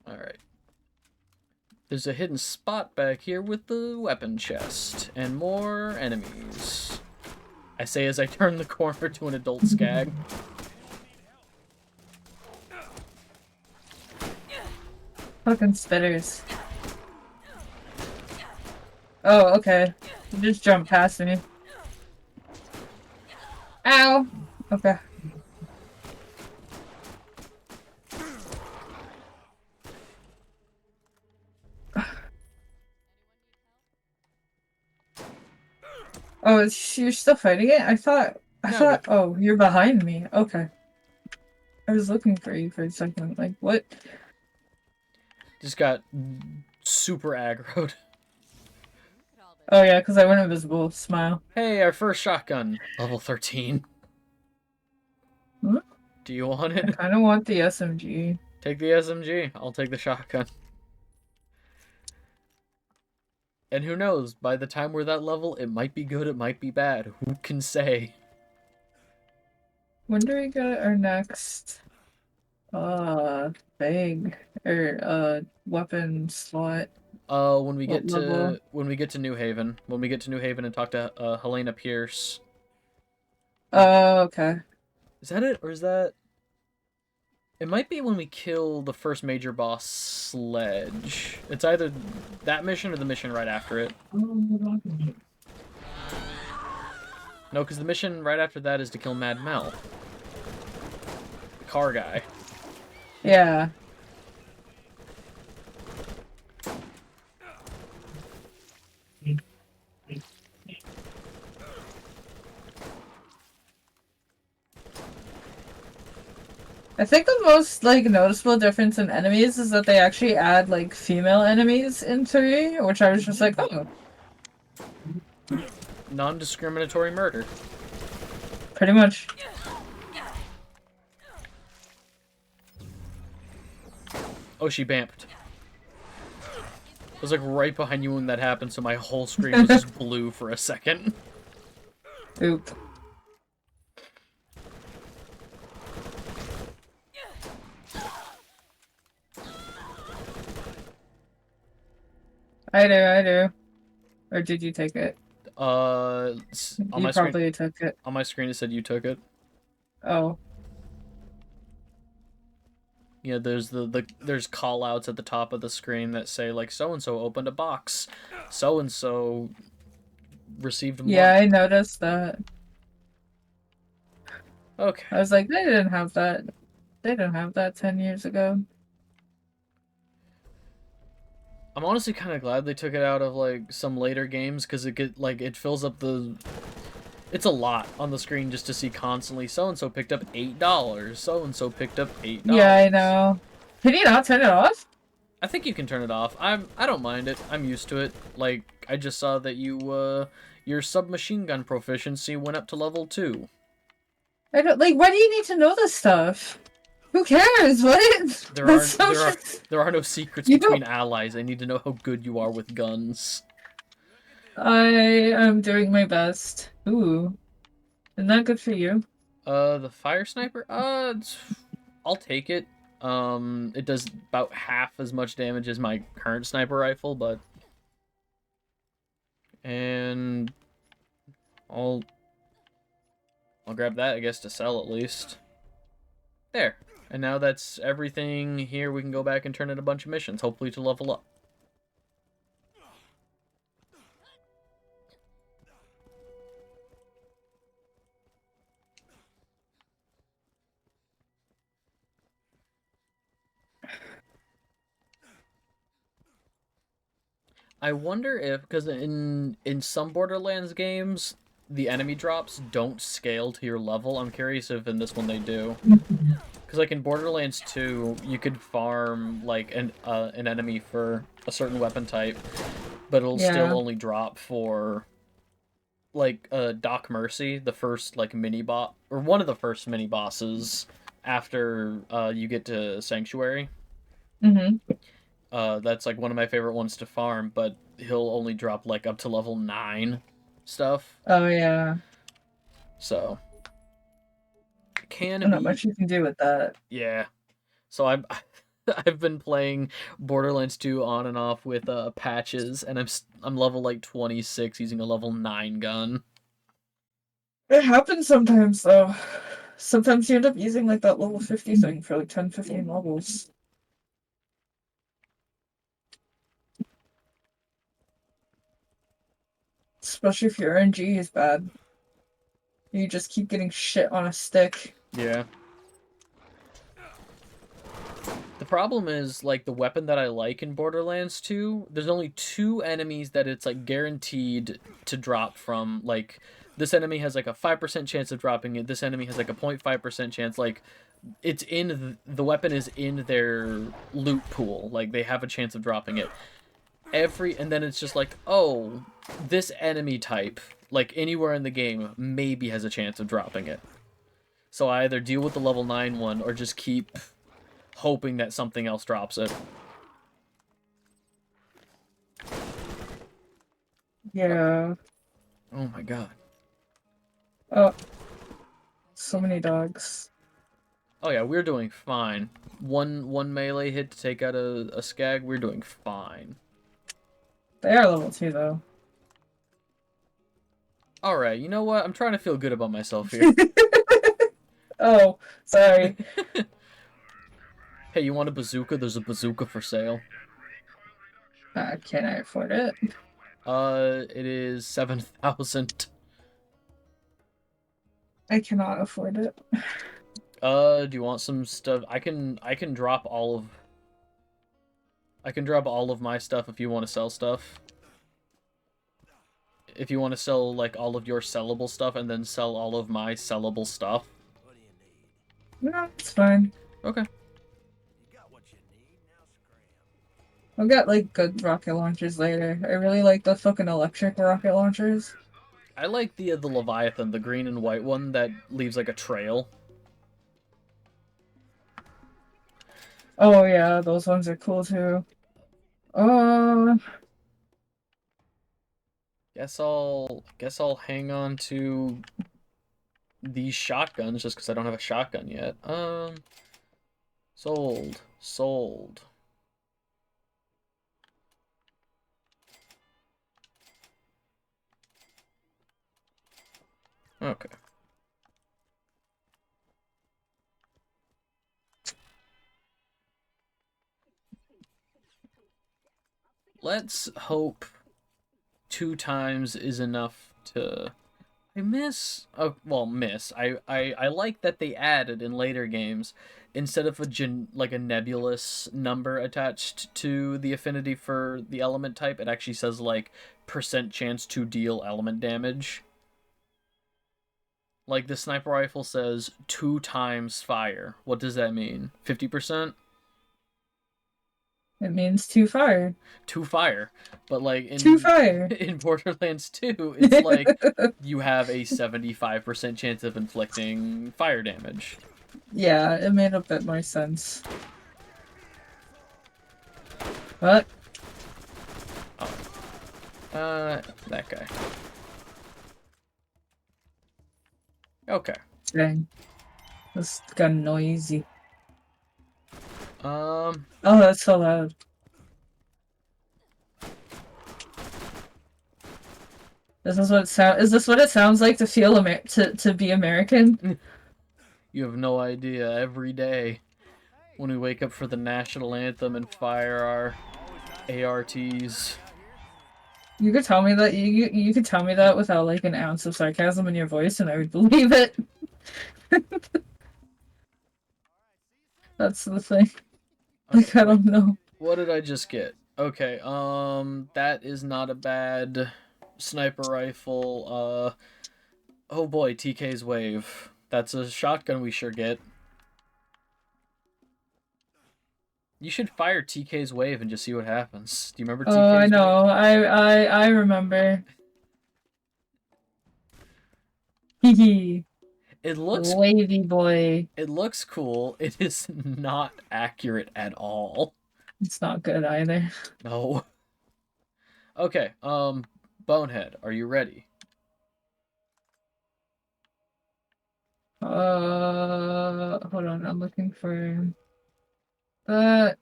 Alright. There's a hidden spot back here with the weapon chest, and more enemies. I say as I turn the corner to an adult skag. Fucking spitters. Oh, okay. You just jumped past me. Ow! Okay. Oh, you're still fighting it? I thought, oh, you're behind me. Okay. I was looking for you for a second. Like, what? Just got super aggroed. Oh, yeah, because I went invisible. Smile. Hey, our first shotgun. Level 13. Huh? Do you want it? I kind of want the SMG. Take the SMG. I'll take the shotgun. And who knows, by the time we're that level, it might be good, it might be bad. Who can say? When do we get our next thing or weapon slot? When we What get level? to New Haven. When we get to New Haven and talk to Helena Pierce. Oh, okay. Is that it, or is that? It might be when we kill the first major boss, Sledge. It's either that mission or the mission right after it. No, because the mission right after that is to kill Mad Mel. The car guy. Yeah. I think the most like noticeable difference in enemies is that they actually add like female enemies in 3, which I was just like, oh, Non-discriminatory murder. pretty much. Oh, she bamped. I was like right behind you when that happened, so my whole screen was just blue for a second. Oop. I do. Or did you take it? On You my probably screen, took it. on my screen it said you took it. Oh. Yeah, there's call outs at the top of the screen that say like so and so opened a box, so and so received money. Yeah, I noticed that. Okay. I was like, they didn't have that. They didn't have that 10 years ago. I'm honestly kind of glad they took it out of like some later games because it fills up the. It's a lot on the screen just to see constantly. So and so picked up $8. So and so picked up $8. Yeah, I know. Can you not turn it off? I think you can turn it off. I don't mind it. I'm used to it. Like I just saw that your submachine gun proficiency went up to level 2. I don't like. Why do you need to know this stuff? Who cares? What? There are no secrets between allies. I need to know how good you are with guns. I am doing my best. Ooh. Isn't that good for you? The fire sniper? I'll take it. It does about half as much damage as my current sniper rifle, but... And... I'll grab that, I guess, to sell at least. There. And now that's everything here. We can go back and turn in a bunch of missions, hopefully to level up. I wonder if, because in some Borderlands games, the enemy drops don't scale to your level. I'm curious if in this one they do. Because like in Borderlands 2, you could farm like an enemy for a certain weapon type, but it'll still only drop for like Doc Mercy, the first like mini boss, or one of the first mini bosses after you get to Sanctuary. Mm-hmm. That's like one of my favorite ones to farm, but he'll only drop like up to level 9 stuff. Oh yeah. So Not much you can do with that. Yeah. So I've been playing Borderlands 2 on and off with patches, and I'm level like 26 using a level 9 gun. It happens sometimes though. Sometimes you end up using like that level 50 thing for like 10, 15 levels. Especially if your RNG is bad. You just keep getting shit on a stick. Yeah. The problem is, like, the weapon that I like in Borderlands 2, there's only 2 enemies that it's, like, guaranteed to drop from. Like, this enemy has, like, a 5% chance of dropping it. This enemy has, like, a 0.5% chance. Like, it's in... The weapon is in their loot pool. Like, they have a chance of dropping it. And then it's just like, oh, this enemy type, like, anywhere in the game, maybe has a chance of dropping it. So I either deal with the level 9 one, or just keep... hoping that something else drops it. Yeah. Oh my god. Oh. So many dogs. Oh yeah, we're doing fine. One melee hit to take out a skag, we're doing fine. They are level 2 though. Alright, you know what? I'm trying to feel good about myself here. Oh, sorry. Hey, you want a bazooka? There's a bazooka for sale. Can I afford it? It is 7,000. I cannot afford it. Do you want some stuff? I can drop all of... I can drop all of my stuff if you want to sell stuff. If you want to sell, like, all of your sellable stuff and then sell all of my sellable stuff. What do you need? No, it's fine. Okay. You got what you need, now scram. I'll get, like, good rocket launchers later. I really like the fucking electric rocket launchers. I like the Leviathan, the green and white one that leaves, like, a trail. Oh, yeah, those ones are cool, too. Guess I'll hang on to these shotguns just because I don't have a shotgun yet. Sold. Okay. Let's hope 2 times is enough to... I like that they added in later games, instead of a nebulous number attached to the affinity for the element type, it actually says, like, % chance to deal element damage. Like, the sniper rifle says 2 times fire. What does that mean? 50%? It means 2 fire. 2 fire. But, like, 2 fire! in Borderlands 2, it's like, you have a 75% chance of inflicting fire damage. Yeah, it made a bit more sense. What? Oh. That guy. Okay. Dang. This got noisy. Oh, that's so loud. Is this what it sounds like to feel to be American? You have no idea. Every day, when we wake up for the national anthem and fire our ARTs. You could tell me that you could tell me that without like an ounce of sarcasm in your voice, and I would believe it. That's the thing. Like, I don't know. What did I just get? Okay, that is not a bad sniper rifle. Oh boy, TK's Wave. That's a shotgun we sure get. You should fire TK's Wave and just see what happens. Do you remember TK's Wave? Oh, I know. I remember. Hee It looks wavy boy. It looks cool. It is not accurate at all. It's not good either. No. Okay, Bonehead, are you ready? Hold on, I'm looking for that.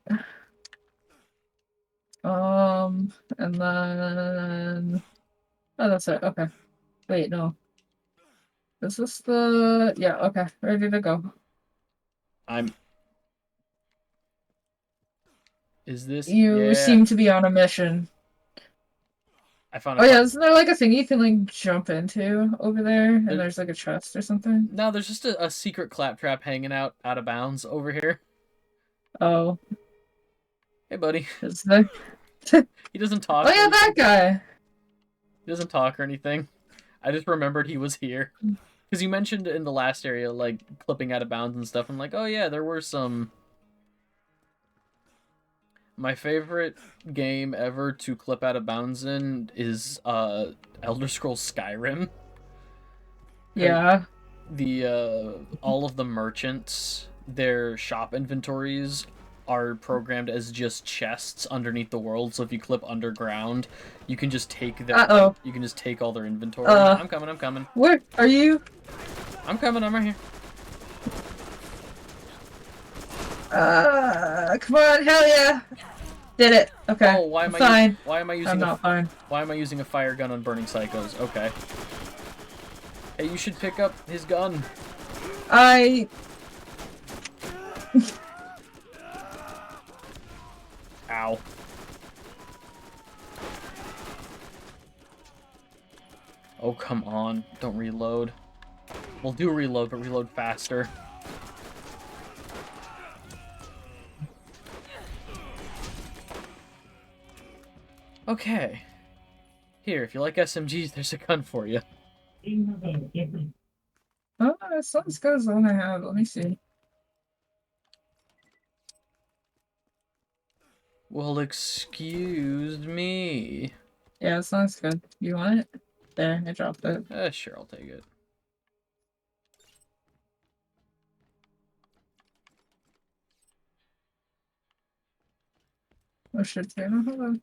And then oh, that's it. Okay. Wait, no. Is this the... Yeah, okay. Ready to go. Is this... You seem to be on a mission. I found Oh yeah, isn't there like a thing you can like jump into over there? And there's like a chest or something? No, there's just a secret claptrap hanging out of bounds over here. Oh. Hey, buddy. Is there... He doesn't talk. Oh yeah, that guy! He doesn't talk or anything. I just remembered he was here. Because you mentioned in the last area, like, clipping out of bounds and stuff. I'm like, oh yeah, there were some... My favorite game ever to clip out of bounds in is Elder Scrolls Skyrim. Yeah. All of the merchants, their shop inventories are programmed as just chests underneath the world, so if you clip underground, you can just take their you can just take all their inventory. I'm coming. Where are you? I'm coming, I'm right here. Come on, hell yeah! Did it. Okay. Oh, why am fine. Why am I using I'm not fine. Why am I using a fire gun on burning psychos? Okay. Hey, you should pick up his gun. I... Ow. Oh, come on. Don't reload. Well, do reload, but reload faster. Okay. Here, if you like SMGs, there's a gun for you. Oh, that sounds good as the one I have. Let me see. Well, excuse me. Yeah, it sounds good. You want it? There, I dropped it. Sure, I'll take it. Oh shit, I don't have a...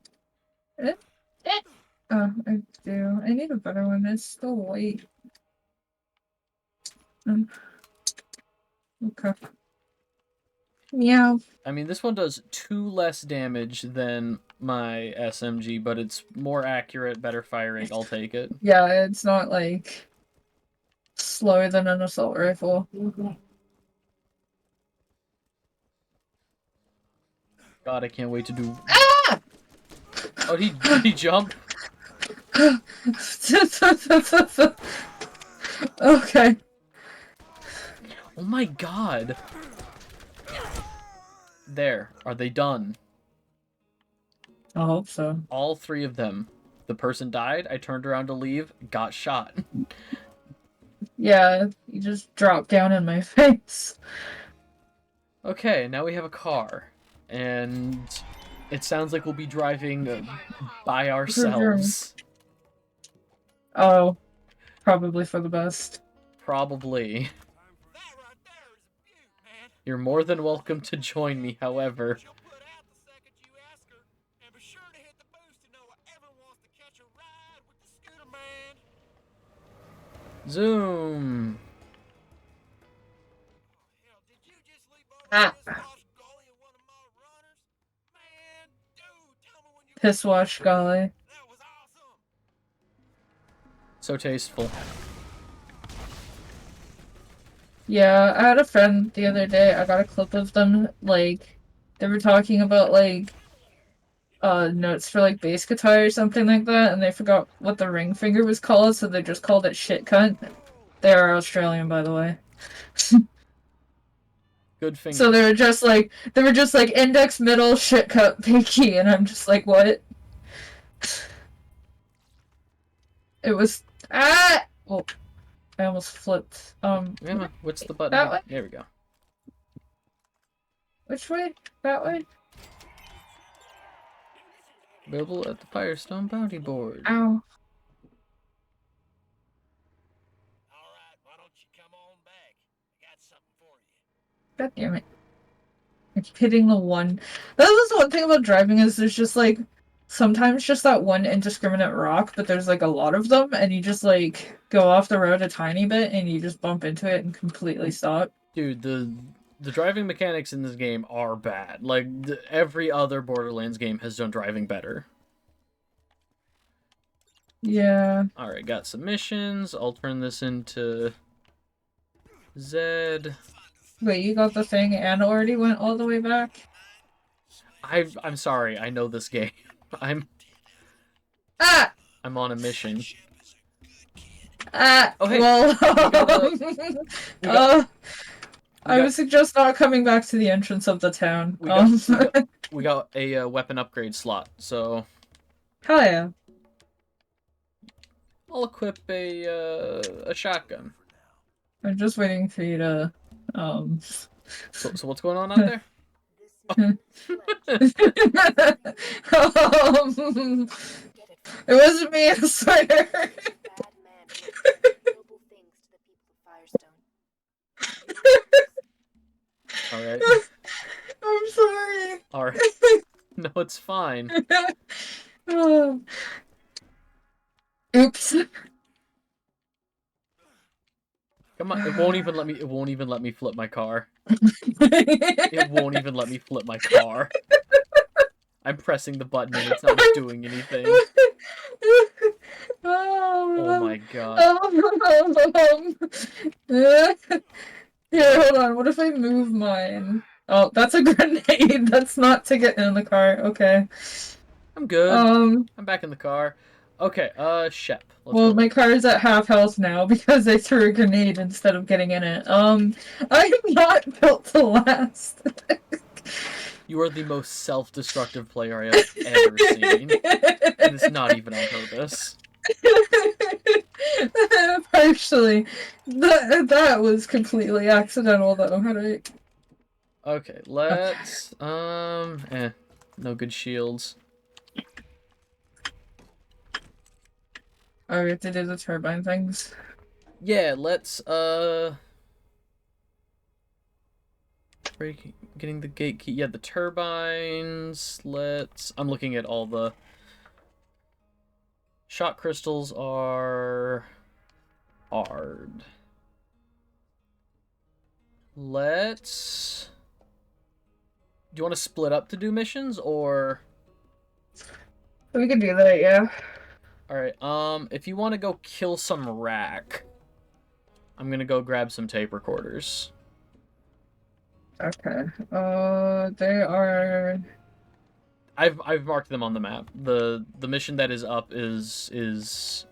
Oh, I do. I need a better one. It's still white. Okay. Meow. I mean, this one does 2 less damage than my SMG, but it's more accurate, better firing. I'll take it. Yeah, it's not like slower than an assault rifle. God, I can't wait to do. Ah! Oh, did he jump? Okay. Oh my God. There. Are they done? I hope so. All 3 of them. The person died, I turned around to leave, got shot. Yeah, you just dropped down in my face. Okay, now we have a car. And it sounds like we'll be driving by ourselves. Oh, probably for the best. Probably. You're more than welcome to join me, however. Zoom. Ah. Piss wash, golly. So tasteful. Yeah, I had a friend the other day, I got a clip of them, like, they were talking about, like, notes for, like, bass guitar or something like that, and they forgot what the ring finger was called, so they just called it shit cunt. They are Australian, by the way. Good finger. So they were just like, index, middle, shit cut, pinky, and I'm just like, what? It was, ah! Oh, I almost flipped. Yeah, what's the button? That way? There we go. Which way? That way? Available at the Firestone Bounty Board. Ow. God damn it. I keep hitting the one. That was the one thing about driving is there's just like sometimes just that one indiscriminate rock, but there's like a lot of them and you just like go off the road a tiny bit and you just bump into it and completely stop. Dude, the driving mechanics in this game are bad. Like every other Borderlands game has done driving better. Yeah. Alright, got some missions. I'll turn this into Zed. Wait, you got the thing and already went all the way back? I'm sorry, I know this game. I'm on a mission. Ah! Oh, hey. Well, I would suggest not coming back to the entrance of the town. We got a weapon upgrade slot, so Hell yeah. I'll equip a shotgun. I'm just waiting for you to, So what's going on out there? It wasn't me, I swear. Alright. I'm sorry. Alright. No, it's fine. Oops. Come on, it won't even let me flip my car. It won't even let me flip my car. I'm pressing the button and it's not doing anything. Oh my god. Here, hold on. What if I move mine? Oh, that's a grenade. That's not to get in the car. Okay. I'm good. Um. I'm back in the car. Okay, Shep. Let's Well, go. my car is at half health now because I threw a grenade instead of getting in it. I'm not built to last. You are the most self-destructive player I have ever seen. And it's not even on purpose. Partially. That was completely accidental, though. Alright. Okay, let's, no good shields. Oh, we have to do the turbine things. Yeah, let's, getting the gate key. Yeah, the turbines. I'm looking at all the... Shot crystals are... hard. Let's... Do you want to split up to do missions, or... We can do that, yeah. Alright, if you want to go kill some rack, I'm gonna go grab some tape recorders. Okay. They are... I've marked them on the map. The mission that is up is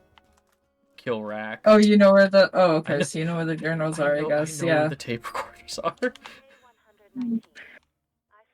kill rack. Oh, you know where the... Oh, okay, so you know where the journals are, I guess, I know yeah. where the tape recorders are. I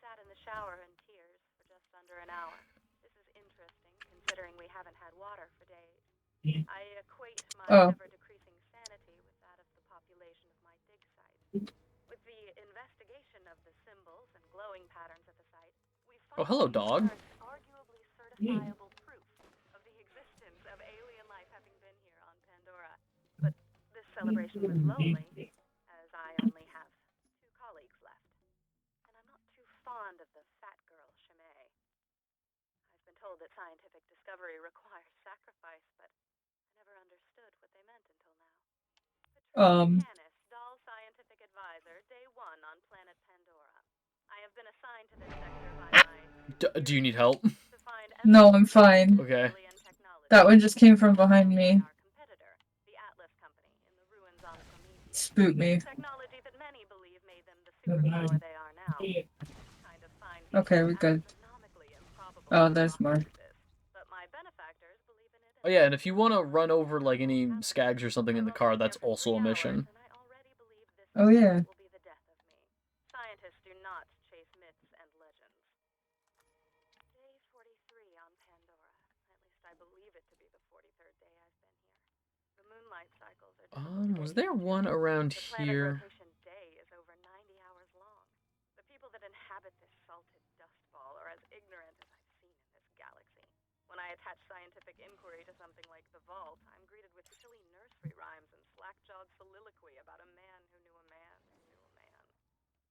sat in the shower in tears for just under an hour. This is interesting, considering we haven't had water for days. I equate my ever-decreasing sanity with that of the population of my dig site. With the investigation of the symbols and glowing patterns at the site, we Oh, hello, dog. arguably certifiable proof of the existence of alien life having been here on Pandora. But this celebration was lonely, as I only have 2 colleagues left. And I'm not too fond of the fat girl, Chimay. I've been told that scientific discovery requires sacrifice, but I never understood what they meant until now. Patricia Tanis, Doll Scientific Advisor, Day 1 on planet Pandora. I have been assigned to this sector by my... Do you need help? No, I'm fine. Okay. That one just came from behind me. Spooked me. Okay, we're good. Oh, there's more. Oh yeah, and if you want to run over like any skags or something in the car, that's also a mission. Oh yeah. Scientists do not chase myths and legends. Day 43 on Pandora. At least I believe it to be the 43rd day I've been here. The moonlight cycles are Was there one around here? rotation day is over 90 hours long. The people that inhabit this salted dust ball are as ignorant as I've seen in this galaxy. When I attach scientific inquiry to something like the vault, I'm greeted with silly nursery rhymes and slack-jawed soliloquy about a man who knew a man who knew a man.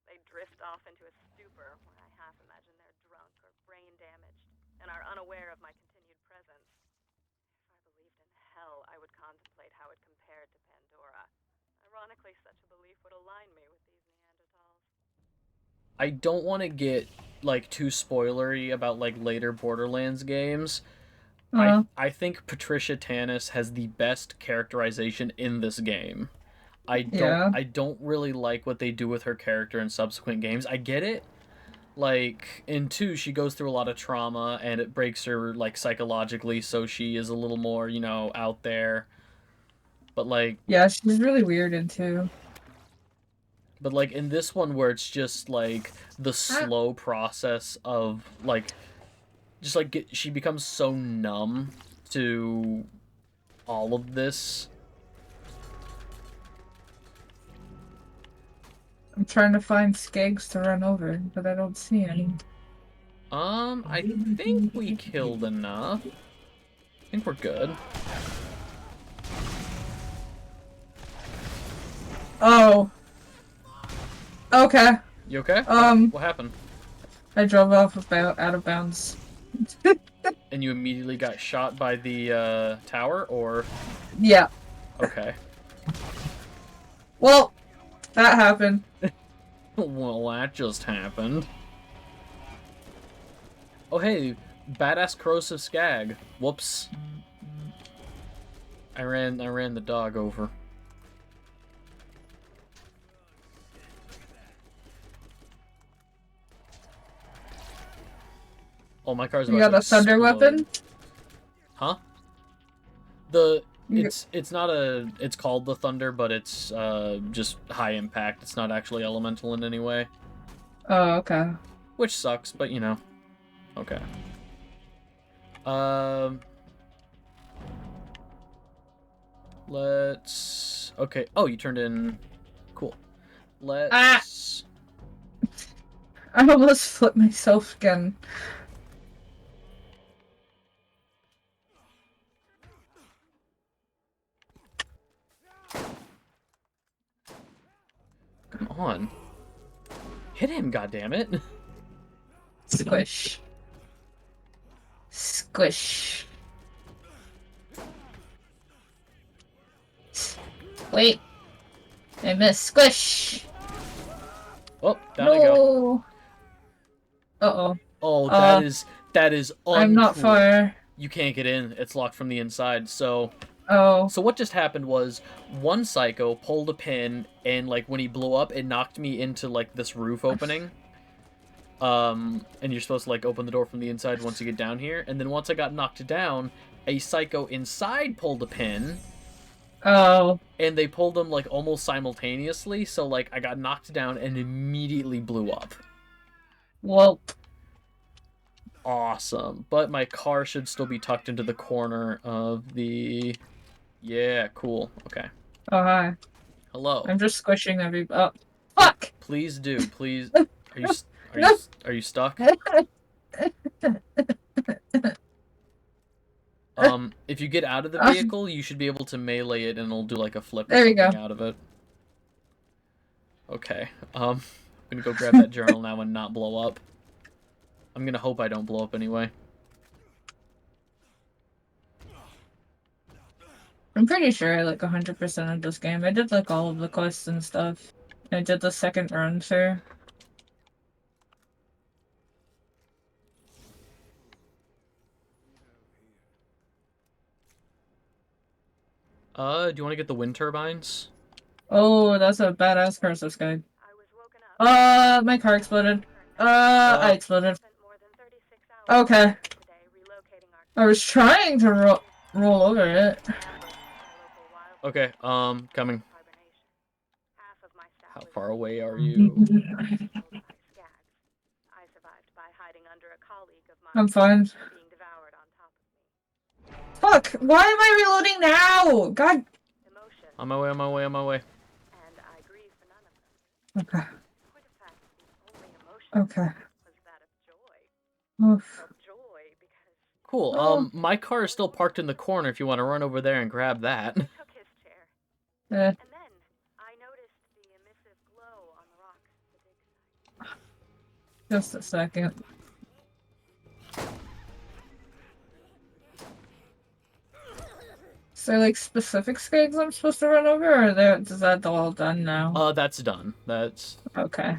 They drift off into a stupor where I half imagine they're drunk or brain damaged and are unaware of my continued presence. If I believed in hell, I would contemplate how it compared to Pandora. Ironically, such a belief would align me with these Neanderthals. I don't want to get like too spoilery about like later Borderlands games. I think Patricia Tanis has the best characterization in this game. I don't really like what they do with her character in subsequent games. I get it. Like in 2, she goes through a lot of trauma and it breaks her like psychologically, so she is a little more, you know, out there. But like, yeah, she's really weird in 2. But like in this one where it's just like the slow process of like just like she becomes so numb to all of this. I'm trying to find skags to run over, but I don't see any. I think we killed enough. I think we're good. Oh. Okay. You okay? What happened? I drove off out of bounds. And you immediately got shot by the tower, or? Yeah. Okay. Well, that happened. Well, that just happened. Oh hey, badass corrosive skag. Whoops. I ran the dog over. Oh, my car's about You got to a thunder explode. weapon? Huh? It's not a, it's called the Thunder, but it's just high impact. It's not actually elemental in any way. Oh, okay. Which sucks, but you know. Okay. Let's... Okay. Oh, you turned in... Cool. Let's... I almost flipped myself again. Come on. Hit him, goddammit. Squish. Squish. Wait. I missed. Squish. Oh, down I go. Uh-oh. Oh, that is uncool. I'm not far. You can't get in. It's locked from the inside, so... Oh. So what just happened was, one psycho pulled a pin, and, like, when he blew up, it knocked me into, like, this roof opening. And you're supposed to, like, open the door from the inside once you get down here. And then once I got knocked down, a psycho inside pulled a pin. Oh. And they pulled them, like, almost simultaneously, so, like, I got knocked down and immediately blew up. Well. Awesome. But my car should still be tucked into the corner of the... Yeah, cool. Okay. Oh, hi. Hello. I'm just squishing every... Oh. Fuck! Please do. Please... No. Are you stuck? If you get out of the vehicle, you should be able to melee it and it'll do like a flip or something out of it. Okay. I'm gonna go grab that journal now and not blow up. I'm gonna hope I don't blow up anyway. I'm pretty sure I like 100% of this game. I did like all of the quests and stuff. I did the second run too. Do you want to get the wind turbines? Oh, that's a badass cursive guy. My car exploded. I exploded. Okay. I was trying to roll over it. Okay, coming. How far away are you? I'm fine. Fuck! Why am I reloading now? God. On my way, on my way, on my way. Okay. Okay. Oof. Cool. My car is still parked in the corner if you want to run over there and grab that. Yeah. Just a second. Is there like specific skags I'm supposed to run over, or is that all done now? That's done. That's... Okay.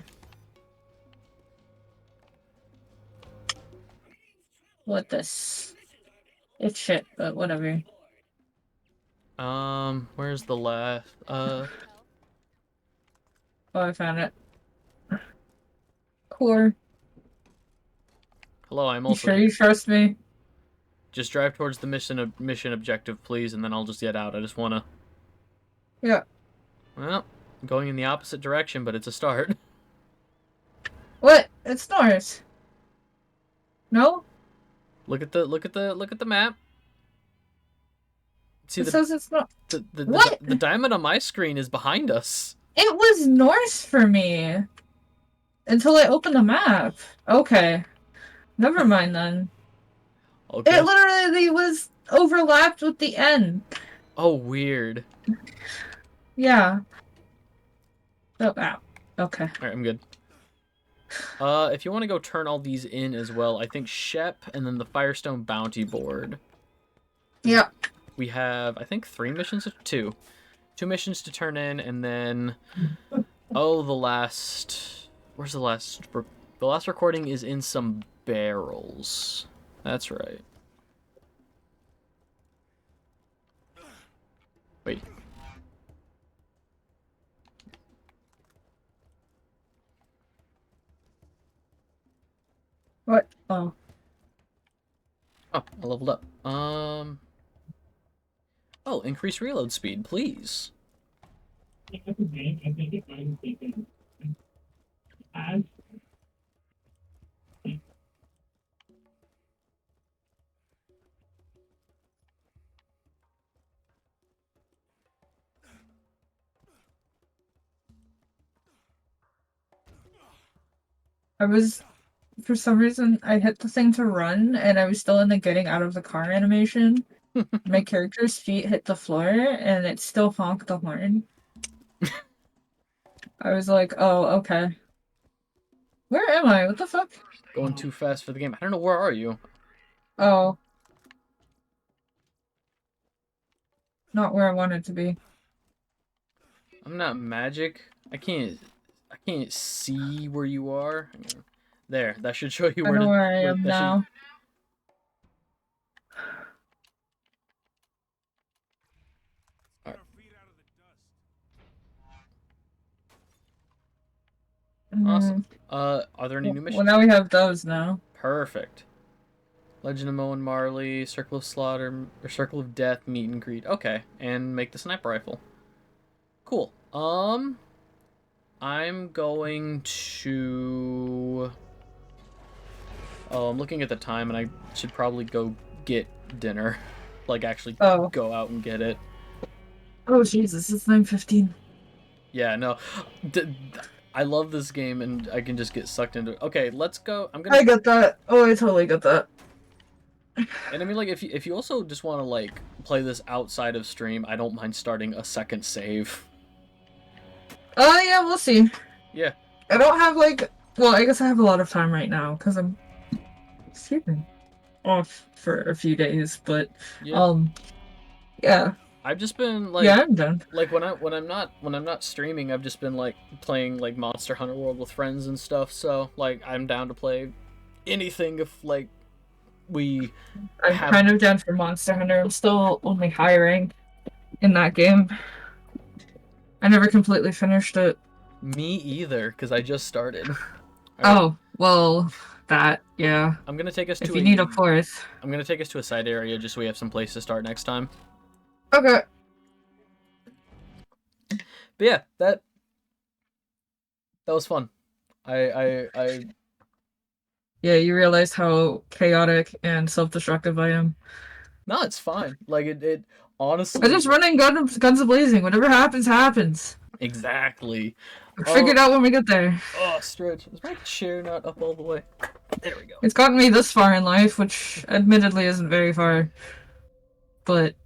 What this? It's shit, but whatever. Where's the last, Oh, I found it. Core. Hello, I'm You also... sure you trust me? Just drive towards the mission objective, please, and then I'll just get out. I just wanna... Yeah. Well, I'm going in the opposite direction, but it's a start. What? It's north. No? Look at the map. See, It says it's not. the diamond on my screen is behind us. It was north for me. Until I opened the map. Okay. Never mind then. Okay. It literally was overlapped with the end. Oh, weird. Yeah. Oh, ow. Okay. Alright, I'm good. If you want to go turn all these in as well, I think Shep and then the Firestone Bounty Board. Yeah. We have, I think, 3 missions? 2. 2 missions to turn in, and then... Oh, the last... Where's the last... The last recording is in some barrels. That's right. Wait. What? Oh. Oh, I leveled up. Oh, increase reload speed, please. For some reason, I hit the thing to run, and I was still in the getting out of the car animation. My character's feet hit the floor, and it still honked the horn. I was like, oh, okay. Where am I? What the fuck? Going too fast for the game. I don't know, where are you? Oh. Not where I wanted to be. I'm not magic. I can't see where you are. There, that should show you I where know to, where I am that now. Awesome. Are there any new Well, missions? now we have those now. Perfect. Legend of Moe and Marley, Circle of Slaughter, or Circle of Death, Meet and Greet. Okay, and make the sniper rifle. Cool. I'm going to... Oh, I'm looking at the time, and I should probably go get dinner. Like, actually go out and get it. Oh, Jesus, it's 9:15. Yeah, no. I love this game, and I can just get sucked into it. Okay, let's go. I got that. Oh, I totally got that. And I mean, like, if you also just want to, like, play this outside of stream, I don't mind starting a second save. Yeah, we'll see. Yeah. I don't have, like... Well, I guess I have a lot of time right now, because I'm... Excuse me. Off for a few days, but... Yeah. Yeah. I've just been, like... Yeah, I'm done. Like, when I'm not streaming, I've just been, like, playing, like, Monster Hunter World with friends and stuff, so, like, I'm down to play anything if, like, I'm kind of down for Monster Hunter. I'm still only high rank in that game. I never completely finished it. Me either, because I just started. Oh, well, yeah. I'm gonna take us to if you need a fourth. I'm gonna take us to a side area just so we have some place to start next time. Okay. But yeah, that was fun. I Yeah, you realize how chaotic and self-destructive I am. No, it's fine. Like, it honestly... I just running guns a-blazing. Whatever happens, happens. Exactly. We'll figure it out when we get there. Oh, stretch. Is my chair not up all the way? There we go. It's gotten me this far in life, which admittedly isn't very far. But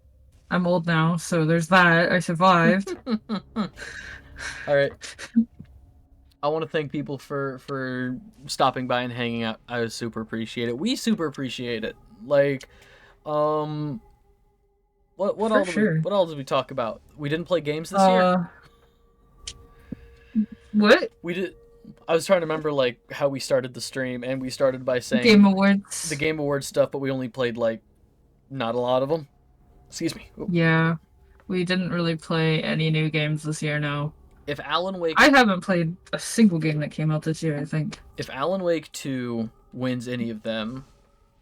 I'm old now, so there's that. I survived. Alright. I want to thank people for stopping by and hanging out. I super appreciate it. We super appreciate it. Like, what else did we talk about? We didn't play games this year? What? We did. I was trying to remember, like, how we started the stream, and we started by saying... Game Awards. The Game Awards stuff, but we only played, like, not a lot of them. Excuse me. Ooh. Yeah. We didn't really play any new games this year, no. If Alan Wake... I haven't played a single game that came out this year, I think. If Alan Wake 2 wins any of them,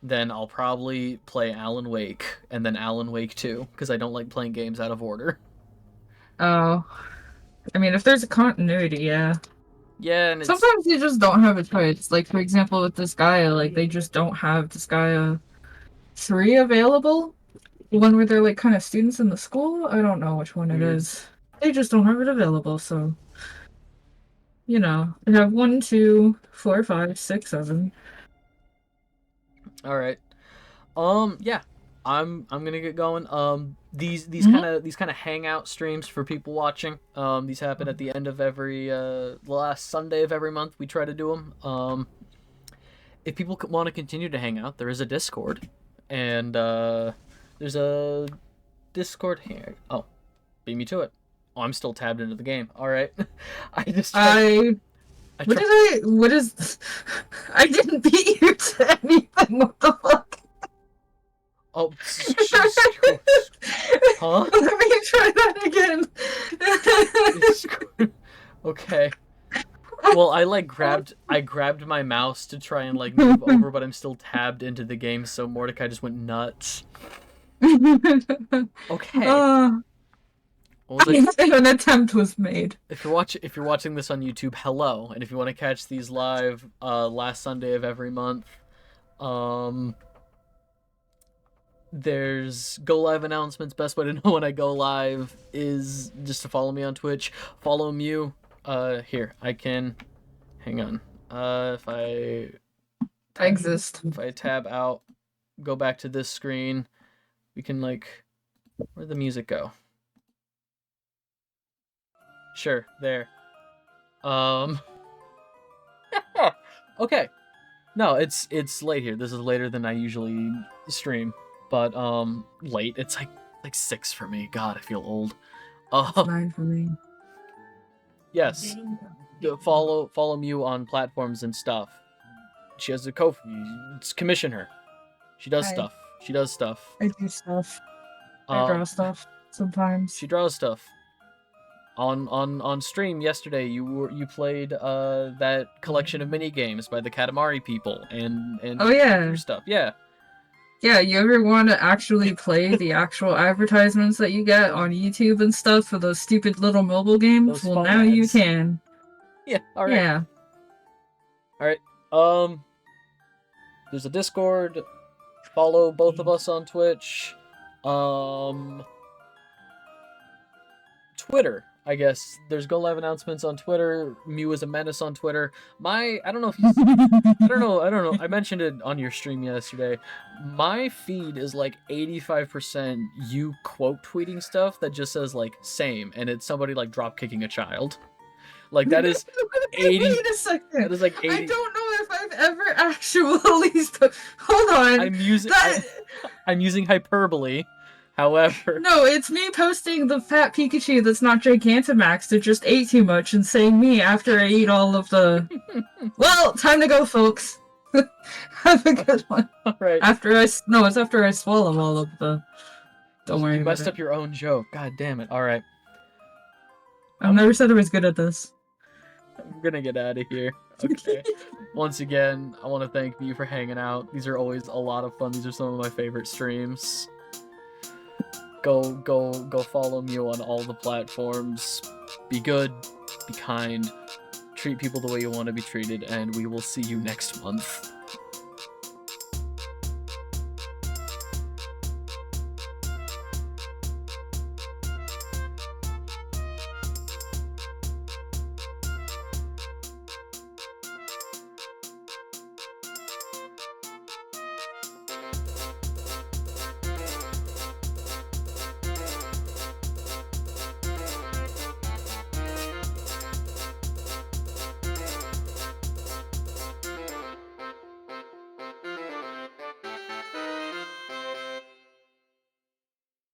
then I'll probably play Alan Wake, and then Alan Wake 2, because I don't like playing games out of order. Oh. I mean, if there's a continuity, yeah. Yeah, and sometimes you just don't have a choice. Like, for example, with Disgaea, like, they just don't have Disgaea 3 available. The one where they're, like, kind of students in the school? I don't know which one it is. They just don't have it available, so... You know, they have 1, 2, 4, 5, 6, 7. Alright. Yeah. I'm gonna get going. These kind of hangout streams for people watching. These happen at the end of every the last Sunday of every month. We try to do them. If people want to continue to hang out, there is a Discord, and there's a Discord here. Oh, beat me to it. Oh, I'm still tabbed into the game. All right. I didn't beat you to anything. What the fuck? Oh, huh? Let me try that again. Okay. Well, I grabbed my mouse to try and like move over, but I'm still tabbed into the game, so Mordecai just went nuts. Okay. What was I... An attempt was made. If you're watching this on YouTube, hello, and if you want to catch these live, last Sunday of every month, there's go live announcements. Best way to know when I go live is just to follow me on Twitch. Follow Mew. Here I can. Hang on. If I exist. If I tab out, go back to this screen, we can like, where'd the music go? Sure, there. Okay. No, it's late here. This is later than I usually stream, but late. It's like 6 for me. God, I feel old. 9 for me. Yes. Follow Mew on platforms and stuff. She has a commission her. She does stuff. She does stuff. I do stuff. I draw stuff sometimes. She draws stuff. On stream yesterday, you played that collection of mini games by the Katamari people and oh yeah, stuff. Yeah. Yeah, you ever want to actually play the actual advertisements that you get on YouTube and stuff for those stupid little mobile games? Those well, now ads. you can. Yeah. All right. Yeah. All right. There's a Discord. Follow both of us on Twitch. Twitter. I guess there's go live announcements on Twitter. Mew is a menace on Twitter. I don't know. I don't know. I mentioned it on your stream yesterday. My feed is like 85% you quote tweeting stuff that just says like same, and it's somebody like drop kicking a child. Like that is 80. Wait a second. That is like 80. I don't know if I've ever actually hold on. I'm using hyperbole. However, no, it's me posting the fat Pikachu that's not Gigantamax that just ate too much and saying me after I eat all of the. Well, time to go, folks. Have a good one. All right. It's after I swallow all of the. Don't worry. You messed up your own joke. God damn it! All right. I've never said I was good at this. I'm gonna get out of here. Okay. Once again, I want to thank you for hanging out. These are always a lot of fun. These are some of my favorite streams. Go follow Mew on all the platforms. Be good, be kind, treat people the way you want to be treated, and we will see you next month.